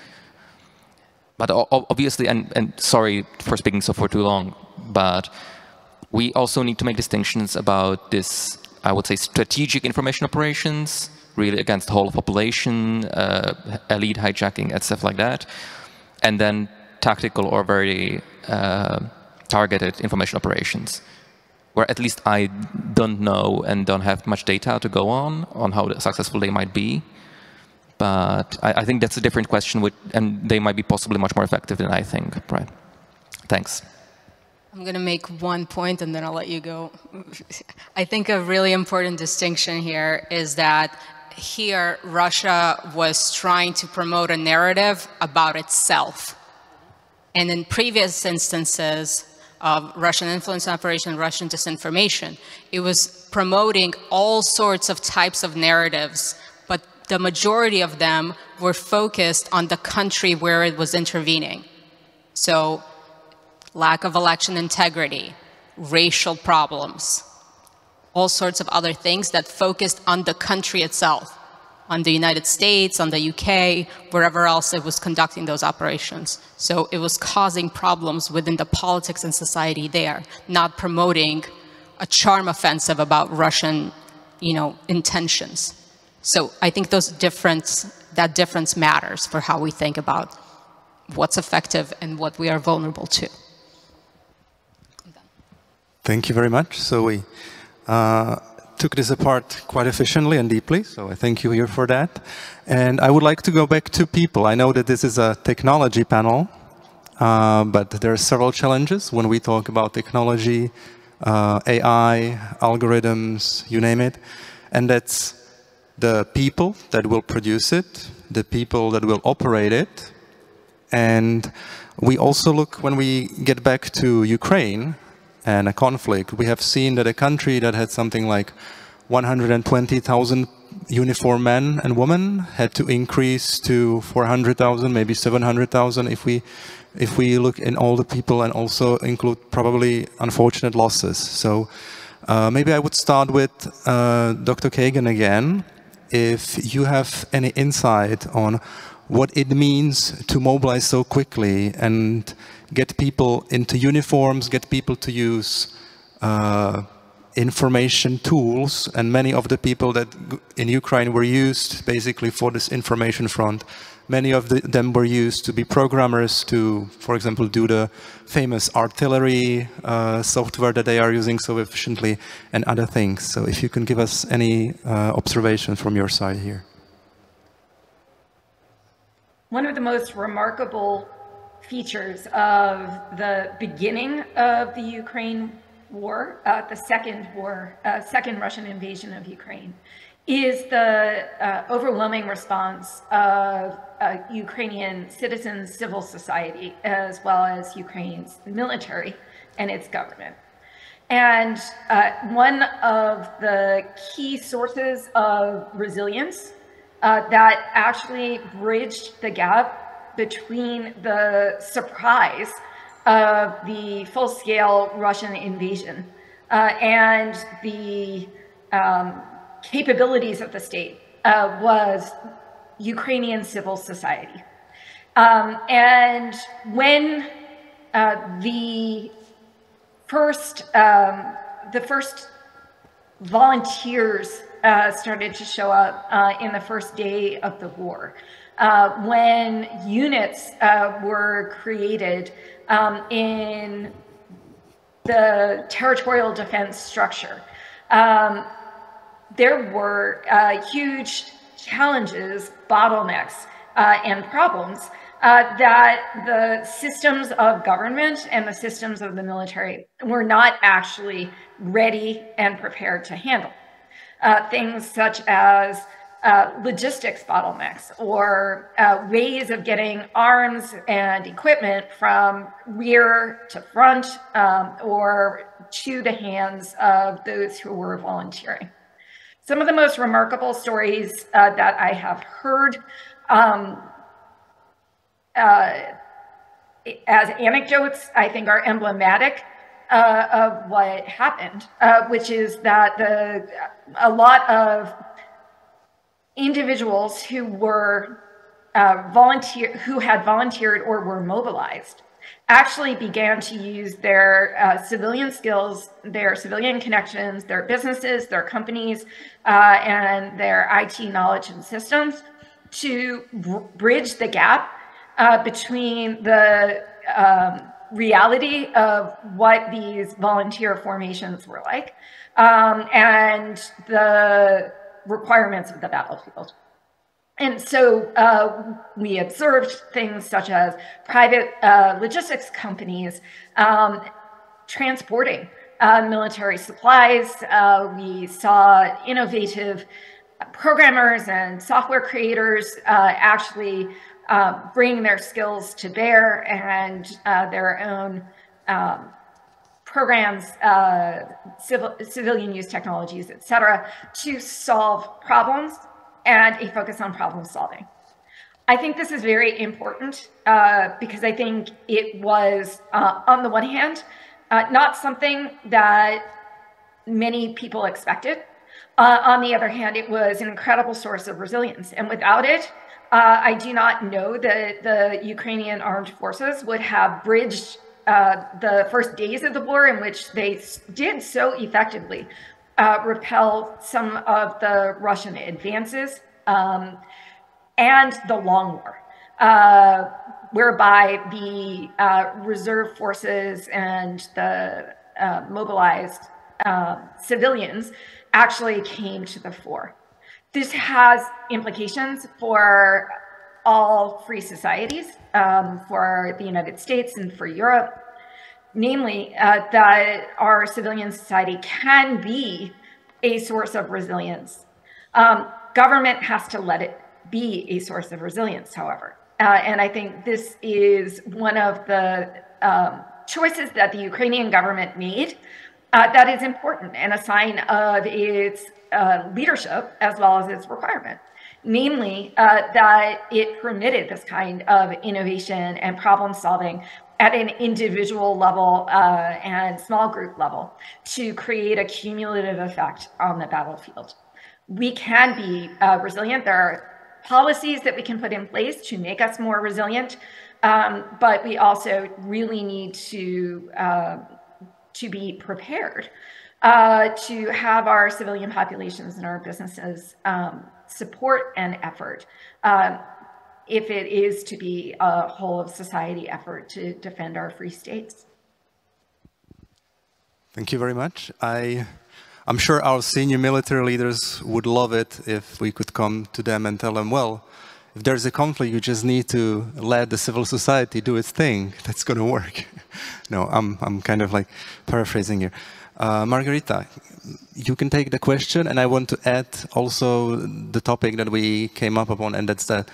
But obviously, and sorry for speaking so for too long, but we also need to make distinctions about this, I would say, strategic information operations, really against the whole population, elite hijacking, and stuff like that, and then tactical or very targeted information operations, where at least I don't know and don't have much data to go on how successful they might be. But I think that's a different question, and they might be possibly much more effective than I think, right? Thanks. I'm going to make one point and then I'll let you go. I think a really important distinction here is that here Russia was trying to promote a narrative about itself. And in previous instances of Russian influence operation, Russian disinformation, it was promoting all sorts of types of narratives, but the majority of them were focused on the country where it was intervening. So lack of election integrity, racial problems, all sorts of other things that focused on the country itself. on the United States, on the UK, wherever else it was conducting those operations. So it was causing problems within the politics and society there, not promoting a charm offensive about Russian, intentions. So I think that difference matters for how we think about what's effective and what we are vulnerable to. Thank you very much. So we took this apart quite efficiently and deeply, so I thank you here for that. And I would like to go back to people. I know that this is a technology panel, but there are several challenges when we talk about technology, AI, algorithms, you name it. And that's the people that will produce it, the people that will operate it. And we also look, when we get back to Ukraine and a conflict, we have seen that a country that had something like 120,000 uniformed men and women had to increase to 400,000, maybe 700,000 if we look in all the people and also include probably unfortunate losses. So maybe I would start with Dr. Kagan again. If you have any insight on what it means to mobilize so quickly and get people into uniforms, get people to use information tools, and many of the people that in Ukraine were used basically for this information front, many of them were used to be programmers to, for example, do the famous artillery software that they are using so efficiently and other things. So if you can give us any observation from your side here. One of the most remarkable features of the beginning of the Ukraine war, the second Russian invasion of Ukraine, is the overwhelming response of Ukrainian citizens, civil society, as well as Ukraine's military and its government. And one of the key sources of resilience that actually bridged the gap between the surprise of the full-scale Russian invasion and the capabilities of the state was Ukrainian civil society. And when the first volunteers started to show up in the first day of the war, when units were created in the territorial defense structure, there were huge challenges, bottlenecks, and problems that the systems of government and the systems of the military were not actually ready and prepared to handle. Things such as logistics bottlenecks or ways of getting arms and equipment from rear to front or to the hands of those who were volunteering. Some of the most remarkable stories that I have heard as anecdotes, I think, are emblematic of what happened, which is that a lot of individuals who were who had volunteered or were mobilized actually began to use their civilian skills, their civilian connections, their businesses, their companies, and their IT knowledge and systems to bridge the gap between the reality of what these volunteer formations were like and the requirements of the battlefield. And so we observed things such as private logistics companies transporting military supplies. We saw innovative programmers and software creators actually bring their skills to bear and their own programs, civilian use technologies, et cetera, to solve problems and a focus on problem solving. I think this is very important because I think it was, on the one hand, not something that many people expected. On the other hand, it was an incredible source of resilience. And without it, I do not know that the Ukrainian armed forces would have bridged the first days of the war, in which they did so effectively repel some of the Russian advances, and the long war, whereby the reserve forces and the mobilized civilians actually came to the fore. This has implications for all free societies, for the United States and for Europe, namely that our civilian society can be a source of resilience. Government has to let it be a source of resilience, however. And I think this is one of the choices that the Ukrainian government made that is important and a sign of its leadership as well as its requirement. Namely, that it permitted this kind of innovation and problem solving at an individual level and small group level to create a cumulative effect on the battlefield. We can be resilient. There are policies that we can put in place to make us more resilient, but we also really need to be prepared to have our civilian populations and our businesses support an effort if it is to be a whole of society effort to defend our free states. Thank you very much. I'm sure our senior military leaders would love it if we could come to them and tell them, well, if there's a conflict, you just need to let the civil society do its thing. That's going to work. No, I'm kind of like paraphrasing here. Margarita, you can take the question, and I want to add also the topic that we came up upon, and that's the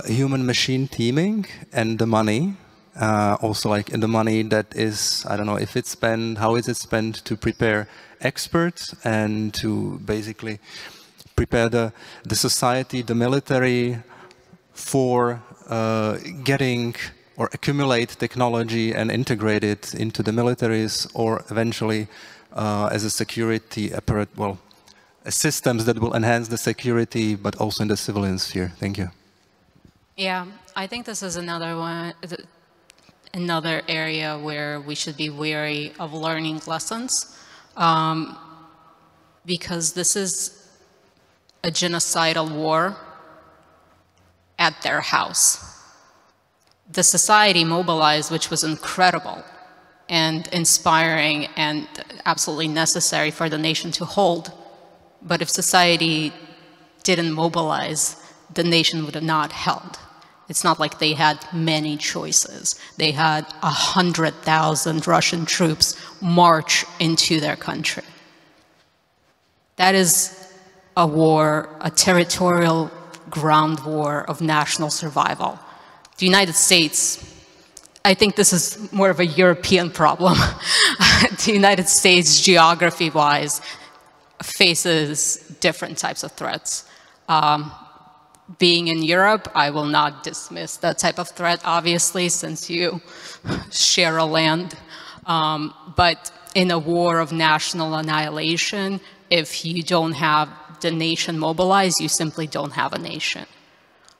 human-machine teaming and the money. Also, like in the money that is, I don't know if it's spent, how is it spent to prepare experts and to basically prepare the society, the military for getting or accumulate technology and integrate it into the militaries, or eventually as a security apparatus, well, systems that will enhance the security, but also in the civilian sphere. Thank you. Yeah, I think this is another one, another area where we should be wary of learning lessons, because this is a genocidal war at their house. The society mobilized, which was incredible and inspiring and absolutely necessary for the nation to hold. But if society didn't mobilize, the nation would have not held. It's not like they had many choices. They had 100,000 Russian troops march into their country. That is a war, a territorial ground war of national survival. The United States, I think this is more of a European problem. The United States, geography-wise, faces different types of threats. Being in Europe, I will not dismiss that type of threat, obviously, since you share a land. But in a war of national annihilation, if you don't have the nation mobilized, you simply don't have a nation.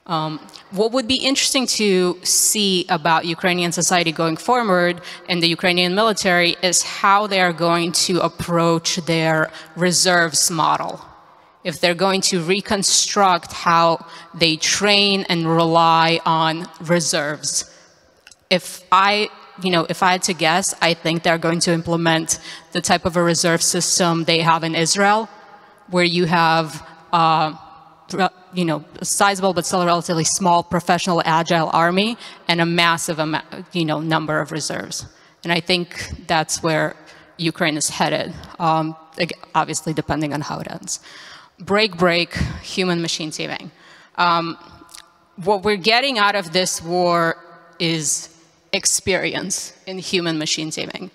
What would be interesting to see about Ukrainian society going forward and the Ukrainian military is how they are going to approach their reserves model. If they're going to reconstruct how they train and rely on reserves. If I had to guess, I think they're going to implement the type of a reserve system they have in Israel, where you have a sizable but still a relatively small professional agile army and a massive number of reserves. And I think that's where Ukraine is headed, obviously depending on how it ends. Break, human-machine teaming. What we're getting out of this war is experience in human-machine teaming,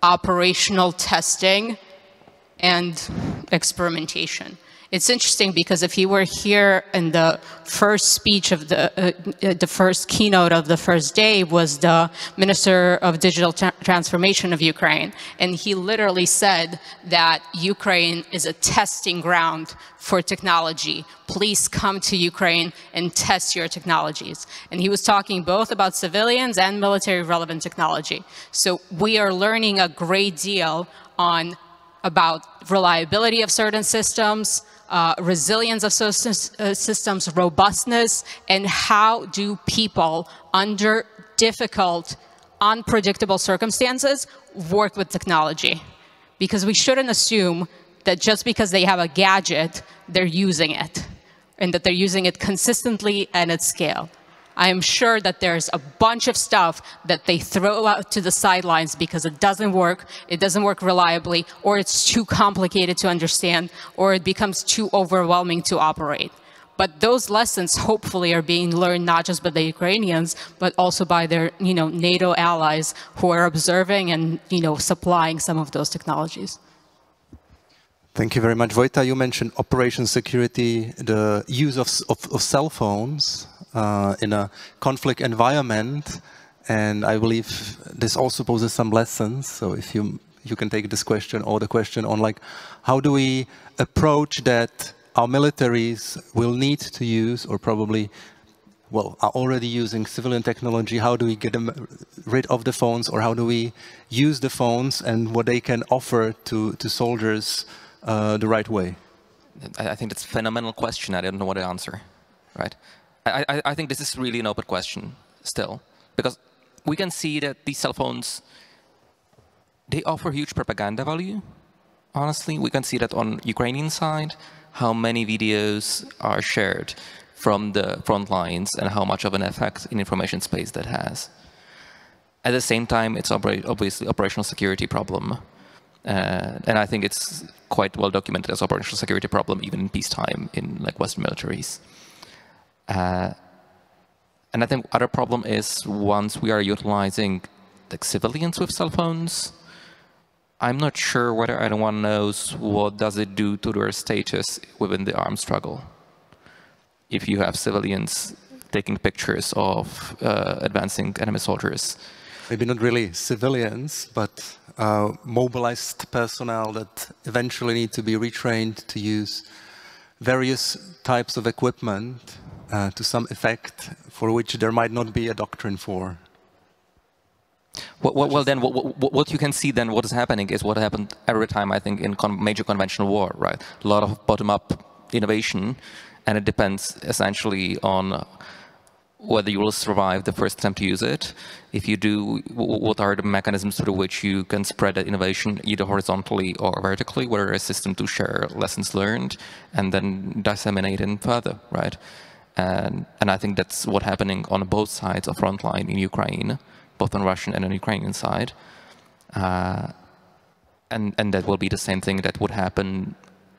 operational testing, and experimentation. It's interesting because if you were here in the first speech of the first keynote of the first day was the Minister of Digital Transformation of Ukraine. And he literally said that Ukraine is a testing ground for technology. Please come to Ukraine and test your technologies. And he was talking both about civilians and military relevant technology. So we are learning a great deal about reliability of certain systems, resilience of systems, robustness, and how do people under difficult, unpredictable circumstances work with technology. Because we shouldn't assume that just because they have a gadget, they're using it, and that they're using it consistently and at scale. I am sure that there's a bunch of stuff that they throw out to the sidelines because it doesn't work reliably, or it's too complicated to understand, or it becomes too overwhelming to operate. But those lessons hopefully are being learned not just by the Ukrainians, but also by their NATO allies who are observing and supplying some of those technologies. Thank you very much. Vojta, you mentioned operation security, the use of cell phones in a conflict environment, and I believe this also poses some lessons. So if you can take this question or the question on like, how do we approach that our militaries will need to use, or probably, well, are already using civilian technology, how do we get them rid of the phones, or how do we use the phones and what they can offer to soldiers the right way? I think that's a phenomenal question. I don't know what to answer, right? I think this is really an open question still, because we can see that these cell phones, they offer huge propaganda value. Honestly, we can see that on Ukrainian side, how many videos are shared from the front lines and how much of an effect in information space that has. At the same time, it's obviously operational security problem. And I think it's quite well documented as operational security problem even in peacetime in like Western militaries. And I think other problem is once we are utilizing like civilians with cell phones, I'm not sure whether anyone knows what does it do to their status within the armed struggle. If you have civilians taking pictures of advancing enemy soldiers. Maybe not really civilians, but mobilized personnel that eventually need to be retrained to use various types of equipment to some effect for which there might not be a doctrine for. Well, then, what you can see then, what is happening is what happened every time, I think, in major conventional war, right? A lot of bottom-up innovation, and it depends essentially on whether you will survive the first attempt to use it. If you do, what are the mechanisms through which you can spread that innovation either horizontally or vertically, whether a system to share lessons learned and then disseminate it further, right? And I think that's what's happening on both sides of front line in Ukraine, both on Russian and on Ukrainian side. And that will be the same thing that would happen,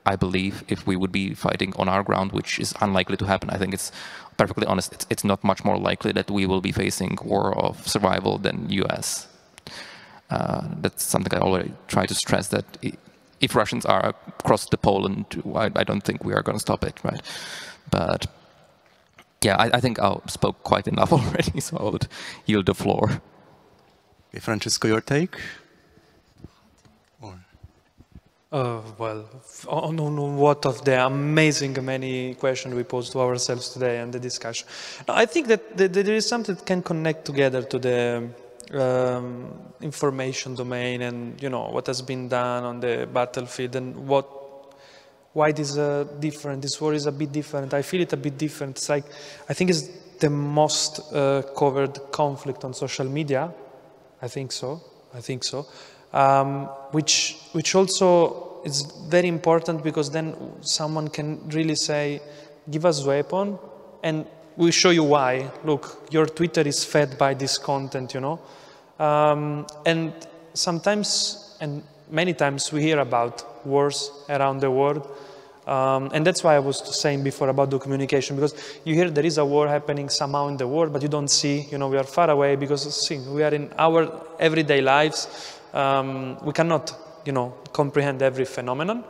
I believe, if we would be fighting on our ground, which is unlikely to happen. I think it's perfectly honest, it's not much more likely that we will be facing war of survival than US. That's something I already try to stress, that if Russians are across the Poland, I don't think we are going to stop it, right? But yeah, I think I spoke quite enough already, so I would yield the floor. Okay, Francisco, your take? Well, on what of the amazing many questions we posed to ourselves today and the discussion. I think that there is something that can connect together to the information domain and what has been done on the battlefield and why this different. This war is a bit different. I feel it a bit different. It's like, I think it's the most covered conflict on social media. I think so. Which also is very important, because then someone can really say, give us weapon and we'll show you why. Look, your Twitter is fed by this content, and sometimes, and many times, we hear about wars around the world. And that's why I was saying before about the communication, because you hear there is a war happening somehow in the world, but you don't see, we are far away, because we are in our everyday lives. We cannot, comprehend every phenomenon.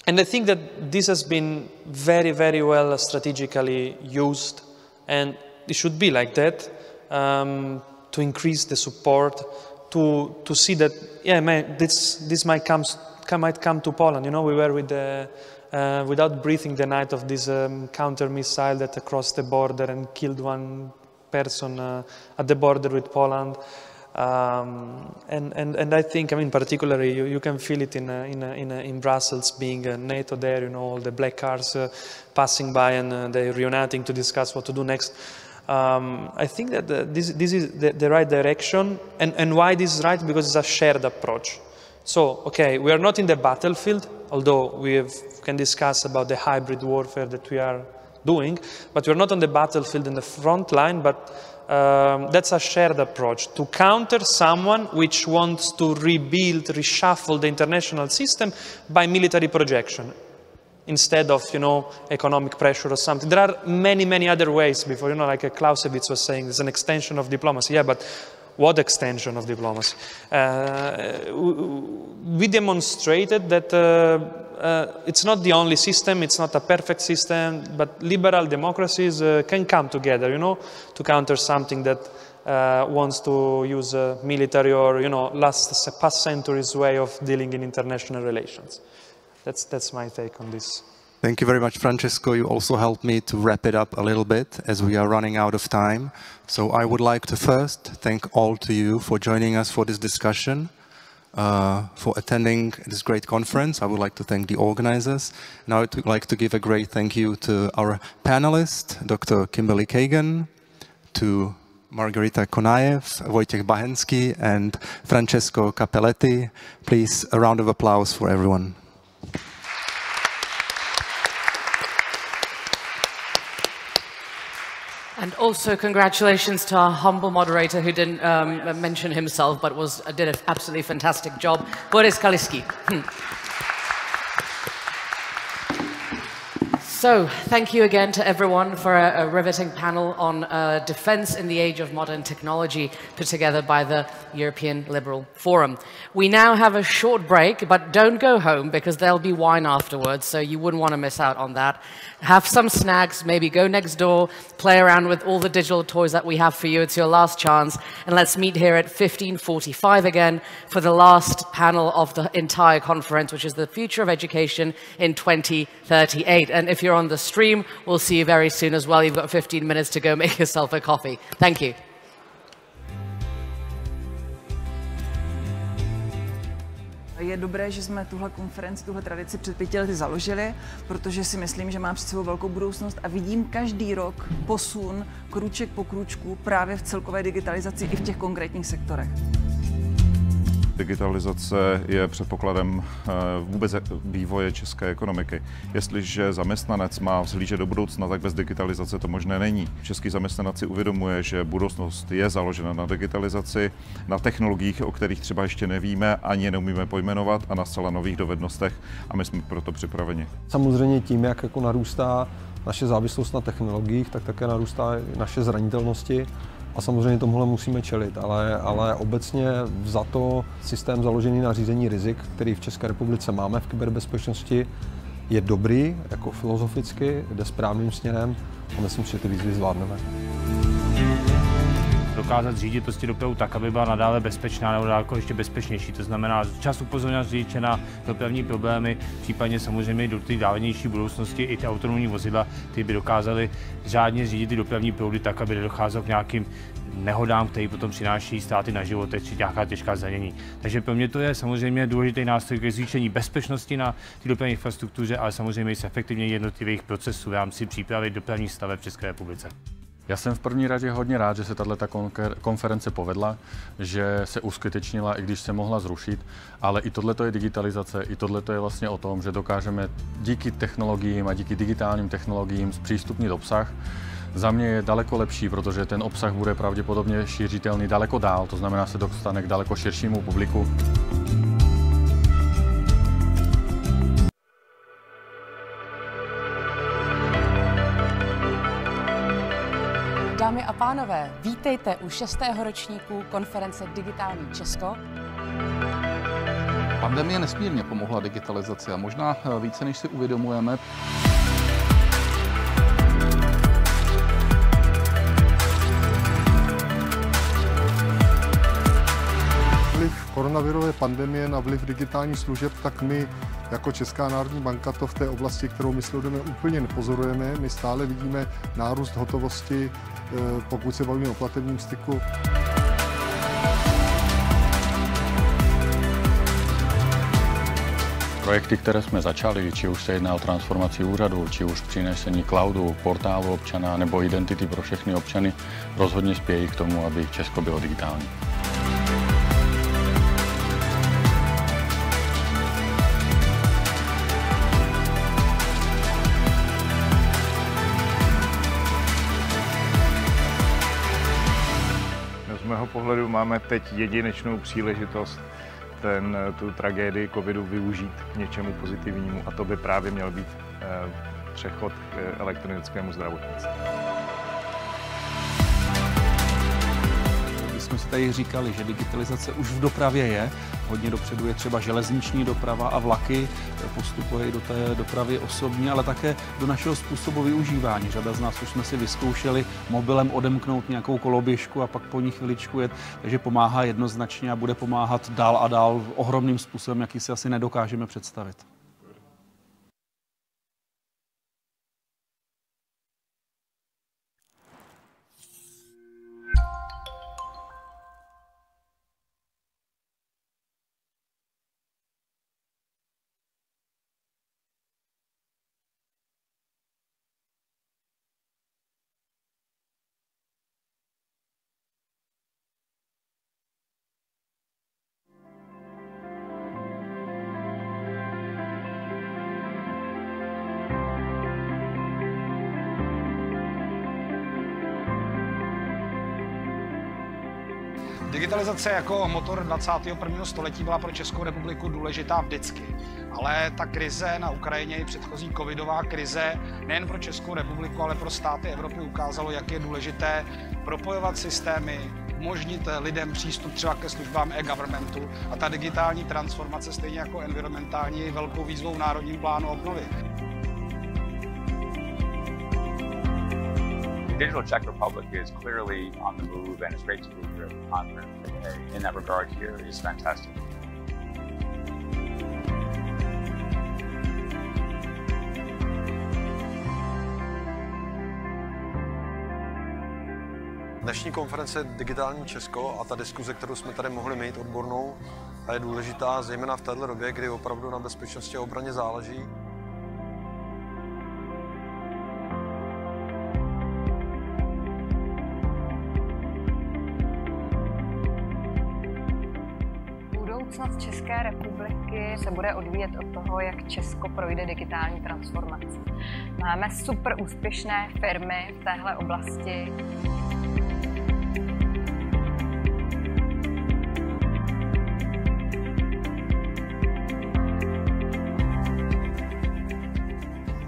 And I think that this has been very, very well strategically used, and it should be like that, to increase the support, to see that, yeah, man, this might come to Poland. You know, we were with the, without breathing the night of this counter missile that crossed the border and killed one person at the border with Poland. And I think, I mean, particularly you can feel it in Brussels, being NATO there, you know, all the black cars passing by and they're reuniting to discuss what to do next. I think that this is the right direction, and why this is right? Because it's a shared approach. So, okay, we are not in the battlefield, although we can discuss about the hybrid warfare that we are doing, but we're not on the battlefield in the front line, but that's a shared approach to counter someone which wants to rebuild, reshuffle the international system by military projection, instead of, you know, economic pressure or something. There are many, many other ways before, you know, like Clausewitz was saying, it's an extension of diplomacy. Yeah, but what extension of diplomacy? We demonstrated that it's not the only system, it's not a perfect system, but liberal democracies can come together, you know, to counter something that wants to use military or, you know, past centuries way of dealing in international relations. That's my take on this. Thank you very much, Francesco. You also helped me to wrap it up a little bit as we are running out of time. So I would like to first thank all to you for joining us for this discussion, for attending this great conference. I would like to thank the organizers. Now I would like to give a great thank you to our panelists, Dr. Kimberly Kagan, to Margarita Konaev, Wojciech Bachensky, and Francesco Capelletti. Please, a round of applause for everyone. And also congratulations to our humble moderator who didn't mention himself, but did an absolutely fantastic job, Boris Kaliski. So, thank you again to everyone for a riveting panel on defense in the age of modern technology put together by the European Liberal Forum. We now have a short break, but don't go home because there'll be wine afterwards, so you wouldn't want to miss out on that. Have some snacks, maybe go next door, play around with all the digital toys that we have for you. It's your last chance. And let's meet here at 15:45 again for the last panel of the entire conference, which is the future of education in 2038. And if you're on the stream, we'll see you very soon as well. You've got 15 minutes to go make yourself a coffee. Thank you. Je dobré, že jsme tuhle konferenci, tuhle tradici před 5 lety založili, protože si myslím, že má před sebou velkou budoucnost a vidím každý rok posun, krůček po krůčku, právě v celkové digitalizaci i v těch konkrétních sektorech. Digitalizace je předpokladem vůbec vývoje české ekonomiky. Jestliže zaměstnanec má vzhlížet do budoucna, tak bez digitalizace to možné není. Český zaměstnanec si uvědomuje, že budoucnost je založena na digitalizaci, na technologiích, o kterých třeba ještě nevíme, ani je neumíme pojmenovat, a na zcela nových dovednostech, a my jsme proto připraveni. Samozřejmě tím, jak jako narůstá naše závislost na technologiích, tak také narůstá naše zranitelnosti. A samozřejmě tomuhle musíme čelit, ale obecně vzato systém založený na řízení rizik, který v České republice máme v kyberbezpečnosti, je dobrý, jako filozoficky, jde správným směrem a myslím, že ty výzvy zvládneme. Dokázat řídit prostě dopravu tak, aby byla nadále bezpečná nebo daleko ještě bezpečnější. To znamená čas upozorňovat řidiče na dopravní problémy, případně samozřejmě do té dálenější budoucnosti i ty autonomní vozidla, ty by dokázaly řádně řídit ty dopravní proudy tak, aby nedocházelo k nějakým nehodám, které potom přináší ztráty na životech či nějaká těžká zranění. Takže pro mě to je samozřejmě důležitý nástroj ke zvýšení bezpečnosti na té dopravní infrastruktuře, ale samozřejmě i efektivně jednotlivých procesů v rámci přípravy dopravních staveb v České republice. Já jsem v první řadě hodně rád, že se tato konference povedla, že se uskutečnila, i když se mohla zrušit, ale i tohleto je digitalizace, i tohleto je vlastně o tom, že dokážeme díky technologiím a díky digitálním technologiím zpřístupnit obsah. Za mě je daleko lepší, protože ten obsah bude pravděpodobně šířitelný daleko dál, to znamená, se dostane k daleko širšímu publiku. Dámy a pánové, vítejte u 6. ročníku konference Digitální Česko. Pandemie nesmírně pomohla digitalizaci a možná více, než si uvědomujeme. Vliv koronavirové pandemie na vliv digitálních služeb, tak my jako Česká národní banka to v té oblasti, kterou my sledujeme, úplně nepozorujeme. My stále vidíme nárůst hotovosti, pokud se bavíme o platebním styku. Projekty, které jsme začali, či už se jedná o transformaci úřadu, či už přinesení cloudu, portálu občana nebo identity pro všechny občany, rozhodně spějí k tomu, aby Česko bylo digitální. Z mého pohledu máme teď jedinečnou příležitost tu tragédii covidu využít k něčemu pozitivnímu a to by právě měl být přechod k elektronickému zdravotnictví. Když jsme si tady říkali, že digitalizace už v dopravě je, hodně dopředu je třeba železniční doprava a vlaky, postupují do té dopravy osobní, ale také do našeho způsobu využívání. Řada z nás už jsme si vyzkoušeli mobilem odemknout nějakou koloběžku a pak po ní chviličku jet, takže pomáhá jednoznačně a bude pomáhat dál a dál ohromným způsobem, jaký si asi nedokážeme představit. Digitalizace jako motor 21. století byla pro Českou republiku důležitá vždycky. Ale ta krize na Ukrajině i předchozí covidová krize nejen pro Českou republiku, ale pro státy Evropy ukázalo, jak je důležité propojovat systémy, umožnit lidem přístup třeba ke službám e-governmentu a ta digitální transformace stejně jako environmentální je velkou výzvou v Národním plánu obnovy. Digital Czech Republic is clearly on the move, and it's great to be here at the conference today. In that regard, here is fantastic. Dnešní konference Digitální Česko a ta diskuze, kterou jsme tady mohli mít odbornou, je důležitá, zejména v této době, kdy opravdu na bezpečnosti a obraně záleží. Budoucnost České republiky se bude odvíjet od toho, jak Česko projde digitální transformací. Máme super úspěšné firmy v téhle oblasti.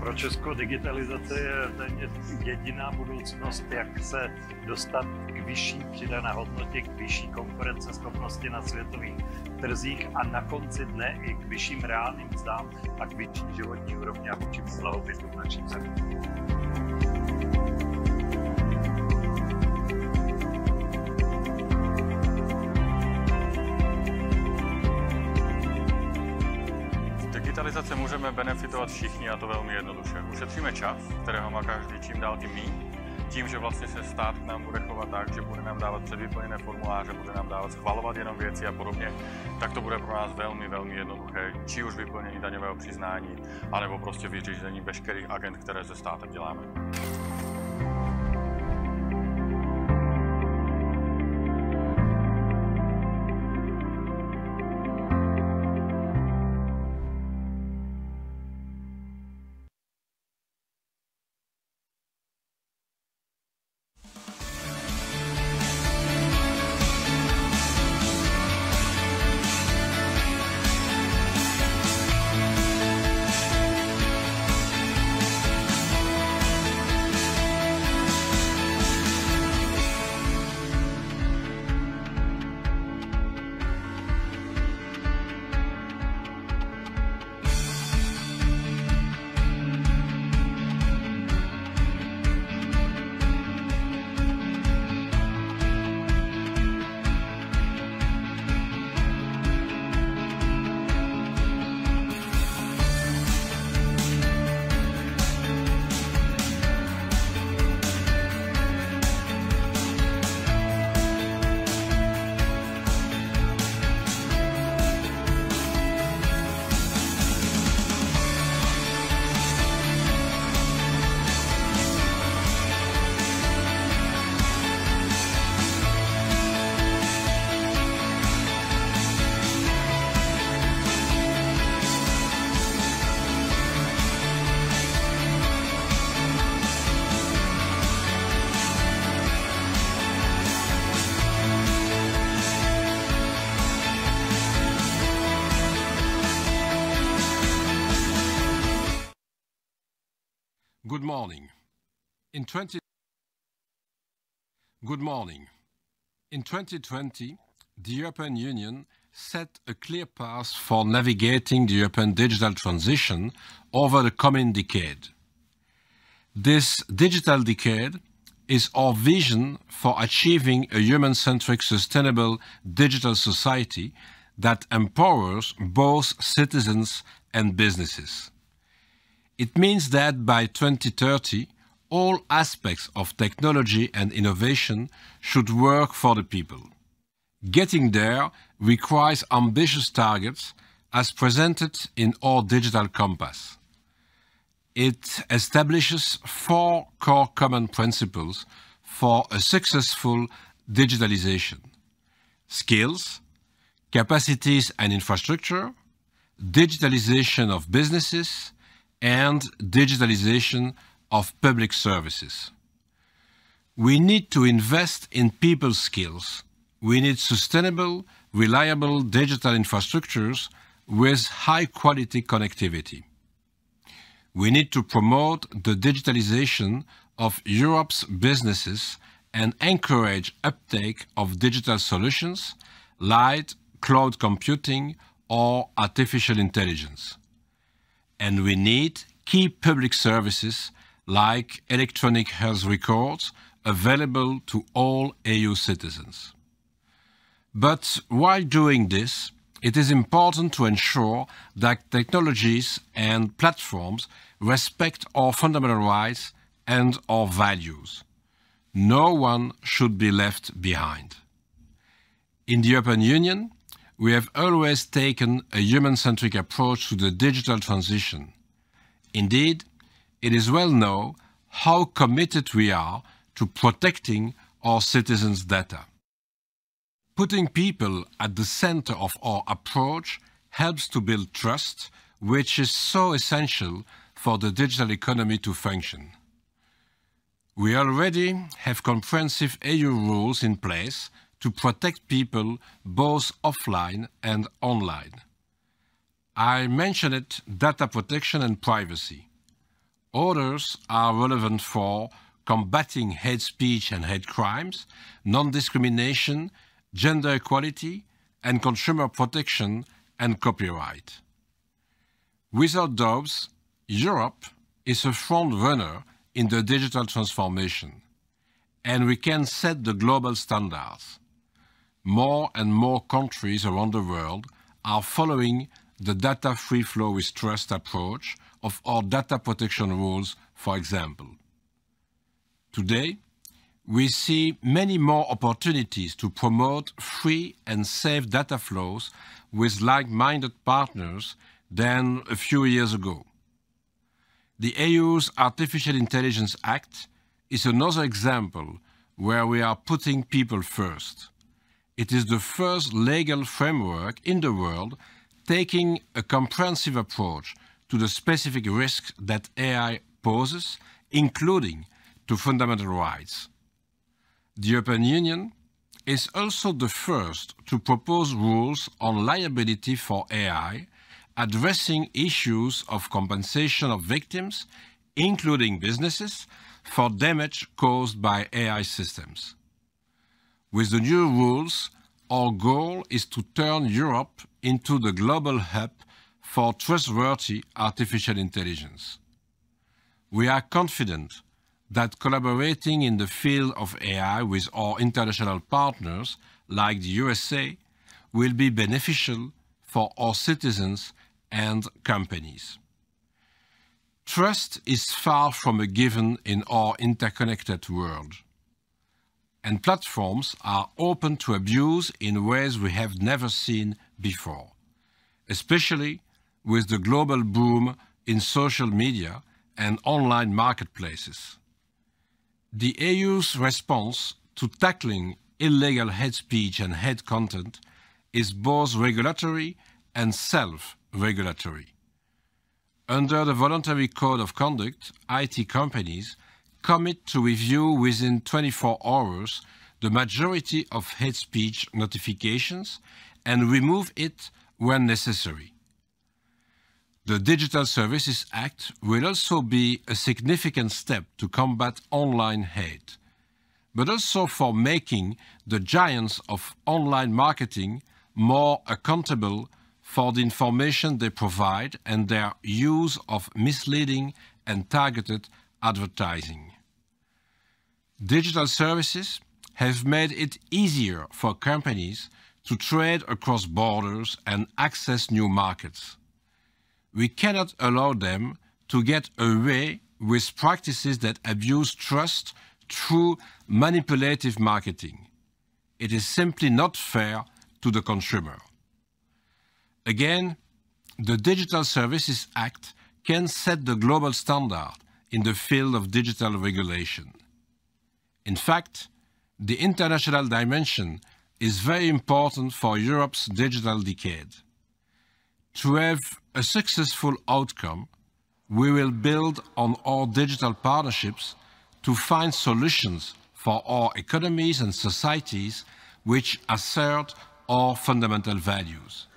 Pro Česko digitalizace je téměř jediná budoucnost, jak se dostat k vyšší přidané hodnotě, k vyšší konkurenceschopnosti na světových trzích a na konci dne i k vyšším reálným mzdám a k vyšší životní úrovni a vůči blahobytu v naší zemi. Digitalizace můžeme benefitovat všichni a to velmi jednoduše. Ušetříme čas, kterého má každý čím dál tím míň, tím, že vlastně se stát k nám bude chovat tak, že bude nám dávat předvyplněné formuláře, bude nám dávat schvalovat jenom věci a podobně, tak to bude pro nás velmi, velmi jednoduché, či už vyplnění daňového přiznání, anebo prostě vyřízení veškerých agent, které se státem děláme. Good morning. In 2020, the European Union set a clear path for navigating the European digital transition over the coming decade. This digital decade is our vision for achieving a human-centric, sustainable digital society that empowers both citizens and businesses. It means that by 2030, all aspects of technology and innovation should work for the people. Getting there requires ambitious targets as presented in our digital compass. It establishes 4 core common principles for a successful digitalization: skills, capacities and infrastructure, digitalization of businesses, and digitalization of public services. We need to invest in people's skills. We need sustainable, reliable digital infrastructures with high-quality connectivity. We need to promote the digitalization of Europe's businesses and encourage uptake of digital solutions like cloud computing or artificial intelligence. And we need key public services like electronic health records available to all EU citizens. But while doing this, it is important to ensure that technologies and platforms respect our fundamental rights and our values. No one should be left behind. In the European Union, we have always taken a human-centric approach to the digital transition. Indeed, it is well known how committed we are to protecting our citizens' data. Putting people at the center of our approach helps to build trust, which is so essential for the digital economy to function. We already have comprehensive EU rules in place to protect people both offline and online. I mentioned data protection and privacy. Others are relevant for combating hate speech and hate crimes, non-discrimination, gender equality, and consumer protection and copyright. Without doubt, Europe is a front runner in the digital transformation, and we can set the global standards. More and more countries around the world are following the data free flow with trust approach of our data protection rules, for example. Today, we see many more opportunities to promote free and safe data flows with like-minded partners than a few years ago. The EU's Artificial Intelligence Act is another example where we are putting people first. It is the first legal framework in the world taking a comprehensive approach to the specific risks that AI poses, including to fundamental rights. The European Union is also the first to propose rules on liability for AI, addressing issues of compensation of victims, including businesses, for damage caused by AI systems. With the new rules, our goal is to turn Europe into the global hub for trustworthy artificial intelligence. We are confident that collaborating in the field of AI with our international partners, like the USA, will be beneficial for our citizens and companies. Trust is far from a given in our interconnected world, and platforms are open to abuse in ways we have never seen before, especially with the global boom in social media and online marketplaces. The EU's response to tackling illegal hate speech and hate content is both regulatory and self-regulatory. Under the Voluntary Code of Conduct, IT companies commit to review within 24 hours the majority of hate speech notifications and remove it when necessary. The Digital Services Act will also be a significant step to combat online hate, but also for making the giants of online marketing more accountable for the information they provide and their use of misleading and targeted advertising. Digital services have made it easier for companies to trade across borders and access new markets. We cannot allow them to get away with practices that abuse trust through manipulative marketing. It is simply not fair to the consumer. Again, the Digital Services Act can set the global standard in the field of digital regulation. In fact, the international dimension is very important for Europe's digital decade. To have a successful outcome, we will build on our digital partnerships to find solutions for our economies and societies which assert our fundamental values.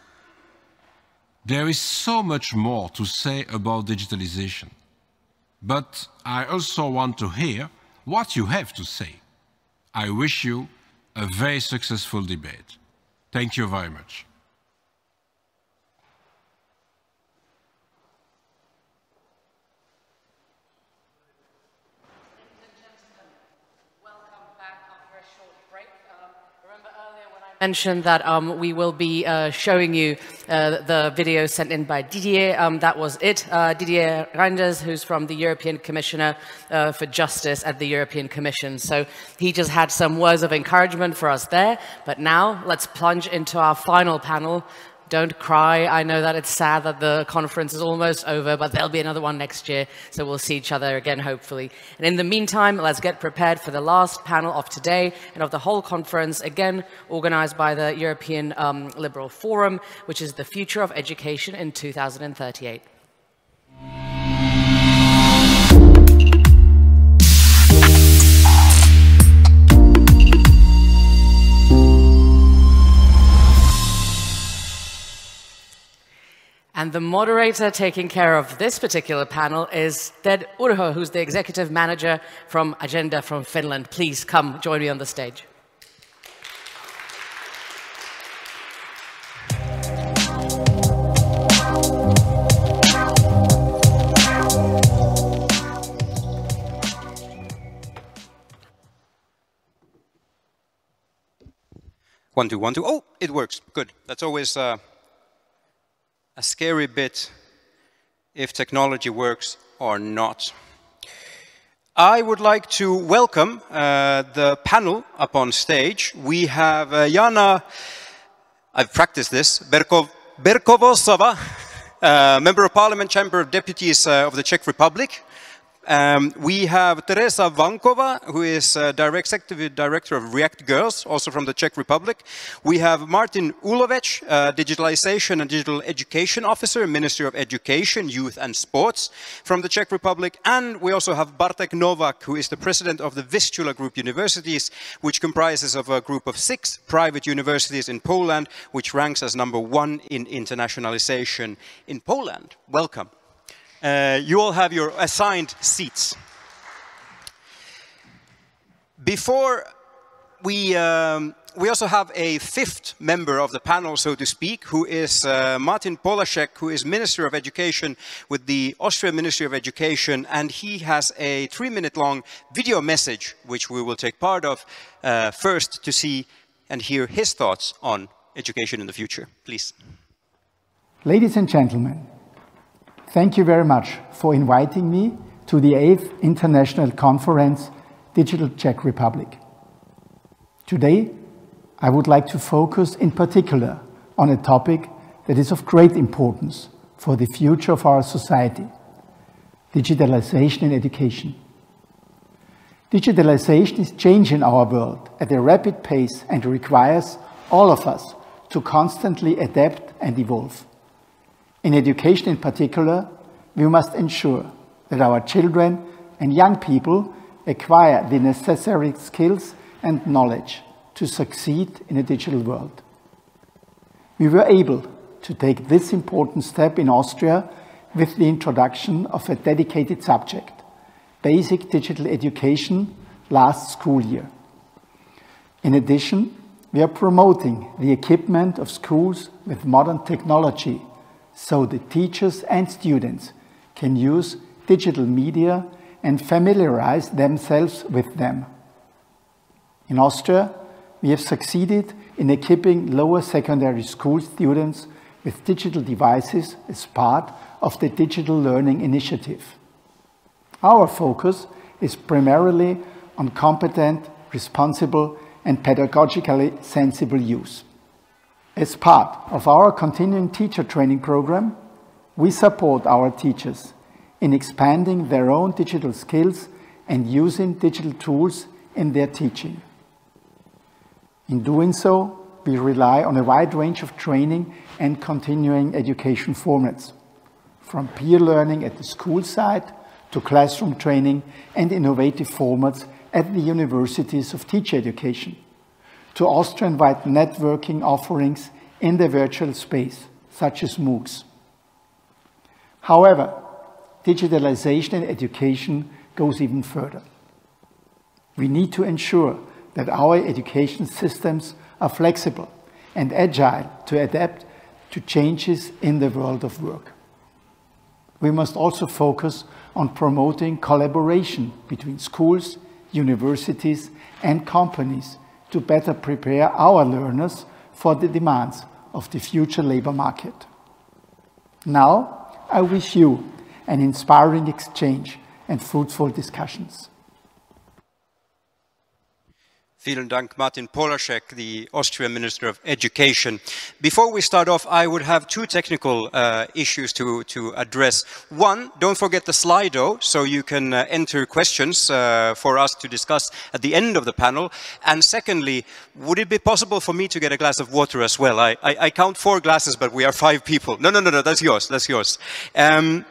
There is so much more to say about digitalization, but I also want to hear what you have to say. I wish you a very successful debate. Thank you very much. Mentioned that we will be showing you the video sent in by Didier. That was it. Didier Reynders, who's from the European Commissioner for Justice at the European Commission. So he just had some words of encouragement for us there. But now let's plunge into our final panel. Don't cry. I know that it's sad that the conference is almost over, but there'll be another one next year, so we'll see each other again, hopefully. And in the meantime, let's get prepared for the last panel of today and of the whole conference, again, organized by the European Liberal Forum, which is the future of education in 2038. And the moderator taking care of this particular panel is Ted Urho, who's the executive manager from Agenda from Finland. Please come join me on the stage. One, two, 1, 2. Oh, it works. Good. That's always a scary bit if technology works or not. I would like to welcome the panel up on stage. We have Jana, I've practiced this, Berkovosova, Member of Parliament, Chamber of Deputies of the Czech Republic. We have Teresa Vankova, who is Executive Director of React Girls, also from the Czech Republic. We have Martin Ulovec, Digitalization and Digital Education Officer, Ministry of Education, Youth and Sports from the Czech Republic. And we also have Bartek Novak, who is the President of the Vistula Group Universities, which comprises of a group of 6 private universities in Poland, which ranks as #1 in internationalization in Poland. Welcome. You all have your assigned seats. Before we also have a 5th member of the panel, so to speak, who is Martin Polaszek, who is Minister of Education with the Austrian Ministry of Education, and he has a 3-minute-long video message, which we will take part of first to see and hear his thoughts on education in the future. Please. Ladies and gentlemen, thank you very much for inviting me to the 8th International Conference, Digital Czech Republic. Today, I would like to focus in particular on a topic that is of great importance for the future of our society: digitalization in education. Digitalization is changing our world at a rapid pace and requires all of us to constantly adapt and evolve. In education in particular, we must ensure that our children and young people acquire the necessary skills and knowledge to succeed in a digital world. We were able to take this important step in Austria with the introduction of a dedicated subject, Basic Digital Education, last school year. In addition, we are promoting the equipment of schools with modern technology so that teachers and students can use digital media and familiarize themselves with them. In Austria, we have succeeded in equipping lower secondary school students with digital devices as part of the Digital Learning Initiative. Our focus is primarily on competent, responsible, and pedagogically sensible use. As part of our continuing teacher training program, we support our teachers in expanding their own digital skills and using digital tools in their teaching. In doing so, we rely on a wide range of training and continuing education formats, from peer learning at the school site to classroom training and innovative formats at the universities of teacher education, to Austrian-wide networking offerings in the virtual space, such as MOOCs. However, digitalization in education goes even further. We need to ensure that our education systems are flexible and agile to adapt to changes in the world of work. We must also focus on promoting collaboration between schools, universities, and companies to better prepare our learners for the demands of the future labor market. Now, I wish you an inspiring exchange and fruitful discussions. Vielen Dank, Martin Polaschek, the Austrian Minister of Education. Before we start off, I would have two technical issues to address. One, don't forget the Slido, so you can enter questions for us to discuss at the end of the panel. And secondly, would it be possible for me to get a glass of water as well? I count 4 glasses, but we are 5 people. No, that's yours, that's yours. At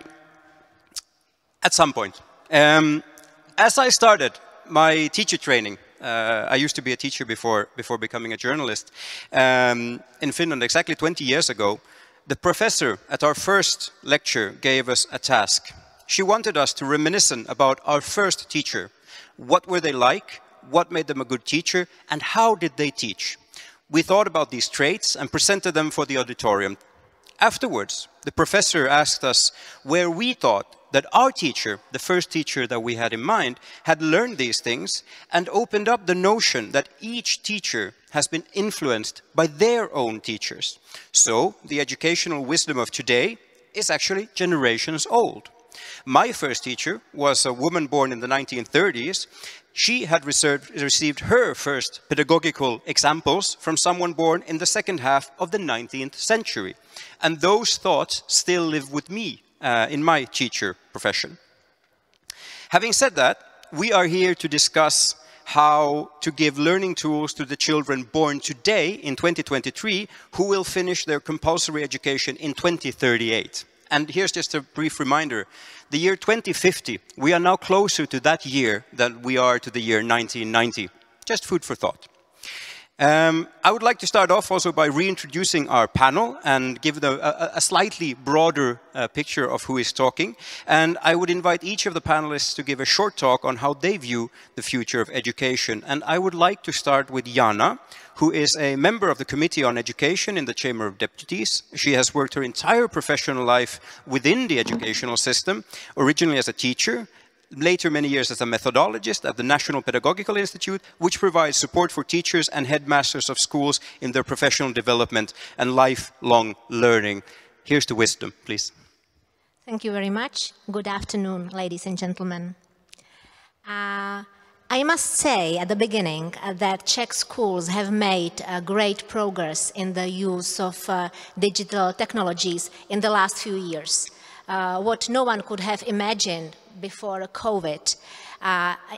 some point. As I started my teacher training, I used to be a teacher before becoming a journalist. In Finland, exactly 20 years ago, the professor at our first lecture gave us a task. She wanted us to reminisce about our first teacher. What were they like? What made them a good teacher? And how did they teach? We thought about these traits and presented them for the auditorium. Afterwards, the professor asked us where we thought that our teacher, the first teacher that we had in mind, had learned these things and opened up the notion that each teacher has been influenced by their own teachers. So the educational wisdom of today is actually generations old. My first teacher was a woman born in the 1930s. She had received her first pedagogical examples from someone born in the second half of the 19th century. And those thoughts still live with me in my teacher profession. Having said that, we are here to discuss how to give learning tools to the children born today in 2023 who will finish their compulsory education in 2038. And here's just a brief reminder. The year 2050, we are now closer to that year than we are to the year 1990. Just food for thought. I would like to start off also by reintroducing our panel and give a slightly broader picture of who is talking. And I would invite each of the panelists to give a short talk on how they view the future of education. And I would like to start with Jana, who is a member of the Committee on Education in the Chamber of Deputies. She has worked her entire professional life within the educational system, originally as a teacher, later many years as a methodologist at the National Pedagogical Institute, which provides support for teachers and headmasters of schools in their professional development and lifelong learning. Here's the wisdom, please. Thank you very much. Good afternoon, ladies and gentlemen. I must say at the beginning that Czech schools have made great progress in the use of digital technologies in the last few years. What no one could have imagined before COVID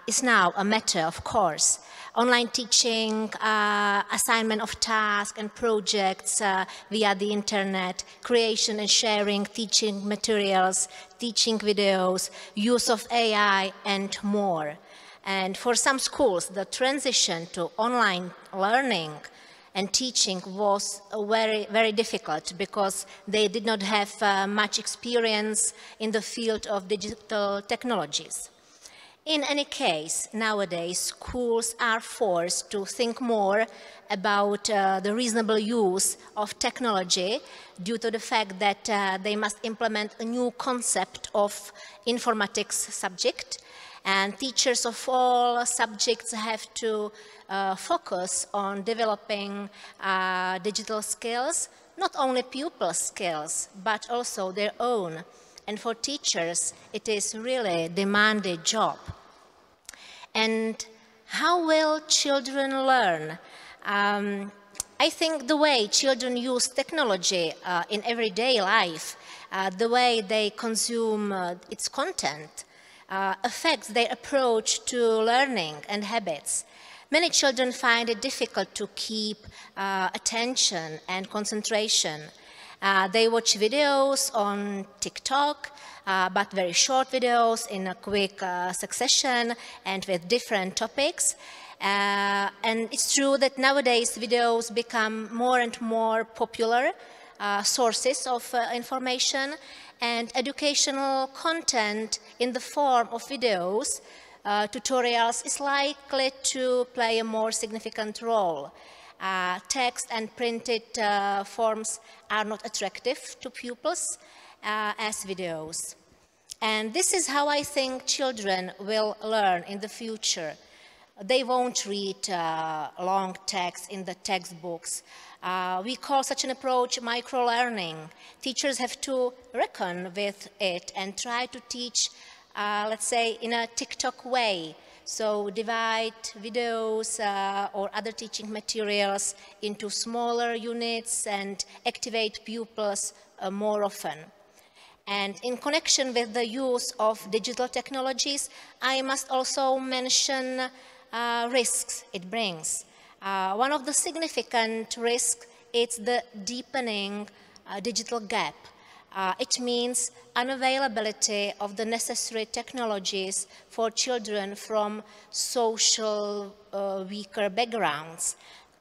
is now a matter of course. Online teaching, assignment of tasks and projects via the internet, creation and sharing teaching materials, teaching videos, use of AI and more. And for some schools, the transition to online learning and teaching was very, very difficult because they did not have much experience in the field of digital technologies. In any case, nowadays, schools are forced to think more about the reasonable use of technology due to the fact that they must implement a new concept of informatics subject, and teachers of all subjects have to focus on developing digital skills, not only pupil skills, but also their own. And for teachers, it is really a demanding job. And how will children learn? I think the way children use technology in everyday life, the way they consume its content, affects their approach to learning and habits. Many children find it difficult to keep attention and concentration. They watch videos on TikTok, but very short videos in a quick succession and with different topics. And it's true that nowadays videos become more and more popular sources of information, and educational content in the form of videos, tutorials, is likely to play a more significant role. Text and printed forms are not attractive to pupils as videos. And this is how I think children will learn in the future. They won't read long text in the textbooks. We call such an approach micro-learning. Teachers have to reckon with it and try to teach, let's say, in a TikTok way. So divide videos or other teaching materials into smaller units and activate pupils more often. And in connection with the use of digital technologies, I must also mention risks it brings. One of the significant risks is the deepening digital gap. It means unavailability of the necessary technologies for children from social weaker backgrounds.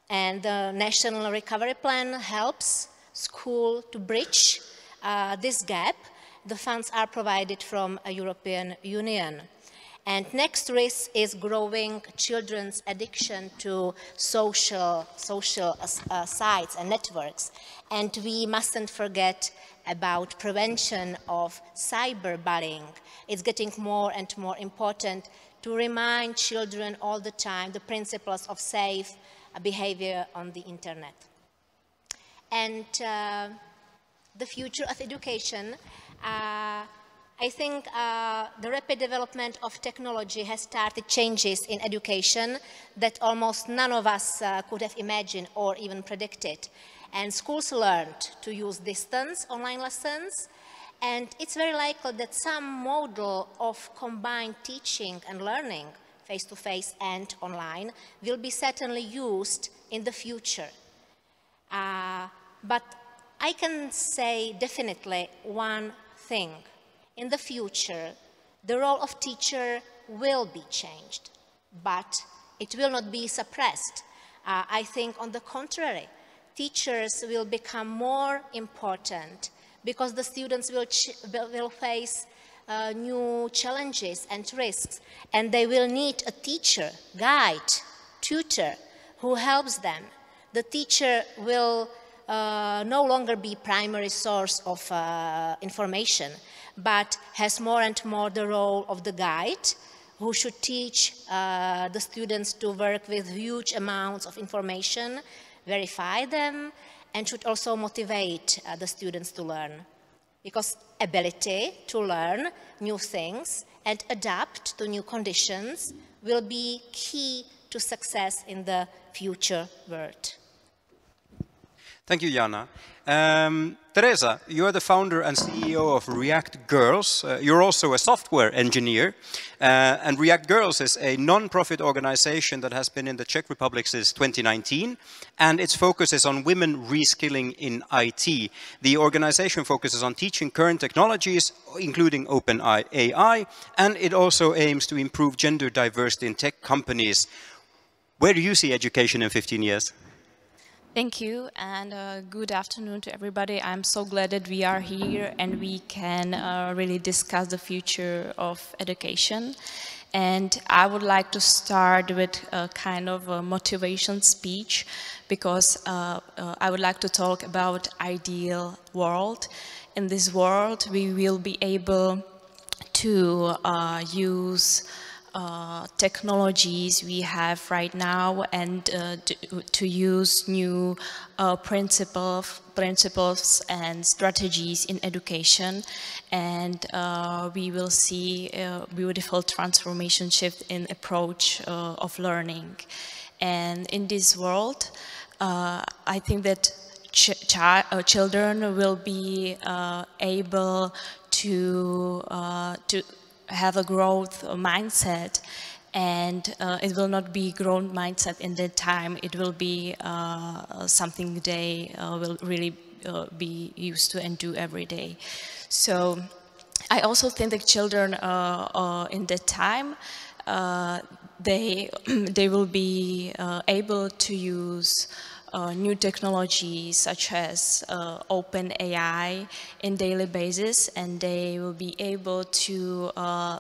And the National Recovery Plan helps schools to bridge this gap. The funds are provided from the European Union. And next risk is growing children's addiction to social sites and networks. And we mustn't forget about prevention of cyberbullying. It's getting more and more important to remind children all the time the principles of safe behavior on the internet. And the future of education, I think the rapid development of technology has started changes in education that almost none of us could have imagined or even predicted. And schools learned to use distance online lessons, and it's very likely that some model of combined teaching and learning, face-to-face and online, will be certainly used in the future. But I can say definitely one thing. In the future, the role of teacher will be changed, but it will not be suppressed. I think on the contrary, teachers will become more important because the students will face new challenges and risks, and they will need a teacher, guide, tutor who helps them. The teacher will no longer be primary source of information, but has more and more the role of the guide who should teach the students to work with huge amounts of information, verify them, and should also motivate the students to learn. Because ability to learn new things and adapt to new conditions will be key to success in the future world. Thank you, Jana. Teresa, you are the founder and CEO of React Girls. You're also a software engineer. And React Girls is a non-profit organization that has been in the Czech Republic since 2019. And its focus is on women reskilling in IT. The organization focuses on teaching current technologies, including open AI. And it also aims to improve gender diversity in tech companies. Where do you see education in 15 years? Thank you, and good afternoon to everybody. I'm so glad that we are here and we can really discuss the future of education. And I would like to start with a kind of a motivation speech, because I would like to talk about ideal world. In this world, we will be able to use technologies we have right now and to use new principles and strategies in education, and we will see a beautiful transformation shift in approach of learning. And in this world, I think that children will be able to have a growth mindset, and it will not be growth mindset in that time. It will be something they will really be used to and do every day. So I also think that children in that time, they will be able to use new technologies such as open AI in daily basis, and they will be able to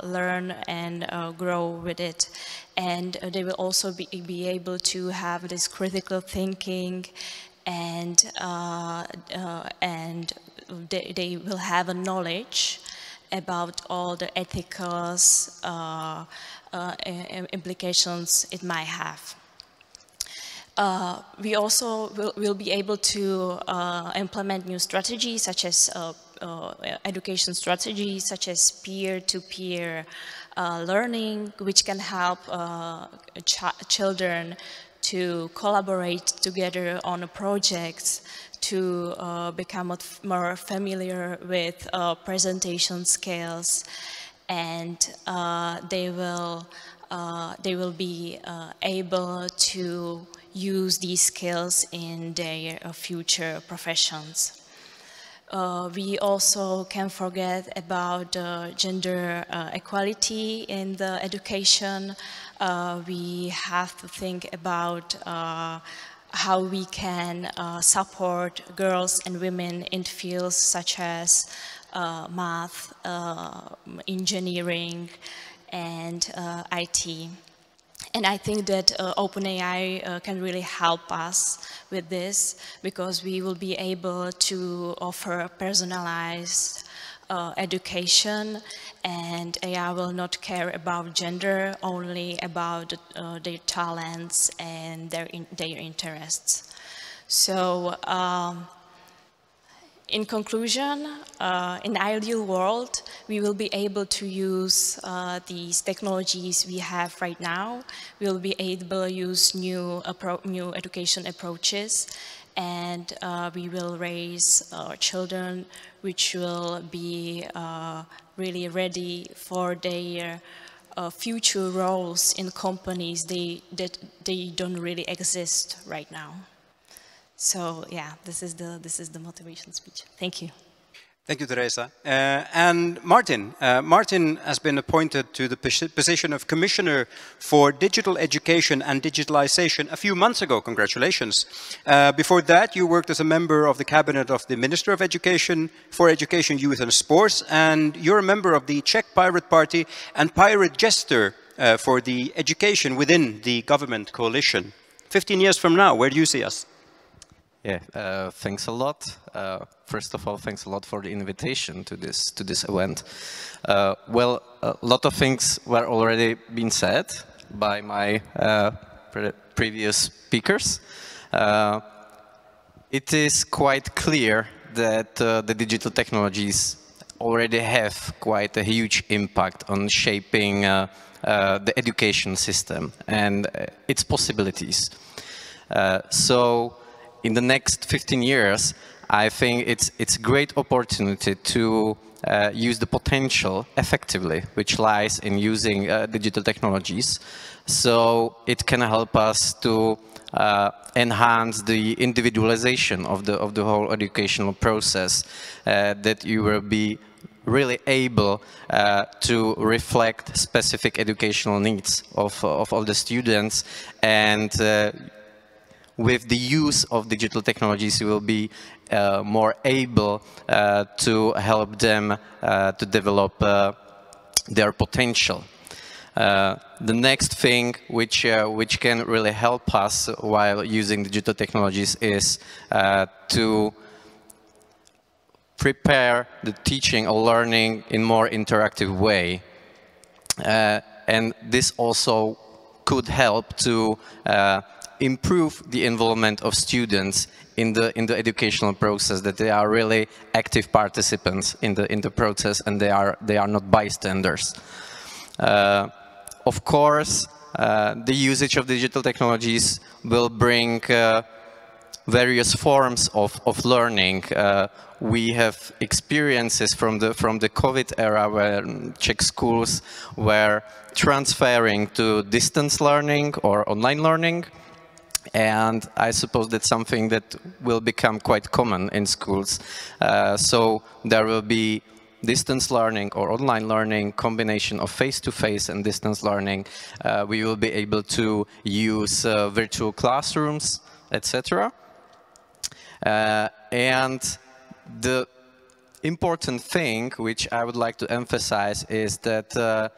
learn and grow with it. And they will also be able to have this critical thinking, and they will have a knowledge about all the ethical implications it might have. We also will be able to implement new strategies such as education strategies such as peer-to-peer learning, which can help children to collaborate together on projects, to become more familiar with presentation skills, and they will be able to use these skills in their future professions. We also can't forget about gender equality in the education. We have to think about how we can support girls and women in fields such as math, engineering, and IT. And I think that OpenAI can really help us with this, because we will be able to offer personalized education, and AI will not care about gender, only about their talents and their interests. So in conclusion, in the ideal world, we will be able to use these technologies we have right now. We will be able to use new education approaches, and we will raise children which will be really ready for their future roles in companies that they don't really exist right now. So yeah, this is the motivation speech. Thank you. Thank you, Teresa. And Martin. Martin has been appointed to the position of Commissioner for Digital Education and Digitalization a few months ago. Congratulations. Before that, you worked as a member of the cabinet of the Minister of Education for Education, Youth and Sports, and you're a member of the Czech Pirate Party and Pirate Jester for the education within the government coalition. 15 years from now, where do you see us? Yeah, thanks a lot. First of all, thanks a lot for the invitation to this event. Well, a lot of things were already been said by my previous speakers. It is quite clear that the digital technologies already have quite a huge impact on shaping the education system and its possibilities. So in the next 15 years, I think it's a great opportunity to use the potential effectively, which lies in using digital technologies. So it can help us to enhance the individualization of the whole educational process, that you will be really able to reflect specific educational needs of all the students, and with the use of digital technologies, we will be more able to help them to develop their potential. The next thing which can really help us while using digital technologies is to prepare the teaching or learning in more interactive way. And this also could help to improve the involvement of students in the educational process, that they are really active participants in the process and they are not bystanders. Of course, the usage of digital technologies will bring various forms of learning. We have experiences from the COVID era where Czech schools were transferring to distance learning or online learning. And I suppose that's something that will become quite common in schools. So there will be distance learning or online learning, combination of face-to-face and distance learning. We will be able to use virtual classrooms, etc. And the important thing which I would like to emphasize is that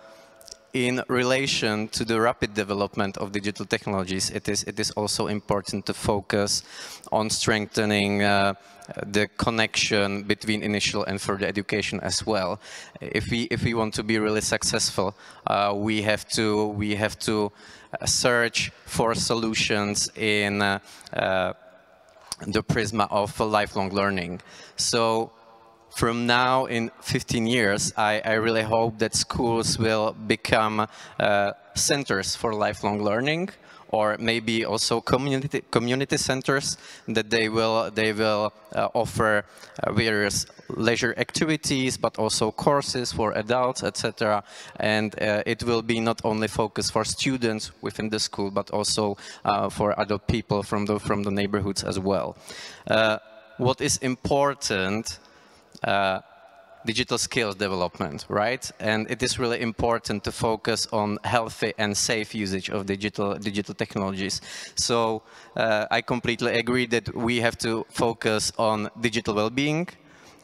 in relation to the rapid development of digital technologies, it is also important to focus on strengthening the connection between initial and further education as well. If we want to be really successful, we have to search for solutions in the prisma of lifelong learning. So from now in 15 years, I really hope that schools will become centers for lifelong learning, or maybe also community centers, that they will offer various leisure activities, but also courses for adults, etc. And it will be not only focused for students within the school, but also for other people from the neighborhoods as well. What is important? Digital skills development, right? And it is really important to focus on healthy and safe usage of digital technologies. So I completely agree that we have to focus on digital well-being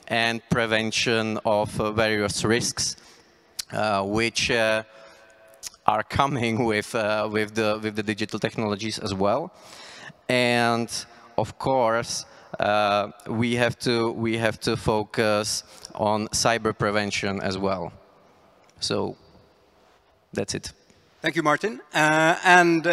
and prevention of various risks which are coming with the digital technologies as well. And of course, we have to focus on cyber prevention as well. So that's it. Thank you, Martin. And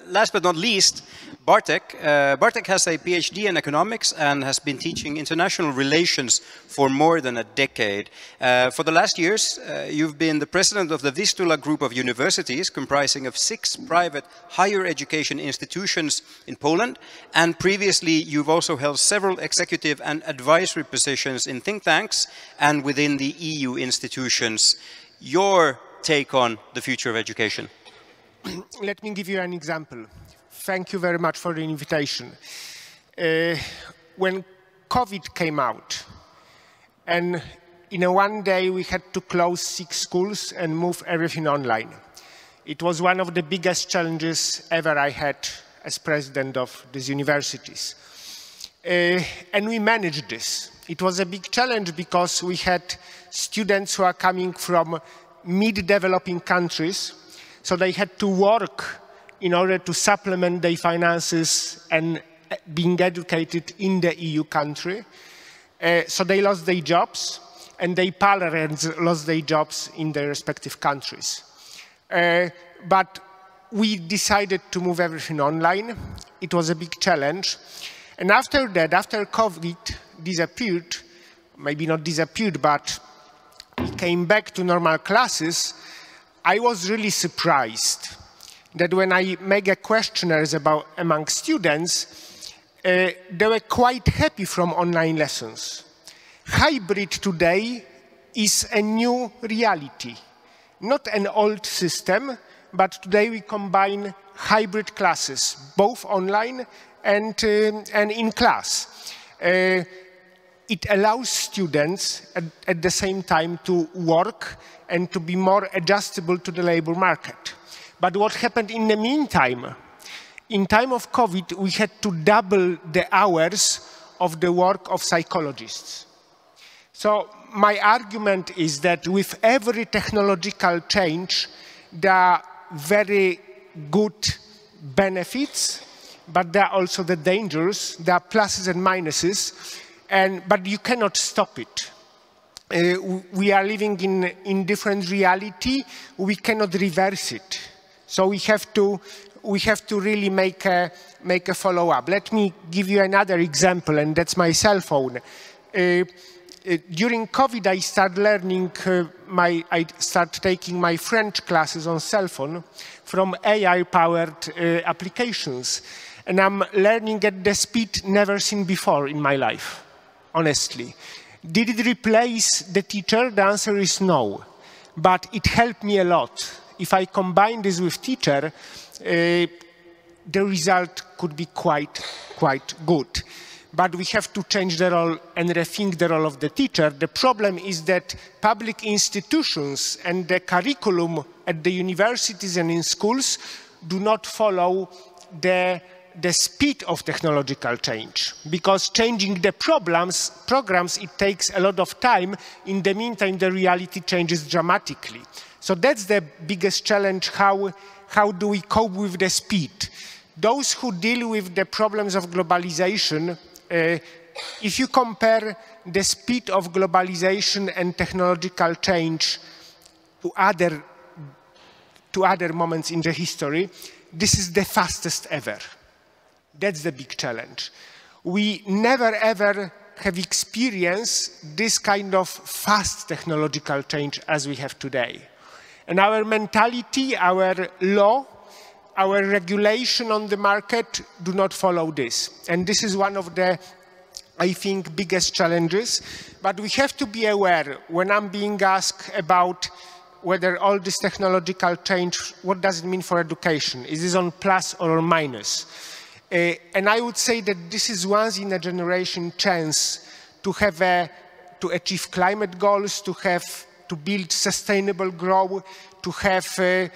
last but not least, Bartek. Bartek has a PhD in economics and has been teaching international relations for more than a decade. For the last years, you've been the president of the Vistula group of universities, comprising of 6 private higher education institutions in Poland. And previously, you've also held several executive and advisory positions in think tanks and within the EU institutions. Your take on the future of education? Let me give you an example. Thank you very much for the invitation. When COVID came out, and in one day we had to close 6 schools and move everything online. It was one of the biggest challenges ever I had as president of these universities. And we managed this. It was a big challenge because we had students who are coming from mid-developing countries, so they had to work in order to supplement their finances and being educated in the EU country. So they lost their jobs, and their parents lost their jobs in their respective countries. But we decided to move everything online. It was a big challenge. And after that, after COVID disappeared, maybe not disappeared, but it came back to normal classes, I was really surprised that when I make questionnaires among students, they were quite happy from online lessons. Hybrid today is a new reality, not an old system, but today we combine hybrid classes, both online and in class. It allows students at the same time to work and to be more adjustable to the labor market. But what happened in the meantime in time of COVID, we had to double the hours of the work of psychologists. So my argument is that with every technological change, there are very good benefits, but there are also the dangers. There are pluses and minuses, but you cannot stop it. We are living in different reality. We cannot reverse it. So we have to really make a follow-up. Let me give you another example, and that's my cell phone. During COVID, I started learning, I started taking my French classes on cell phone from AI-powered applications. And I'm learning at the speed never seen before in my life, honestly. Did it replace the teacher? The answer is no. But it helped me a lot. If I combine this with teacher, the result could be quite good. But we have to change the role and rethink the role of the teacher. The problem is that public institutions and the curriculum at the universities and in schools do not follow the speed of technological change. Because changing the programs, it takes a lot of time. In the meantime, the reality changes dramatically. So that's the biggest challenge. How do we cope with the speed? Those who deal with the problems of globalization, if you compare the speed of globalization and technological change to other moments in the history, this is the fastest ever. That's the big challenge. We never ever have experienced this kind of fast technological change as we have today. And our mentality, our law, our regulation on the market do not follow this. And this is one of the, I think, biggest challenges. But we have to be aware when I'm being asked about whether all this technological change, what does it mean for education? Is this on plus or on minus? And I would say that this is once in a generation chance to have to achieve climate goals, to build sustainable growth, to have a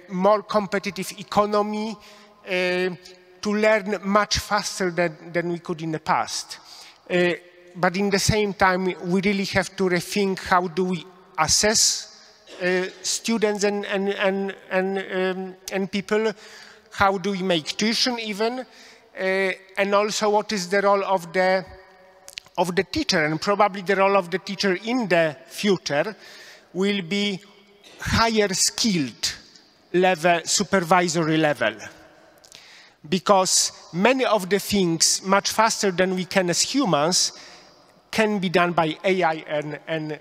more competitive economy, to learn much faster than we could in the past. But in the same time, we really have to rethink how do we assess students and people, how do we make tuition even, and also what is the role of the teacher. And probably the role of the teacher in the future will be higher skilled level, supervisory level. Because many of the things, much faster than we can as humans, can be done by AI and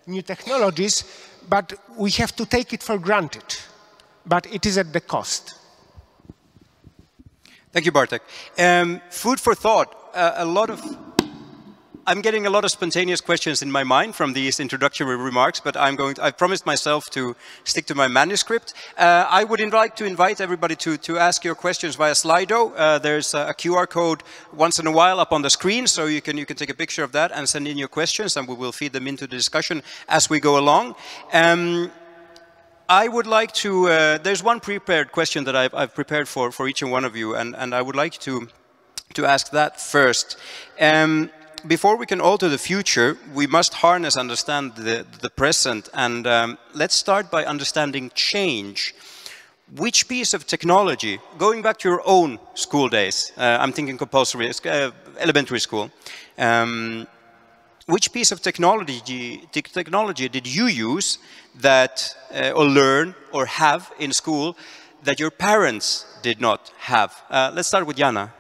new technologies, but we have to take it for granted. But it is at the cost. Thank you, Bartek. Food for thought. I'm getting a lot of spontaneous questions in my mind from these introductory remarks, but I've promised myself to stick to my manuscript. I would like to invite everybody to ask your questions via Slido. There's a QR code once in a while up on the screen, so you can take a picture of that and send in your questions, and we will feed them into the discussion as we go along. I would like to, there's one prepared question that I've prepared for each and one of you, and I would like to ask that first. Before we can alter the future, we must harness, understand the present, and let's start by understanding change. Which piece of technology, going back to your own school days, I'm thinking compulsory, elementary school, which piece of technology did you use that, or learn, or have in school that your parents did not have? Let's start with Jana.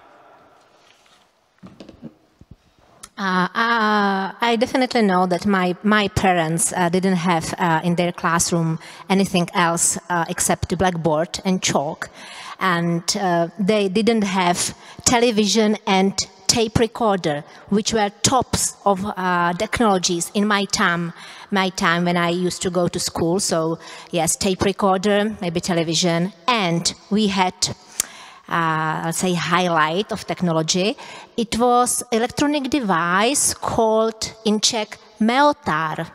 I definitely know that my parents didn't have in their classroom anything else except the blackboard and chalk. And they didn't have television and tape recorder, which were tops of technologies in my time when I used to go to school. So yes, tape recorder, maybe television, and we had let's say highlight of technology. It was electronic device called in Czech meotar.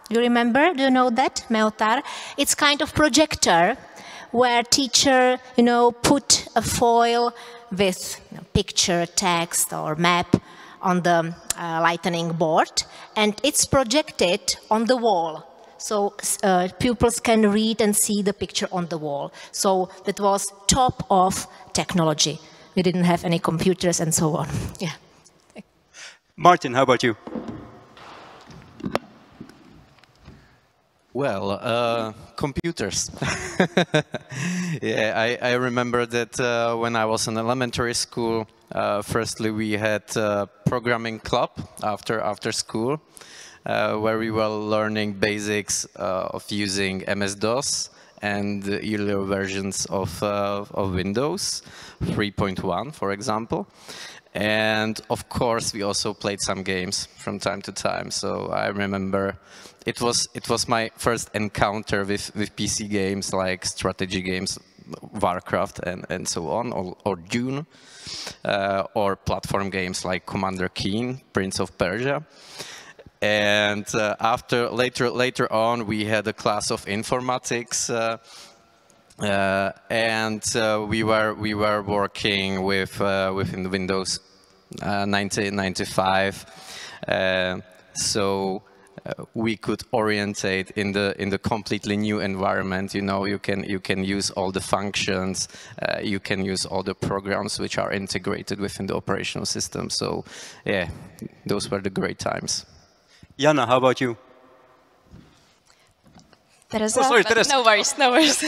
You remember? Do you know that? Meotar. It's kind of projector where teacher, put a foil with picture, text, or map on the lightning board, and it's projected on the wall. So pupils can read and see the picture on the wall. So that was top of technology. We didn't have any computers and so on. Yeah. Martin, how about you? Well, computers. Yeah, I remember that when I was in elementary school, firstly we had a programming club after school, where we were learning basics of using MS-DOS and the earlier versions of Windows, 3.1 for example. And of course we also played some games from time to time. So I remember it was my first encounter with PC games like strategy games, Warcraft and so on, or Dune, or platform games like Commander Keen, Prince of Persia. And later on we had a class of informatics, and we were working within Windows 1995, so we could orientate in the completely new environment. You can use all the functions, you can use all the programs which are integrated within the operational system. So yeah, those were the great times. Jana, how about you? Teresa? Sorry, Teresa. No worries, no worries.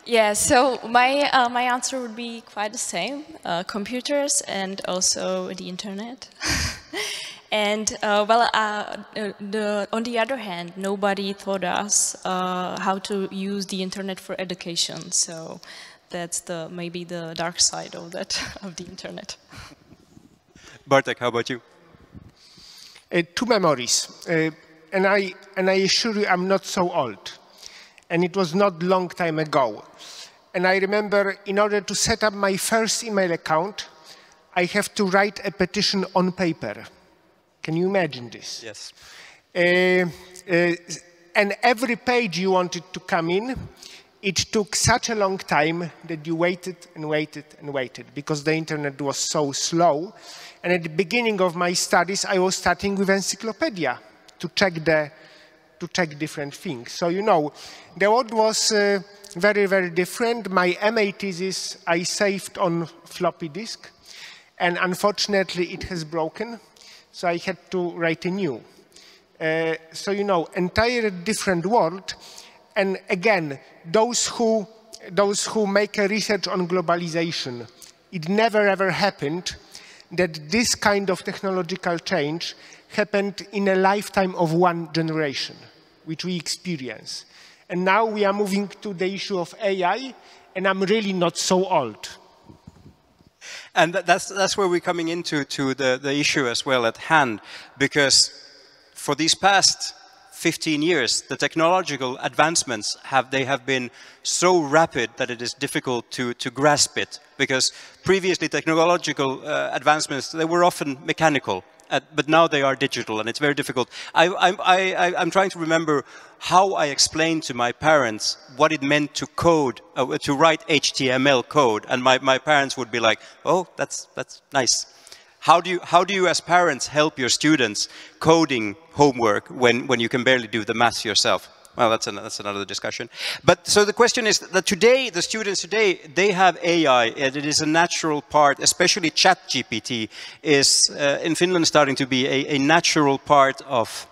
Yeah, so my answer would be quite the same, computers and also the internet. And on the other hand, nobody taught us how to use the internet for education. So that's maybe the dark side of the internet. Bartek, how about you? Two memories, and I assure you I'm not so old, and it was not long time ago. And I remember, in order to set up my first email account, I have to write a petition on paper. Can you imagine this? Yes. And every page you wanted to come in, it took such a long time that you waited and waited and waited because the internet was so slow. And at the beginning of my studies, I was starting with encyclopedia to check different things. So the world was very, very different. My MA thesis I saved on floppy disk, and unfortunately it has broken. So I had to write a new. So entire different world. And again, those who make a research on globalization, it never ever happened that this kind of technological change happened in a lifetime of one generation, which we experience. And now we are moving to the issue of AI, and I'm really not so old. And that's where we're coming into the issue as well at hand, because for these past 15 years, the technological advancements have been so rapid that it is difficult to grasp it, because previously technological advancements, they were often mechanical, but now they are digital, and it's very difficult. I'm trying to remember how I explained to my parents what it meant to code, to write HTML code, and my parents would be like, "Oh, that's nice." How do you as parents help your students coding homework when you can barely do the maths yourself? Well, that's another discussion. But so the question is that today, the students today, they have AI, and it is a natural part, especially ChatGPT is in Finland starting to be a natural part of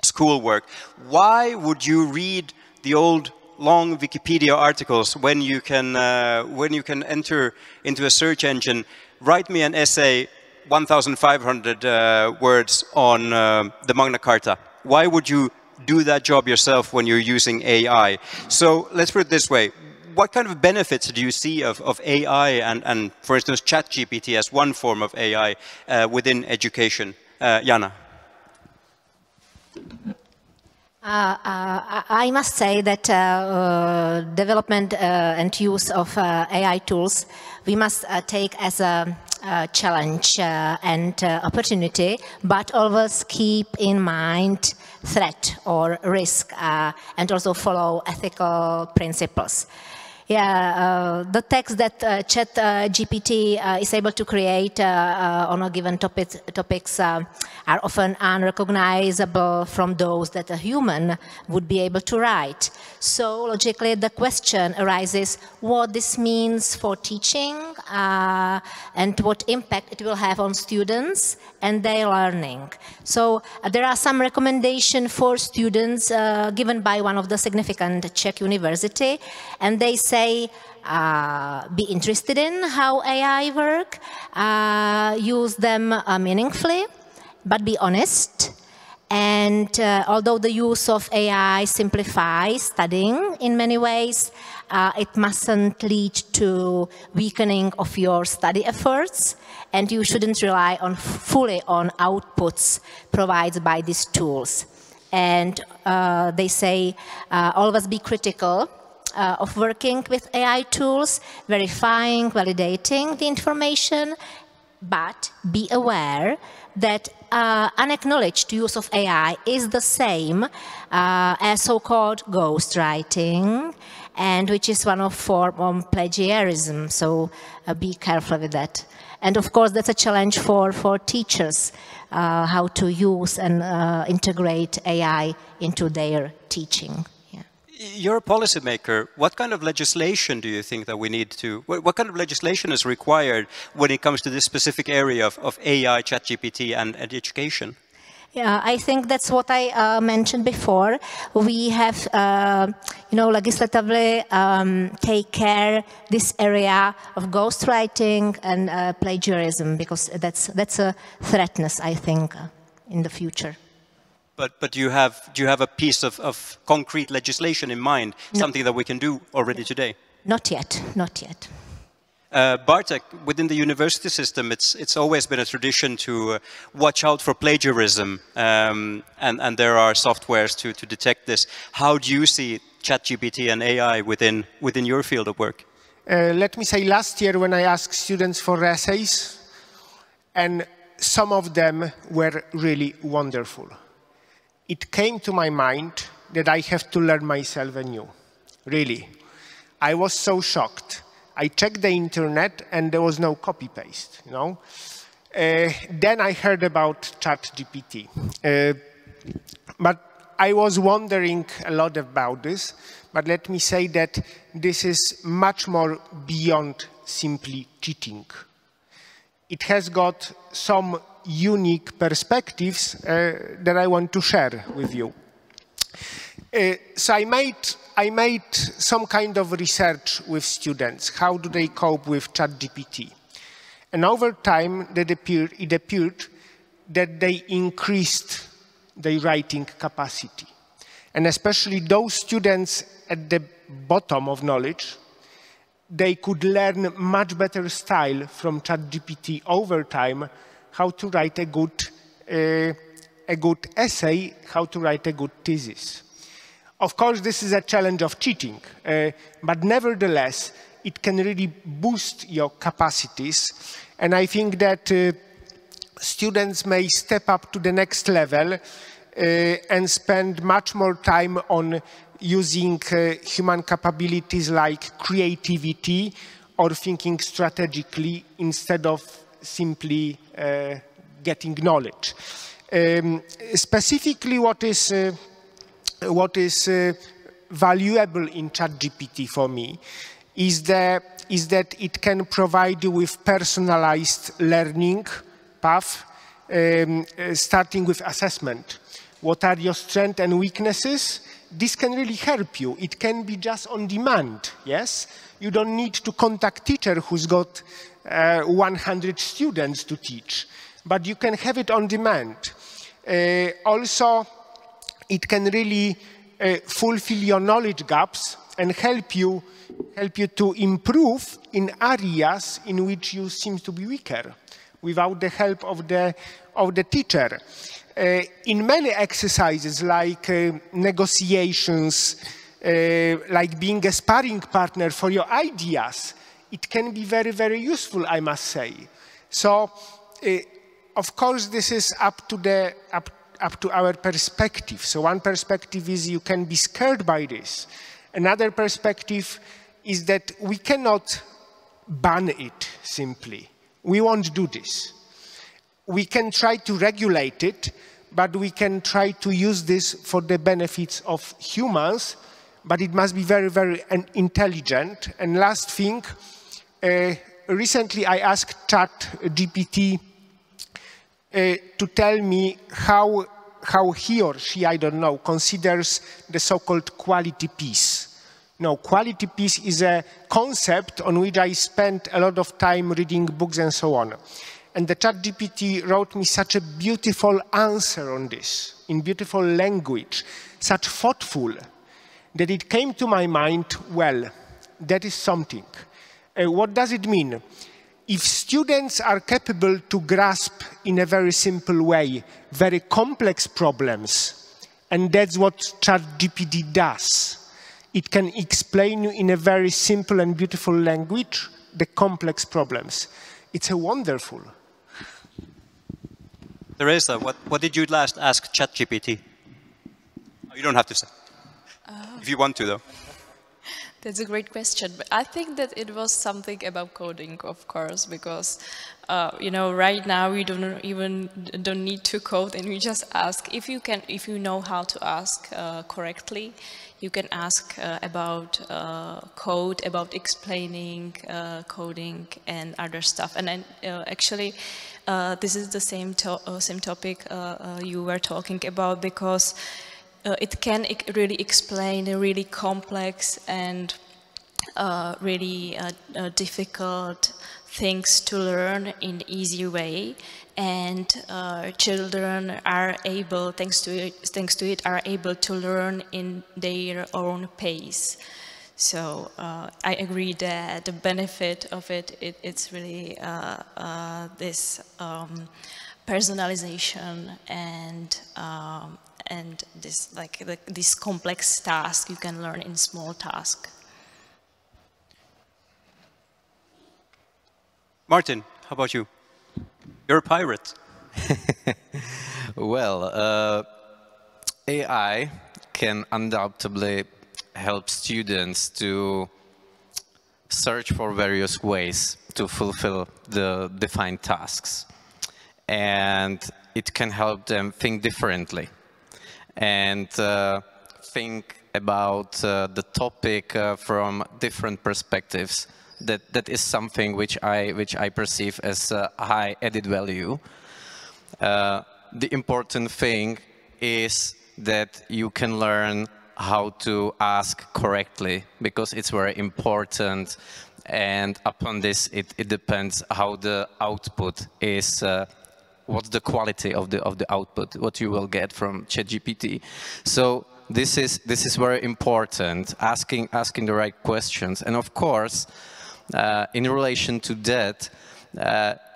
schoolwork. Why would you read the old long Wikipedia articles when you can enter into a search engine, write me an essay, 1,500 words on the Magna Carta? Why would you do that job yourself when you're using AI? So let's put it this way. What kind of benefits do you see of AI and for instance, ChatGPT as one form of AI within education? Jana? I must say that development and use of AI tools, we must take as a challenge and opportunity, but always keep in mind threat or risk, and also follow ethical principles. Yeah, the text that ChatGPT is able to create on a given topics are often unrecognizable from those that a human would be able to write. So logically the question arises what this means for teaching and what impact it will have on students and their learning. So there are some recommendations for students given by one of the significant Czech university, and they say be interested in how AI work, use them meaningfully, but be honest. And although the use of AI simplifies studying in many ways, it mustn't lead to weakening of your study efforts, and you shouldn't rely fully on outputs provided by these tools. And they say always be critical of working with AI tools, verifying, validating the information, but be aware that unacknowledged use of AI is the same as so-called ghostwriting, and which is one of form of plagiarism, so be careful with that. And of course that's a challenge for teachers, how to use and integrate AI into their teaching. You're a policymaker. What kind of legislation do you think that we need to, what kind of legislation is required when it comes to this specific area of AI, ChatGPT and education? Yeah, I think that's what I mentioned before. We have, legislatively take care this area of ghostwriting and plagiarism, because that's a threatness, I think, in the future. But do you have a piece of concrete legislation in mind, something that we can do already today? Not yet, not yet. Bartek, within the university system, it's always been a tradition to watch out for plagiarism, and there are softwares to detect this. How do you see ChatGPT and AI within your field of work? Let me say, last year when I asked students for essays, and some of them were really wonderful, it came to my mind that I have to learn myself anew. Really. I was so shocked. I checked the internet and there was no copy-paste, you know. Then I heard about ChatGPT. But I was wondering a lot about this, but let me say that this is much more beyond simply cheating. It has got some unique perspectives that I want to share with you. So I made some kind of research with students. How do they cope with ChatGPT? And over time, it appeared that they increased their writing capacity. And especially those students at the bottom of knowledge, they could learn much better style from ChatGPT over time, how to write a good essay, how to write a good thesis. Of course, this is a challenge of cheating, but nevertheless, it can really boost your capacities. And I think that students may step up to the next level and spend much more time on using human capabilities like creativity or thinking strategically instead of simply getting knowledge. Specifically, what is valuable in ChatGPT for me is that it can provide you with personalized learning path, starting with assessment. What are your strengths and weaknesses? This can really help you. It can be just on demand, yes? You don't need to contact a teacher who's got 100 students to teach, but you can have it on demand. Also, it can really fulfill your knowledge gaps and help you to improve in areas in which you seem to be weaker without the help of the teacher. In many exercises like negotiations, like being a sparring partner for your ideas, it can be very, very useful, I must say. So, of course, this is up to our perspective. So one perspective is you can be scared by this. Another perspective is that we cannot ban it simply. We won't do this. We can try to regulate it, but we can try to use this for the benefits of humans, but it must be very, very intelligent. And last thing, recently I asked ChatGPT to tell me how he or she, I don't know, considers the so-called quality piece. No, quality piece is a concept on which I spent a lot of time reading books and so on. And the ChatGPT wrote me such a beautiful answer on this, in beautiful language, such thoughtful, that it came to my mind, well, that is something. What does it mean? If students are capable to grasp in a very simple way very complex problems, and that's what ChatGPT does, it can explain you in a very simple and beautiful language the complex problems. It's a wonderful. Teresa, what did you last ask ChatGPT? You don't have to say. If you want to, though. That's a great question. But I think that it was something about coding, of course, because you know, right now we don't need to code, and we just ask if you know how to ask correctly. You can ask about code, about explaining coding and other stuff. And then actually, this is the same topic you were talking about, because it can really explain the really complex and really difficult things to learn in an easy way, and children are able, thanks to it, are able to learn in their own pace. So I agree that the benefit of it's really this personalization and this this complex task you can learn in small tasks. Martin, how about you? You're a pirate. Well, AI can undoubtedly help students to search for various ways to fulfill the defined tasks. And it can help them think differently and think about the topic from different perspectives. That is something which I perceive as a high added value. The important thing is that you can learn how to ask correctly, because it's very important, and upon this it depends how the output is, what's the quality of the output, what you will get from ChatGPT. So this is very important, asking the right questions. And of course, in relation to that,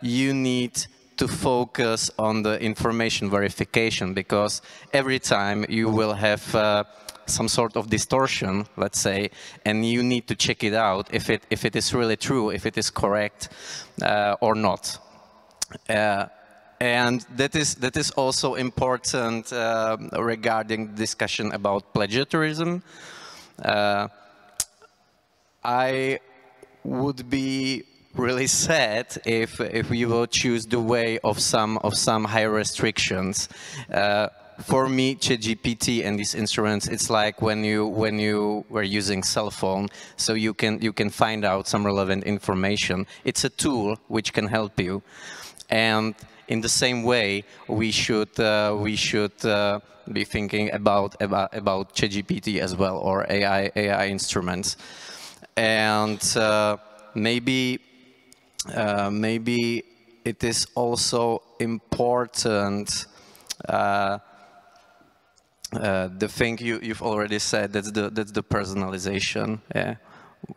you need to focus on the information verification, because every time you will have some sort of distortion, let's say, and you need to check it out if it is really true, if it is correct or not. And that is also important regarding discussion about plagiarism. I would be really sad if we will choose the way of some high restrictions. For me, ChatGPT and these instruments, it's like when you were using cell phone, so you can find out some relevant information. It's a tool which can help you, and in the same way, we should be thinking about ChatGPT as well, or AI instruments, and maybe it is also important. The thing you've already said, that's the personalization, yeah,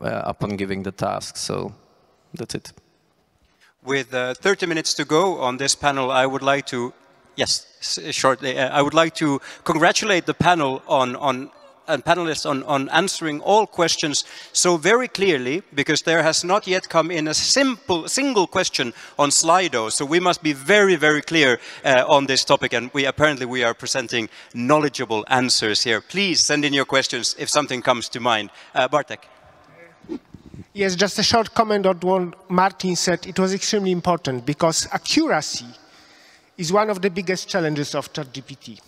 upon giving the task. So that's it. With 30 minutes to go on this panel, I would like to, yes, shortly, I would like to congratulate the panel and panelists on answering all questions so very clearly, because there has not yet come in a single question on Slido. So we must be very, very clear on this topic, and apparently we are presenting knowledgeable answers here. Please send in your questions if something comes to mind. Bartek. Yes, just a short comment on what Martin said. It was extremely important because accuracy is one of the biggest challenges of ChatGPT.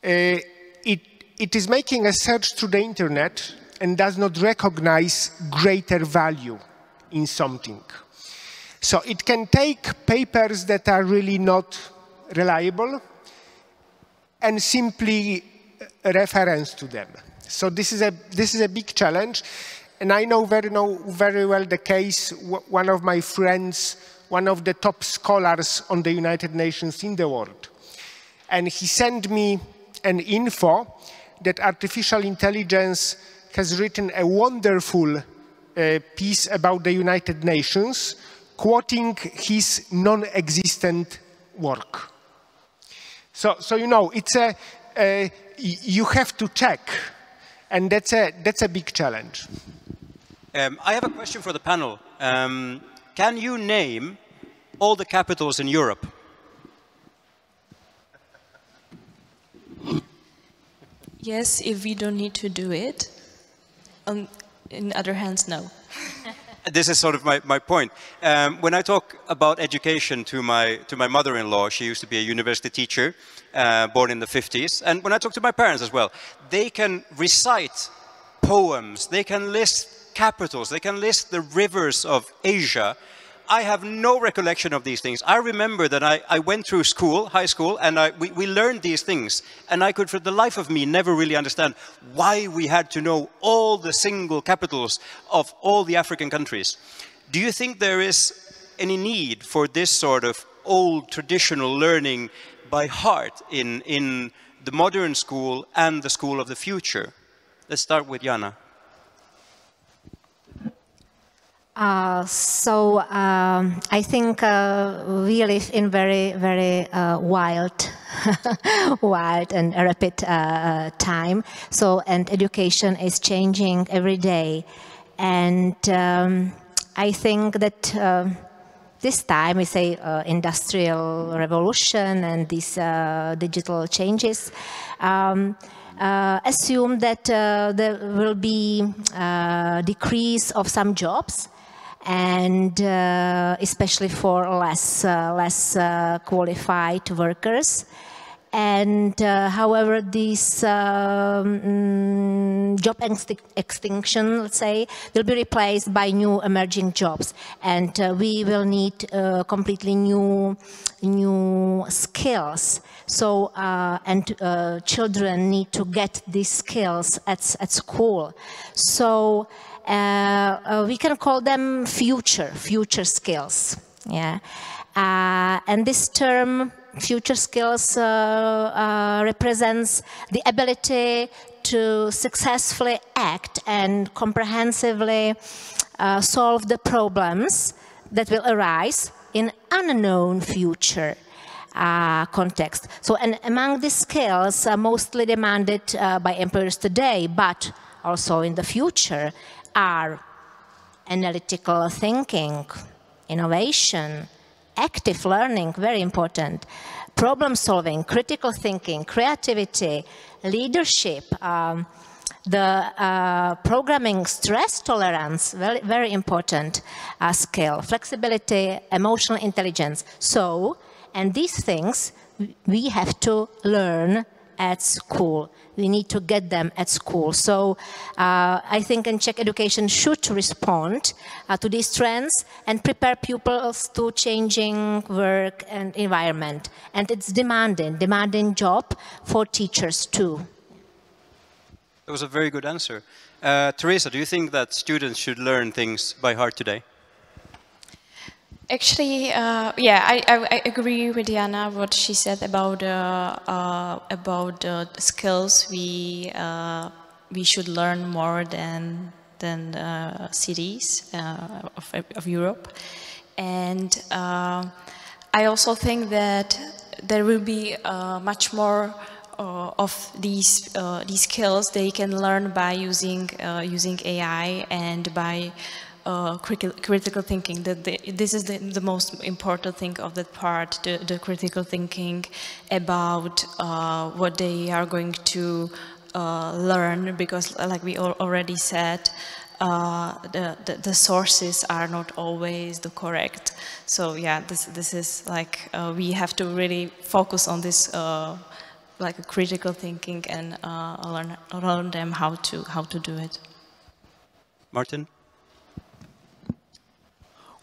It is making a search through the internet and does not recognize greater value in something. So it can take papers that are really not reliable and simply reference to them. So this is a big challenge. And I know very well the case, one of my friends, one of the top scholars on the United Nations in the world. And he sent me an info that artificial intelligence has written a wonderful piece about the United Nations, quoting his non-existent work. So you know, it's you have to check, and that's a big challenge. I have a question for the panel. Can you name all the capitals in Europe? Yes, if we don't need to do it. In other hands, no. This is sort of my point. When I talk about education to my mother-in-law, she used to be a university teacher, born in the 50s, and when I talk to my parents as well, they can recite poems, they can list capitals, they can list the rivers of Asia. I have no recollection of these things. I remember that I went through school, high school, and we learned these things. And I could, for the life of me, never really understand why we had to know all the single capitals of all the African countries. Do you think there is any need for this sort of old traditional learning by heart in the modern school and the school of the future? Let's start with Jana. I think we live in very wild, wild and rapid time. And education is changing every day. And I think that this time we say industrial revolution and these digital changes assume that there will be decrease of some jobs, and especially for less qualified workers. And however, this job extinction, let's say, will be replaced by new emerging jobs, and we will need completely new skills. So children need to get these skills at school. So we can call them future skills. Yeah, and this term future skills represents the ability to successfully act and comprehensively solve the problems that will arise in unknown future context. So, and among these skills mostly demanded by employers today, but also in the future, are analytical thinking, innovation, active learning, very important, problem solving, critical thinking, creativity, leadership, the programming, stress tolerance, very important skill, flexibility, emotional intelligence. So, and these things we have to learn at school. We need to get them at school. So I think Czech education should respond to these trends and prepare pupils to changing work and environment. And it's demanding job for teachers too. That was a very good answer. Teresa, do you think that students should learn things by heart today? Actually, yeah, I agree with Jana what she said about skills. We should learn more than cities of Europe, and I also think that there will be much more of these skills they can learn by using AI and by critical thinking. This is the most important thing of that part, the critical thinking about what they are going to learn, because like we already said, the sources are not always the correct. So yeah, this is like we have to really focus on this like a critical thinking and learn them how to do it. Martin?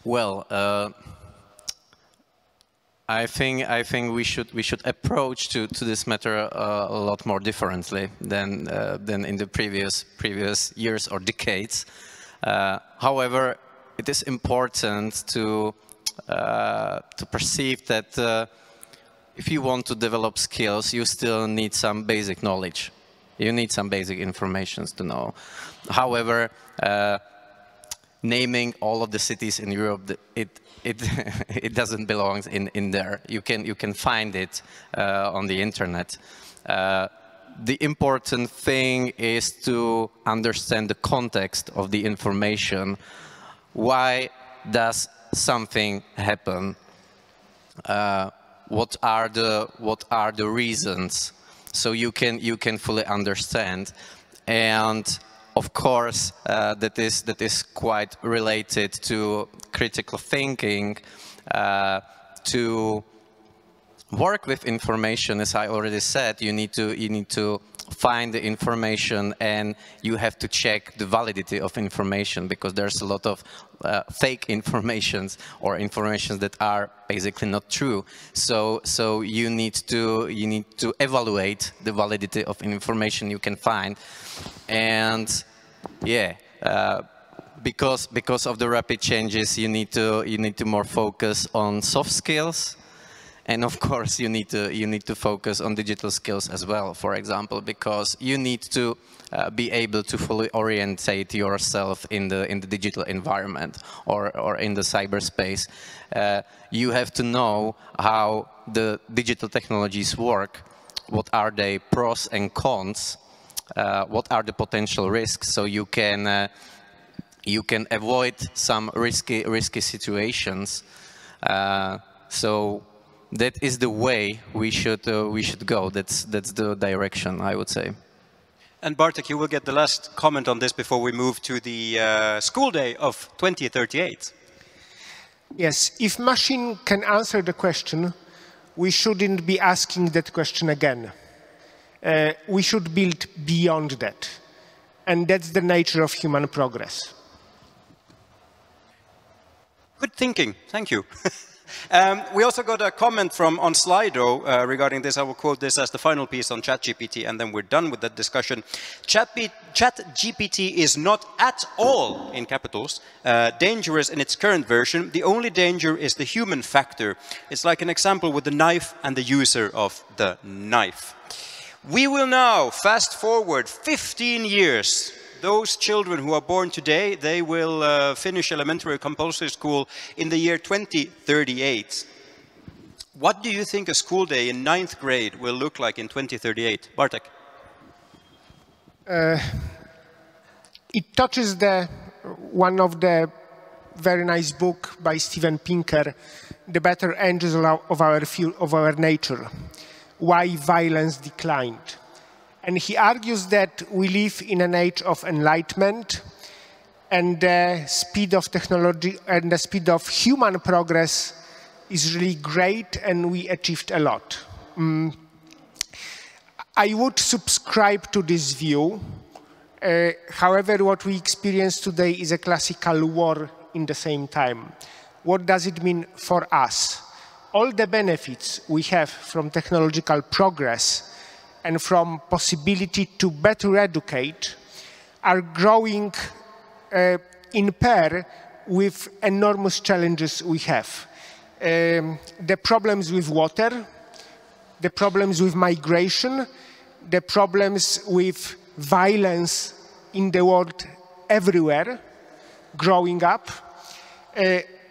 Well, I think we should approach to this matter a lot more differently than in the previous years or decades. However, it is important to perceive that if you want to develop skills, you still need some basic knowledge. You need some basic information to know. However, naming all of the cities in Europe, it doesn't belong in there. You can find it on the internet. The important thing is to understand the context of the information. Why does something happen? What are the reasons? So you can fully understand. And of course, that is quite related to critical thinking. To work with information, as I already said, you need to find the information, and you have to check the validity of information, because there's a lot of fake informations or informations that are basically not true. So you need to evaluate the validity of information you can find, and yeah, because of the rapid changes, you need to more focus on soft skills. And of course, you need to focus on digital skills as well, for example, because you need to be able to fully orientate yourself in the digital environment or in the cyberspace. You have to know how the digital technologies work, what are their pros and cons, what are the potential risks, so you can avoid some risky situations. So that is the way we should go. That's the direction, I would say. And Bartek, you will get the last comment on this before we move to the school day of 2038. Yes, if machine can answer the question, we shouldn't be asking that question again. We should build beyond that. And that's the nature of human progress. Good thinking, thank you. We also got a comment on Slido regarding this. I will quote this as the final piece on ChatGPT, and then we're done with that discussion. ChatGPT is not at all, in capitals, dangerous in its current version. The only danger is the human factor. It's like an example with the knife and the user of the knife. We will now fast forward 15 years. Those children who are born today, they will finish elementary or compulsory school in the year 2038. What do you think a school day in 9th grade will look like in 2038? Bartek? It touches one of the very nice book by Steven Pinker, The Better Angels of our Nature, Why Violence Declined. And he argues that we live in an age of enlightenment, and the speed of technology and the speed of human progress is really great, and we achieved a lot. I would subscribe to this view. However, what we experience today is a classical war in the same time. What does it mean for us? All the benefits we have from technological progress and from possibility to better educate are growing in pair with enormous challenges we have. The problems with water, the problems with migration, the problems with violence in the world everywhere growing up.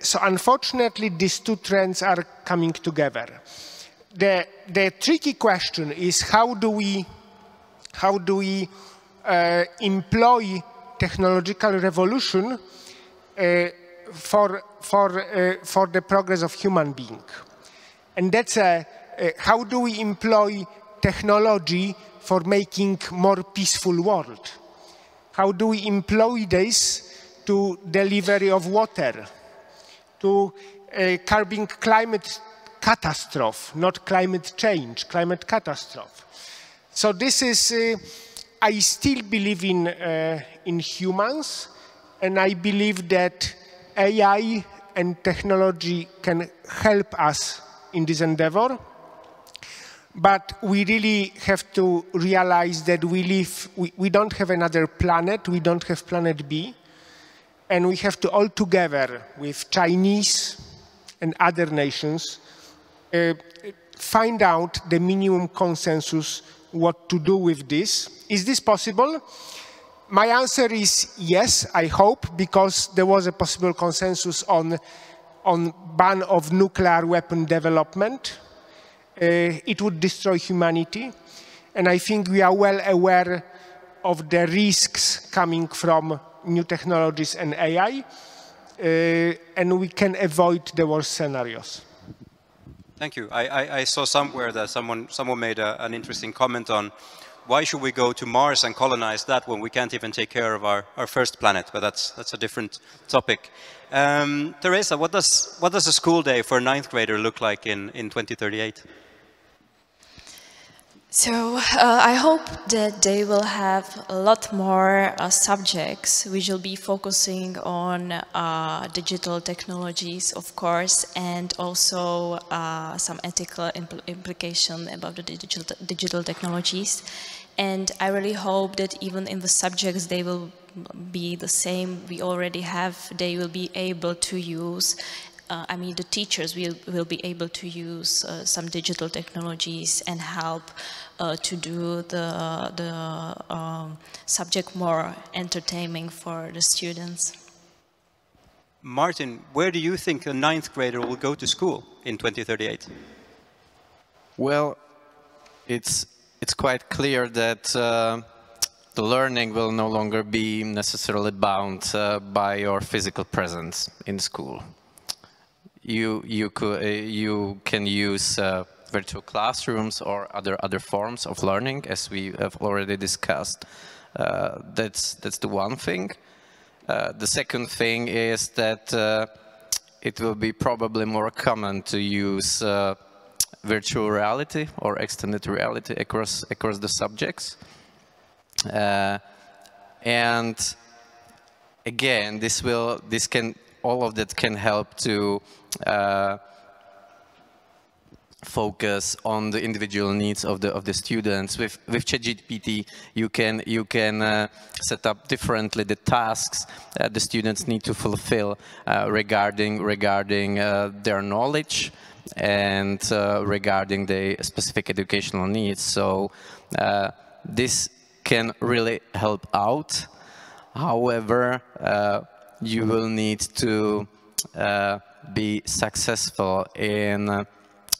So unfortunately, these two trends are coming together. The tricky question is how do we employ technological revolution for the progress of human being, and that's how do we employ technology for making more peaceful world? how do we employ this to delivery of water, to curbing climate catastrophe, not climate change, climate catastrophe. So this is, I still believe in humans, and I believe that AI and technology can help us in this endeavor. But we really have to realize that we don't have another planet, we don't have planet B, and we have to all together with Chinese and other nations find out the minimum consensus what to do with this. Is this possible? My answer is yes, I hope, because there was a possible consensus on ban of nuclear weapon development. It would destroy humanity. And I think we are well aware of the risks coming from new technologies and AI, and we can avoid the worst scenarios. Thank you. I saw somewhere that someone made an interesting comment on why should we go to Mars and colonize that when we can't even take care of our first planet? But that's a different topic. Teresa, what does a school day for a 9th grader look like in 2038? So I hope that they will have a lot more subjects which will be focusing on digital technologies, of course, and also some ethical implication about the digital technologies. And I really hope that even in the subjects they will be the same we already have, they will be able to use I mean, the teachers will be able to use some digital technologies and help to do the subject more entertaining for the students. Martin, where do you think a 9th grader will go to school in 2038? Well, it's quite clear that the learning will no longer be necessarily bound by your physical presence in school. You can use virtual classrooms or other forms of learning, as we have already discussed. That's the one thing. The second thing is that it will be probably more common to use virtual reality or extended reality across the subjects. And again, all of that can help to focus on the individual needs of the students. With ChatGPT, you can set up differently the tasks the students need to fulfill regarding their knowledge and regarding the specific educational needs. So this can really help out. However, you will need to be successful in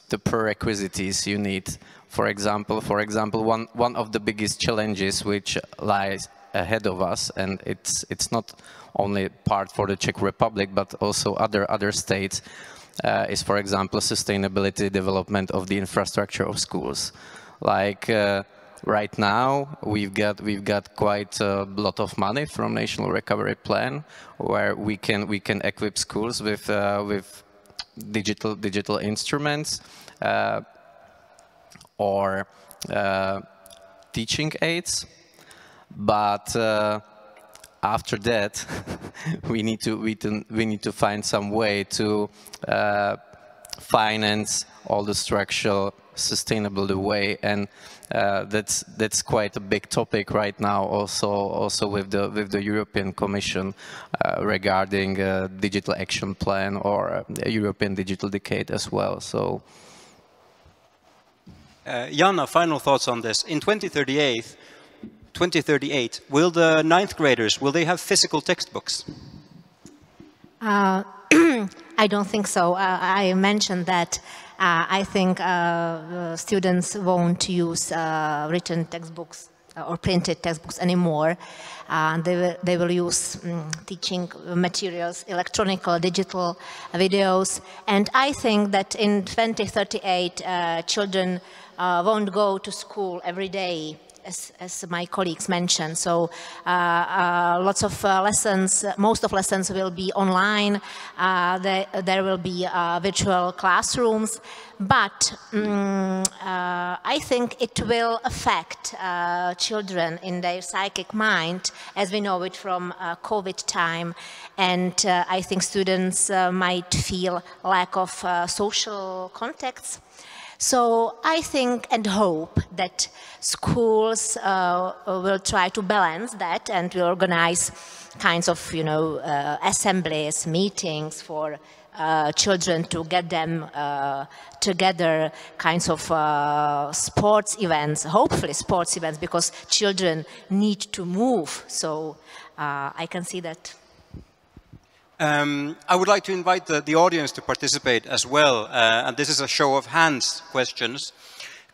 the prerequisites you need. For example, one of the biggest challenges which lies ahead of us, and it's not only part for the Czech Republic but also other states, is, for example, sustainability development of the infrastructure of schools. Like right now, we've got quite a lot of money from National Recovery Plan, where we can equip schools with digital instruments or teaching aids, but after that we need to find some way to finance all the structural sustainable way, and that's quite a big topic right now, also with the European Commission regarding digital action plan or a European digital decade as well. So Jana, final thoughts on this. In 2038, will the 9th graders, will they have physical textbooks? I don't think so. I mentioned that I think students won't use written textbooks or printed textbooks anymore. They will use teaching materials, electronic or digital videos. And I think that in 2038, children won't go to school every day. as my colleagues mentioned. So lots of lessons, most of lessons will be online. There will be virtual classrooms, but I think it will affect children in their psychic mind, as we know it from COVID time. And I think students might feel lack of social contacts. So I think and hope that schools will try to balance that and will organize kinds of, assemblies, meetings for children to get them together, kinds of sports events, hopefully sports events, because children need to move. So I can see that. I would like to invite the audience to participate as well, and this is a show of hands questions.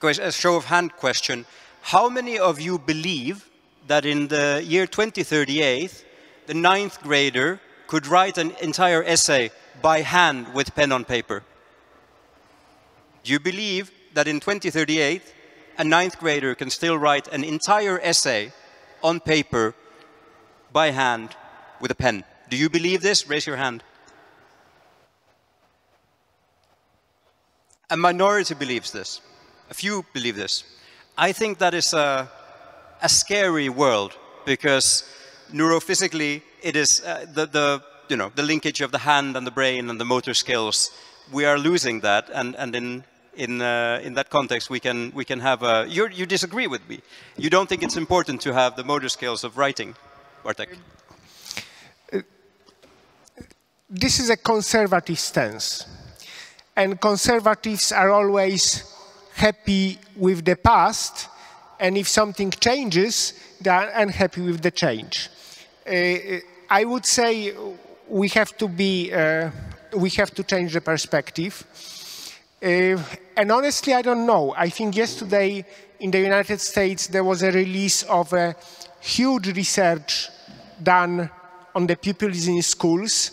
A show of hand question: how many of you believe that in the year 2038, the 9th grader could write an entire essay by hand with pen on paper? Do you believe that in 2038, a 9th grader can still write an entire essay on paper by hand with a pen? Do you believe this? Raise your hand. A minority believes this. A few believe this. I think that is a scary world, because neurophysically it is the linkage of the hand and the brain and the motor skills. We are losing that, and in that context we can have a. You disagree with me. You don't think it's important to have the motor skills of writing, Bartek? This is a conservative stance, and conservatives are always happy with the past, and if something changes, they are unhappy with the change. I would say we have to change the perspective, and honestly, I don't know. I think yesterday in the United States there was a release of a huge research done on the pupils in schools,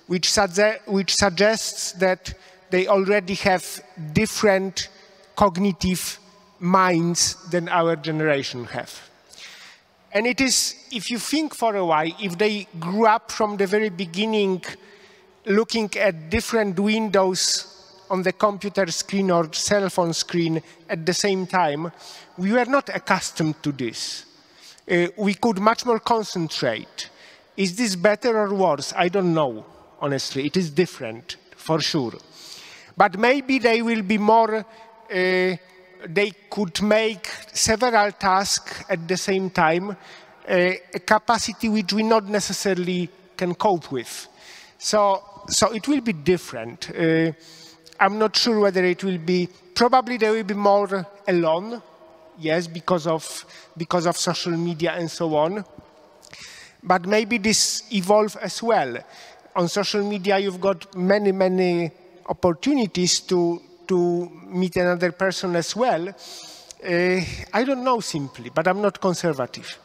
which suggests that they already have different cognitive minds than our generation have. And it is, if you think for a while, if they grew up from the very beginning looking at different windows on the computer screen or cell phone screen at the same time, we were not accustomed to this. We could much more concentrate. Is this better or worse? I don't know. Honestly, it is different, for sure. But maybe they will be more, they could make several tasks at the same time, a capacity which we not necessarily can cope with. So it will be different. I'm not sure whether it will be, probably they will be more alone, yes, because of social media and so on. But maybe this evolve as well. On social media, you've got many opportunities to meet another person as well. I don't know simply, but I'm not conservative.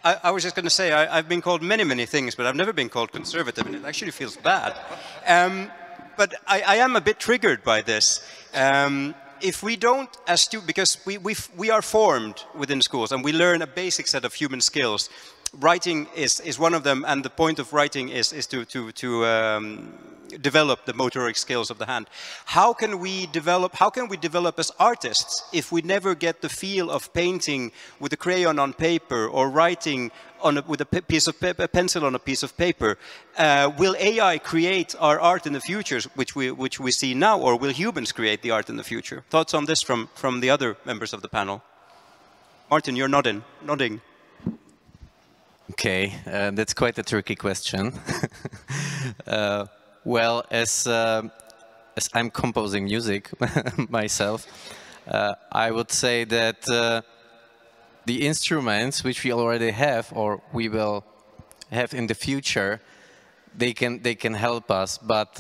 I was just going to say, I've been called many things, but I've never been called conservative, and it actually feels bad. But I am a bit triggered by this. If we don't, because we are formed within schools, and we learn a basic set of human skills. Writing is one of them, and the point of writing is to develop the motoric skills of the hand. How can we develop as artists if we never get the feel of painting with a crayon on paper or writing with a pencil on a piece of paper? Will AI create our art in the future, which we see now, or will humans create the art in the future? Thoughts on this from the other members of the panel? Martin, you're nodding. Okay, that's quite a tricky question. Well, as I'm composing music myself, I would say that the instruments which we already have, or we will have in the future, they can help us. But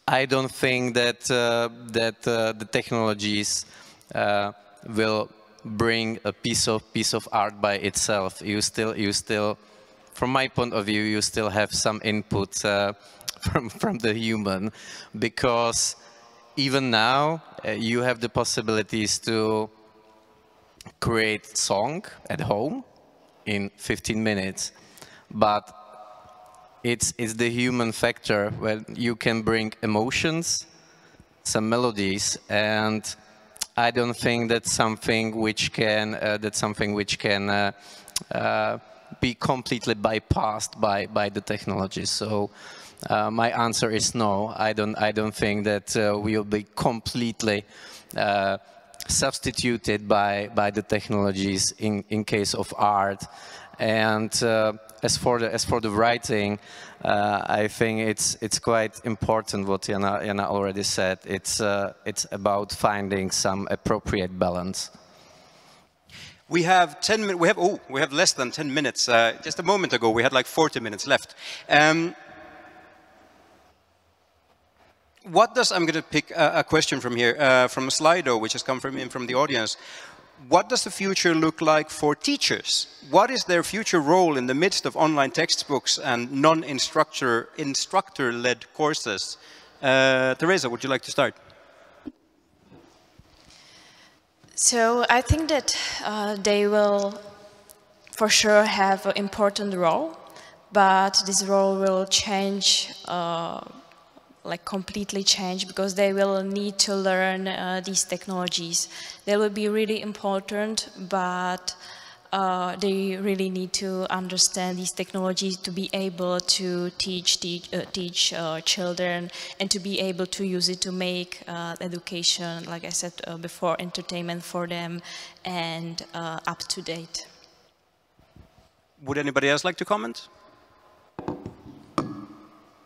I don't think that the technologies will bring a piece of art by itself. You still, from my point of view, you still have some input from the human, because even now you have the possibilities to create song at home in 15 minutes, but it's the human factor where you can bring emotions, some melodies, and I don't think that's something which can be completely bypassed by the technology. So my answer is no. I don't think that we'll be completely substituted by the technologies in case of art. And as for the writing, I think it's quite important what Jana already said. It's about finding some appropriate balance. We have 10 minutes. We have less than 10 minutes. Just a moment ago, we had like 40 minutes left. I'm going to pick a question from here, from a Slido, which has come from the audience. What does the future look like for teachers? What is their future role in the midst of online textbooks and instructor-led courses? Teresa, would you like to start? So I think that they will for sure have an important role, but this role will change, like completely change, because they will need to learn these technologies. They will be really important, but they really need to understand these technologies to be able to teach children and to be able to use it to make education, like I said before, entertainment for them and up to date. Would anybody else like to comment?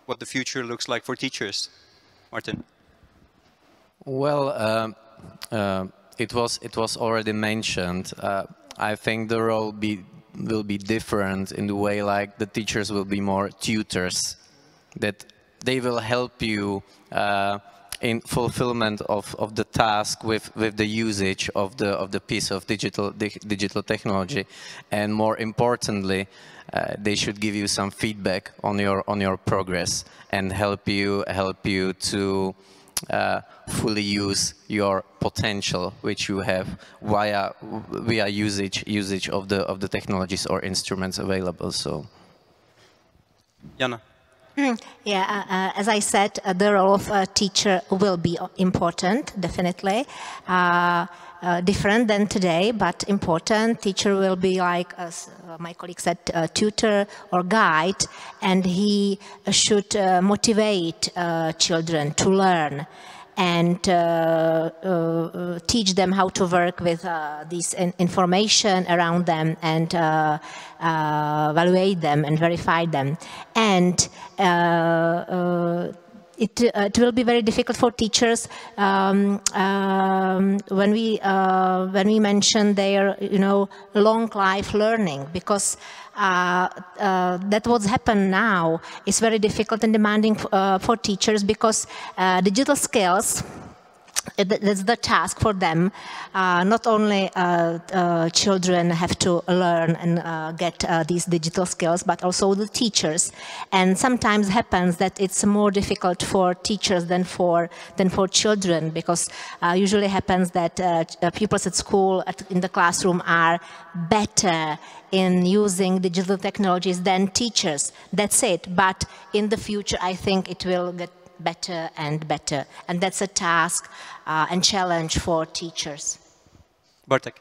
What the future looks like for teachers? Martin? Well, it was already mentioned. I think the role will be different in the way like the teachers will be more tutors, that they will help you in fulfillment of the task with the usage of the piece of digital technology, and more importantly, they should give you some feedback on your progress and help you to fully use your potential which you have via usage of the technologies or instruments available. So, Jana. Yeah, as I said, the role of a teacher will be important, definitely. Different than today, but important. Teacher will be like, as my colleague said, a tutor or guide, and he should motivate children to learn and teach them how to work with this information around them and evaluate them and verify them. And it will be very difficult for teachers when we mention their long life learning, because that what's happened now is very difficult and demanding for teachers, because digital skills, that's the task for them. Not only children have to learn and get these digital skills, but also the teachers. And sometimes happens that it's more difficult for teachers than for children, because usually happens that pupils at school, in the classroom, are better in using digital technologies than teachers. That's it. But in the future, I think it will get better and better, and that's a task and challenge for teachers. Bartek.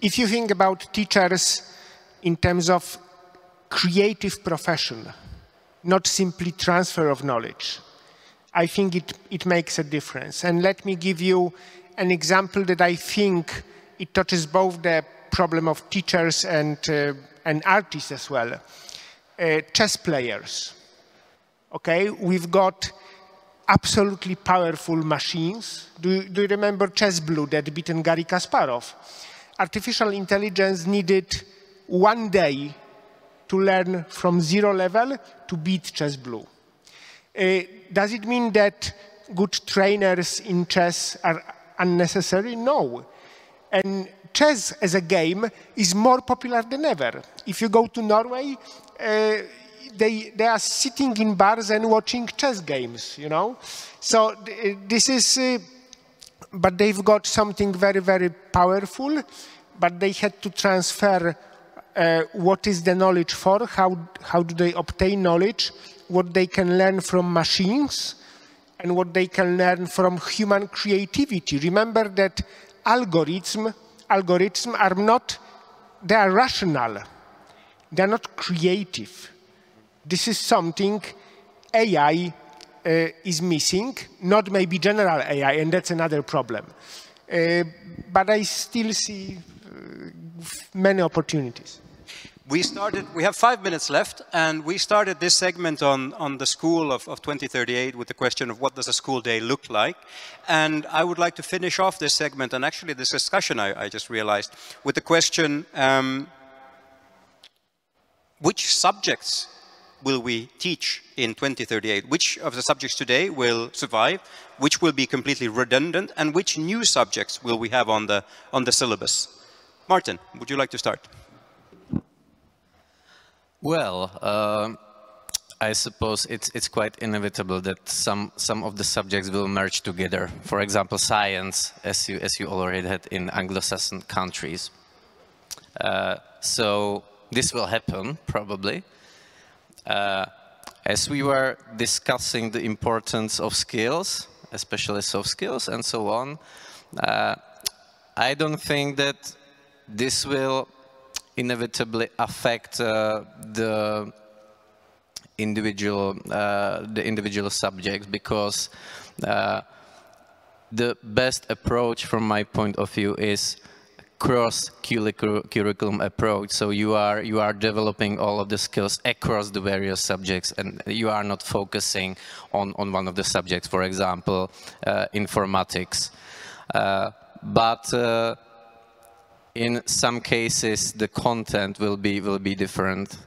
If you think about teachers in terms of creative profession, not simply transfer of knowledge, I think it makes a difference. And let me give you an example that I think it touches both the problem of teachers and artists as well. Chess players. Okay, we've got absolutely powerful machines. Do you remember Chess Blue that beaten Garry Kasparov? Artificial intelligence needed 1 day to learn from 0 level to beat Chess Blue. Does it mean that good trainers in chess are unnecessary? No. And chess as a game is more popular than ever. If you go to Norway, they are sitting in bars and watching chess games, So this is, but they've got something very, very powerful. but they had to transfer what is the knowledge for, how do they obtain knowledge, what they can learn from machines, and what they can learn from human creativity. Remember that algorithms are not, they are rational. They are not creative. This is something AI is missing, not maybe general AI, and that's another problem. But I still see many opportunities. We have 5 minutes left, and we started this segment on the school of 2038 with the question of what does a school day look like. And I would like to finish off this segment, and actually this discussion I just realized, with the question, which subjects will we teach in 2038? Which of the subjects today will survive? Which will be completely redundant? And which new subjects will we have on the syllabus? Martin, would you like to start? Well, I suppose it's quite inevitable that some of the subjects will merge together. For example, science, as you already had in Anglo-Saxon countries. So this will happen probably. As we were discussing the importance of skills, especially soft skills and so on, I don't think that this will inevitably affect the individual subjects, because the best approach from my point of view is cross-curriculum approach. So you are developing all of the skills across the various subjects, and you are not focusing on one of the subjects, for example, informatics. But in some cases, the content will be different.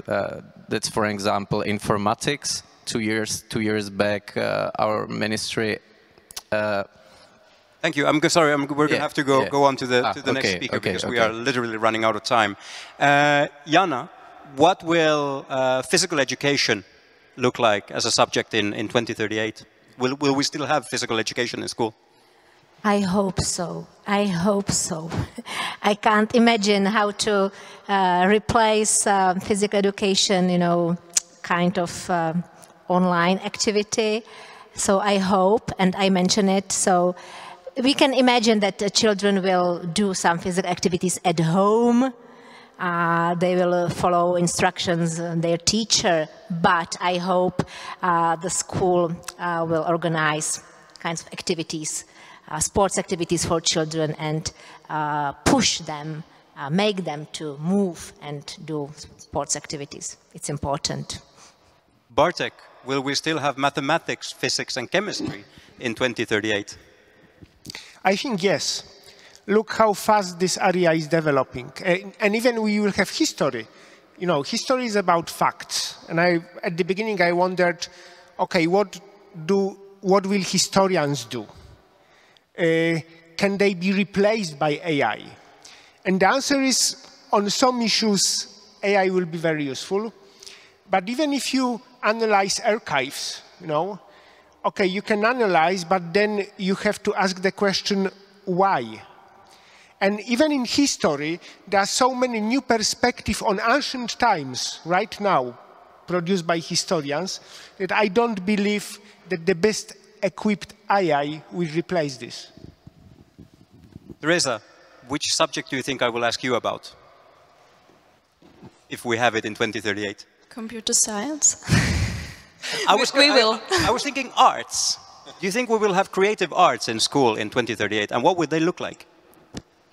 That's, for example, informatics. 2 years back, our ministry. Thank you. I'm sorry. We're going to have to go on to the next speaker, because we are literally running out of time. Jana, what will physical education look like as a subject in 2038? Will we still have physical education in school? I hope so. I hope so. I can't imagine how to replace physical education, kind of online activity. So I hope, and I mention it, so we can imagine that the children will do some physical activities at home. They will follow instructions their teacher, but I hope the school will organize kinds of activities, sports activities for children, and push them, make them to move and do sports activities. It's important. Bartek, will we still have mathematics, physics and chemistry in 2038? I think yes. Look how fast this area is developing. And even we will have history. History is about facts. And at the beginning I wondered, okay, what will historians do? Can they be replaced by AI? And the answer is, on some issues, AI will be very useful. But even if you analyze archives, okay, you can analyze, but then you have to ask the question, why? And even in history, there are so many new perspectives on ancient times right now produced by historians that I don't believe that the best equipped AI will replace this. Teresa, which subject do you think I will ask you about if we have it in 2038? Computer science. I was thinking arts. Do you think we will have creative arts in school in 2038, and what would they look like?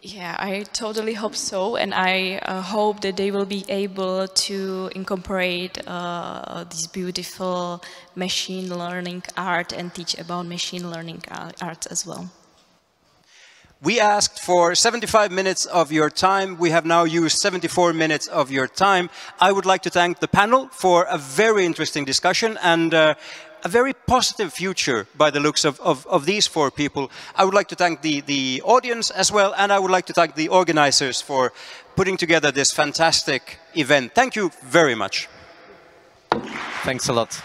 Yeah, I totally hope so, and I hope that they will be able to incorporate this beautiful machine learning art and teach about machine learning arts as well. We asked for 75 minutes of your time. We have now used 74 minutes of your time. I would like to thank the panel for a very interesting discussion and a very positive future by the looks of these four people. I would like to thank the audience as well, and I would like to thank the organizers for putting together this fantastic event. Thank you very much. Thanks a lot.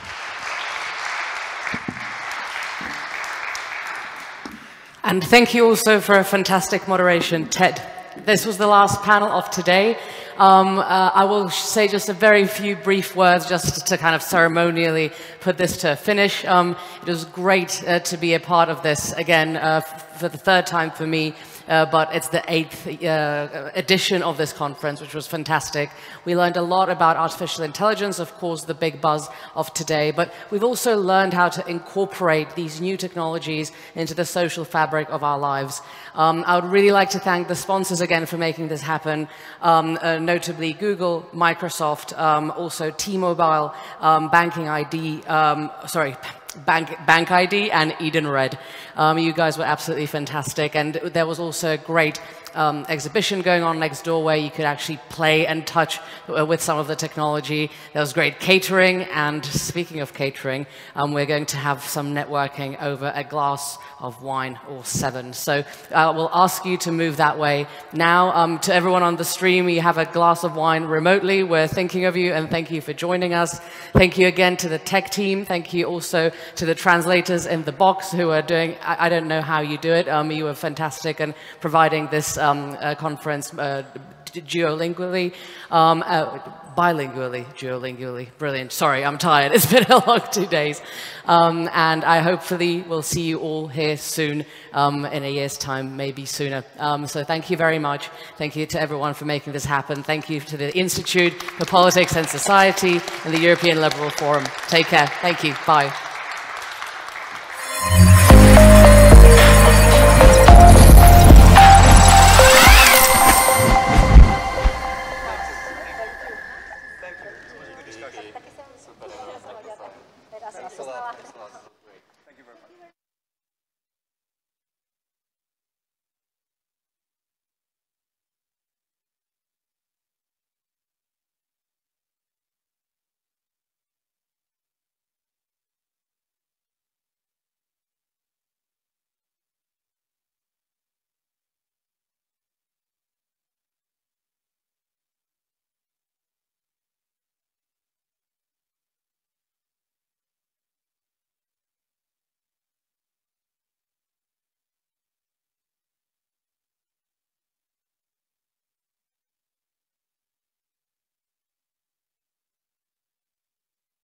And thank you also for a fantastic moderation, Ted. this was the last panel of today. I will say just a very few brief words just to kind of ceremonially put this to a finish. It was great to be a part of this again for the third time for me. But it's the 8th edition of this conference, which was fantastic. We learned a lot about artificial intelligence, of course, the big buzz of today, but we've also learned how to incorporate these new technologies into the social fabric of our lives. I would really like to thank the sponsors again for making this happen, notably Google, Microsoft, also T-Mobile, Banking ID, Bank ID and Eden Red. You guys were absolutely fantastic, and there was also a great exhibition going on next door where you could actually play and touch with some of the technology. There was great catering, and speaking of catering, we're going to have some networking over a glass of wine or 7. So we'll ask you to move that way. Now, to everyone on the stream, you have a glass of wine remotely. We're thinking of you, and thank you for joining us. Thank you again to the tech team. Thank you also to the translators in the box who are doing, I don't know how you do it. You were fantastic and providing this conference geolingually, bilingually, brilliant. Sorry, I'm tired. It's been a long 2 days. And I hopefully will see you all here soon, in a year's time, maybe sooner. So thank you very much. Thank you to everyone for making this happen. Thank you to the Institute for Politics and Society and the European Liberal Forum. Take care. Thank you. Bye.